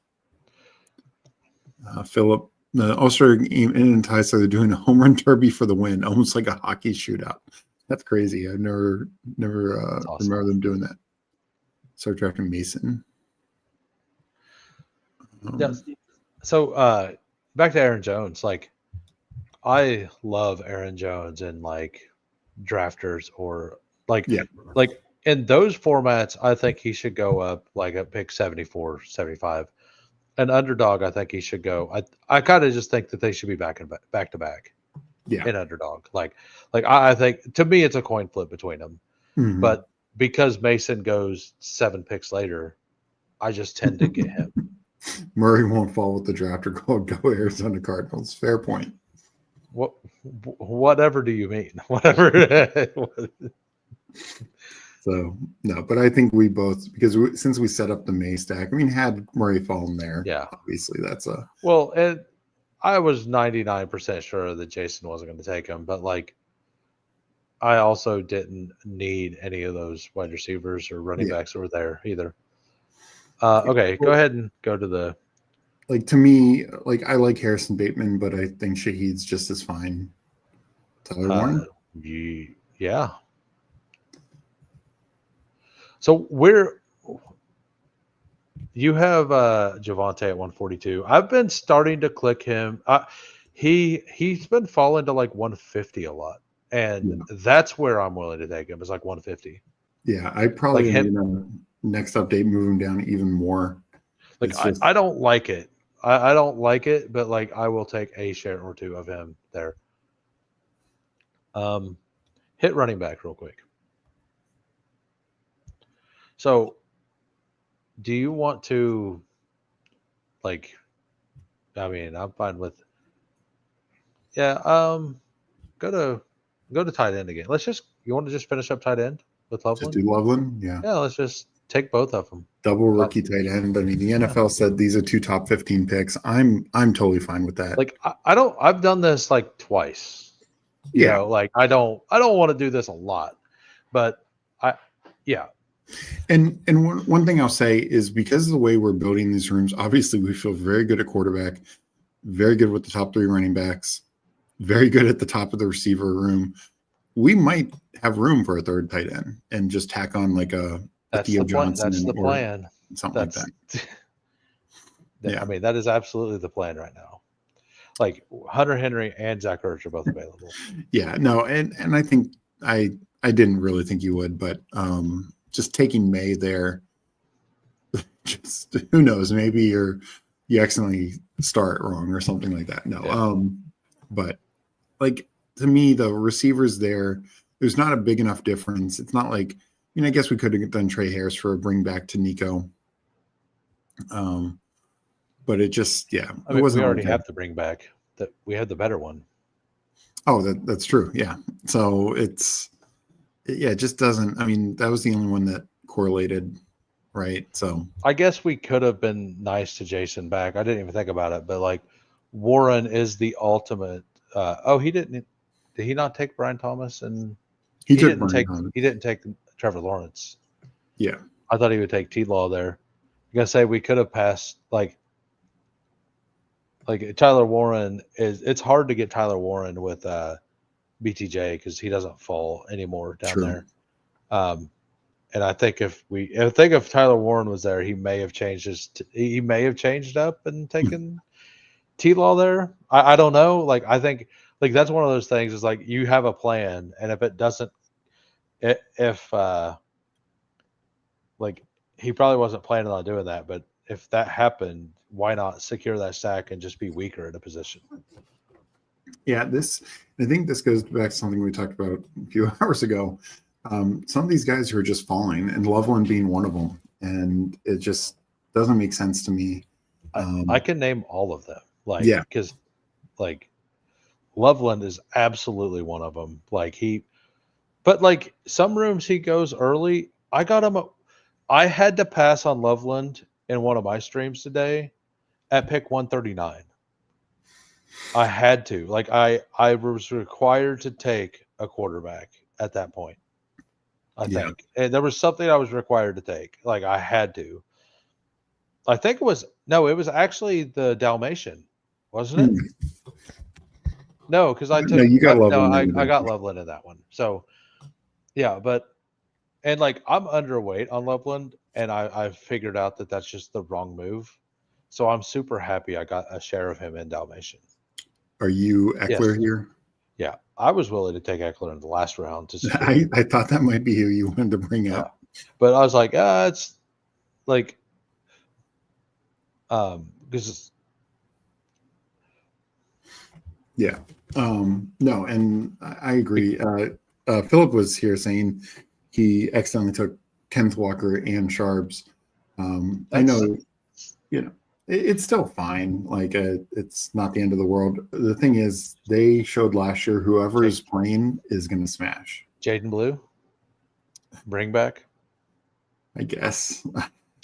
Speaker 1: Philip, the All-Star game in tie, so they're doing a home run derby for the win, almost like a hockey shootout. That's crazy. I've never
Speaker 2: awesome.
Speaker 1: remember them doing that. Start drafting Mason.
Speaker 2: Yes. So back to Aaron Jones. Like, I love Aaron Jones in like drafters or like in those formats. I think he should go up like a pick 74, 75. An Underdog, I think he should go. I kind of just think that they should be back to back.
Speaker 1: Yeah.
Speaker 2: In Underdog, like I think to me it's a coin flip between them, but because Mason goes 7 picks later, I just tend to get him.
Speaker 1: Murray won't fall with the drafter called Go Arizona Cardinals. Fair point.
Speaker 2: Whatever do you mean? Whatever.
Speaker 1: So no, but I think we both since we set up the May stack, had Murray fallen there.
Speaker 2: Yeah,
Speaker 1: obviously that's a
Speaker 2: and I was 99% sure that Jason wasn't going to take him, but like I also didn't need any of those wide receivers or running backs that were there either. Okay, go ahead and go to the.
Speaker 1: Like to me, like I like Harrison Bateman, but I think Shaheed's just as fine. Tyler Warren.
Speaker 2: Yeah. So you have Javonte at 142. I've been starting to click him. He's been falling to like 150 a lot, and that's where I'm willing to take him. It's like 150.
Speaker 1: Yeah, I probably next update move him down even more.
Speaker 2: Like I don't like it. I don't like it, but like I will take a share or two of him there. Hit running back real quick. So, do you want to, like, I mean, I'm fine with, yeah. Go to tight end again. You want to just finish up tight end with
Speaker 1: Just
Speaker 2: Loveland?
Speaker 1: do Loveland. Yeah.
Speaker 2: Yeah, let's just take both of them.
Speaker 1: Double rookie tight end. I mean, the NFL said these are 2 top 15 picks. I'm totally fine with that.
Speaker 2: Like I've done this like twice. You know, like I don't want to do this a lot, but yeah.
Speaker 1: And one thing I'll say is because of the way we're building these rooms, obviously we feel very good at quarterback, very good with the top 3 running backs, very good at the top of the receiver room. We might have room for a third tight end and just tack on like a Theo Johnson.
Speaker 2: That's the plan.
Speaker 1: Something like that.
Speaker 2: Yeah, I mean, that is absolutely the plan right now. Like Hunter Henry and Zach Ertz are both available.
Speaker 1: Yeah, no, and I think I didn't really think you would, but just taking May there, just who knows? Maybe you accidentally start wrong or something like that. No, but like to me, the receivers there's not a big enough difference. It's not like I guess we could have done Trey Harris for a bring back to Nico. But it just, it wasn't.
Speaker 2: We already have to bring back that. We had the better one.
Speaker 1: Oh, that's true. Yeah. So it just doesn't. I mean, that was the only one that correlated, right? So
Speaker 2: I guess we could have been nice to Jason back. I didn't even think about it, but like Warren is the ultimate. Did he not take Brian Thomas? And he didn't take Trevor Lawrence.
Speaker 1: Yeah.
Speaker 2: I thought he would take T-Law there. I'm gonna say we could have passed like Tyler Warren it's hard to get Tyler Warren with BTJ because he doesn't fall anymore down there. And I think if Tyler Warren was there, he may have changed up and taken T-Law there. I don't know. Like I think like that's one of those things is like you have a plan, and if it doesn't, like he probably wasn't planning on doing that, but if that happened, why not secure that stack and just be weaker in a position?
Speaker 1: Yeah, I think this goes back to something we talked about a few hours ago. Some of these guys who are just falling, and Loveland being one of them, and it just doesn't make sense to me.
Speaker 2: I can name all of them, because Loveland is absolutely one of them. But some rooms he goes early. I had to pass on Loveland in one of my streams today at pick 139. I had to. I was required to take a quarterback at that point. I think. And there was something I was required to take. I had to. I think it was actually the Dalmatian, wasn't it? No, because I took
Speaker 1: you got Loveland.
Speaker 2: I got Loveland in that one. So yeah, and I'm underweight on Loveland, and I figured out that that's just the wrong move. So I'm super happy I got a share of him in Dalmatian.
Speaker 1: Are you Eckler here?
Speaker 2: Yeah, I was willing to take Eckler in the last round.
Speaker 1: I thought that might be who you wanted to bring up.
Speaker 2: But I was like, it's because
Speaker 1: no, and I agree. Philip was here saying he accidentally took Kenneth Walker and Sharps. I know, it's still fine. It's not the end of the world. The thing is, they showed last year whoever is playing is going to smash.
Speaker 2: Jaden Blue, bring back.
Speaker 1: I guess.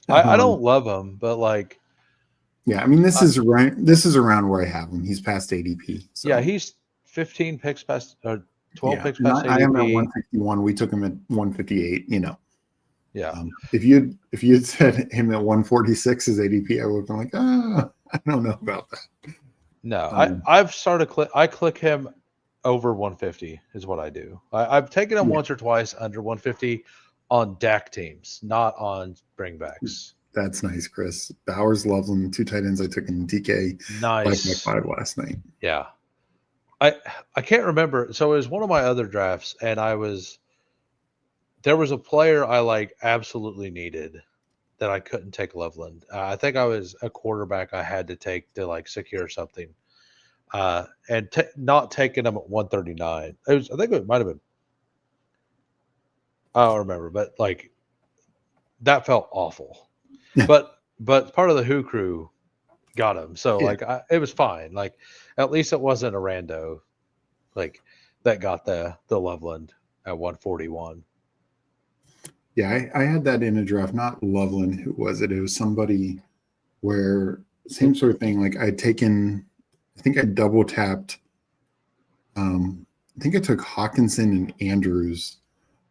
Speaker 2: I don't love him, but
Speaker 1: I mean, this is around where I have him. He's past ADP. So.
Speaker 2: Yeah, he's 15 picks past, 12 picks past ADP.
Speaker 1: I am at 151. We took him at 158.
Speaker 2: Yeah.
Speaker 1: If you'd said him at 146 as ADP, I would have been like, I don't know about that.
Speaker 2: No, I've started I click him over 150 is what I do. I've taken him once or twice under 150 on DAC teams, not on bringbacks.
Speaker 1: That's nice, Chris. Bowers, Loveland, 2 tight ends I took in DK.
Speaker 2: Nice.
Speaker 1: 5 last night.
Speaker 2: Yeah. I can't remember. So it was one of my other drafts, and there was a player I absolutely needed that I couldn't take Loveland. I think I was a quarterback I had to take to like secure something, and not taking him at 139. I think it might have been. I don't remember, but like that felt awful.
Speaker 1: Yeah.
Speaker 2: But part of the Who crew got him, so
Speaker 1: Yeah.
Speaker 2: like it was fine. Like at least it wasn't a rando, like that got the Loveland at 141.
Speaker 1: Yeah, I had that in a draft, not Loveland. Who was it? It was somebody where same sort of thing. Like I'd taken, I think I double tapped. I think I took Hawkinson and Andrews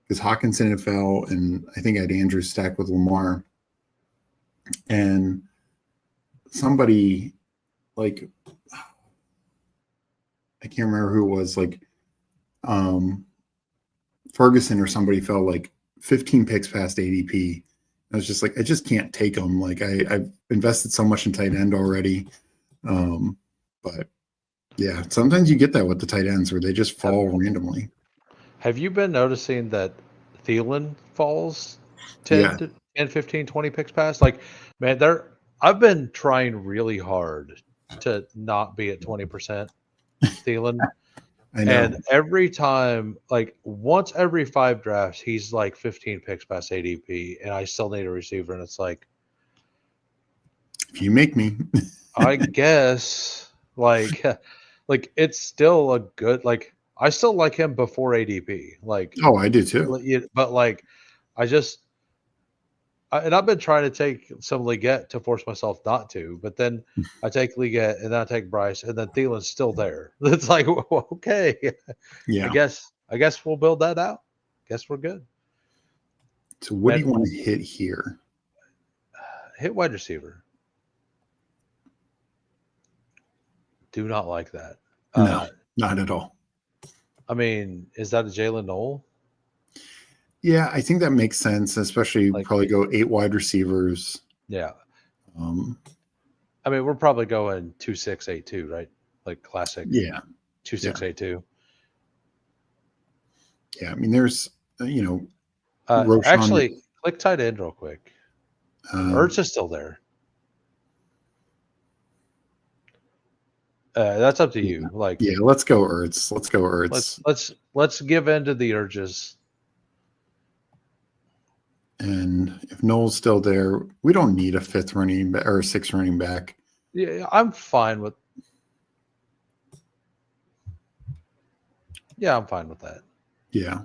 Speaker 1: because Hawkinson had fell, and I think I had Andrews stacked with Lamar. And somebody like I can't remember who it was, like Ferguson or somebody fell like 15 picks past ADP. I was just like, I just can't take them. Like I've invested so much in tight end already. But yeah, sometimes you get that with the tight ends where they just fall randomly.
Speaker 2: Have you been noticing that Thielen falls 10, 15, 20 picks past? Like, man, I've been trying really hard to not be at 20% Thielen.
Speaker 1: I know.
Speaker 2: And every time, like once every 5 drafts, he's like 15 picks past ADP, and I still need a receiver. And it's like,
Speaker 1: if you make me,
Speaker 2: I guess, like it's still a good, like I still like him before ADP. Like,
Speaker 1: oh, I do too.
Speaker 2: but like, and I've been trying to take some Leggett to force myself not to, but then I take Leggett and then I take Bryce, and then Thielen's still there. It's like, well, okay,
Speaker 1: Yeah.
Speaker 2: I guess we'll build that out. Guess we're good.
Speaker 1: So what do you want to hit here?
Speaker 2: Hit wide receiver. Do not like that.
Speaker 1: No, not at all.
Speaker 2: I mean, is that a Jalen Noel?
Speaker 1: Yeah, I think that makes sense, especially
Speaker 2: Like,
Speaker 1: probably go 8 wide receivers.
Speaker 2: Yeah.
Speaker 1: I
Speaker 2: mean, we're probably going 2-6-8-2, right? Like classic.
Speaker 1: Yeah.
Speaker 2: 2-6-8-2.
Speaker 1: Yeah, I mean, there's, Roshan,
Speaker 2: actually, click tight end real quick. Ertz is still there. That's up to you. Like,
Speaker 1: yeah, let's go Ertz. Let's go Ertz.
Speaker 2: Let's give in to the urges.
Speaker 1: And if Noel's still there, we don't need a 5th running back or a 6th running back.
Speaker 2: Yeah, I'm fine with. Yeah, I'm fine with that.
Speaker 1: Yeah,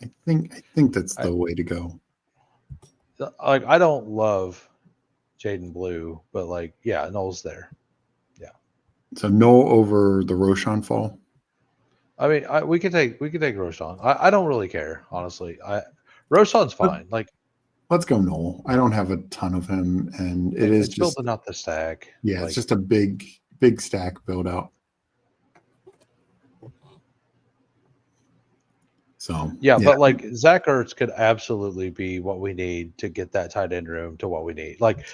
Speaker 1: I think that's the way to go.
Speaker 2: Like, I don't love Jaden Blue, but like, yeah, Noel's there. Yeah.
Speaker 1: So Noel over the Roshan fall.
Speaker 2: I mean, we could take Roshan. I don't really care, honestly. Roshan's fine. Like,
Speaker 1: let's go Noel. I don't have a ton of him, and it's just
Speaker 2: building out the stack.
Speaker 1: Yeah, it's just a big stack build out. So
Speaker 2: yeah, but like Zach Ertz could absolutely be what we need to get that tight end room to what we need. Like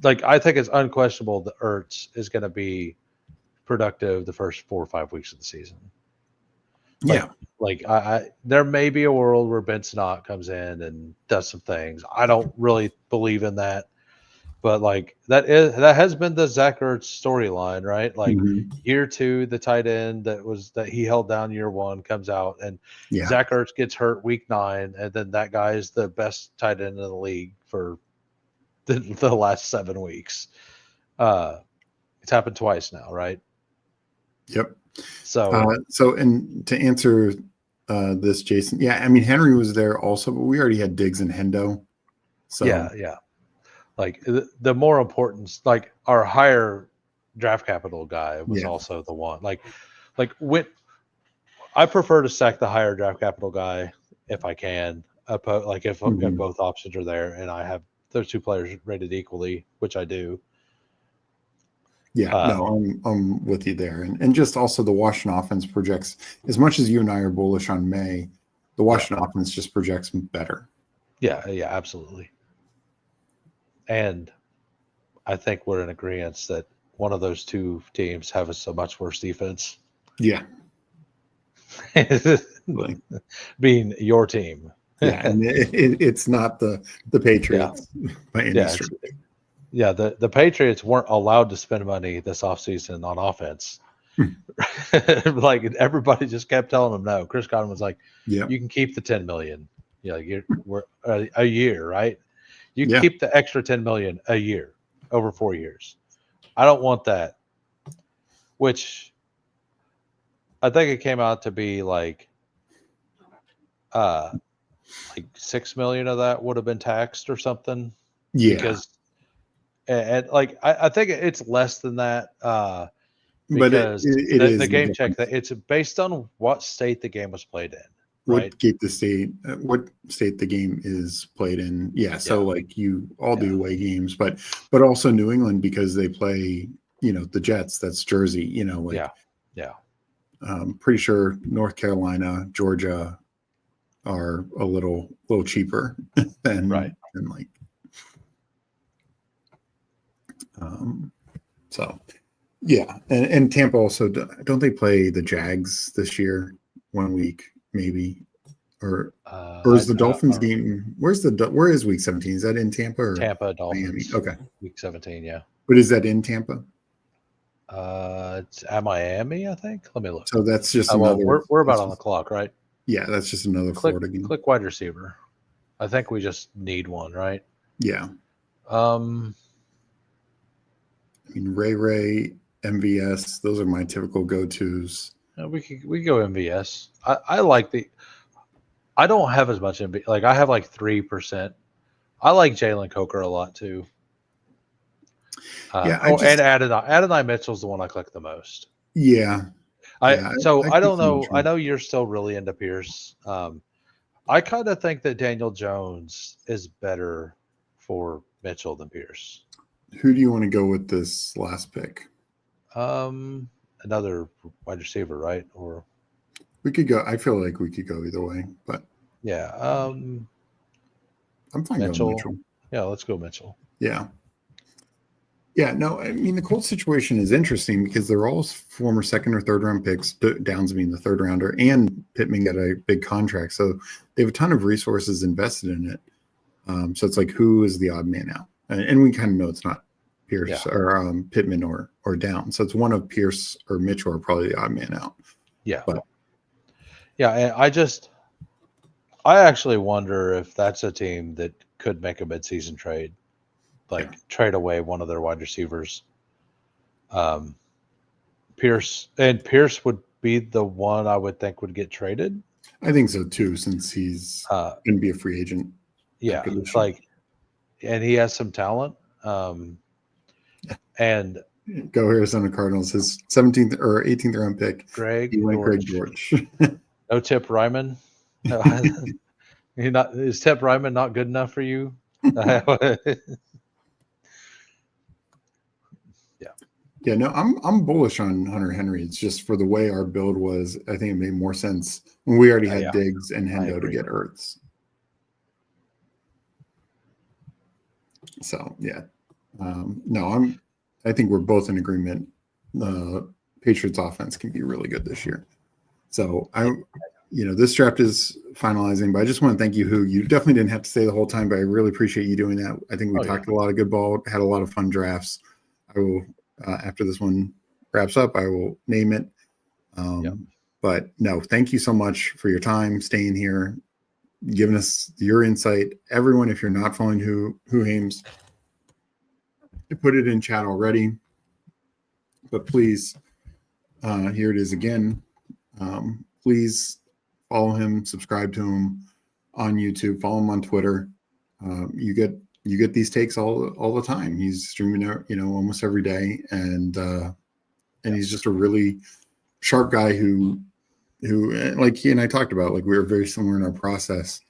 Speaker 2: I think it's unquestionable that Ertz is going to be productive the first 4 or 5 weeks of the season. Like there may be a world where Ben Snott comes in and does some things. I don't really believe in that, but like that has been the Zach Ertz storyline, right? Like year 2, the tight end that he held down year 1 comes out, and Zach Ertz gets hurt week 9, and then that guy is the best tight end in the league for the last 7 weeks. It's happened twice now, right?
Speaker 1: Yep.
Speaker 2: So
Speaker 1: and to answer this, Jason, I mean, Henry was there also, but we already had Diggs and Hendo. So
Speaker 2: yeah. Like the more important, like our higher draft capital guy was also the one. Like when I prefer to stack the higher draft capital guy if I can. If both options are there, and I have those 2 players rated equally, which I do.
Speaker 1: Yeah, no, I'm with you there. And just also the Washington offense projects, as much as you and I are bullish on May, the Washington offense just projects better.
Speaker 2: Yeah, absolutely. And I think we're in agreement that one of those 2 teams have a much worse defense.
Speaker 1: Yeah.
Speaker 2: Being your team.
Speaker 1: Yeah, and it's not the Patriots by any stretch.
Speaker 2: Yeah, the Patriots weren't allowed to spend money this offseason on offense. Like everybody just kept telling them no. Chris Godwin was like,
Speaker 1: Yeah,
Speaker 2: you can keep the 10 million. Yeah, we're a year, right? You can
Speaker 1: Yeah.
Speaker 2: keep the extra 10 million a year over 4 years. I don't want that. Which I think it came out to be like 6 million of that would have been taxed or something.
Speaker 1: Yeah,
Speaker 2: Because and like I think it's less than that.
Speaker 1: but
Speaker 2: Because
Speaker 1: it
Speaker 2: the
Speaker 1: is
Speaker 2: game check that it's based on what state the game was played in, right?
Speaker 1: what state the game is played in. Yeah, so
Speaker 2: Yeah.
Speaker 1: like you all do away games, but also New England because they play, the Jets. That's Jersey.
Speaker 2: Yeah.
Speaker 1: Pretty sure North Carolina, Georgia are a little cheaper than
Speaker 2: Right.
Speaker 1: like. So. Yeah, and Tampa also, don't they play the Jags this year? 1 week maybe, or is the Dolphins game? Where is Week 17? Is that in Tampa or
Speaker 2: Tampa
Speaker 1: Miami?
Speaker 2: Dolphins?
Speaker 1: Okay,
Speaker 2: Week 17. Yeah.
Speaker 1: but is that in Tampa?
Speaker 2: It's at Miami, I think. Let me look.
Speaker 1: So that's just
Speaker 2: Well,
Speaker 1: another.
Speaker 2: we're about on the clock, right?
Speaker 1: Yeah, that's just another Florida game.
Speaker 2: Click wide receiver. I think we just need one, right?
Speaker 1: Yeah. I mean, Ray, MVS, those are my typical go-tos.
Speaker 2: We go MVS. I like I don't have as much MVS. Like I have like 3%. I like Jalen Coker a lot too. And Adonai Mitchell's the one I click the most.
Speaker 1: Yeah.
Speaker 2: I don't know. I know you're still really into Pierce. I kind of think that Daniel Jones is better for Mitchell than Pierce.
Speaker 1: Who do you want to go with this last pick?
Speaker 2: Another wide receiver, right? Or
Speaker 1: we could go. I feel like we could go either way, but
Speaker 2: yeah.
Speaker 1: I'm fine going Mitchell.
Speaker 2: Yeah, let's go Mitchell.
Speaker 1: Yeah. Yeah, no, I mean, the Colts situation is interesting because they're all former second or third round picks, Downs being the third rounder, and Pittman got a big contract. So they have a ton of resources invested in it. So it's like, who is the odd man out? And we kind of know it's not Pierce or Pittman or Downs. So it's one of Pierce or Mitchell are probably the odd man out.
Speaker 2: Yeah.
Speaker 1: But
Speaker 2: yeah, and I actually wonder if that's a team that could make a midseason trade. Trade away one of their wide receivers. Pierce would be the one I would think would get traded.
Speaker 1: I think so too, since he's going to be a free agent.
Speaker 2: Yeah, and he has some talent. And
Speaker 1: go Arizona Cardinals, his 17th or 18th round pick. Greg George.
Speaker 2: No Tip Ryman. Is Tip Ryman not good enough for you?
Speaker 1: Yeah, no, I'm bullish on Hunter Henry. It's just for the way our build was, I think it made more sense when we already had Diggs and Hendo to get Ertz. So yeah, I think we're both in agreement. The Patriots offense can be really good this year. So this draft is finalizing, but I just want to thank you, Who. You definitely didn't have to stay the whole time, but I really appreciate you doing that. I think we talked a lot of good ball, had a lot of fun drafts. I will. After this one wraps up, I will name it. But no, thank you so much for your time, staying here, giving us your insight. Everyone, if you're not following Hoohames, put it in chat already. But please, here it is again. Please follow him, subscribe to him on YouTube, follow him on Twitter. You get these takes all the time. He's streaming, almost every day, and he's just a really sharp guy who like he and I talked about, like we were very similar in our process,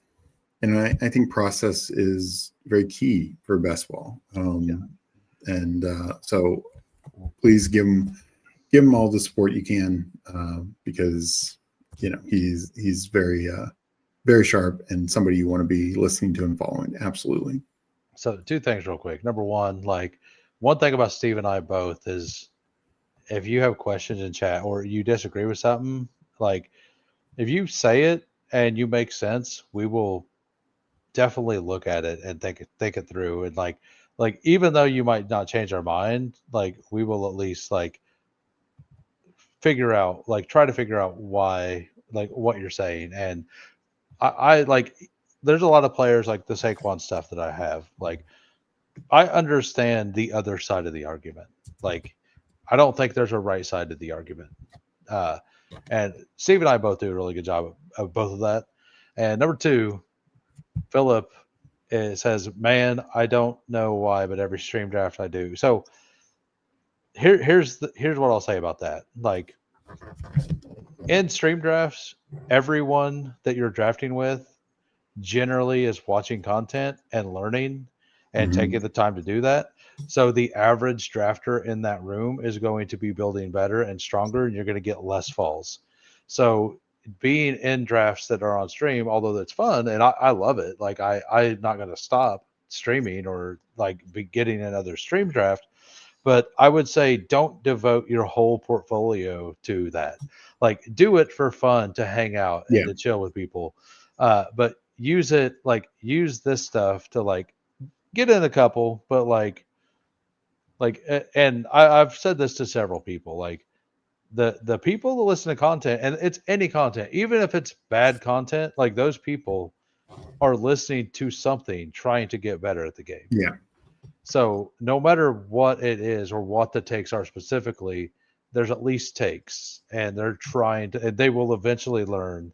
Speaker 1: and I think process is very key for best ball. So please give him all the support you can, because he's very very sharp and somebody you want to be listening to and following. Absolutely.
Speaker 2: So 2 things real quick. Number one, one thing about Steve and I both is if you have questions in chat or you disagree with something, if you say it and you make sense, we will definitely look at it and think it through, and like even though you might not change our mind, like we will at least like try to figure out why, like what you're saying. And I like there's a lot of players like the Saquon stuff that I have. Like I understand the other side of the argument. Like I don't think there's a right side to the argument. Uh, and Steve and I both do a really good job of both of that. And number two, Philip says, "Man, I don't know why, but every stream draft I do." So here's what I'll say about that. Like in stream drafts, everyone that you're drafting with generally is watching content and learning and
Speaker 1: Mhm.
Speaker 2: taking the time to do that. So the average drafter in that room is going to be building better and stronger, and you're going to get less falls. So being in drafts that are on stream, although that's fun and I love it, like I'm not going to stop streaming or like be getting another stream draft, but I would say don't devote your whole portfolio to that. Like do it for fun to hang out and
Speaker 1: Yeah.
Speaker 2: to chill with people. But use this stuff to like get in a couple, but and I've said this to several people, like the people that listen to content, and it's any content, even if it's bad content, like those people are listening to something trying to get better at the game.
Speaker 1: Yeah.
Speaker 2: So no matter what it is or what the takes are specifically, there's at least takes, and they're trying to, and they will eventually learn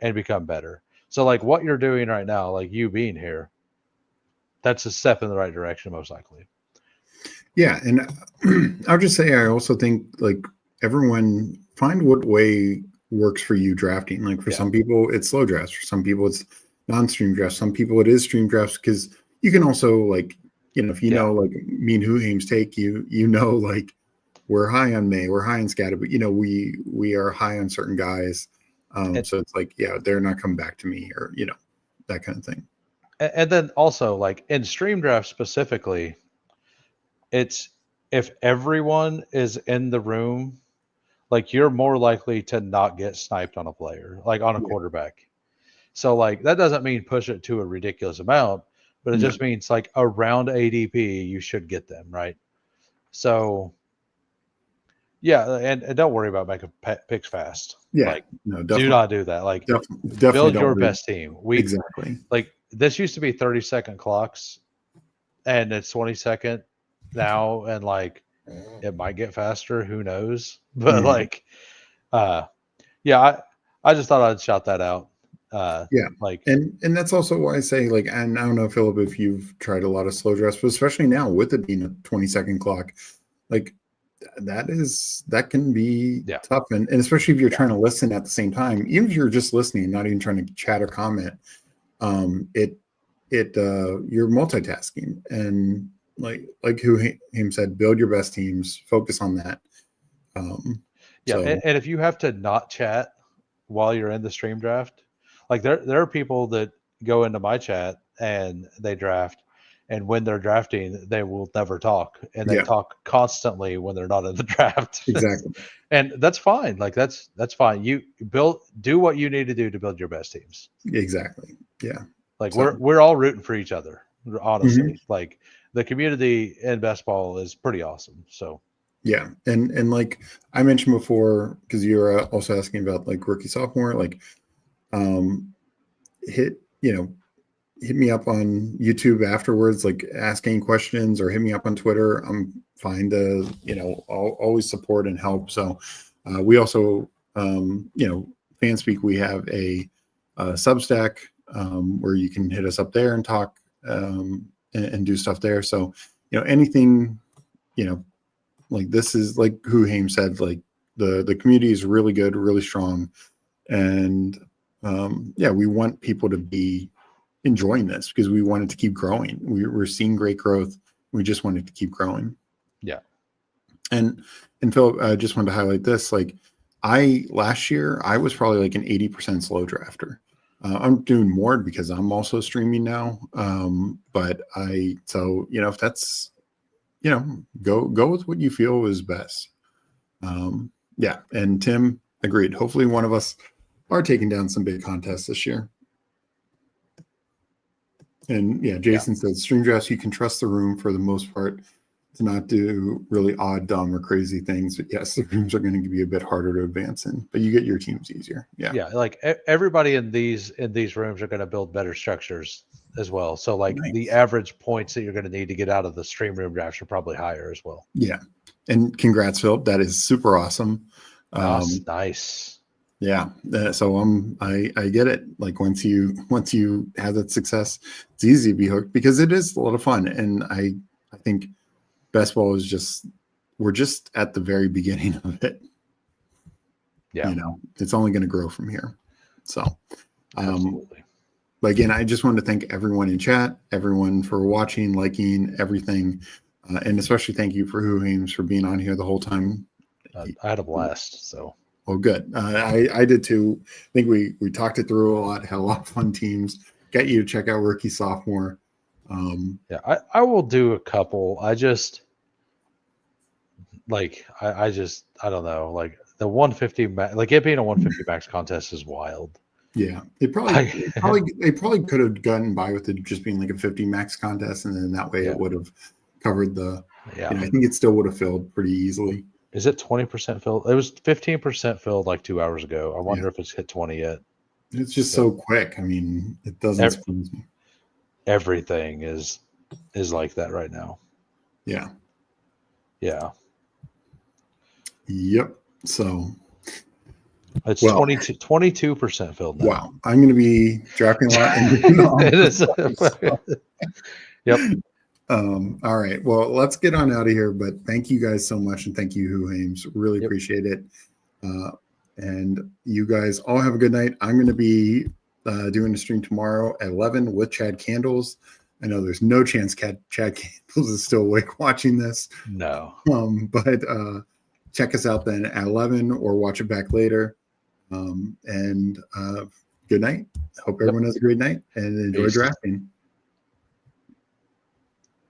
Speaker 2: and become better. So like what you're doing right now, like you being here, that's a step in the right direction, most likely.
Speaker 1: Yeah. And I'll just say, I also think like everyone find what way works for you drafting. Like for some people, it's slow drafts. For some people, it's non-stream drafts. Some people, it is stream drafts because you can also like, if you know, like me and Hoohames take like we're high on May, we're high on Scatter, but we are high on certain guys. So it's like, they're not coming back to me, or that kind of thing.
Speaker 2: And then also like in stream draft specifically, it's if everyone is in the room, like you're more likely to not get sniped on a player, like on a quarterback. So like that doesn't mean push it to a ridiculous amount, but it just means like around ADP you should get them, right? So yeah, and don't worry about making picks fast.
Speaker 1: Yeah,
Speaker 2: Like
Speaker 1: no,
Speaker 2: do
Speaker 1: definitely,
Speaker 2: not do that. Like
Speaker 1: definitely
Speaker 2: build
Speaker 1: don't
Speaker 2: your
Speaker 1: worry.
Speaker 2: best team.
Speaker 1: Exactly.
Speaker 2: Like this used to be 30-second clocks, and it's 20-second now, and like it might get faster, who knows? But like I just thought I'd shout that out.
Speaker 1: Yeah,
Speaker 2: Like
Speaker 1: and that's also why I say, like, and I don't know, Philip, if you've tried a lot of slow drafts, but especially now with it being a 20-second clock, like that can be tough, and especially if you're trying to listen at the same time, even if you're just listening, not even trying to chat or comment, you're multitasking, and like who him said, build your best teams, focus on that.
Speaker 2: and if you have to not chat while you're in the stream draft, like there are people that go into my chat and they draft, and when they're drafting they will never talk, and they talk constantly when they're not in the draft.
Speaker 1: Exactly.
Speaker 2: And that's fine. Like that's fine. You do what you need to do to build your best teams.
Speaker 1: Exactly. Yeah.
Speaker 2: Like we're all rooting for each other, honestly. Like the community in best ball is pretty awesome. So
Speaker 1: yeah, and like I mentioned before, because you're also asking about like rookie sophomore, like hit me up on YouTube afterwards, like ask any questions, or hit me up on Twitter. I'm fine to I'll always support and help. So we also Fanspeak, we have a Substack where you can hit us up there and talk and do stuff there. So anything like this is like Hoohames said, like the community is really good, really strong, and we want people to be enjoying this because we want it to keep growing. We're seeing great growth. We just want it to keep growing.
Speaker 2: Yeah.
Speaker 1: And Philip, I just wanted to highlight this. Like last year, I was probably like an 80% slow drafter. I'm doing more because I'm also streaming now. But if that's, go with what you feel is best. And Tim agreed. Hopefully one of us are taking down some big contests this year. And yeah, Jason says stream drafts, you can trust the room for the most part to not do really odd, dumb, or crazy things. But yes, the rooms are going to be a bit harder to advance in, but you get your teams easier. Yeah.
Speaker 2: Yeah. Like everybody in these rooms are going to build better structures as well. So like the average points that you're going to need to get out of the stream room drafts are probably higher as well.
Speaker 1: Yeah. And congrats, Phil. That is super awesome.
Speaker 2: Nice.
Speaker 1: Yeah. So I get it. Like once you have that success, it's easy to be hooked because it is a lot of fun. And I think best ball is we're just at the very beginning of it.
Speaker 2: Yeah.
Speaker 1: You know, it's only going to grow from here. So,
Speaker 2: absolutely.
Speaker 1: But again, I just want to thank everyone in chat, everyone for watching, liking, everything. And especially thank you for Hoohames for being on here the whole time.
Speaker 2: I had a blast. So.
Speaker 1: Oh, good. I did too. I think we talked it through a lot, had a lot of fun teams. Get you to check out rookie, sophomore.
Speaker 2: Yeah, I will do a couple. I just like I don't know. Like the 150 like it being a 150 max contest is wild.
Speaker 1: Yeah, they probably could have gotten by with it just being like a 50 max contest, and then that way it would have covered the.
Speaker 2: Yeah,
Speaker 1: I think it still would have filled pretty easily.
Speaker 2: Is it 20% filled? It was 15% filled like 2 hours ago. I wonder if it's hit 20 yet.
Speaker 1: It's just so quick. I mean, it doesn't surprise me.
Speaker 2: Everything is like that right now.
Speaker 1: Yeah.
Speaker 2: Yeah.
Speaker 1: Yep. So
Speaker 2: it's 22% filled now.
Speaker 1: Wow. I'm going to be dropping a lot.
Speaker 2: It is. Yep.
Speaker 1: All right. Well, let's get on out of here. But thank you guys so much. And thank you, Hoohames. Really appreciate it. And you guys all have a good night. I'm going to be doing a stream tomorrow at 11 with Chad Candles. I know there's no chance Chad Candles is still awake watching this.
Speaker 2: No.
Speaker 1: But check us out then at 11 or watch it back later. And good night. Hope everyone has a great night and enjoy drafting.